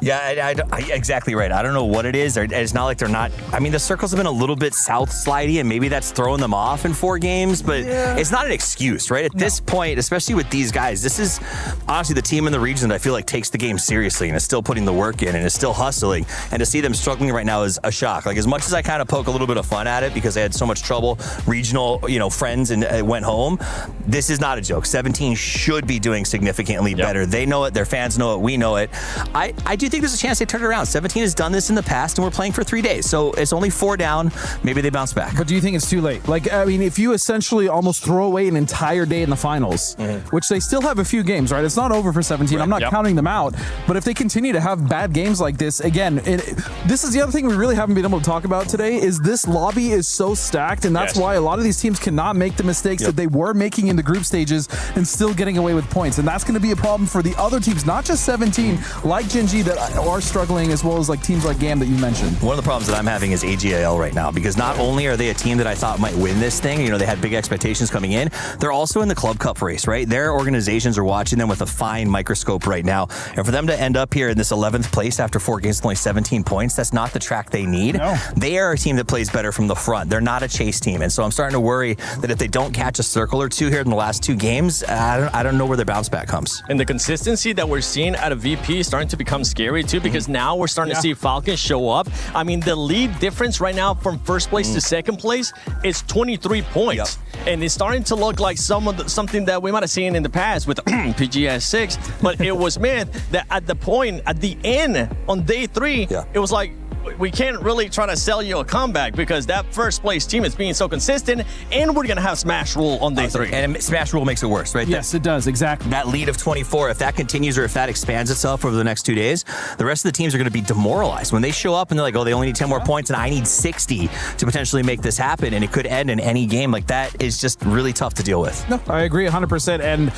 Yeah, exactly right. I don't know what it is. It's not like they're not. I mean, the circles have been a little bit south slidey, and maybe that's throwing them off in 4 games, but it's not an excuse, right? At this point, especially with these guys, this is honestly the team in the region that I feel like takes the game seriously and is still putting the work in and is still hustling. And to see them struggling right now is a shock. Like, as much as I kind of poke a little bit of fun at it because they had so much trouble, regional, you know, friends, and went home, this is not a joke. 17 should be doing significantly better. They know it. Their fans know it. We know it. I do think there's a chance they turn it around. 17 has done this in the past, and we're playing for 3 days, so it's only 4 down. Maybe they bounce back. But do you think it's too late? Like, I mean, if you essentially almost throw away an entire day in the finals, which they still have a few games, right? It's not over for 17. Right. I'm not counting them out. But if they continue to have bad games like this, again, this is the other thing we really haven't been able to talk about today, is this lobby is so stacked, and that's why a lot of these teams cannot make the mistakes that they were making in the group stages and still getting away with points. And that's going to be a problem for the other teams, not just 17, like Gen G, that are struggling, as well as like teams like GAM that you mentioned. One of the problems that I'm having is AGAL right now, because not only are they a team that I thought might win this thing, you know, they had big expectations coming in, they're also in the Club Cup race, right? Their organizations are watching them with a fine microscope right now. And for them to end up here in this 11th place after 4 games, only 17 points, that's not the track they need. No. They are a team that plays better from the front. They're not a chase team. And so I'm starting to worry that if they don't catch a circle or 2 here in the last 2 games, I don't know where their bounce back comes. And the consistency that we're seeing out of VP is starting to become scary. scary too, because now we're starting to see Falcons show up. I mean, the lead difference right now from first place to second place is 23 points. And it's starting to look like something that we might have seen in the past with PGS 6, but it was meant that at the end, on day 3, it was like, we can't really try to sell you a comeback because that first place team is being so consistent, and we're going to have Smash Rule on day 3. And Smash Rule makes it worse, right? Yes, it does, exactly. That lead of 24, if that continues or if that expands itself over the next 2 days, the rest of the teams are going to be demoralized. When they show up and they're like, oh, they only need 10 more points and I need 60 to potentially make this happen, and it could end in any game, like that is just really tough to deal with. No, I agree 100%. And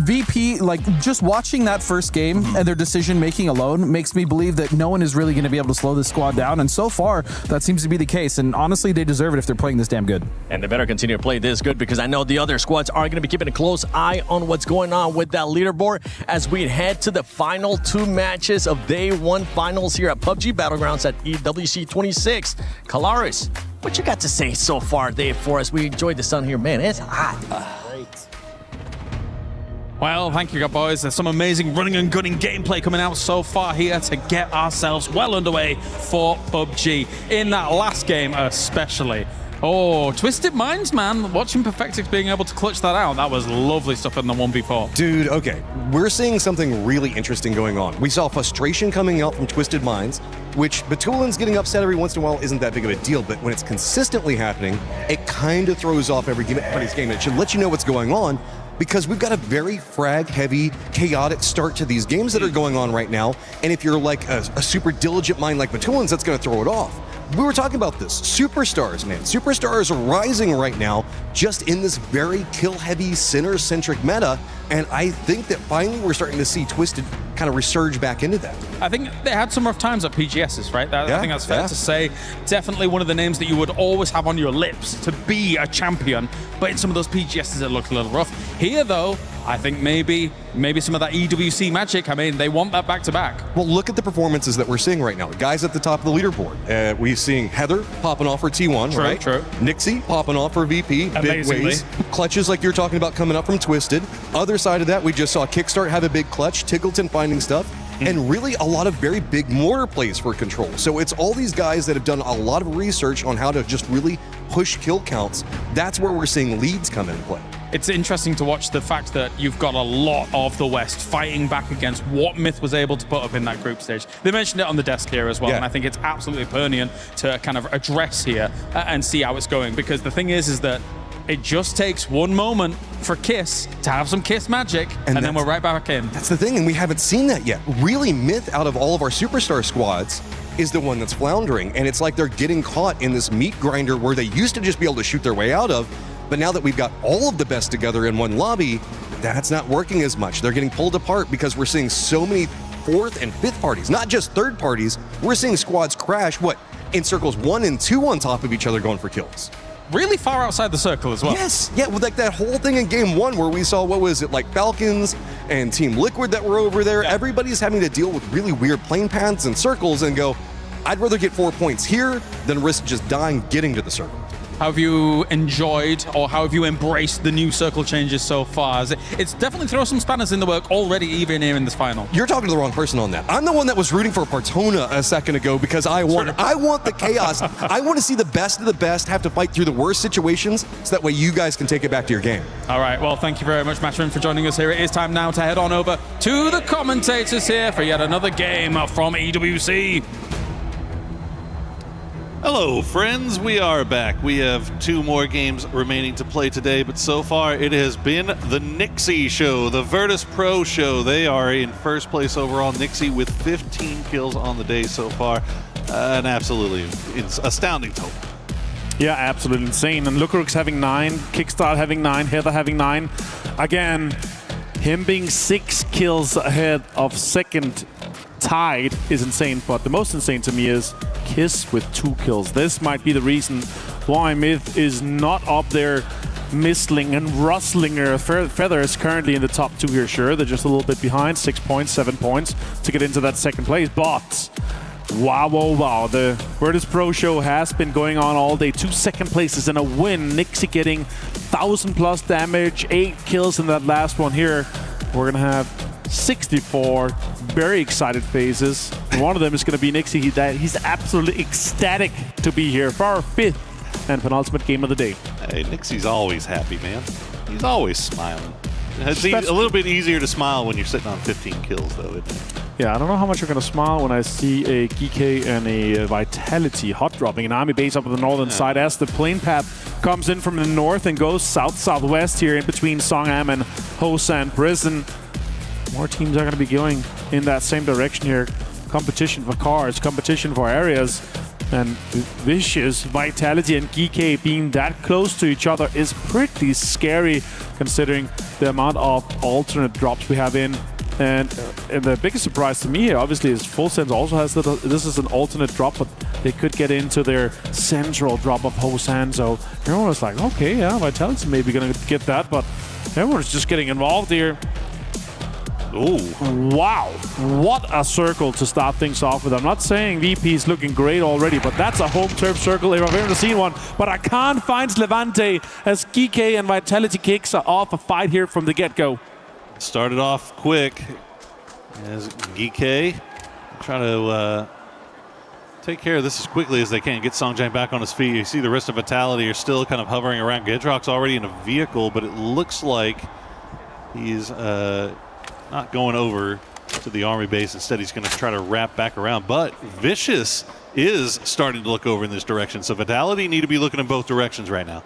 VP, like, just watching that first game and their decision making alone makes me believe that no one is really going to be able to slow this squad down, and so far that seems to be the case, and honestly they deserve it if they're playing this damn good. And they better continue to play this good, because I know the other squads are going to be keeping a close eye on what's going on with that leaderboard as we head to the final 2 matches of day 1 finals here at PUBG Battlegrounds at EWC 26. Kalaris, what you got to say so far, day 4, as we enjoyed the sun here? Man, it's hot. Well, thank you, boys. There's some amazing running and gunning gameplay coming out so far here to get ourselves well underway for PUBG. In that last game especially. Oh, Twisted Minds, man. Watching Perfectix being able to clutch that out, that was lovely stuff in the 1v4. Dude, okay. We're seeing something really interesting going on. We saw frustration coming out from Twisted Minds, which Batulin's getting upset every once in a while isn't that big of a deal, but when it's consistently happening, it kind of throws off everybody's game. It should let you know what's going on, because we've got a very frag-heavy, chaotic start to these games that are going on right now, and if you're like a super diligent mind like Batulin's, that's going to throw it off. We were talking about this. Superstars, man. Superstars are rising right now just in this very kill-heavy, center-centric meta, and I think that finally we're starting to see Twisted kind of resurge back into that. I think they had some rough times at PGSs, right? I think that's fair to say. Definitely one of the names that you would always have on your lips to be a champion, but in some of those PGSs it looked a little rough. Here, though, I think maybe some of that EWC magic, I mean, they want that back-to-back. Well, look at the performances that we're seeing right now. The guys at the top of the leaderboard. We're seeing Heather popping off for T1, right? True. Nixie popping off for VP, big ways. Clutches like you're talking about coming up from Twisted. Other side of that, we just saw Kickstart have a big clutch, Tiggleton finding stuff, and really a lot of very big mortar plays for Control. So it's all these guys that have done a lot of research on how to just really push kill counts. That's where we're seeing leads come into play. It's interesting to watch the fact that you've got a lot of the West fighting back against what Myth was able to put up in that group stage. They mentioned it on the desk here as well, and I think it's absolutely pertinent to kind of address here and see how it's going, because the thing is that it just takes one moment for Kiss to have some Kiss magic, and then we're right back in. That's the thing, and we haven't seen that yet. Really, Myth, out of all of our superstar squads, is the one that's floundering, and it's like they're getting caught in this meat grinder where they used to just be able to shoot their way out of, but now that we've got all of the best together in one lobby, that's not working as much. They're getting pulled apart because we're seeing so many 4th and 5th parties, not just 3rd parties. We're seeing squads crash, in circles 1 and 2 on top of each other going for kills. Really far outside the circle as well. Yes, yeah, like that whole thing in game 1 where we saw, like Falcons and Team Liquid that were over there. Yeah. Everybody's having to deal with really weird plane paths and circles and go, I'd rather get 4 points here than risk just dying getting to the circle. How have you enjoyed, or how have you embraced the new circle changes so far? It's definitely thrown some spanners in the work already, even here in this final. You're talking to the wrong person on that. I'm the one that was rooting for Partona a second ago because I want the chaos. I want to see the best of the best have to fight through the worst situations so that way you guys can take it back to your game. All right, well, thank you very much, Matchman, for joining us here. It is time now to head on over to the commentators here for yet another game from EWC. Hello, friends. We are back. We have 2 more games remaining to play today, but so far it has been the Nixie show, the Virtus Pro show. They are in first place overall. Nixie with 15 kills on the day so far. An absolutely astounding total. Yeah, absolutely insane. And Lucarux having 9, Kickstart having 9, Heather having 9. Again, him being 6 kills ahead of second tied is insane, but the most insane to me is Kiss with 2 kills. This might be the reason why Myth is not up there mistling and rustling her feathers currently in the top 2 here. Sure, they're just a little bit behind, 6 points, 7 points to get into that second place, but wow. The Virtus Pro show has been going on all day. 2 second places and a win. Nixie getting 1,000+ damage, 8 kills in that last one here. We're gonna have 64 very excited faces. One of them is going to be Nixie. He's absolutely ecstatic to be here for our 5th and penultimate game of the day. Hey, Nixie's always happy, man. He's always smiling. It's a little bit easier to smile when you're sitting on 15 kills, though, isn't it? Yeah, I don't know how much you're going to smile when I see a GK and a Vitality hot dropping an army base up on the northern side as the plane path comes in from the north and goes south-southwest here in between Songam and Hosan Prison. More teams are going to be going in that same direction here. Competition for cars, competition for areas. And Vicious, Vitality, and GK being that close to each other is pretty scary considering the amount of alternate drops we have in. And the biggest surprise to me here, obviously, is Full Sense also has that. This is an alternate drop, but they could get into their central drop of Hosan. So everyone was like, okay, yeah, Vitality maybe going to get that, but everyone's just getting involved here. Ooh. Wow. What a circle to start things off with. I'm not saying VP is looking great already, but that's a home turf circle if I've ever seen one. But I can't find Levante as GK and Vitality kicks off a fight here from the get-go. Started off quick as GK trying to take care of this as quickly as they can. Get Songjang back on his feet. You see the rest of Vitality are still kind of hovering around. Gedrock's already in a vehicle, but it looks like he's not going over to the army base. Instead, he's going to try to wrap back around. But Vicious is starting to look over in this direction. So Vitality need to be looking in both directions right now.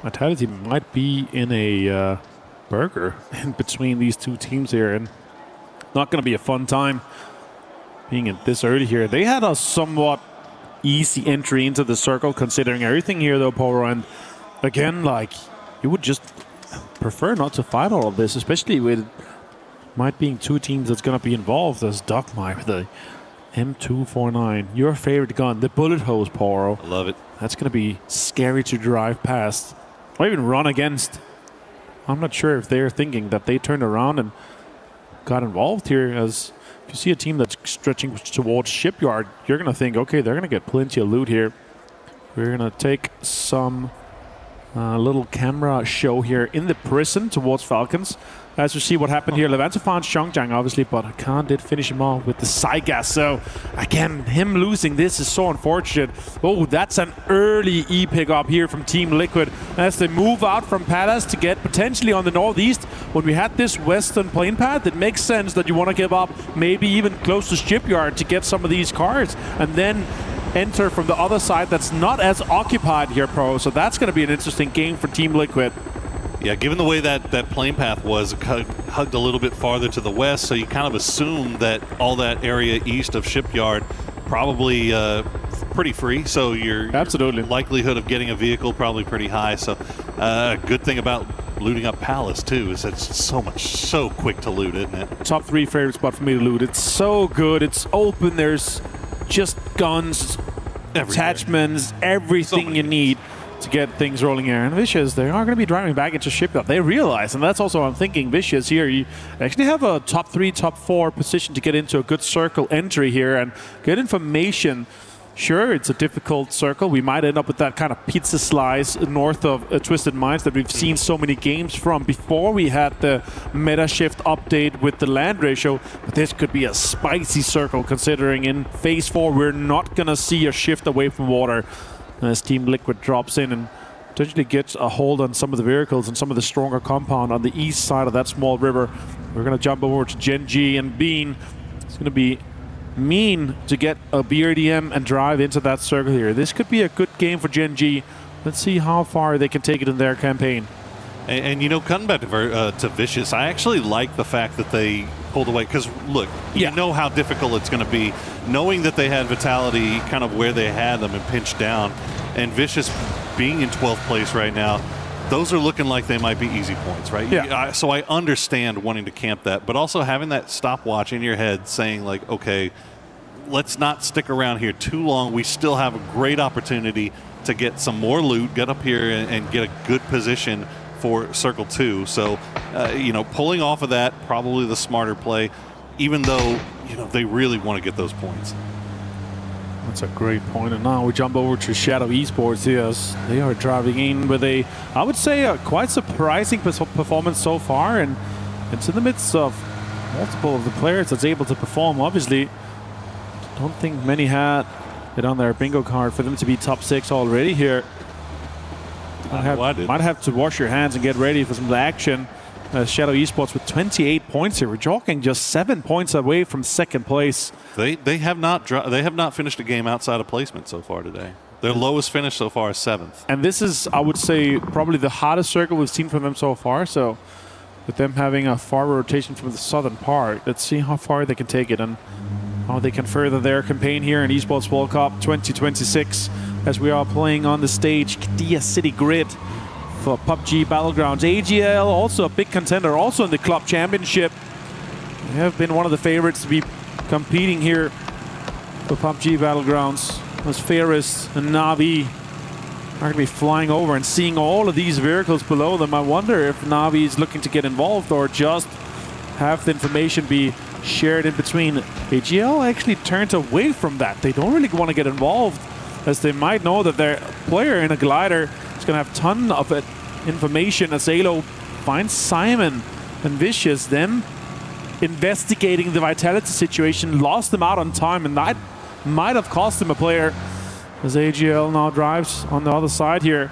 Vitality might be in a burger in between these two teams here, and not going to be a fun time being in this early here. They had a somewhat easy entry into the circle considering everything here though, Poro, and again, like, you would just prefer not to fight all of this, especially with might being two teams that's going to be involved as Dogmai with the M249, your favorite gun, the bullet hose, Poro. I love it. That's going to be scary to drive past or even run against. I'm not sure if they're thinking that they turned around and got involved here, as if you see a team that's stretching towards Shipyard, you're going to think, okay, they're going to get plenty of loot here. We're going to take some little camera show here in the prison towards Falcons. As you see what happened here, Levante found Songjang, obviously, but Khan did finish him off with the Saigas. So, again, him losing this is so unfortunate. Oh, that's an early E-pick up here from Team Liquid as they move out from Palace to get potentially on the northeast. When we had this western plane path, it makes sense that you want to give up maybe even close to Shipyard to get some of these cars and then enter from the other side that's not as occupied here, Pro. So that's going to be an interesting game for Team Liquid. Yeah, given the way that plane path was hugged a little bit farther to the west, so you kind of assume that all that area east of Shipyard probably pretty free. So your likelihood of getting a vehicle probably pretty high. So good thing about looting up Palace too is it's so quick to loot, isn't it? Top 3 favorite spot for me to loot. It's so good. It's open. There's just guns, attachments, everything you need to get things rolling here. And Vicious, they are going to be driving back into Shipyard. They realize, and that's also I'm thinking, Vicious here, you actually have a top 3, top 4 position to get into a good circle entry here and get information. Sure, it's a difficult circle. We might end up with that kind of pizza slice north of Twisted Minds that we've seen so many games from before we had the meta shift update with the land ratio. But this could be a spicy circle considering in Phase 4 we're not going to see a shift away from water as Team Liquid drops in and potentially gets a hold on some of the vehicles and some of the stronger compound on the east side of that small river. We're going to jump over to Gen G and Bean. It's going to be mean to get a BRDM and drive into that circle here. This could be a good game for Gen G. Let's see how far they can take it in their campaign. And you know, coming back to Vicious, I actually like the fact that they pulled away. Because, look, you know how difficult it's going to be. Knowing that they had Vitality kind of where they had them and pinched down, and Vicious being in 12th place right now, those are looking like they might be easy points, right? Yeah. So I understand wanting to camp that, but also having that stopwatch in your head saying, like, okay, let's not stick around here too long. We still have a great opportunity to get some more loot, get up here and get a good position for Circle 2. So, you know, pulling off of that, probably the smarter play, even though, you know, they really want to get those points. That's a great point. And now we jump over to Shadow Esports here as they are driving in with a, I would say, a quite surprising performance so far. And it's in the midst of multiple of the players that's able to perform. Obviously, don't think many had it on their bingo card for them to be top 6 already here. Might have to wash your hands and get ready for some action. Shadow Esports with 28 points here. We're jogging just 7 points away from second place. They have not finished a game outside of placement so far today. Their lowest finish so far is 7th. And this is, I would say, probably the hardest circle we've seen from them so far. So with them having a far rotation from the southern part, let's see how far they can take it and how they can further their campaign here in Esports World Cup 2026 as we are playing on the stage Qiddiya City Grid for PUBG Battlegrounds. AGL also a big contender, also in the Club Championship. They have been one of the favorites to be competing here for PUBG Battlegrounds. As Ferris and Na'Vi are going to be flying over and seeing all of these vehicles below them. I wonder if Na'Vi is looking to get involved or just have the information be shared in between. AGL actually turns away from that. They don't really want to get involved, as they might know that their player in a glider is going to have a ton of information as Alo finds Simon and Vicious. Them investigating the Vitality situation lost them out on time, and that might have cost them a player as AGL now drives on the other side here.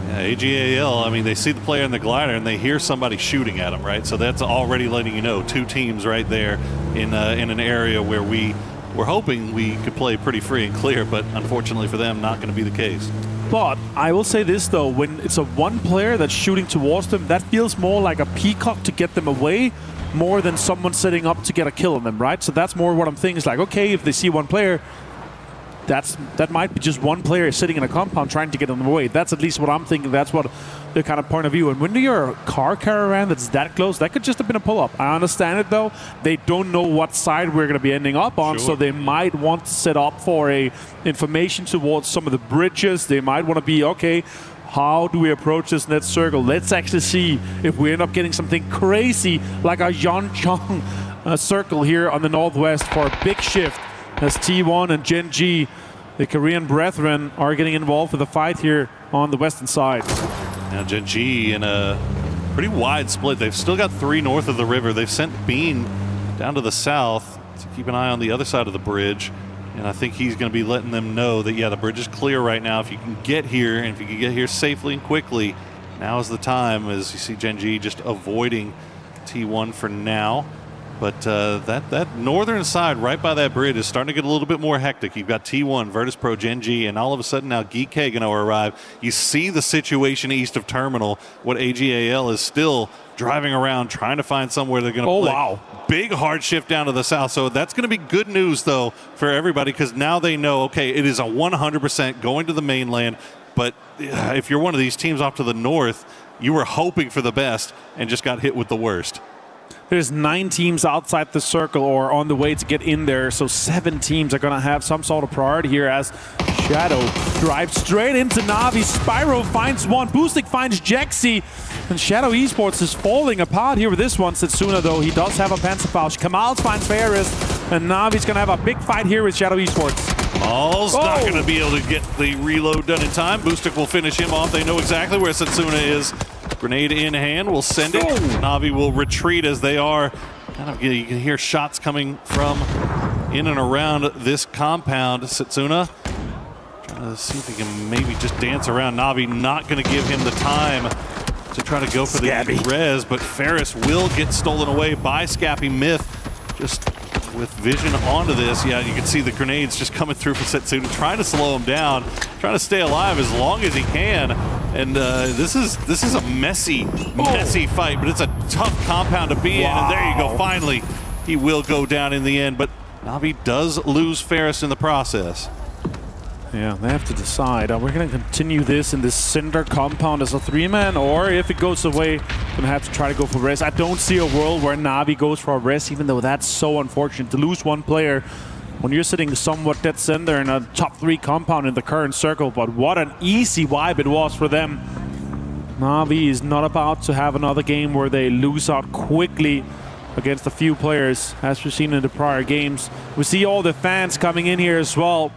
Yeah, AGAL, I mean, they see the player in the glider and they hear somebody shooting at them, right? So that's already letting you know 2 teams right there in an area where we were hoping we could play pretty free and clear, but unfortunately for them, not going to be the case. But I will say this though, when it's a one player that's shooting towards them, that feels more like a peacock to get them away, more than someone setting up to get a kill on them, right? So that's more what I'm thinking. It's like, okay, if they see one player, that might be just one player sitting in a compound trying to get them away. That's at least what I'm thinking. That's what the kind of point of view. And when you're a car caravan that's that close, that could just have been a pull-up. I understand it though. They don't know what side we're going to be ending up on, so they might want to set up for a information towards some of the bridges. They might want to be, okay, how do we approach this net circle? Let's actually see if we end up getting something crazy like a Yeoncheon circle here on the northwest for a big shift as T1 and Gen G, the Korean brethren, are getting involved with the fight here on the western side. Now Gen G in a pretty wide split. They've still got 3 north of the river. They've sent Bean down to the south to keep an eye on the other side of the bridge. And I think he's going to be letting them know that, yeah, the bridge is clear right now. If you can get here, and if you can get here safely and quickly, now is the time, as you see Gen G just avoiding T1 for now. But that northern side right by that bridge is starting to get a little bit more hectic. You've got T1, Virtus Pro, Gen G, and all of a sudden now Geek going to arrive. You see the situation east of Terminal. What AGAL is still driving around trying to find somewhere they're going to play. Wow. Big hard shift down to the south. So that's going to be good news, though, for everybody, because now they know, okay, it is a 100% going to the mainland. But if you're one of these teams off to the north, you were hoping for the best and just got hit with the worst. There's 9 teams outside the circle or on the way to get in there, so 7 teams are going to have some sort of priority here as Shadow drives straight into Na'Vi. Spyro finds one, Boostic finds Jexy, and Shadow Esports is falling apart here with this one. Setsuna, though, he does have a Panzerfaust. Kamals finds Ferris, and Na'Vi's going to have a big fight here with Shadow Esports. All's not going to be able to get the reload done in time. Boostic will finish him off. They know exactly where Setsuna is. Grenade in hand, will send it. Na'Vi will retreat as they are kind of, you can hear shots coming from in and around this compound. Setsuna trying to see if he can maybe just dance around. Na'Vi not going to give him the time to try to go for the res, but Ferris will get stolen away by Scappy Myth. Just with vision onto this, yeah, you can see the grenades just coming through for Setsuna, trying to slow him down, trying to stay alive as long as he can. And this is a messy fight, but it's a tough compound to be in. And there you go, finally, he will go down in the end. But Na'Vi does lose Ferris in the process. Yeah, they have to decide. Are we going to continue this in this cinder compound as a 3-man, or if it goes away, going to have to try to go for res. I don't see a world where Na'Vi goes for a res, even though that's so unfortunate to lose one player when you're sitting somewhat dead center in a top 3 compound in the current circle. But what an easy wipe it was for them. Na'Vi is not about to have another game where they lose out quickly against a few players, as we've seen in the prior games. We see all the fans coming in here as well,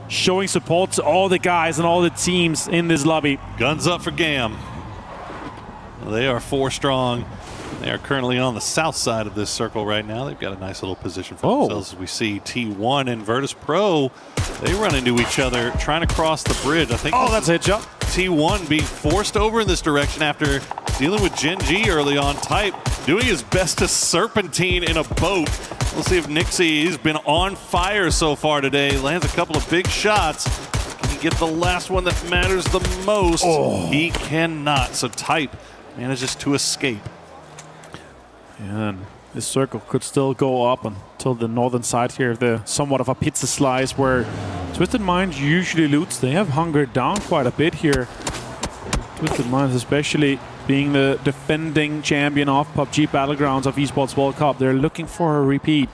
showing support to all the guys and all the teams in this lobby. Guns up for GAM. They are 4 strong. They are currently on the south side of this circle right now. They've got a nice little position for themselves as we see T1 and Virtus Pro. They run into each other trying to cross the bridge. I think that's a hit shot. T1 being forced over in this direction after dealing with Gen G early on. Type doing his best to serpentine in a boat. We'll see if Nixie, he's been on fire so far today. Lands a couple of big shots. Can he get the last one that matters the most? He cannot. So Type manages to escape. And this circle could still go up until the northern side here of the somewhat of a pizza slice where Twisted Minds usually loots. They have hungered down quite a bit here. Twisted Minds, especially being the defending champion of PUBG Battlegrounds of Esports World Cup. They're looking for a repeat.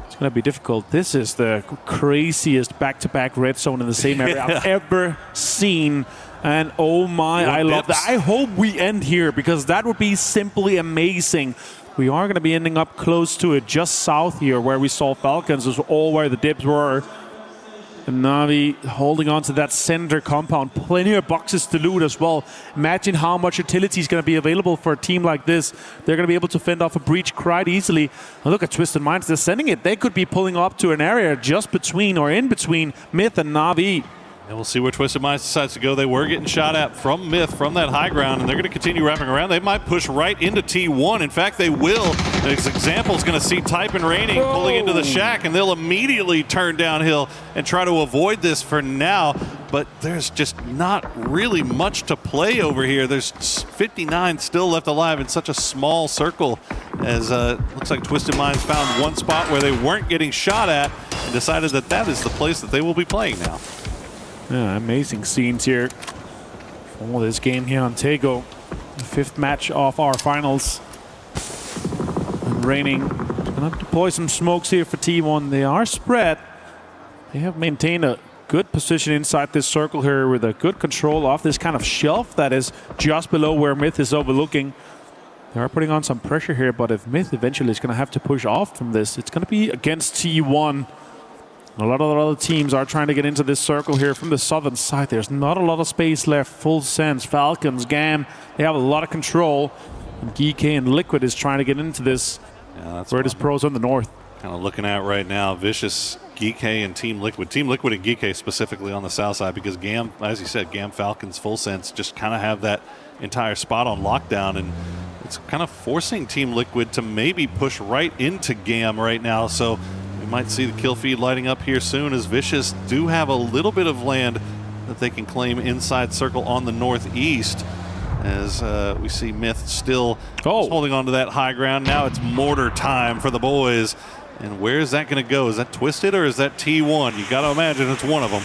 It's going to be difficult. This is the craziest back-to-back red zone in the same area I've ever seen. And oh my, I love that. I hope we end here because that would be simply amazing. We are going to be ending up close to it, just south here where we saw Falcons. This is all where the dips were. And Na'Vi holding on to that center compound. Plenty of boxes to loot as well. Imagine how much utility is going to be available for a team like this. They're going to be able to fend off a breach quite easily. And look at Twisted Minds. They're sending it. They could be pulling up to an area just between or in between Myth and Na'Vi. And we'll see where Twisted Minds decides to go. They were getting shot at from Myth, from that high ground, and they're going to continue wrapping around. They might push right into T1. In fact, they will. This example is going to see Type and Raining pulling into the shack, and they'll immediately turn downhill and try to avoid this for now. But there's just not really much to play over here. There's 59 still left alive in such a small circle as looks like Twisted Minds found one spot where they weren't getting shot at and decided that that is the place that they will be playing now. Yeah, amazing scenes here for this game here on Tego. The 5th match of our finals. And Raining gonna deploy some smokes here for T1. They are spread. They have maintained a good position inside this circle here with a good control of this kind of shelf that is just below where Myth is overlooking. They are putting on some pressure here, but if Myth eventually is going to have to push off from this, it's going to be against T1. A lot of the other teams are trying to get into this circle here from the southern side. There's not a lot of space left. Full sense. Falcons, GAM, they have a lot of control. And GK and Liquid is trying to get into this. Yeah, that's Virtus Pros on the north. Kind of looking at right now, Vicious, GK, and Team Liquid. Team Liquid and GK specifically on the south side because GAM, as you said, GAM, Falcons, Full Sense just kind of have that entire spot on lockdown. And it's kind of forcing Team Liquid to maybe push right into GAM right now. So might see the kill feed lighting up here soon as Vicious do have a little bit of land that they can claim inside circle on the northeast as we see Myth still holding on to that high ground. Now it's mortar time for the boys. And where is that going to go? Is that Twisted or is that T1? You got to imagine it's one of them.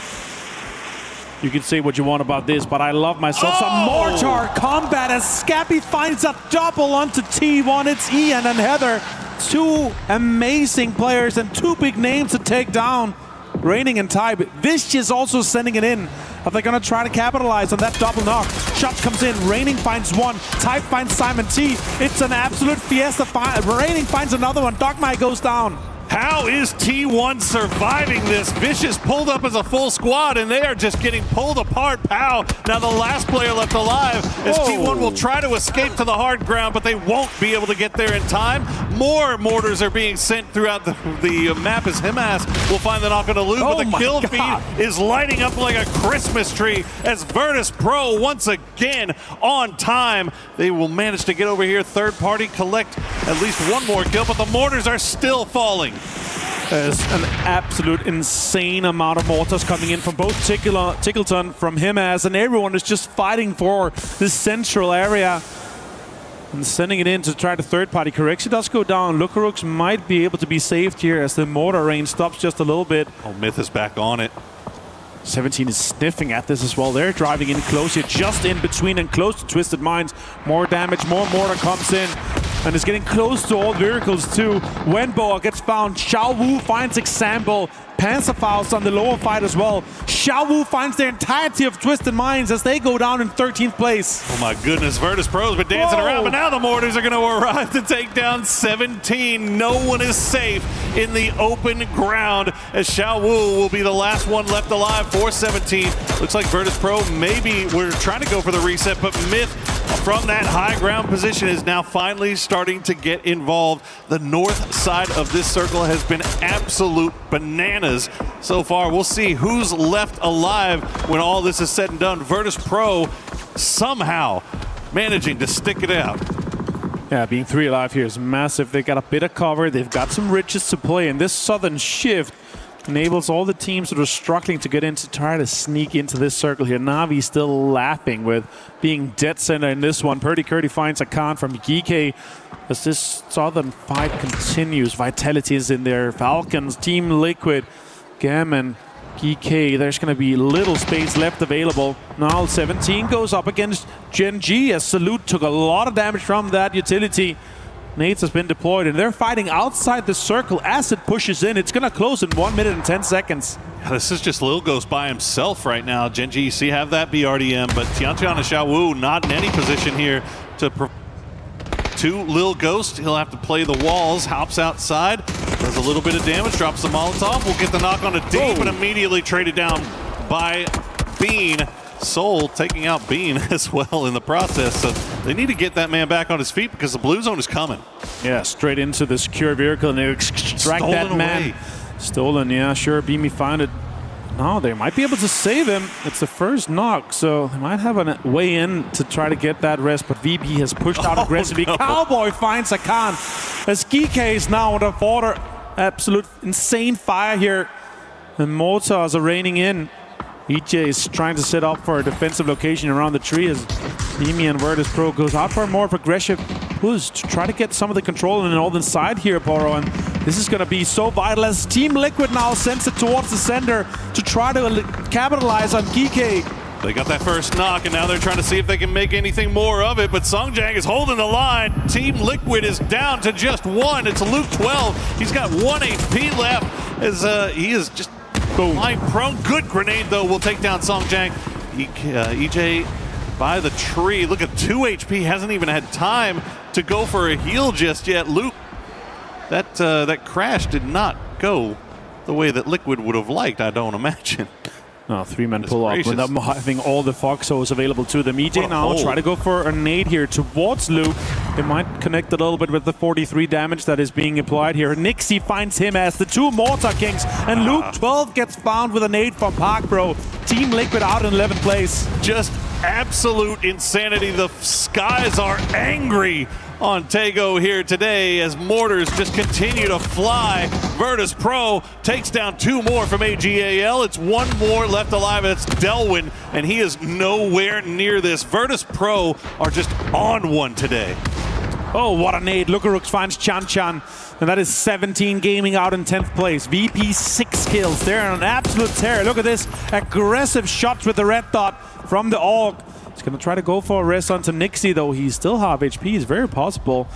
You can say what you want about this, but I love myself some mortar combat as Scappy finds a double onto T1. It's Ian and Heather. 2 amazing players and 2 big names to take down. Raining and Type. Vicious also sending it in. Are they going to try to capitalize on that double knock? Shot comes in. Raining finds one. Type finds Simon T. It's an absolute fiesta. Raining finds another one. Dogmai goes down. How is T1 surviving this? Vicious pulled up as a full squad, and they are just getting pulled apart. Pow! Now the last player left alive as T1 will try to escape to the hard ground, but they won't be able to get there in time. More mortars are being sent throughout the map as Himas will find the knock on the loot, but the kill feed is lighting up like a Christmas tree as Virtus Pro once again on time. They will manage to get over here, third party, collect at least one more kill, but the mortars are still falling. There's an absolute insane amount of mortars coming in from both Tickleton, from Himas, and everyone is just fighting for this central area and sending it in to try the third-party correction. Does go down. Lucarux might be able to be saved here as the mortar range stops just a little bit. Oh, Myth is back on it. 17 is sniffing at this as well. They're driving in close here, just in between and close to Twisted Minds. More damage, more mortar comes in. And is getting close to all vehicles too. Wenbo gets found. Xiao Wu finds Example. Panzerfaust on the lower fight as well. Xiaowu finds the entirety of Twisted Minds as they go down in 13th place. Oh my goodness, Virtus Pro's been dancing Whoa. around, but now the Mortars are going to arrive to take down 17. No one is safe in the open ground as Xiaowu will be the last one left alive for 17. Looks like Virtus Pro maybe we're trying to go for the reset, but Myth from that high ground position is now finally starting to get involved. The north side of this circle has been absolute bananas so far. We'll see who's left alive when all this is said and done. Virtus Pro somehow managing to stick it out. Yeah, being 3 alive here is massive. They got a bit of cover. They've got some ridges to play, and this southern shift enables all the teams that are struggling to get in to try to sneak into this circle here. Na'Vi still laughing with being dead center in this one. Purdy Curdy finds a con from Geeke as this southern fight continues. Vitality is in there. Falcons, Team Liquid, Gammon, Geeke. There's going to be little space left available. Now 17 goes up against Gen G as Salute took a lot of damage from that utility. Nades has been deployed, and they're fighting outside the circle as it pushes in. It's going to close in 1 minute and 10 seconds. Yeah, this is just Lil Ghost by himself right now. Genji, you see, have that BRDM, but Tiantian and Xiaowu not in any position here to Lil Ghost. He'll have to play the walls, hops outside, does a little bit of damage, drops the Molotov. We'll get the knock on a D, but immediately traded down by Bean. Soul taking out Bean as well in the process. So they need to get that man back on his feet because the blue zone is coming. Yeah, straight into the secure vehicle and they extract that man. Stolen, yeah, sure. Beamy found it. No, they might be able to save him. It's the first knock, so they might have a way in to try to get that rest, but VP has pushed out aggressively. No. Cowboy finds a con as Geeke is now under border. Absolute insane fire here. The mortars are raining in. EJ is trying to set up for a defensive location around the tree as Demi and Virtus Pro goes out for a more aggressive push to try to get some of the control on the northern side here, Poro. And this is going to be so vital as Team Liquid now sends it towards the center to try to capitalize on Geeke. They got that first knock, and now they're trying to see if they can make anything more of it, but Songjang is holding the line. Team Liquid is down to just 1. It's Luke 12. He's got 1 HP left as he is just lying prone. Good grenade, though, will take down Songjang. EJ by the tree. Look at 2 HP. Hasn't even had time to go for a heal just yet. Luke, that crash did not go the way that Liquid would have liked, I don't imagine. No, 3-man pull-up with them having all the Foxholes available to them. EJ now try to go for a nade here towards Luke. It might connect a little bit with the 43 damage that is being applied here. Nixie finds him as the 2 Mortar Kings, and Luke 12 gets found with a nade from Park Bro. Team Liquid out in 11th place. Just absolute insanity. The skies are angry on Tago here today as mortars just continue to fly. Virtus Pro takes down 2 more from AGAL. It's 1 more left alive. It's Delwyn, and he is nowhere near this. Virtus Pro are just on one today. Oh, what a nade. Lucarux finds Chan Chan. And that is 17 Gaming out in 10th place. VP 6 kills. They're on an absolute tear. Look at this. Aggressive shots with the red dot from the AUG. He's going to try to go for a rest onto Nixie, though. He's still half HP. It's very possible.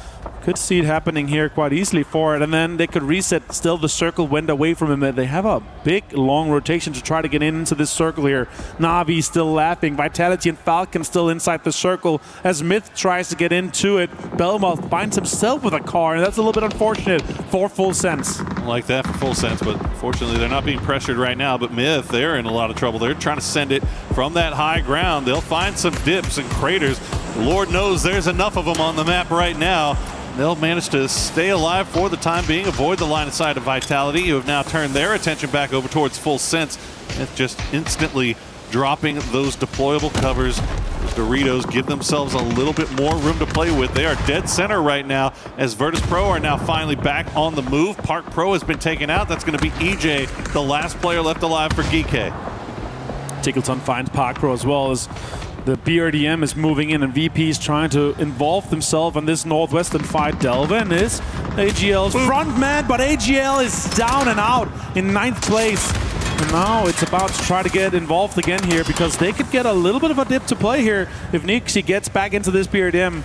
Could see it happening here quite easily for it. And then they could reset. Still, the circle went away from him. They have a big, long rotation to try to get into this circle here. Na'Vi still laughing. Vitality and Falcon still inside the circle as Myth tries to get into it. Belmoth finds himself with a car, and that's a little bit unfortunate for Full Sense. I like that for Full Sense, but fortunately they're not being pressured right now. But Myth, they're in a lot of trouble. They're trying to send it from that high ground. They'll find some dips and craters. Lord knows there's enough of them on the map right now. They'll manage to stay alive for the time being, avoid the line of sight of Vitality, who have now turned their attention back over towards Full Sense. It's just instantly dropping those deployable covers. Those Doritos give themselves a little bit more room to play with. They are dead center right now as Virtus Pro are now finally back on the move. Park Pro has been taken out. That's going to be EJ, the last player left alive for Geeke. Tickleton finds Park Pro as well as the BRDM is moving in, and VP is trying to involve himself on this northwestern fight. Delvin is AGL's front man, but AGL is down and out in 9th place. And now it's about to try to get involved again here because they could get a little bit of a dip to play here if Nixie gets back into this BRDM.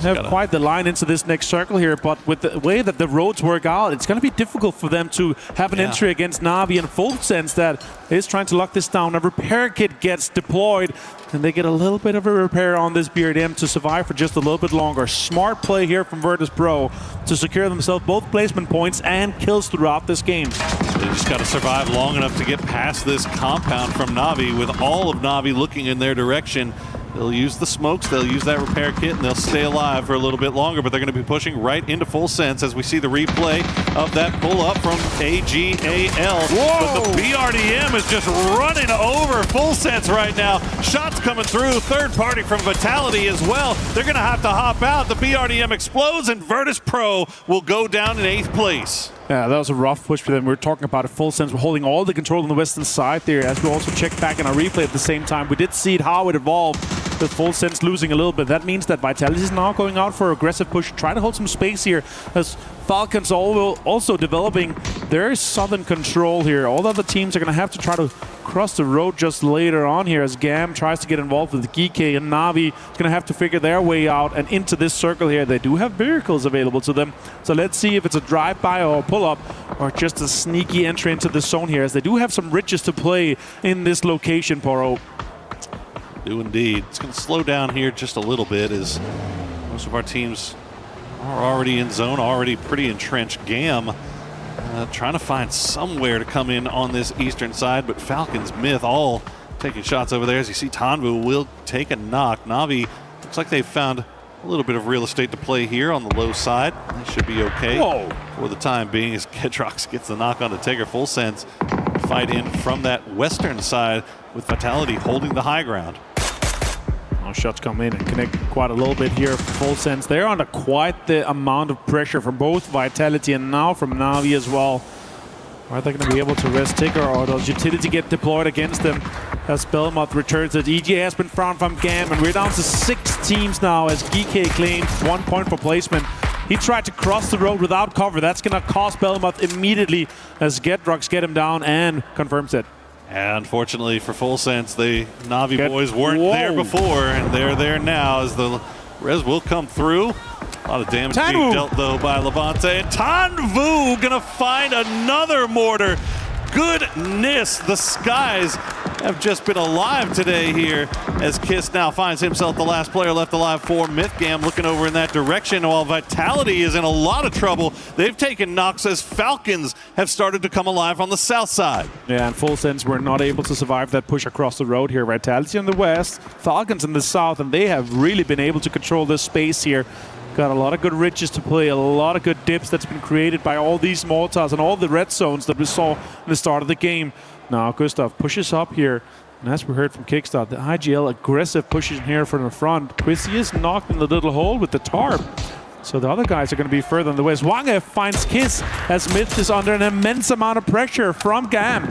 have quite the line into this next circle here, but with the way that the roads work out, it's going to be difficult for them to have an entry against Na'Vi and Full Sense that is trying to lock this down. A repair kit gets deployed, and they get a little bit of a repair on this BRDM to survive for just a little bit longer. Smart play here from Virtus.pro to secure themselves both placement points and kills throughout this game. They just got to survive long enough to get past this compound from Na'Vi, with all of Na'Vi looking in their direction. They'll use the smokes, they'll use that repair kit, and they'll stay alive for a little bit longer, but they're going to be pushing right into Full Sense as we see the replay of that pull-up from AGAL. But the BRDM is just running over Full Sense right now. Shots coming through, third party from Vitality as well. They're going to have to hop out. The BRDM explodes, and Virtus.pro will go down in 8th place. Yeah, that was a rough push for them. We were talking about a Full Sense. We're holding all the control on the western side there. As we also checked back in our replay at the same time, we did see how it evolved with Full Sense losing a little bit. That means that Vitality is now going out for an aggressive push, try to hold some space here, as Falcons also developing their southern control here. All the other teams are going to have to try to cross the road just later on here as GAM tries to get involved with Geeky, and Na'Vi is going to have to figure their way out and into this circle here. They do have vehicles available to them, so let's see if it's a drive-by or a pull-up or just a sneaky entry into the zone here, as they do have some riches to play in this location, Porte. Do indeed. It's going to slow down here just a little bit as most of our teams are already in zone, already pretty entrenched. GAM trying to find somewhere to come in on this eastern side, but Falcons, Myth, all taking shots over there. As you see, Tanvu will take a knock. Na'Vi looks like they've found a little bit of real estate to play here on the low side. They should be okay for the time being as Gedrox gets the knock on to Tigger. Full Sense fight in from that western side with Vitality holding the high ground. Shots come in and connect quite a little bit here for Full Sense. They're under quite the amount of pressure from both Vitality and now from Na'Vi as well. Are they going to be able to rest Tigger, or does Utility get deployed against them as Belmont returns it? EG has been found from GAM, and we're down to 6 teams now as GK claims 1 point for placement. He tried to cross the road without cover. That's going to cost Belmont immediately as Gedrox get him down and confirms it. And unfortunately for Full Sense, the Na'Vi boys weren't there before, and they're there now as the res will come through. A lot of damage being dealt, though, by Levante. And Tanvu gonna find another mortar. Goodness, the skies have just been alive today here as Kiss now finds himself the last player left alive for Mythgam, looking over in that direction while Vitality is in a lot of trouble. They've taken knocks as Falcons have started to come alive on the south side. Yeah, and Full Sense were not able to survive that push across the road here. Vitality in the west, Falcons in the south, and they have really been able to control this space here. Got a lot of good riches to play, a lot of good dips that's been created by all these mortars and all the red zones that we saw in the start of the game. Now Gustav pushes up here, and as we heard from Kickstart, the IGL aggressive pushes here from the front. Quizzy is knocked in the little hole with the tarp. So the other guys are going to be further in the west. Wange finds Kiss as Myth is under an immense amount of pressure from GAM.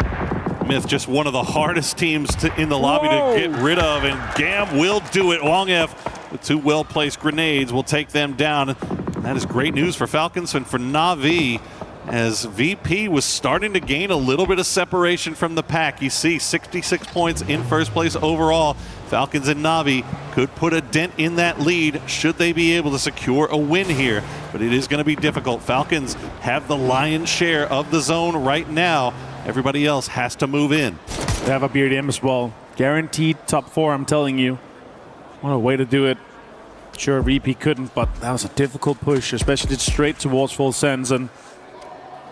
Myth just one of the hardest teams in the lobby to get rid of, and GAM will do it. Wongef with 2 well-placed grenades will take them down. And that is great news for Falcons and for Na'Vi, as VP was starting to gain a little bit of separation from the pack. You see 66 points in first place overall. Falcons and Na'Vi could put a dent in that lead should they be able to secure a win here, but it is going to be difficult. Falcons have the lion's share of the zone right now. Everybody else has to move in. They have a BRDM as well. Guaranteed top 4, I'm telling you. What a way to do it. Sure, VP couldn't, but that was a difficult push, especially straight towards Full Sense. And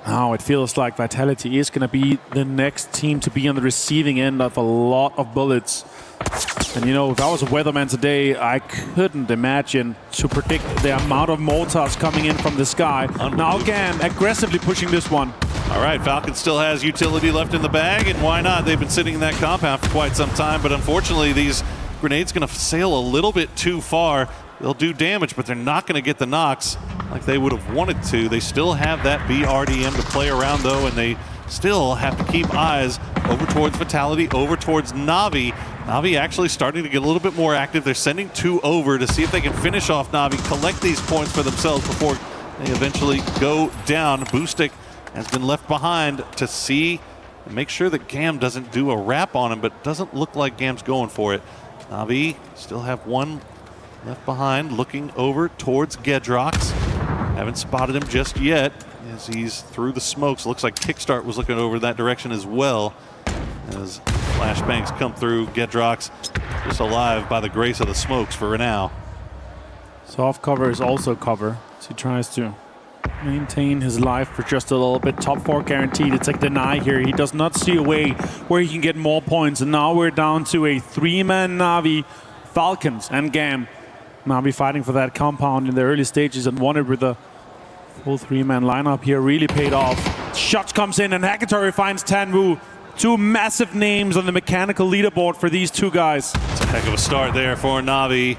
now it feels like Vitality is going to be the next team to be on the receiving end of a lot of bullets. And you know, if I was a weatherman today, I couldn't imagine to predict the amount of mortars coming in from the sky. Now GAM aggressively pushing this one. All right, Falcon still has Utility left in the bag, and why not? They've been sitting in that compound for quite some time, but unfortunately these grenades going to sail a little bit too far. They'll do damage, but they're not going to get the knocks like they would have wanted to. They still have that BRDM to play around, though, and they still have to keep eyes over towards Vitality, over towards Na'Vi. Na'Vi actually starting to get a little bit more active. They're sending 2 over to see if they can finish off Na'Vi, collect these points for themselves before they eventually go down. Boostic has been left behind to see and make sure that GAM doesn't do a wrap on him, but doesn't look like GAM's going for it. Na'Vi still have 1 left behind, looking over towards Gedrox. Haven't spotted him just yet as he's through the smokes. Looks like Kickstart was looking over that direction as well. As flashbangs come through, Gedrox just alive by the grace of the smokes for now. Soft cover is also cover, so he tries to maintain his life for just a little bit. Top 4 guaranteed. It's like deny here. He does not see a way where he can get more points. And now we're down to a 3-man Na'Vi, Falcons and Gam. Na'Vi fighting for that compound in the early stages and won it with a full 3-man lineup here. Really paid off. Shots comes in and Hackatory finds Tanwu. 2 massive names on the mechanical leaderboard for these 2 guys. It's a heck of a start there for Na'Vi.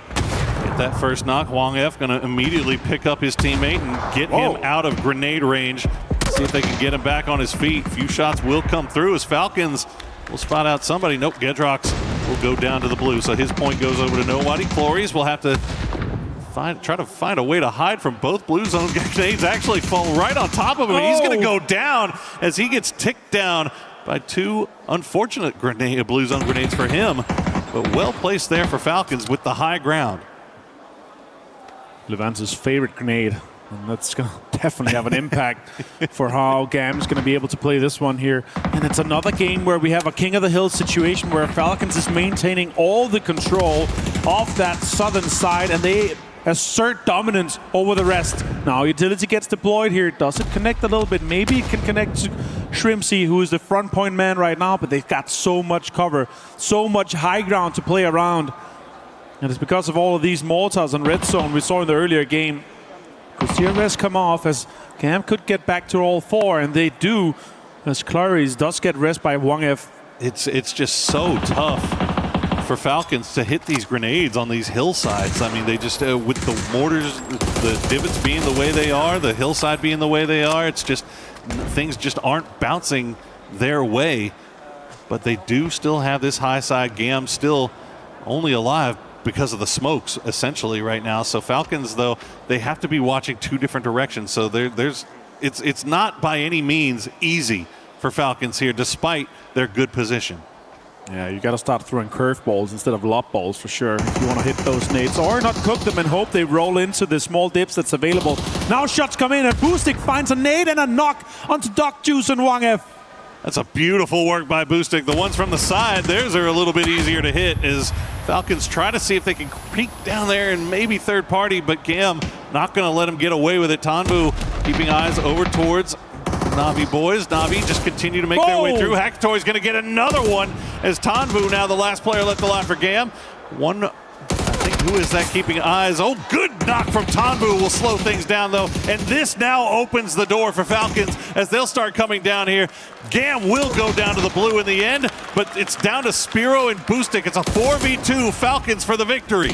Get that first knock. Wong F gonna immediately pick up his teammate and get him out of grenade range. See if they can get him back on his feet. A few shots will come through as Falcons will spot out somebody. Nope, Gedrox will go down to the blue. So his point goes over to nobody. Clories will have to try to find a way to hide from both blue zone grenades. Actually fall right on top of him. He's gonna go down as he gets ticked down by 2 unfortunate blue zone grenades for him. But well placed there for Falcons with the high ground. Levance's favorite grenade. And that's going to definitely have an impact for how Gam's going to be able to play this one here. And it's another game where we have a King of the Hill situation where Falcons is maintaining all the control of that southern side and they assert dominance over the rest. Now utility gets deployed here. Does it connect a little bit? Maybe it can connect to Shrimpsy, who is the front point man right now, but they've got so much cover, so much high ground to play around. And it's because of all of these mortars on red zone we saw in the earlier game. Could see a rest come off as Gam could get back to all 4, and they do, as Clarice does get rest by Wang F. It's just so tough for Falcons to hit these grenades on these hillsides. I mean, they just, with the mortars, the divots being the way they are, the hillside being the way they are, it's just, things just aren't bouncing their way. But they do still have this high side. Gam still only alive because of the smokes essentially right now. So Falcons, though, they have to be watching 2 different directions. So it's not by any means easy for Falcons here, despite their good position. Yeah, you got to start throwing curveballs instead of lob balls for sure if you want to hit those nades, or not cook them and hope they roll into the small dips that's available. Now shots come in and Boostic finds a nade and a knock onto Doc Juice and Wang F. That's a beautiful work by Boostic. The ones from the side, theirs are a little bit easier to hit as Falcons try to see if they can peek down there and maybe third party, but Gam not going to let him get away with it. Tanvu keeping eyes over towards Na'Vi boys. Na'Vi just continue to make their way through. Hackatory's going to get another one as Tanvu, now the last player left alive for Gam. I think, who is that keeping eyes? Oh, good knock from Tanvu will slow things down, though. And this now opens the door for Falcons as they'll start coming down here. Gam will go down to the blue in the end, but it's down to Spiro and Boostic. It's a 4v2 Falcons for the victory.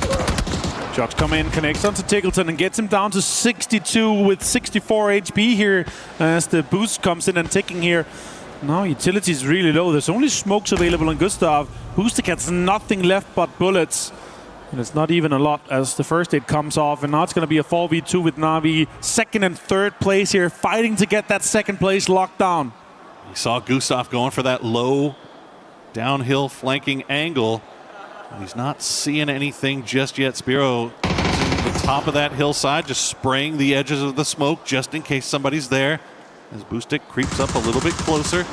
Shots come in, connects onto Tickleton and gets him down to 62 with 64 HP here as the boost comes in and ticking here. Now utility is really low. There's only smokes available on Gustav. Boostic has nothing left but bullets. And it's not even a lot as the first aid comes off. And now it's going to be a 4v2 with Na'Vi. 2nd and 3rd place here, fighting to get that 2nd place locked down. You saw Gustav going for that low downhill flanking angle. He's not seeing anything just yet. Spiro at the top of that hillside, just spraying the edges of the smoke just in case somebody's there. As Boostic creeps up a little bit closer,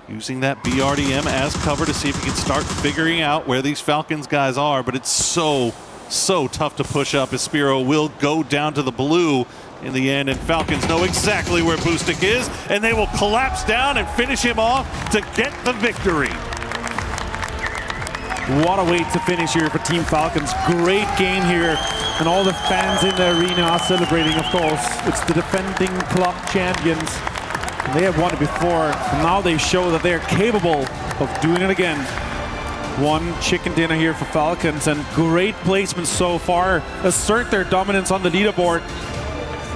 using that BRDM as cover to see if he can start figuring out where these Falcons guys are. But it's so tough to push up as Spiro will go down to the blue in the end. And Falcons know exactly where Boostic is, and they will collapse down and finish him off to get the victory. What a way to finish here for Team Falcons. Great game here, and all the fans in the arena are celebrating, of course. It's the defending club champions. And they have won it before, and now they show that they're capable of doing it again. 1 chicken dinner here for Falcons, and great placement so far. Assert their dominance on the leaderboard.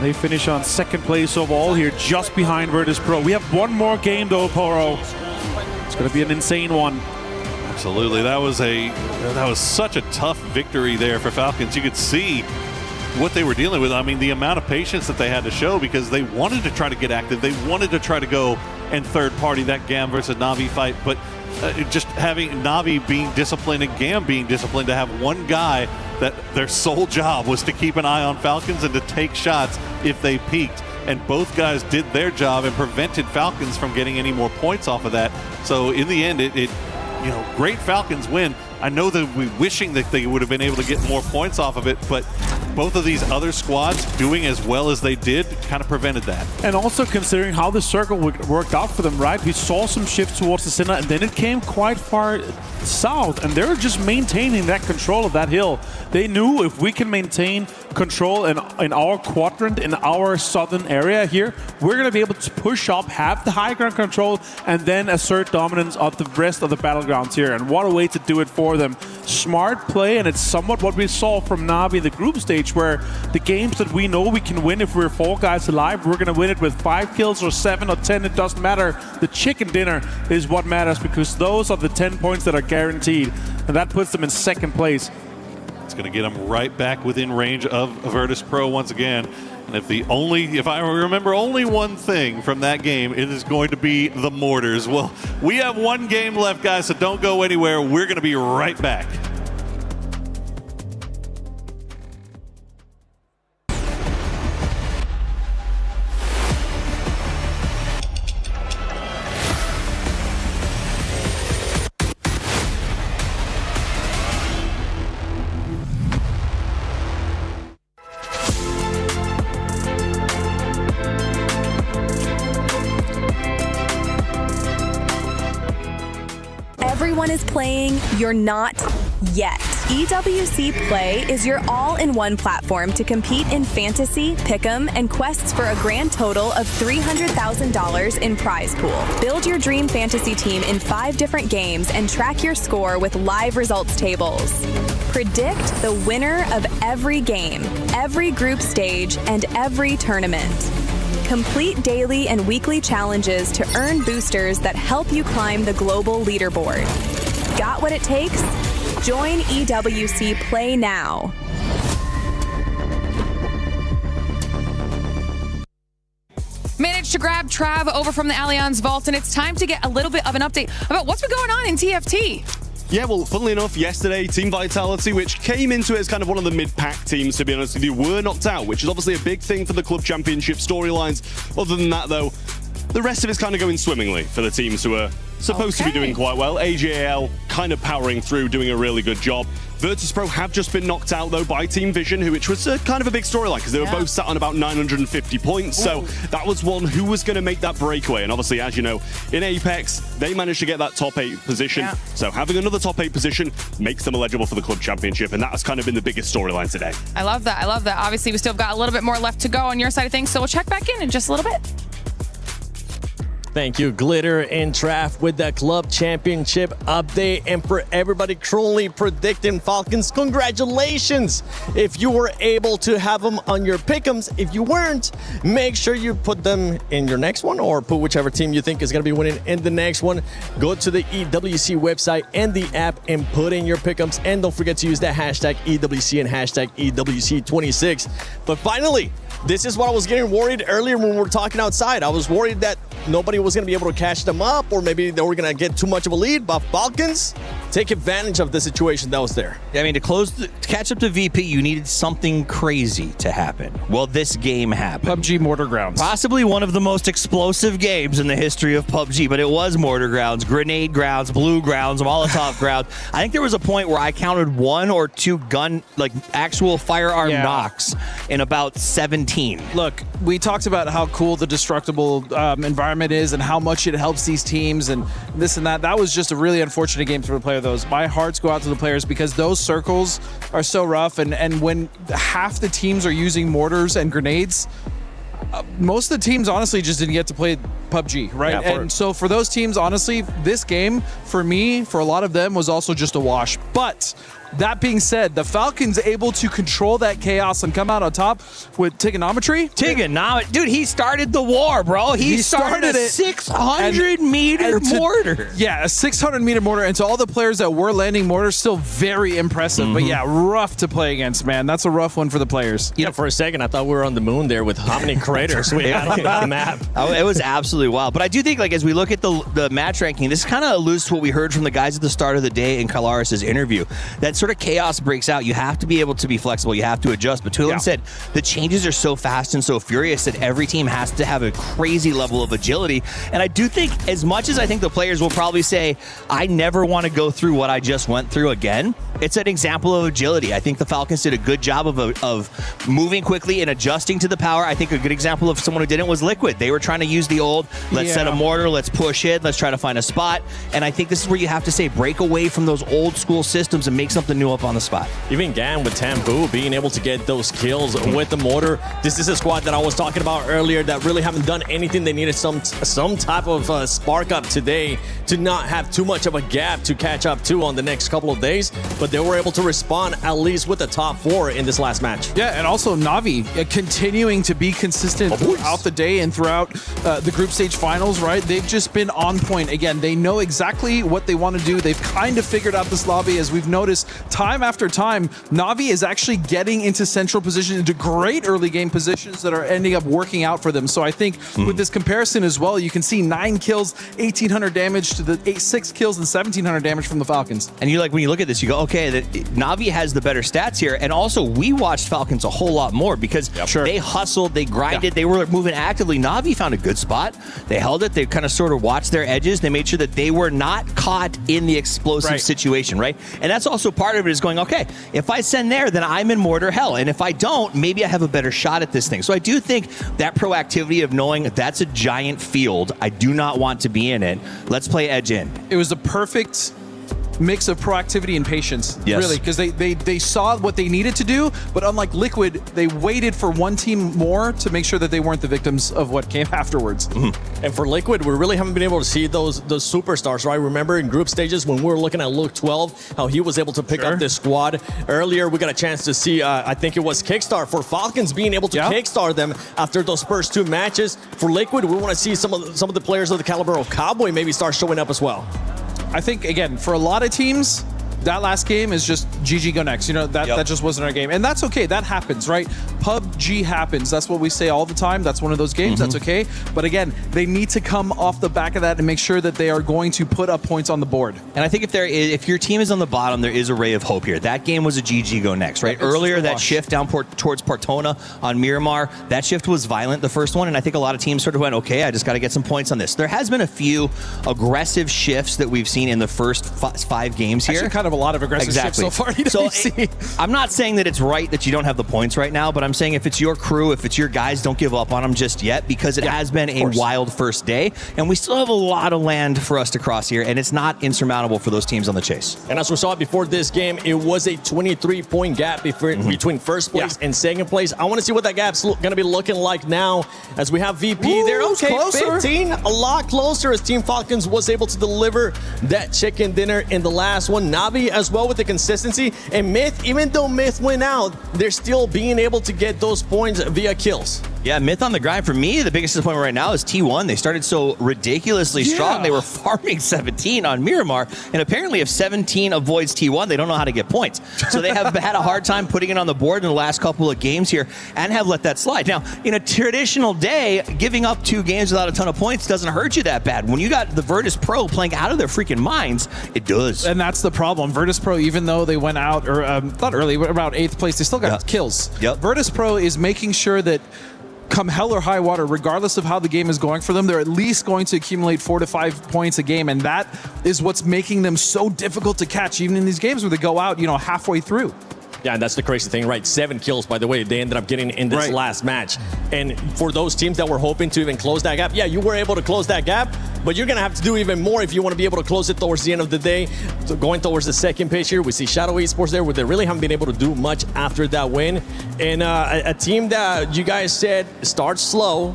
They finish on 2nd place overall here, just behind Virtus Pro. We have 1 more game though, Poro. It's going to be an insane one. Absolutely, that was such a tough victory there for Falcons. You could see what they were dealing with. I mean, the amount of patience that they had to show because they wanted to try to get active. They wanted to try to go and third party that Gam versus Na'Vi fight, but just having Na'Vi being disciplined and Gam being disciplined to have one guy that their sole job was to keep an eye on Falcons and to take shots if they peaked. And both guys did their job and prevented Falcons from getting any more points off of that. So in the end, great Falcons win. I know that we're wishing that they would have been able to get more points off of it, but both of these other squads doing as well as they did kind of prevented that. And also considering how the circle worked out for them, right? We saw some shifts towards the center, and then it came quite far south, and they're just maintaining that control of that hill. They knew if we can maintain control in our quadrant, in our southern area here, we're going to be able to push up, have the high ground control, and then assert dominance of the rest of the battlegrounds here. And what a way to do it for them. Smart play, and it's somewhat what we saw from Na'Vi in the group stage, where the games that we know we can win if we're 4 guys alive, we're going to win it with 5 kills or 7 or 10. It doesn't matter. The chicken dinner is what matters, because those are the 10 points that are guaranteed, and that puts them in 2nd place. It's going to get them right back within range of Virtus Pro once again. And if I remember only one thing from that game, it is going to be the mortars. Well, we have 1 game left, guys, so don't go anywhere. We're going to be right back. Everyone is playing, you're not yet. EWC Play is your all-in-one platform to compete in fantasy, pick'em, and quests for a grand total of $300,000 in prize pool. Build your dream fantasy team in 5 different games and track your score with live results tables. Predict the winner of every game, every group stage, and every tournament. Complete daily and weekly challenges to earn boosters that help you climb the global leaderboard. Got what it takes? Join EWC Play now. Managed to grab Trav over from the Allianz Vault, and it's time to get a little bit of an update about what's been going on in TFT. Yeah, well, funnily enough, yesterday, Team Vitality, which came into it as kind of one of the mid-pack teams, to be honest with you, were knocked out, which is obviously a big thing for the Club Championship storylines. Other than that, though, the rest of it's kind of going swimmingly for the teams who are supposed to be doing quite well. AJL kind of powering through, doing a really good job. Virtus Pro have just been knocked out, though, by Team Vision, which was kind of a big storyline, because they were both sat on about 950 points. Ooh. So that was one who was going to make that breakaway. And obviously, as you know, in Apex, they managed to get that top 8 position. Yeah. So having another top 8 position makes them eligible for the Club Championship, and that has kind of been the biggest storyline today. I love that. I love that. Obviously, we still have got a little bit more left to go on your side of things, so we'll check back in just a little bit. Thank you, Glitter and Traf, with that Club Championship update. And for everybody currently predicting Falcons, congratulations if you were able to have them on your pick'ems. If you weren't, make sure you put them in your next one, or put whichever team you think is going to be winning in the next one. Go to the EWC website and the app and put in your pick'ems. And don't forget to use that hashtag EWC and hashtag EWC26. But finally, this is what I was getting worried earlier when we were talking outside. I was worried that nobody was going to be able to catch them up, or maybe they were going to get too much of a lead. But Falcons take advantage of the situation that was there. I mean, to catch up to VP, you needed something crazy to happen. Well, this game happened. PUBG Mortar Grounds. Possibly one of the most explosive games in the history of PUBG, but it was Mortar Grounds, Grenade Grounds, Blue Grounds, Molotov Grounds. I think there was a point where I counted 1 or 2 actual firearm knocks in about 17. Look, we talked about how cool the destructible environment is and how much it helps these teams and this and that. That was just a really unfortunate game for the player. Those. My hearts go out to the players, because those circles are so rough, and when half the teams are using mortars and grenades, most of the teams honestly just didn't get to play PUBG, right? Yeah, and so for those teams, honestly, this game, for me, for a lot of them, was also just a wash. But that being said, the Falcons able to control that chaos and come out on top with Trigonometry. Dude, he started the war, bro. He started a 600-meter mortar. Yeah, a 600-meter mortar. And to all the players that were landing mortars, still very impressive. But yeah, rough to play against, man. That's a rough one for the players. You know, for a second, I thought we were on the moon there with how many craters we had on that map. It was absolutely wild. But I do think, as we look at the match ranking, this kind of alludes to what we heard from the guys at the start of the day in Kalaris' interview, that sort of chaos breaks out, you have to be able to be flexible. You have to adjust. But Tulin said the changes are so fast and so furious that every team has to have a crazy level of agility. And I do think, as much as I think the players will probably say, I never want to go through what I just went through again, it's an example of agility. I think the Falcons did a good job of moving quickly and adjusting to the power. I think a good example of someone who didn't was Liquid. They were trying to use the old, let's set a mortar, let's push it, let's try to find a spot. And I think this is where you have to say, break away from those old school systems and make something new up on the spot. Even Gan with Tambu being able to get those kills with the mortar. This is a squad that I was talking about earlier that really haven't done anything. They needed some type of spark up today to not have too much of a gap to catch up to on the next couple of days. But they were able to respond at least with the top 4 in this last match. Yeah, and also Na'Vi continuing to be consistent throughout the day and throughout the group stage finals, right? They've just been on point. Again, they know exactly what they want to do. They've kind of figured out this lobby, as we've noticed time after time. Na'Vi is actually getting into central position, into great early game positions that are ending up working out for them. So I think with this comparison as well, you can see 9 kills, 1,800 damage to the 6 kills and 1,700 damage from the Falcons. And you when you look at this, you go, okay, that Na'Vi has the better stats here. And also, we watched Falcons a whole lot more because they hustled, they grinded, they were moving actively. Na'Vi found a good spot. They held it. They kind of sort of watched their edges. They made sure that they were not caught in the explosive situation, right? And that's also part of it, is going, okay, if I send there, then I'm in mortar hell. And if I don't, maybe I have a better shot at this thing. So I do think that proactivity of knowing that's a giant field, I do not want to be in it. Let's play edge in. It was the perfect mix of proactivity and patience, really, because they saw what they needed to do, but unlike Liquid, they waited for one team more to make sure that they weren't the victims of what came afterwards. And for Liquid, we really haven't been able to see those superstars, right? Remember in group stages when we were looking at Luke 12, how he was able to pick up this squad. Earlier, we got a chance to see, I think it was Kickstar for Falcons being able to kickstart them after those first 2 matches. For Liquid, we want to see some of the players of the caliber of Cowboy maybe start showing up as well. I think, again, for a lot of teams, that last game is just GG go next. You know, that just wasn't our game. And that's okay. That happens, right? PUBG happens. That's what we say all the time. That's one of those games. That's okay. But again, they need to come off the back of that and make sure that they are going to put up points on the board. And I think if your team is on the bottom, there is a ray of hope here. That game was a GG go next, right? Earlier, that shift down towards Portona on Miramar, that shift was violent, the first one. And I think a lot of teams sort of went, okay, I just got to get some points on this. There has been a few aggressive shifts that we've seen in the first 5 games here. Actually, kind of a lot of aggressive shifts so far. I'm not saying that it's right that you don't have the points right now, but I'm saying if it's your crew, if it's your guys, don't give up on them just yet, because it has been a wild first day, and we still have a lot of land for us to cross here, and it's not insurmountable for those teams on the chase. And as we saw before this game, it was a 23-point gap between first place and second place. I want to see what that gap's going to be looking like now as we have VP there. Okay, closer. 15, a lot closer, as Team Falcons was able to deliver that chicken dinner in the last one. Na'Vi as well with the consistency, and Myth, even though Myth went out, they're still being able to get those points via kills. Yeah, Myth on the grind. For me, the biggest disappointment right now is T1. They started so ridiculously strong. They were farming 17 on Miramar, and apparently if 17 avoids T1, they don't know how to get points. So they have had a hard time putting it on the board in the last couple of games here and have let that slide. Now, in a traditional day, giving up 2 games without a ton of points doesn't hurt you that bad. When you got the Virtus Pro playing out of their freaking minds, it does. And that's the problem. Virtus Pro, even though they went out, or not early, but about 8th place, they still got kills. Virtus Pro is making sure that come hell or high water, regardless of how the game is going for them, they're at least going to accumulate 4 to 5 points a game, and that is what's making them so difficult to catch, even in these games where they go out, you know, halfway through. Yeah, and that's the crazy thing, right? 7 kills, by the way, they ended up getting in this last match. And for those teams that were hoping to even close that gap, yeah, you were able to close that gap, but you're going to have to do even more if you want to be able to close it towards the end of the day. So going towards the second page here, we see Shadow Esports there, where they really haven't been able to do much after that win. And a team that you guys said starts slow,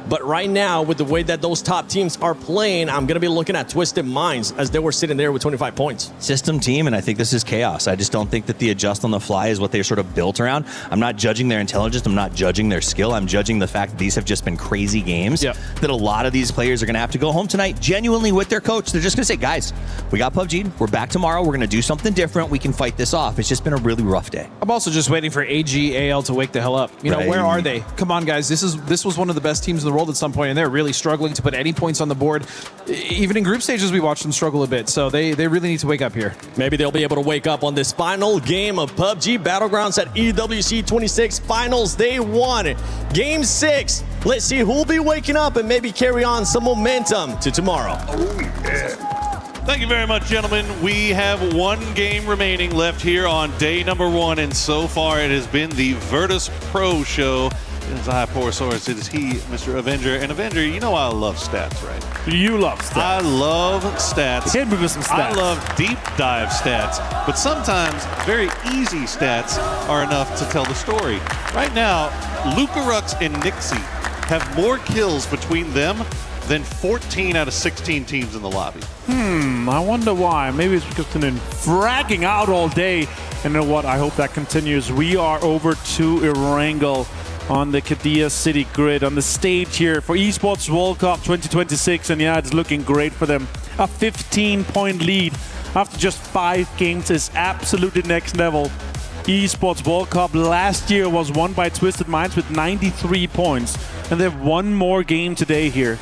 but right now, with the way that those top teams are playing, I'm going to be looking at Twisted Minds as they were sitting there with 25 points. System team, and I think this is chaos. I just don't think that the adjust on the fly is what they're sort of built around. I'm not judging their intelligence. I'm not judging their skill. I'm judging the fact that these have just been crazy games, that a lot of these players are going to have to go home tonight genuinely with their coach. They're just going to say, guys, we got PUBG. We're back tomorrow. We're going to do something different. We can fight this off. It's just been a really rough day. I'm also just waiting for AGAL to wake the hell up. You know, where are they? Come on, guys. This was one of the best teams in the world. world at some point, and they're really struggling to put any points on the board. Even in group stages, we watched them struggle a bit, so they really need to wake up here. Maybe they'll be able to wake up on this final game of PUBG Battlegrounds at EWC 26 Finals Day 1. Game 6. Let's see who'll be waking up and maybe carry on some momentum to tomorrow. Oh, yeah. Thank you very much, gentlemen. We have one game remaining left here on day number 1, and so far it has been the Virtus Pro show. It is I, Porosaurus. It is he, Mr. Avenger. And Avenger, you know I love stats, right? You love stats. I love stats. Hit me with some stats. I love deep dive stats, but sometimes very easy stats are enough to tell the story. Right now, Lucarux and Nixie have more kills between them than 14 out of 16 teams in the lobby. I wonder why. Maybe it's because they've been fragging out all day. And you know what? I hope that continues. We are over to Erangel on the Kadia City grid on the stage here for Esports World Cup 2026. And yeah, it's looking great for them. A 15-point lead after just 5 games is absolutely next level. Esports World Cup last year was won by Twisted Minds with 93 points. And they have one more game today here.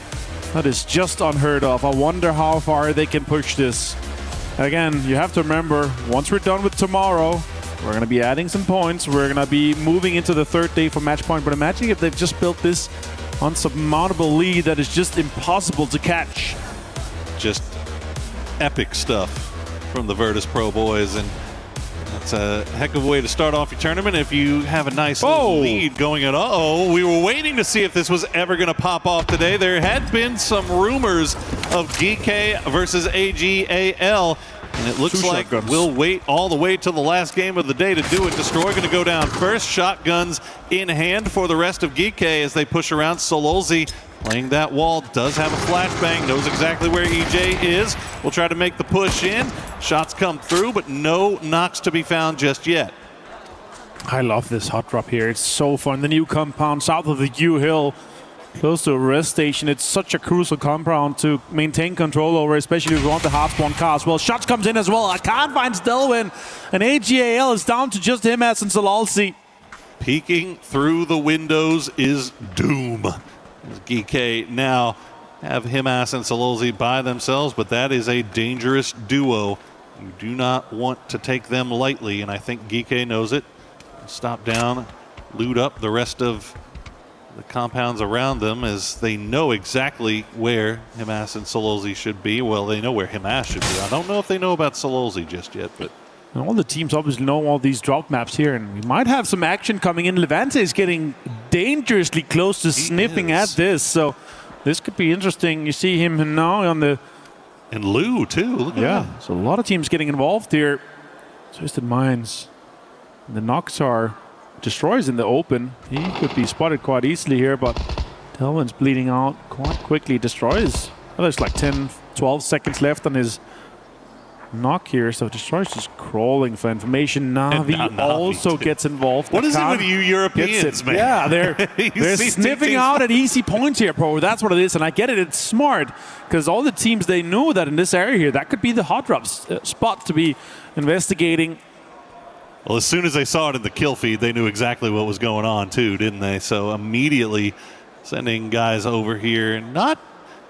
That is just unheard of. I wonder how far they can push this. Again, you have to remember, once we're done with tomorrow, we're going to be adding some points. We're going to be moving into the 3rd day for match point. But imagine if they've just built this unsurmountable lead that is just impossible to catch. Just epic stuff from the Virtus Pro boys. And that's a heck of a way to start off your tournament if you have a nice little lead going at we were waiting to see if this was ever going to pop off today. There had been some rumors of GK versus AGAL, and it looks like we'll wait all the way till the last game of the day to do it. Destroy going to go down first. Shotguns in hand for the rest of GK as they push around. Sololzi playing that wall, does have a flashbang, knows exactly where EJ is. We'll try to make the push in. Shots come through, but no knocks to be found just yet. I love this hot drop here. It's so fun. The new compound south of the U-Hill, close to a rest station. It's such a crucial compound to maintain control over, especially if you want the half-spawn car as well. Shots comes in as well. I can't find Stelwin. And AGAL is down to just him as in Solalsi. Peeking through the windows is Doom. GK now have Himas and Sololzi by themselves, but that is a dangerous duo. You do not want to take them lightly, and I think GK knows it. Stop down, loot up the rest of the compounds around them as they know exactly where Himas and Sololzi should be. Well, they know where Himas should be. I don't know if they know about Sololzi just yet, but all the teams obviously know all these drop maps here, and we might have some action coming in. Levante is getting dangerously close to sniffing at this, so this could be interesting. You see him now on the... And Lou, too. Look at that. So a lot of teams getting involved here. Twisted Minds. The Noxar destroys in the open. He could be spotted quite easily here, but Delvin's bleeding out quite quickly. Destroys. Well, there's like 10, 12 seconds left on his knock here, so Destroy's just crawling for information. Navi also gets involved. What is it with you Europeans, man? Yeah, they're sniffing out at easy points here, Pro. That's what it is, and I get it. It's smart, because all the teams, they know that in this area here, that could be the hot drop spot to be investigating. Well, as soon as they saw it in the kill feed, they knew exactly what was going on, too, didn't they? So immediately sending guys over here, not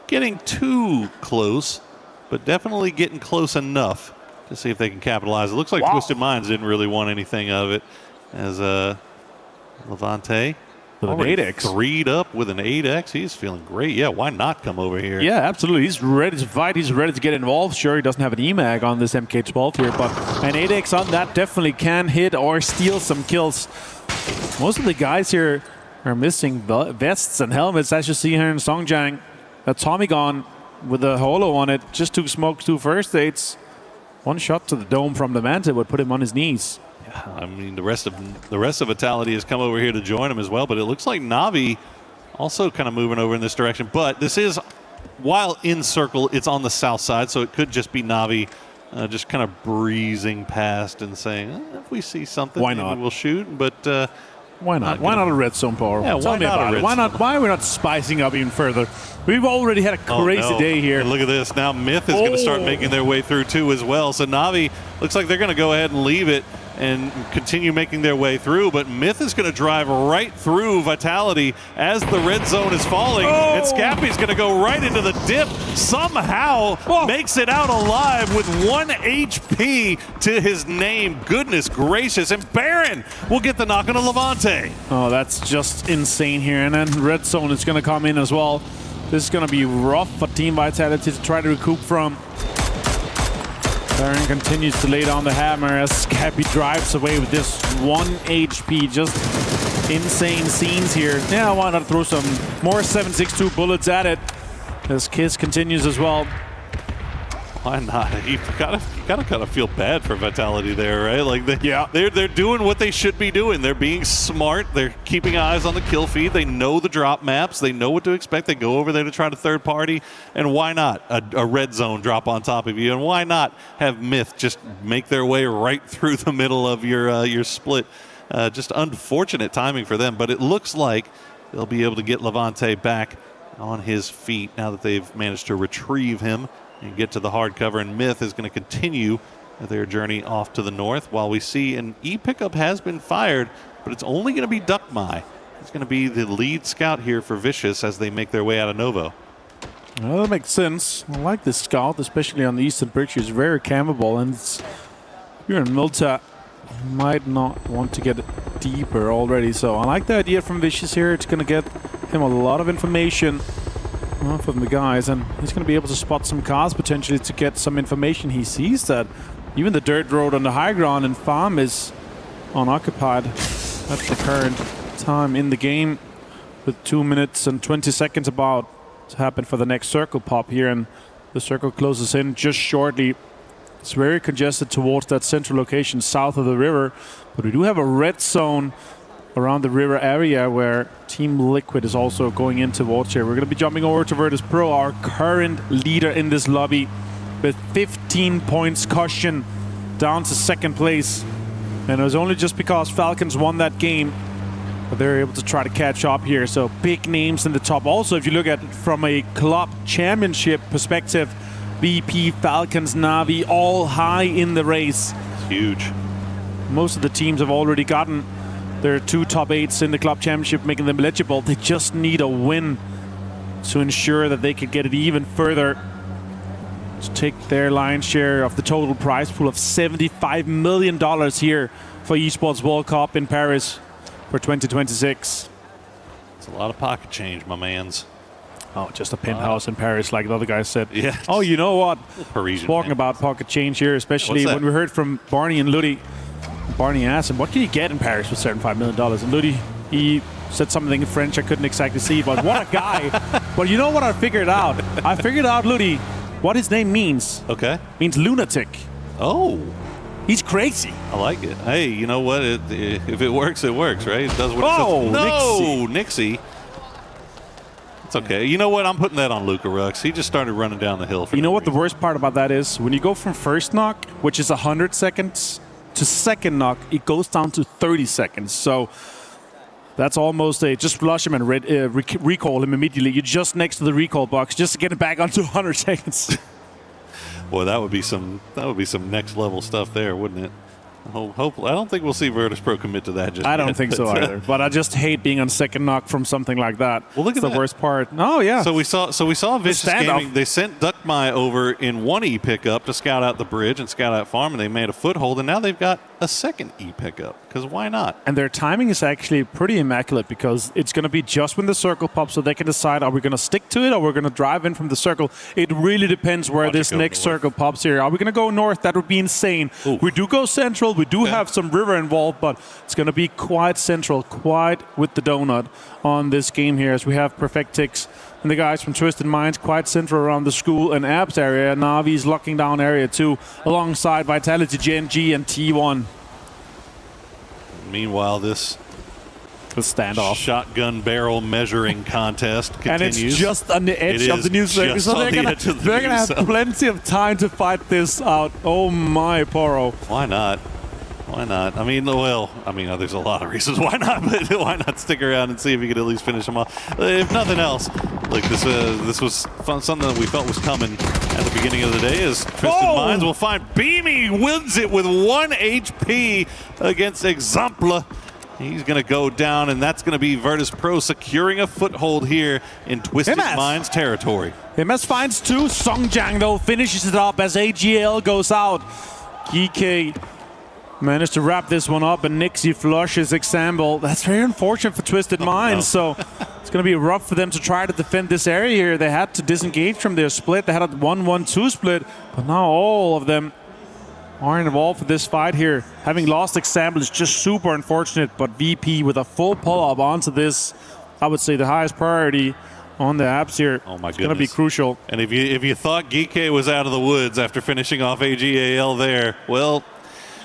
getting too close, but definitely getting close enough to see if they can capitalize. It looks like Twisted Minds didn't really want anything of it, as Levante with an 8x. 3'd up with an 8x. He's feeling great. Yeah, why not come over here? Yeah, absolutely. He's ready to fight. He's ready to get involved. Sure, he doesn't have an EMAG on this MK12 here, but an 8x on that definitely can hit or steal some kills. Most of the guys here are missing vests and helmets, as you see here in Songjiang. A Tommy Gun with a holo on it, just took smoke 2 first aids. One shot to the dome from Levante would put him on his knees. Yeah, I mean, the rest of Vitality has come over here to join him as well, but it looks like Navi also kind of moving over in this direction. But this is, while in circle, it's on the south side, so it could just be Navi just kind of breezing past and saying, if we see something, why not? Maybe we'll shoot. But why not? Why not a red zone power? Yeah, Tell me about it. Why not? Why are we not spicing up even further? We've already had a crazy day here. And look at this. Now Myth is going to start making their way through too as well. So Navi looks like they're going to go ahead and leave it. and continue making their way through. But Myth is going to drive right through Vitality as the red zone is falling. And Scappy's going to go right into the dip. Somehow makes it out alive with 1 HP to his name. Goodness gracious. And Baron will get the knock on a Levante. Oh, that's just insane here. And then red zone is going to come in as well. This is going to be rough for Team Vitality to try to recoup from. Baron continues to lay down the hammer as Scappy drives away with this 1 HP. Just insane scenes here. Yeah, why not throw some more 7.62 bullets at it as Kiss continues as well. Why not? You gotta kind of feel bad for Vitality there, right? Like they're doing what they should be doing. They're being smart. They're keeping eyes on the kill feed. They know the drop maps. They know what to expect. They go over there to try to third party. And why not a red zone drop on top of you? And why not have Myth just make their way right through the middle of your split? Just unfortunate timing for them. But it looks like they'll be able to get Levante back on his feet now that they've managed to retrieve him and get to the hard cover, and Myth is going to continue their journey off to the north while we see an E pickup has been fired, but it's only going to be Duckmai. He's going to be the lead scout here for Vicious as they make their way out of Novo. Well, that makes sense. I like this scout, especially on the eastern bridge. He's very campable, and you're in Milta. You might not want to get deeper already, so I like the idea from Vicious here. It's going to get him a lot of information from the guys, and he's going to be able to spot some cars potentially to get some information. He sees that even the dirt road on the high ground and farm is unoccupied at the current time in the game, with 2 minutes and 20 seconds about to happen for the next circle pop here, and the circle closes in just shortly. It's very congested towards that central location south of the river, but we do have a red zone around the river area where Team Liquid is also going in towards here. We're going to be jumping over to Virtus Pro, our current leader in this lobby, with 15 points cushion, down to second place. And it was only just because Falcons won that game, but they're able to try to catch up here. So big names in the top. Also, if you look at it from a club championship perspective, VP, Falcons, Na'Vi, all high in the race. It's huge. Most of the teams have already gotten their 2 top 8s in the club championship, making them eligible. They just need a win to ensure that they could get it even further to take their lion's share of the total prize pool of $75 million here for Esports World Cup in Paris for 2026. It's a lot of pocket change, my mans. Oh, just a penthouse in Paris, like the other guy said. Yeah. Oh, you know what? Parisian Talking about pocket change here, especially when we heard from Barney and Ludi. Barney asked him, what can you get in Paris for $75 million? And Ludi, he said something in French I couldn't exactly see, but what a guy. But you know what I figured out? I figured out, Ludi, what his name means. Okay. Means lunatic. Oh. He's crazy. I like it. Hey, you know what? If it works, it works, right? It does what it says. No, Nixie. It's okay. You know what? I'm putting that on Luca Rux. He just started running down the hill. You know what the worst part about that is? When you go from first knock, which is 100 seconds, to second knock, it goes down to 30 seconds. So that's almost a just flush him and recall him immediately. You're just next to the recall box just to get it back onto 100 seconds. Boy, that would be some next level stuff there, wouldn't it? Hopefully, I don't think we'll see Virtus Pro commit to that just I yet, don't think so either. But I just hate being on second knock from something like that. Well, look at the that. Worst part. Oh yeah. So we saw Vicious Gaming. They sent Duckmai over in 1 E pickup to scout out the bridge and scout out farm, and they made a foothold, and now they've got a 2nd E pickup. Because why not? And their timing is actually pretty immaculate because it's going to be just when the circle pops, so they can decide: are we going to stick to it, or we're going to drive in from the circle? It really depends where this next circle pops here. Are we going to go north? That would be insane. Ooh. We do go central. We do have some river involved, but it's going to be quite central, quite with the donut on this game here, as we have Perfectix and the guys from Twisted Minds quite central around the school and Abs area. Navi's locking down area 2 alongside Vitality, Gen G, and T1. Meanwhile, this standoff shotgun barrel measuring contest continues. And it's just on the edge of the news circle, so they're going to have plenty of time to fight this out. Oh my, Poro. Why not? Why not? I mean, there's a lot of reasons why not, but why not stick around and see if you could at least finish them off? If nothing else, Like this was something that we felt was coming at the beginning of the day. As Twisted Minds will find Beamy wins it with 1 HP against Exempla. He's going to go down, and that's going to be Virtus Pro securing a foothold here in Twisted Minds territory. MS finds 2. Songjang, though, finishes it up as AGL goes out. GK managed to wrap this one up, and Nixie flushes Example. That's very unfortunate for Twisted Minds, so it's going to be rough for them to try to defend this area here. They had to disengage from their split. They had a 1-1-2 split, but now all of them are involved in this fight here. Having lost Example is just super unfortunate, but VP with a full pull-up onto this, I would say the highest priority on the apps here. Oh my goodness. It's going to be crucial. And if you thought Geeky was out of the woods after finishing off AGAL there, well,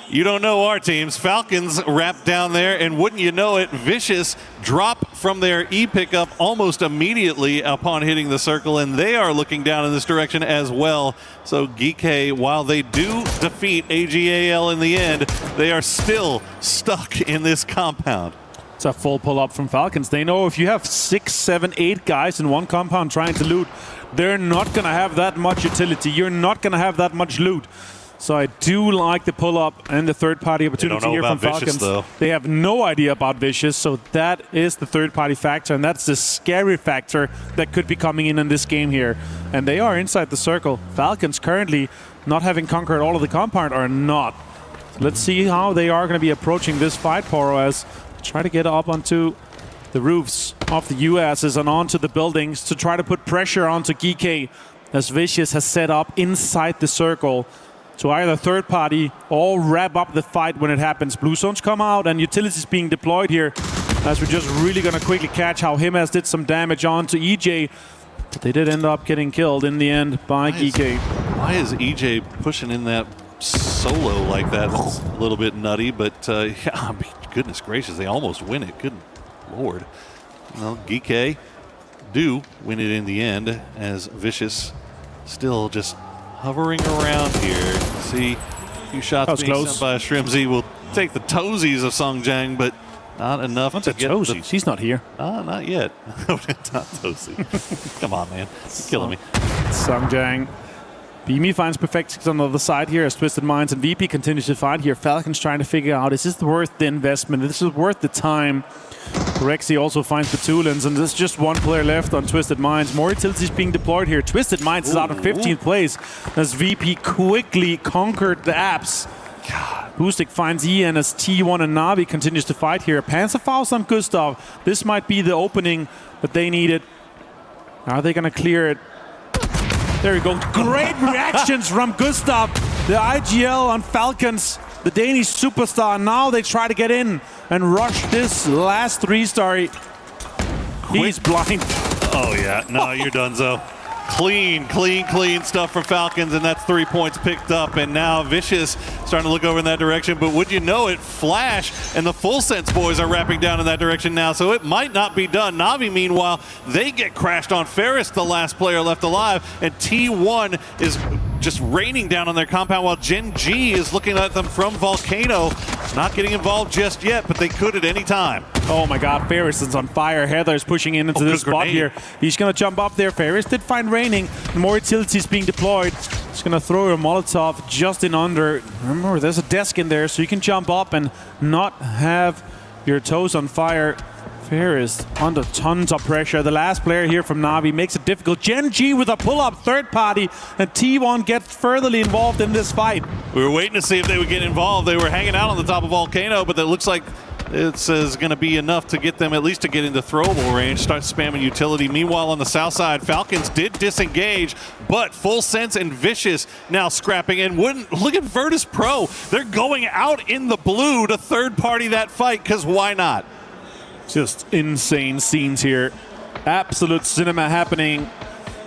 you don't know our teams. Falcons wrapped down there, and wouldn't you know it, Vicious drop from their E pickup almost immediately upon hitting the circle, and they are looking down in this direction as well. So Geeky, while they do defeat AGAL in the end, they are still stuck in this compound. It's a full pull-up from Falcons. They know if you have 6, 7, 8 guys in one compound trying to loot, they're not going to have that much utility. You're not going to have that much loot. So I do like the pull-up and the third-party opportunity here from Falcons. Though. They have no idea about Vicious, so that is the third-party factor, and that's the scary factor that could be coming in this game here. And they are inside the circle. Falcons currently, not having conquered all of the compound, are not. Let's see how they are going to be approaching this fight, Poro, as try to get up onto the roofs of the USs and onto the buildings to try to put pressure onto GK, as Vicious has set up inside the circle. So either third party or wrap up the fight when it happens. Blue zones come out and utilities being deployed here, as we're just really going to quickly catch how Himas did some damage onto EJ. But they did end up getting killed in the end by GK. Why is EJ pushing in that solo like that? That's a little bit nutty, but yeah, I mean, goodness gracious, they almost win it. Good Lord. Well, GK do win it in the end, as Vicious still just hovering around here. See, a few shots being sent by Shrimzy will take the toesies of Songjang, but not enough to get toesies? He's not here. Not yet. Not toesy. Come on, man. You're killing me. Songjang. Beamy finds Perfectix on the other side here as Twisted Minds and VP continues to fight here. Falcons trying to figure out, is this worth the investment? This is worth the time. Rexy also finds Petulans, and there's just one player left on Twisted Minds. More utilities being deployed here. Twisted Minds is out in 15th place as VP quickly conquered the apps. Boostic finds Ian as T1 and Navi continues to fight here. Panzerfaust on Gustav. This might be the opening that they needed. Are they going to clear it? There we go. Great reactions from Gustav. The IGL on Falcons, the Danish superstar. Now they try to get in and rush this last 3-star. He's blind. Oh, yeah. No, you're donezo. Clean stuff for Falcons, and that's 3 points picked up. And now Vicious starting to look over in that direction. But would you know it, Flash and the Full Sense boys are wrapping down in that direction now, so it might not be done. Navi, meanwhile, they get crashed on. Ferris, the last player left alive, and T1 is just raining down on their compound while Gen G is looking at them from Volcano. Not getting involved just yet, but they could at any time. Oh my god, Ferris is on fire. Heather's pushing into this spot here. He's going to jump up there. Ferris did find raining. More utilities being deployed. He's going to throw a Molotov just in under. Remember, there's a desk in there, so you can jump up and not have your toes on fire. Ferris under tons of pressure. The last player here from Navi makes it difficult. Gen G with a pull-up third party, and T1 gets furtherly involved in this fight. We were waiting to see if they would get involved. They were hanging out on the top of Volcano, but it looks like it's going to be enough to get them at least to get into throwable range, start spamming utility. Meanwhile, on the south side, Falcons did disengage, but Full Sense and Vicious now scrapping. And look at Virtus Pro. They're going out in the blue to third party that fight, because why not? Just insane scenes here. Absolute cinema happening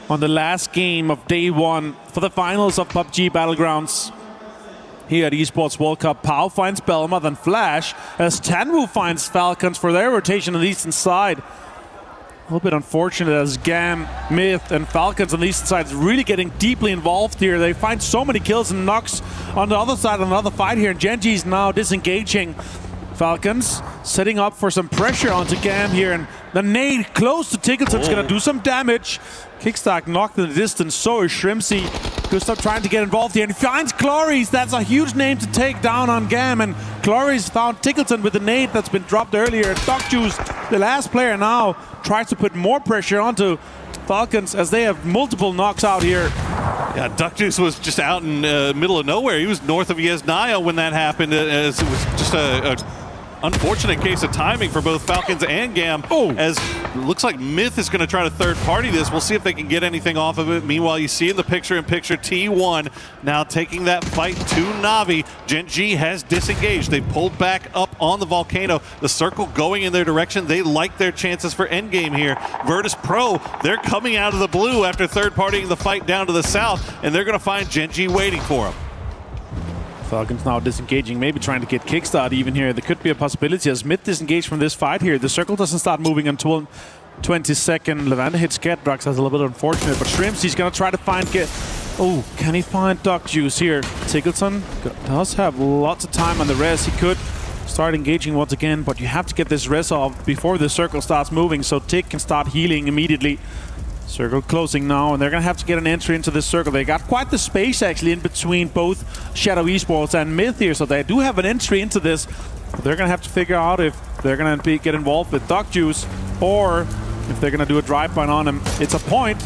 on the last game of day 1 for the finals of PUBG Battlegrounds here at Esports World Cup. Pau finds Belma, then Flash, as Tanwu finds Falcons for their rotation on the eastern side. A little bit unfortunate as Gam, Myth, and Falcons on the eastern side is really getting deeply involved here. They find so many kills and knocks on the other side of another fight here, and Genji's now disengaging. Falcons setting up for some pressure onto Gam here, and the nade close to Tickleton's gonna do some damage. Kickstart knocked in the distance, so is Shrimsy. Gustav trying to get involved here, and he finds Cloris. That's a huge name to take down on Gam, and Cloris found Tickleton with the nade that's been dropped earlier. Dogjuice, the last player now, tries to put more pressure onto Falcons as they have multiple knocks out here. Yeah, Duckjuice was just out in the middle of nowhere. He was north of Yesnaya when that happened. As it was just a unfortunate case of timing for both Falcons and Gam. As it looks like Myth is going to try to third party this. We'll see if they can get anything off of it. Meanwhile, you see in the picture-in-picture T1 now taking that fight to Na'Vi. Gen G has disengaged. They pulled back up on the volcano. The circle going in their direction. They like their chances for endgame here. Virtus Pro, they're coming out of the blue after third partying the fight down to the south, and they're going to find Gen G waiting for them. Falcons now disengaging, maybe trying to get kickstart even here. There could be a possibility as Myth disengage from this fight here. The circle doesn't start moving until 22nd. Levante hits Gedrox. That's a little bit unfortunate, but Shrimps, he's going to try to find can he find Dogjuice here? Tickleton does have lots of time on the res. He could start engaging once again, but you have to get this res off before the circle starts moving so Tick can start healing immediately. Circle closing now, and they're going to have to get an entry into this circle. They got quite the space, actually, in between both Shadow Esports and Myth here, so they do have an entry into this. But they're going to have to figure out if they're going to get involved with Dogjuice or if they're going to do a drive-by on him. It's a point.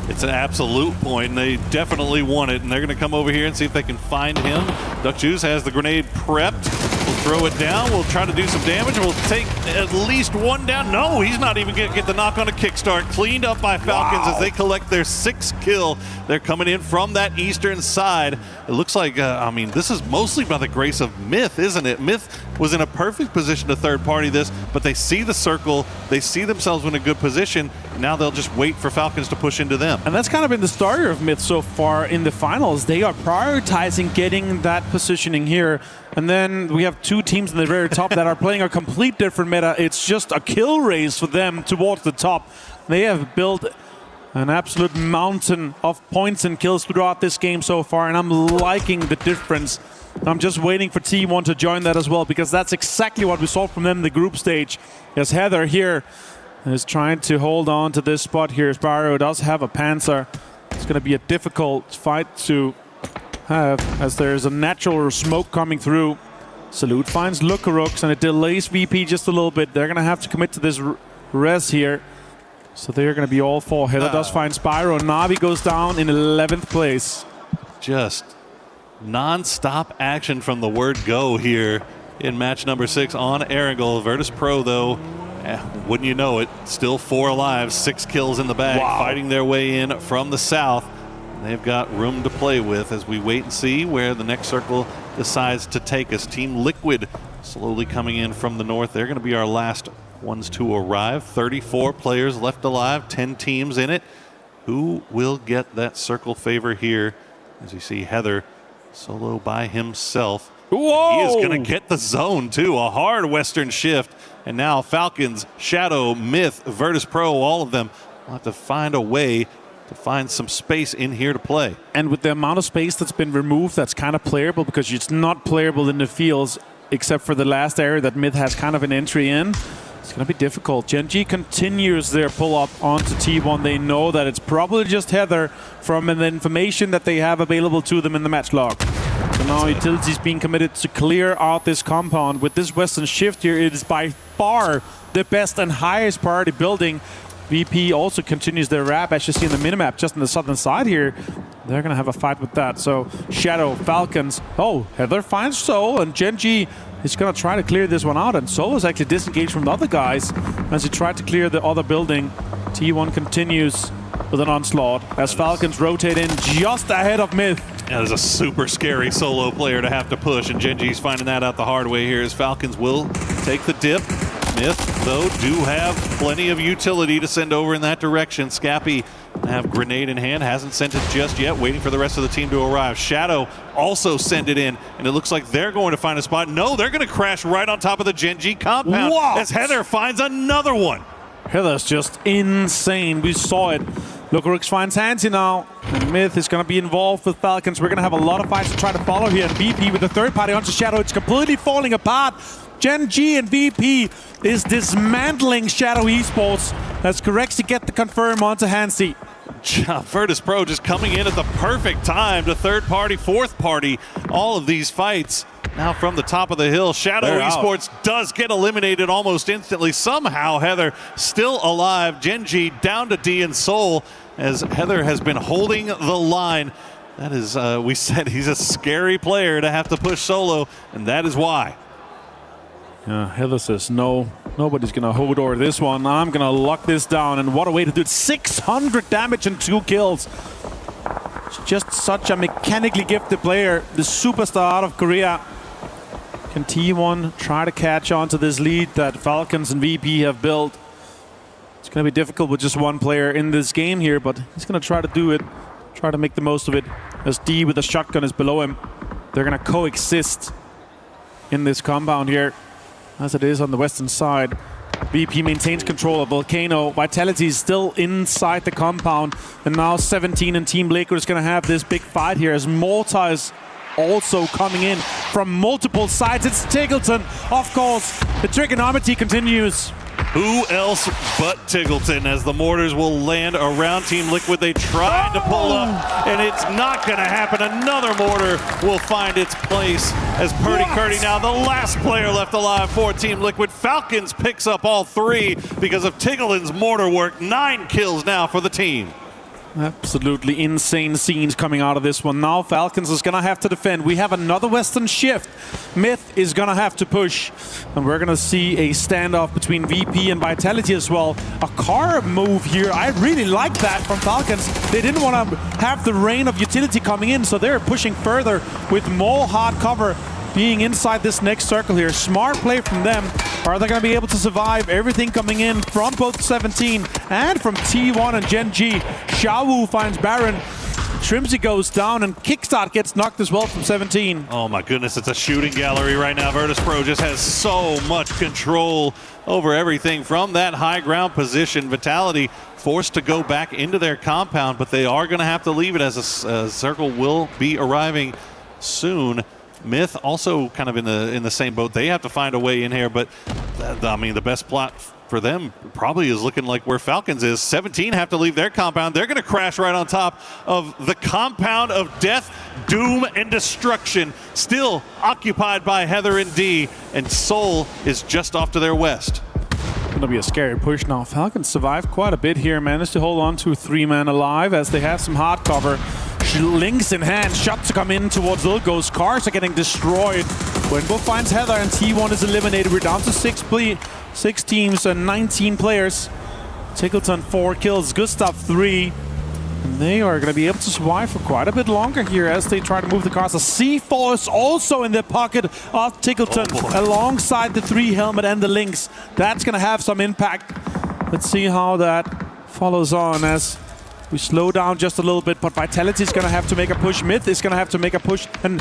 It's an absolute point, and they definitely want it, and they're going to come over here and see if they can find him. Dogjuice has the grenade prepped. We'll throw it down. We'll try to do some damage. We'll take at least one down. No, he's not even going to get the knock on a kickstart. Cleaned up by Falcons as they collect their 6th kill. They're coming in from that eastern side. It looks like, I mean, this is mostly by the grace of Myth, isn't it? Myth was in a perfect position to third party this, but they see the circle. They see themselves in a good position. Now they'll just wait for Falcons to push into them. And that's kind of been the story of Myth so far in the finals. They are prioritizing getting that positioning here. And then we have two teams in the very top that are playing a complete different meta. It's just a kill race for them towards the top. They have built an absolute mountain of points and kills throughout this game so far, and I'm liking the difference. I'm just waiting for T1 to join that as well, because that's exactly what we saw from them in the group stage. As Heather here is trying to hold on to this spot here. Spyro does have a Panzer. It's going to be a difficult fight to have, as there's a natural smoke coming through. Salute finds Lucarux, and it delays VP just a little bit. They're going to have to commit to this res here. So they're going to be all four. Heather does find Spyro. Na'Vi goes down in 11th place. Just non-stop action from the word go here in match number 6 on Erangel. Virtus Pro, though, wouldn't you know it, still 4 alive, 6 kills in the bag, fighting their way in from the south. They've got room to play with as we wait and see where the next circle decides to take us. Team Liquid slowly coming in from the north. They're going to be our last ones to arrive. 34 players left alive, 10 teams in it. Who will get that circle favor here? As you see Heather solo by himself. Whoa! He is going to get the zone too. A hard Western shift. And now Falcons, Shadow, Myth, Virtus Pro, all of them will have to find a way to find some space in here to play. And with the amount of space that's been removed, that's kind of playable, because it's not playable in the fields except for the last area that Myth has kind of an entry in. It's going to be difficult. Gen G continues their pull-up onto T1. They know that it's probably just Heather from the information that they have available to them in the match log. So now Utility's being committed to clear out this compound. With this Western shift here, it is by far the best and highest priority building. VP also continues their wrap, as you see in the minimap, just on the southern side here. They're going to have a fight with that. So Shadow, Falcons. Oh, Heather finds Soul, and Gen G is going to try to clear this one out. And Soul is actually disengaged from the other guys as he tried to clear the other building. T1 continues with an onslaught as Falcons rotate in just ahead of Myth. That is a super scary solo player to have to push, and Gen G's finding that out the hard way here as Falcons will take the dip. Myth, though, do have plenty of utility to send over in that direction. Scappy have grenade in hand, hasn't sent it just yet, waiting for the rest of the team to arrive. Shadow also send it in, and it looks like they're going to find a spot. No, they're going to crash right on top of the Gen G compound as Heather finds another one. Heather's just insane. We saw it. Lucarux finds Hansi now. And Myth is going to be involved with Falcons. We're going to have a lot of fights to try to follow here. And VP with the third party onto Shadow. It's completely falling apart. Gen G and VP is dismantling Shadow Esports. That's correct to get the confirm onto Hansi. Virtus Pro just coming in at the perfect time to third party, fourth party, all of these fights. Now from the top of the hill, Shadow Esports does get eliminated almost instantly. Somehow Heather still alive. Gen G down to D and Soul as Heather has been holding the line. That is, we said he's a scary player to have to push solo, and that is why. Heather says no, nobody's gonna hold over this one. I'm gonna lock this down, and what a way to do it. 600 damage and 2 kills. It's just such a mechanically gifted player, the superstar out of Korea. Can T1 try to catch on to this lead that Falcons and VP have built? It's gonna be difficult with just one player in this game here, but he's gonna try to do it, try to make the most of it. As D with the shotgun is below him. They're gonna coexist in this compound here, as it is on the western side. VP maintains control of Volcano. Vitality is still inside the compound. And now 17 and Team Liquid is going to have this big fight here as Mortar is also coming in from multiple sides. It's Tiggleton, of course. The trigonometry continues. Who else but Tiggleton as the mortars will land around Team Liquid. They tried to pull up, and it's not going to happen. Another mortar will find its place as Purdy Curdy now the last player left alive for Team Liquid. Falcons picks up all 3 because of Tiggleton's mortar work. 9 kills now for the team. Absolutely insane scenes coming out of this one. Now Falcons is going to have to defend. We have another Western shift. Myth is going to have to push. And we're going to see a standoff between VP and Vitality as well. A car move here. I really like that from Falcons. They didn't want to have the rain of utility coming in, so they're pushing further with more hard cover being inside this next circle here. Smart play from them. Are they going to be able to survive everything coming in from both 17 and from T1 and Gen G? Xiaowu finds Baron. Trimsy goes down and Kickstart gets knocked as well from 17. Oh my goodness, it's a shooting gallery right now. Virtus Pro just has so much control over everything from that high ground position. Vitality forced to go back into their compound, but they are going to have to leave it as a circle will be arriving soon. Myth also kind of in the same boat. They have to find a way in here, but I mean the best plot for them probably is looking like where Falcons is. 17 have to leave their compound. They're going to crash right on top of the compound of death, doom, and destruction. Still occupied by Heather and D, and Soul is just off to their west. Gonna be a scary push now. Falcons survived quite a bit here, managed to hold on to 3 men alive as they have some hard cover. Links in hand, shots to come in towards Ilgos. Cars are getting destroyed. Winbo finds Heather and T1 is eliminated. We're down to 6 teams and 19 players. Tiggleton 4 kills, Gustav 3. And they are going to be able to survive for quite a bit longer here as they try to move the cars. A C4 is also in the pocket of Tiggleton alongside the 3 helmet and the Lynx. That's going to have some impact. Let's see how that follows on as we slow down just a little bit, but Vitality is going to have to make a push. Myth is going to have to make a push. And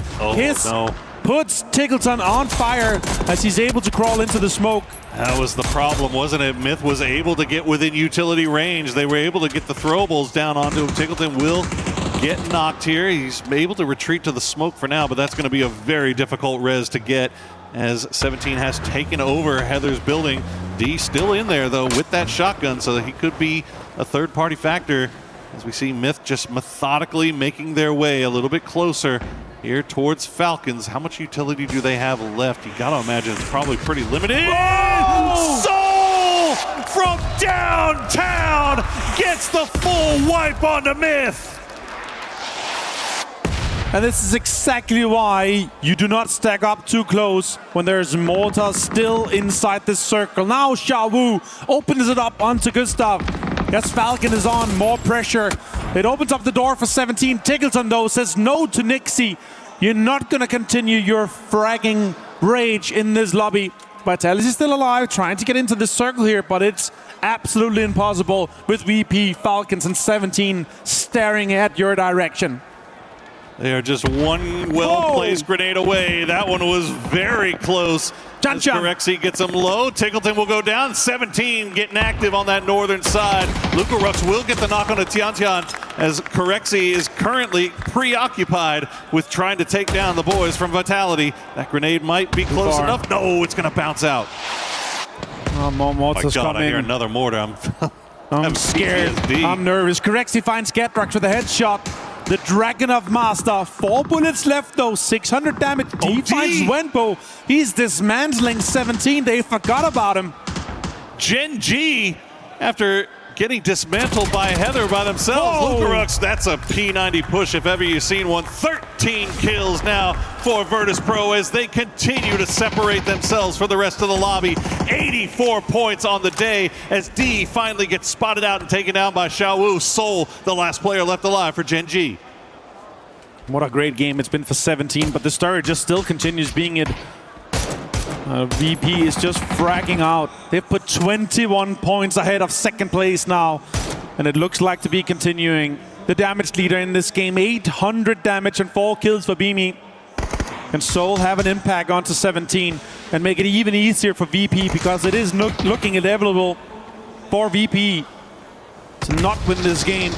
puts Tiggleton on fire as he's able to crawl into the smoke. That was the problem, wasn't it? Myth was able to get within utility range. They were able to get the throwables down onto him. Tiggleton will get knocked here. He's able to retreat to the smoke for now, but that's going to be a very difficult res to get as 17 has taken over Heather's building. D still in there, though, with that shotgun, so he could be a third-party factor as we see Myth just methodically making their way a little bit closer here towards Falcons. How much utility do they have left? You gotta imagine it's probably pretty limited. Soul from downtown gets the full wipe onto Myth. And this is exactly why you do not stack up too close when there's Mortar still inside this circle. Now Xiaowu opens it up onto Gustav. Yes, Falcon is on, more pressure. It opens up the door for 17. Tiggleton, though, says no to Nixie. You're not going to continue your fragging rage in this lobby. Vitality is still alive, trying to get into this circle here, but it's absolutely impossible with VP, Falcons, and 17 staring at your direction. They are just one well-placed grenade away. That one was very close. As Corexi gets him low. Tickleton will go down. 17 getting active on that northern side. Luka Rux will get the knock on a Tiantian as Corexi is currently preoccupied with trying to take down the boys from Vitality. That grenade might be close enough. No, it's going to bounce out. More mortars God, coming. I hear another mortar. I'm scared. PTSD. I'm nervous. Corexi finds Gadrox with a headshot. The Dragon of Master. 4 bullets left though. 600 damage. D finds Wenbo. He's dismantling 17. They forgot about him. Gen G, after getting dismantled by Heather by themselves. Luka Rux, that's a P90 push if ever you've seen one. 13 kills now for Virtus Pro as they continue to separate themselves for the rest of the lobby. 84 points on the day as D finally gets spotted out and taken down by Xiaowu. Soul, the last player left alive for Gen G. What a great game it's been for 17, but the story just still continues being it. VP is just fragging out. They've put 21 points ahead of second place now, and it looks like to be continuing. The damage leader in this game, 800 damage and 4 kills for Beamy. Can Soul have an impact onto 17 and make it even easier for VP, because it is looking inevitable for VP to not win this game.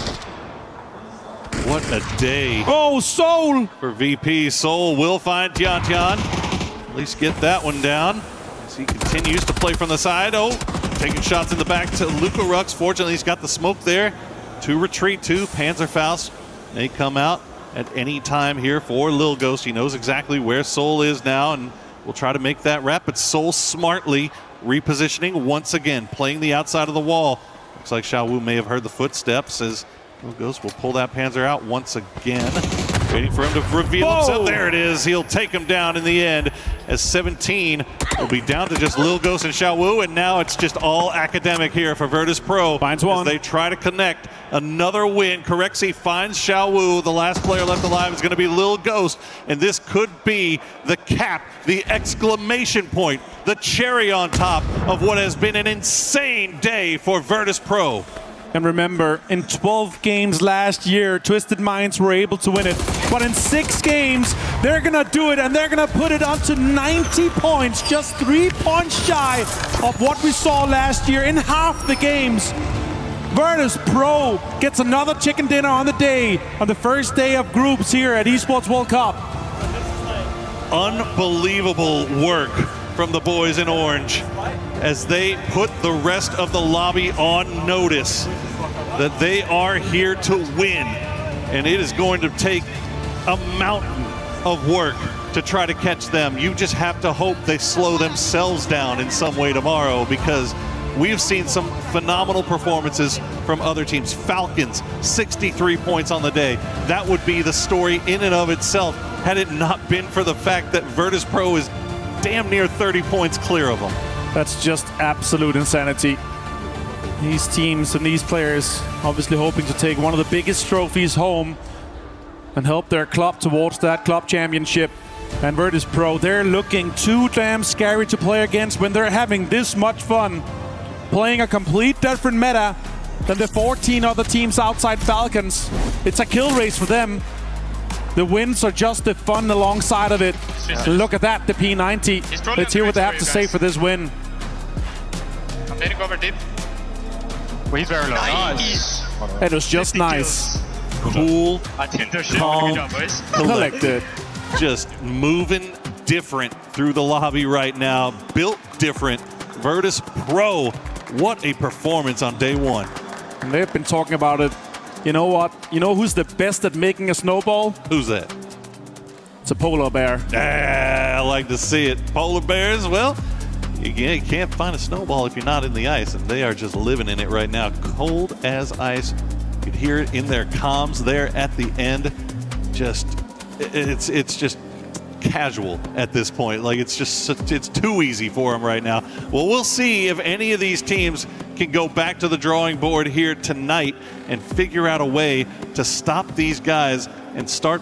What a day. Oh, Soul! For VP, Soul will find Tiantian. At least get that one down as he continues to play from the side. Oh, taking shots in the back to Luka Rux. Fortunately, he's got the smoke there to retreat to. Panzerfaust may come out at any time here for Lil Ghost. He knows exactly where Soul is now and will try to make that wrap, but Soul smartly repositioning once again, playing the outside of the wall. Looks like Xiaowu may have heard the footsteps as Lil Ghost will pull that Panzer out once again. Waiting for him to reveal himself. There it is. He'll take him down in the end as 17 will be down to just Lil Ghost and Xiaowu, and now it's just all academic here for Virtus Pro. Finds one. As they try to connect. Another win. Corexi finds Xiaowu. The last player left alive is going to be Lil Ghost, and this could be the cap, the exclamation point, the cherry on top of what has been an insane day for Virtus Pro. And remember, in 12 games last year, Twisted Minds were able to win it. But in 6 games, they're going to do it, and they're going to put it onto 90 points, just 3 points shy of what we saw last year in half the games. Virtus Pro gets another chicken dinner on the day, on the first day of groups here at Esports World Cup. Unbelievable work from the boys in orange as they put the rest of the lobby on notice that they are here to win, and it is going to take a mountain of work to try to catch them. You just have to hope they slow themselves down in some way tomorrow, because we've seen some phenomenal performances from other teams. Falcons, 63 points on the day. That would be the story in and of itself had it not been for the fact that Virtus Pro is damn near 30 points clear of them. That's just absolute insanity. These teams and these players obviously hoping to take one of the biggest trophies home and help their club towards that club championship. And Virtus Pro, they're looking too damn scary to play against when they're having this much fun, playing a complete different meta than the 14 other teams outside Falcons. It's a kill race for them. The wins are just the fun alongside of it. Look at that, the P90. Let's hear what they have to say for this win. I'm hitting over deep. Well, he's very low. Nice. It was just nice. Cool, calm, collected. Just moving different through the lobby right now. Built different. Virtus Pro, what a performance on day one. And they've been talking about it. You know what? You know who's the best at making a snowball? Who's that? It's a polar bear. I like to see it. Polar bears, well, you can't find a snowball if you're not in the ice, and they are just living in it right now. Cold as ice. You could hear it in their comms there at the end. It's just casual at this point. Like, it's too easy for them right now. Well, we'll see if any of these teams can go back to the drawing board here tonight and figure out a way to stop these guys and start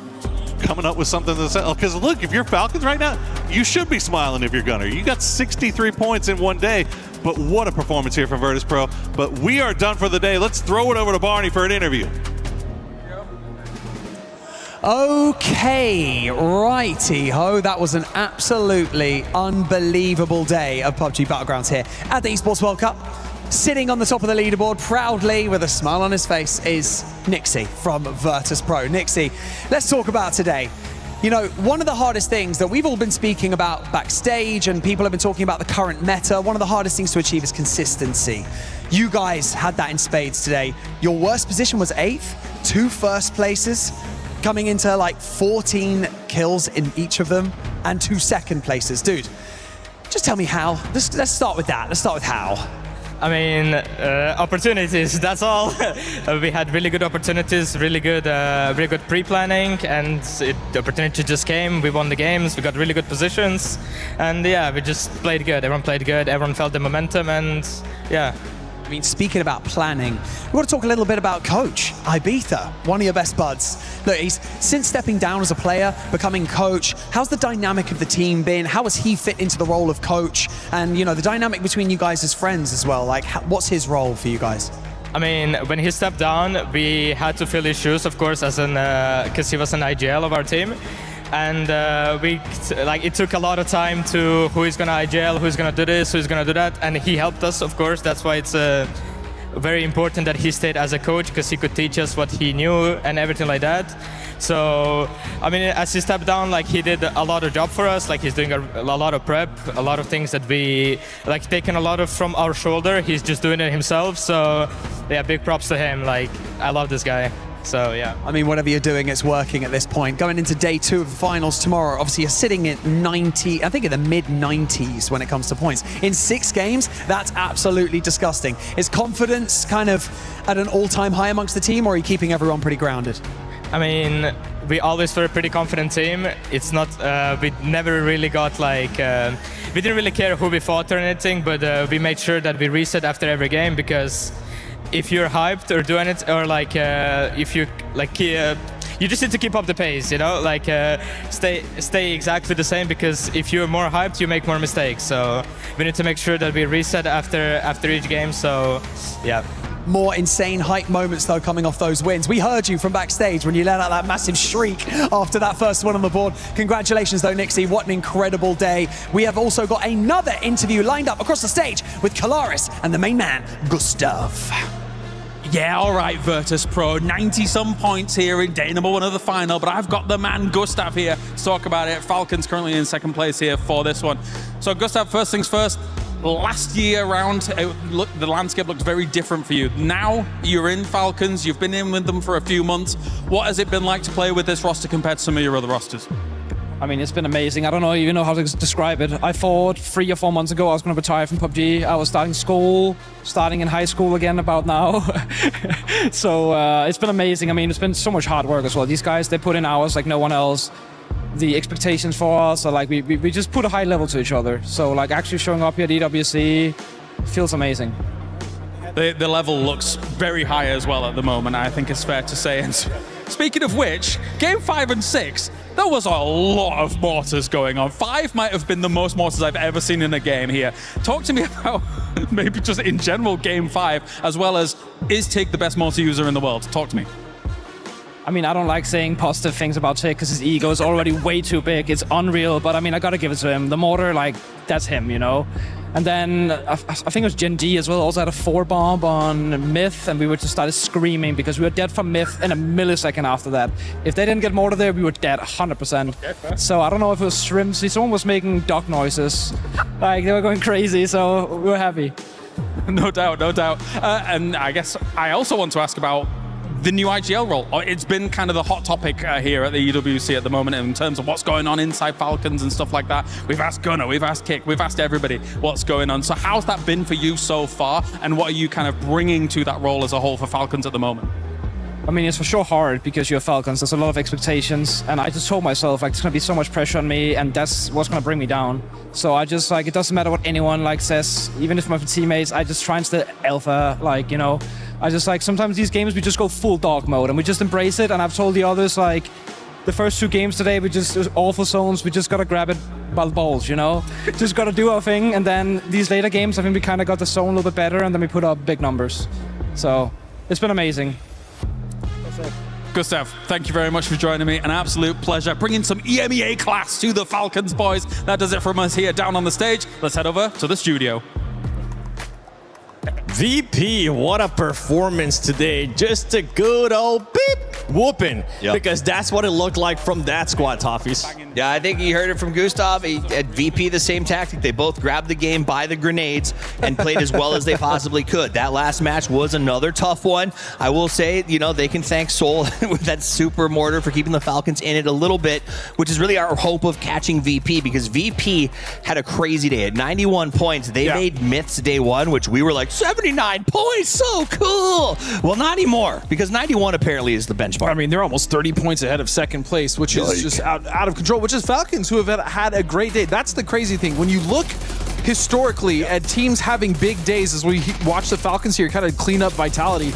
coming up with something to say. Because look, if you're Falcons right now, you should be smiling if you're Gunner. You got 63 points in one day, but what a performance here from Virtus Pro. But we are done for the day. Let's throw it over to Barney for an interview. Okay, righty-ho. That was an absolutely unbelievable day of PUBG Battlegrounds here at the Esports World Cup. Sitting on the top of the leaderboard proudly with a smile on his face is Nixie from Virtus.pro. Nixie, let's talk about today. You know, one of the hardest things that we've all been speaking about backstage and people have been talking about the current meta, one of the hardest things to achieve is consistency. You guys had that in spades today. Your worst position was 8th, 2 first places, coming into like 14 kills in each of them, and 2 second places. Dude, just tell me how. Let's start with that. Let's start with how. I mean, opportunities, that's all. We had really good opportunities, really good pre-planning, and the opportunity just came. We won the games, we got really good positions, and yeah, we just played good. Everyone played good, everyone felt the momentum, and yeah. I mean, speaking about planning, we want to talk a little bit about Coach Ibiza, one of your best buds. Look, he's since stepping down as a player, becoming coach. How's the dynamic of the team been? How has he fit into the role of coach? And, you know, the dynamic between you guys as friends as well. Like, what's his role for you guys? I mean, when he stepped down, we had to fill his shoes, of course, as because he was an IGL of our team. And it took a lot of time to who is gonna IGL, who's gonna do this, who's gonna do that, and he helped us, of course. That's why it's very important that he stayed as a coach, because he could teach us what he knew and everything like that. So, I mean, as he stepped down, like, he did a lot of job for us. Like, he's doing a lot of prep, a lot of things that we like taken a lot of from our shoulder. He's just doing it himself. So, yeah, big props to him. Like, I love this guy. So, yeah. I mean, whatever you're doing, it's working at this point. Going into day 2 of the finals tomorrow, obviously you're sitting at 90, I think in the mid-90s when it comes to points. In 6 games, that's absolutely disgusting. Is confidence kind of at an all-time high amongst the team, or are you keeping everyone pretty grounded? I mean, we always were a pretty confident team. It's not, we never really got like, we didn't really care who we fought or anything, but we made sure that we reset after every game, because if you're hyped or doing it, or like if you like, you just need to keep up the pace, you know, like stay exactly the same, because if you're more hyped, you make more mistakes. So we need to make sure that we reset after each game. So yeah. More insane hype moments though coming off those wins. We heard you from backstage when you let out that massive shriek after that first one on the board. Congratulations though, Nixie, what an incredible day. We have also got another interview lined up across the stage with Kalaris and the main man, Gustav. Yeah, all right, Virtus.pro. 90-some points here in day number 1 of the final, but I've got the man Gustav here to talk about it. Falcons currently in 2nd place here for this one. So, Gustav, first things first, last year round, the landscape looked very different for you. Now you're in Falcons, you've been in with them for a few months. What has it been like to play with this roster compared to some of your other rosters? I mean, it's been amazing. I don't even know how to describe it. I thought 3 or 4 months ago I was going to retire from PUBG. I was starting in high school again about now. So it's been amazing. I mean, it's been so much hard work as well. These guys, they put in hours like no one else. The expectations for us are like, we just put a high level to each other. So like actually showing up here at EWC feels amazing. The level looks very high as well at the moment, I think it's fair to say. And speaking of which, game 5 and 6, there was a lot of mortars going on. 5 might have been the most mortars I've ever seen in a game here. Talk to me about maybe just in general game 5, as well as, is Tig the best mortar user in the world? Talk to me. I mean, I don't like saying positive things about Tig because his ego is already way too big. It's unreal, but I mean, I gotta give it to him. The mortar, like, that's him, you know? And then I think it was Gen G as well, also had a 4-bomb on Myth, and we were just started screaming because we were dead from Myth in a millisecond after that. If they didn't get mortar there, we were dead 100%. So I don't know if it was shrimps. Someone was making dog noises. Like, they were going crazy, so we were happy. No doubt, no doubt. And I guess I also want to ask about the new IGL role. It's been kind of the hot topic here at the EWC at the moment in terms of what's going on inside Falcons and stuff like that. We've asked Gunnar, we've asked Kick, we've asked everybody what's going on. So how's that been for you so far, and what are you kind of bringing to that role as a whole for Falcons at the moment? I mean, it's for sure hard because you're Falcons. There's a lot of expectations, and I just told myself, like, there's gonna be so much pressure on me, and that's what's gonna bring me down. So I just, like, it doesn't matter what anyone, like, says, even if my teammates, I just try and stay alpha, like, you know. I just, like, sometimes these games, we just go full dog mode, and we just embrace it, and I've told the others, like, the first 2 games today, it was awful zones, we just gotta grab it by the balls, you know? Just gotta do our thing, and then these later games, I think we kind of got the zone a little bit better, and then we put up big numbers. So, it's been amazing. Gustav, thank you very much for joining me. An absolute pleasure. Bringing some EMEA class to the Falcons, boys. That does it from us here down on the stage. Let's head over to the studio. VP, what a performance today. Just a good old beep whooping. Because that's what it looked like from that squad, Toffees. Yeah, I think you heard it from Gustav. At VP, the same tactic. They both grabbed the game by the grenades and played as well as they possibly could. That last match was another tough one. I will say, you know, they can thank Soul with that super mortar for keeping the Falcons in it a little bit, which is really our hope of catching VP, because VP had a crazy day. At 91 points, they made Myths day one, which we were like, 79 points, so cool. Well, not anymore, because 91 apparently is the benchmark. I mean, they're almost 30 points ahead of second place, which is just out of control, which is Falcons, who have had a great day. That's the crazy thing. When you look historically at teams having big days, as we watch the Falcons here kind of clean up Vitality,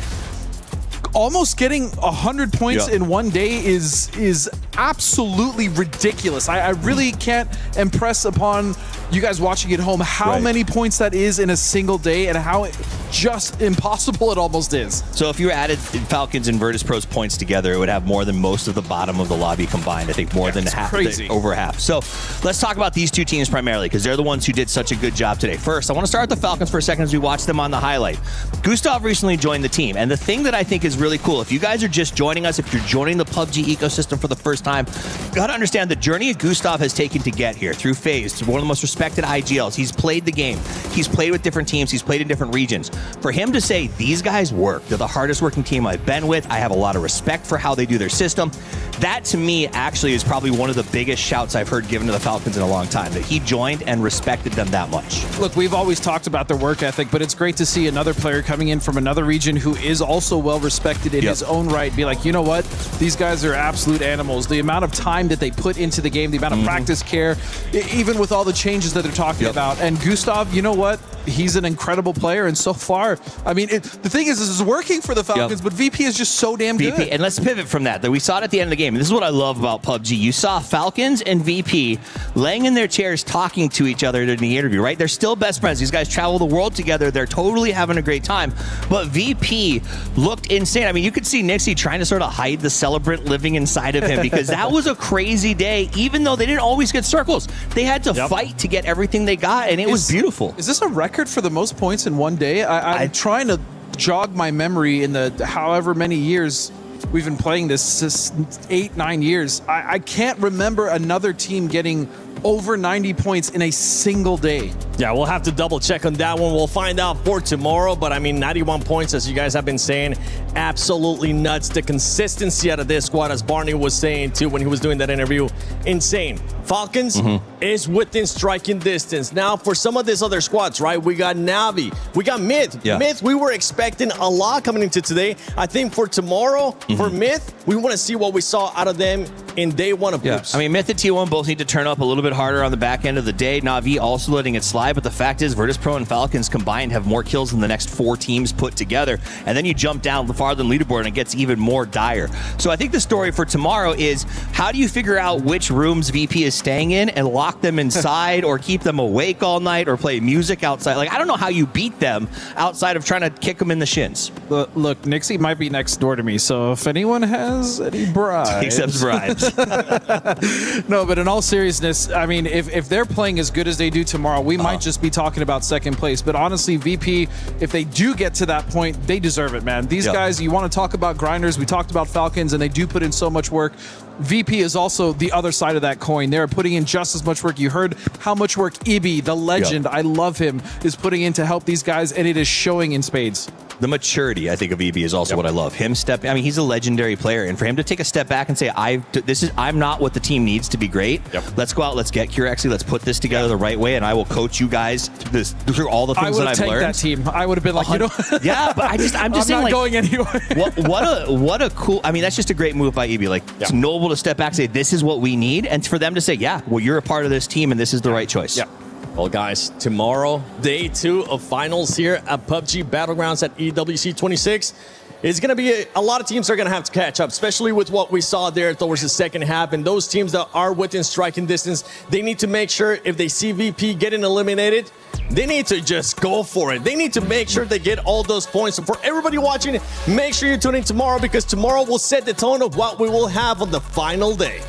almost getting 100 points in one day is absolutely ridiculous. I really can't impress upon you guys watching at home how many points that is in a single day and how just impossible it almost is. So if you added Falcons and Virtus.pro's points together, it would have more than most of the bottom of the lobby combined. I think more than half, over half. So let's talk about these two teams primarily, because they're the ones who did such a good job today. First, I want to start with the Falcons for a second as we watch them on the highlight. Gustav recently joined the team, and the thing that I think is really cool, if you guys are just joining us, if you're joining the PUBG ecosystem for the first time, you got to understand the journey Gustav has taken to get here through FaZe, to one of the most respected IGLs. He's played the game. He's played with different teams. He's played in different regions. For him to say, these guys work, they're the hardest working team I've been with, I have a lot of respect for how they do their system, that to me actually is probably one of the biggest shouts I've heard given to the Falcons in a long time, that he joined and respected them that much. Look, we've always talked about their work ethic, but it's great to see another player coming in from another region who is also well respected in his own right, be like, you know what, these guys are absolute animals. The amount of time that they put into the game, the amount of practice care, even with all the changes that they're talking about. And Gustav, you know what, he's an incredible player, and so far, I mean, the thing is, this is working for the Falcons, but VP is just so damn good. And let's pivot from that. We saw it at the end of the game. And this is what I love about PUBG. You saw Falcons and VP laying in their chairs talking to each other in the interview, right? They're still best friends. These guys travel the world together. They're totally having a great time. But VP looked insane. I mean, you could see Nixie trying to sort of hide the celebrant living inside of him, because that was a crazy day, even though they didn't always get circles. They had to fight to get everything they got, and it was beautiful. Is this a record for the most points in one day? I'm trying to jog my memory in the however many years we've been playing this, 8-9 years. I can't remember another team getting over 90 points in a single day. Yeah, we'll have to double check on that one. We'll find out for tomorrow. But I mean, 91 points, as you guys have been saying, absolutely nuts. The consistency out of this squad, as Barney was saying too when he was doing that interview, insane. Falcons is within striking distance. Now, for some of these other squads, right? We got Navi, we got Myth. Myth, we were expecting a lot coming into today. I think for tomorrow, for Myth, we want to see what we saw out of them in day one of groups. I mean, Myth and T1 both need to turn up a little bit harder on the back end of the day. Navi also letting it slide, but the fact is Virtus.pro and Falcons combined have more kills than the next 4 teams put together. And then you jump down farther than leaderboard and it gets even more dire. So I think the story for tomorrow is, how do you figure out which rooms VP is staying in and lock them inside or keep them awake all night or play music outside? Like, I don't know how you beat them outside of trying to kick them in the shins. Look, Nixie might be next door to me, so if anyone has any bribes... Accepts bribes. No, but in all seriousness, I mean, if they're playing as good as they do tomorrow, we might just be talking about second place. But honestly, VP, if they do get to that point, they deserve it, man. These guys, you want to talk about grinders, we talked about Falcons, and they do put in so much work. VP is also the other side of that coin. They're putting in just as much work. You heard how much work Ibi, the legend, I love him, is putting in to help these guys, and it is showing in spades. The maturity, I think, of EB is also what I love. Him I mean, he's a legendary player, and for him to take a step back and say, I'm not what the team needs to be great. Let's go out, let's get Curexy, let's put this together the right way, and I will coach you guys through all the things that I've learned. I would have taken that team. I would have been like, you know. Yeah, but I'm just saying, not like, going anywhere. what a cool, I mean, that's just a great move by EB. Like, it's noble to step back and say, this is what we need, and for them to say, yeah, well, you're a part of this team, and this is the right choice. Well, guys, tomorrow, day 2 of finals here at PUBG Battlegrounds at EWC 26. It's going to be a lot of teams are going to have to catch up, especially with what we saw there towards the second half. And those teams that are within striking distance, they need to make sure if they see VP getting eliminated, They need to just go for it. They need to make sure they get all those points. So for everybody watching, make sure you tune in tomorrow, because tomorrow will set the tone of what we will have on the final day.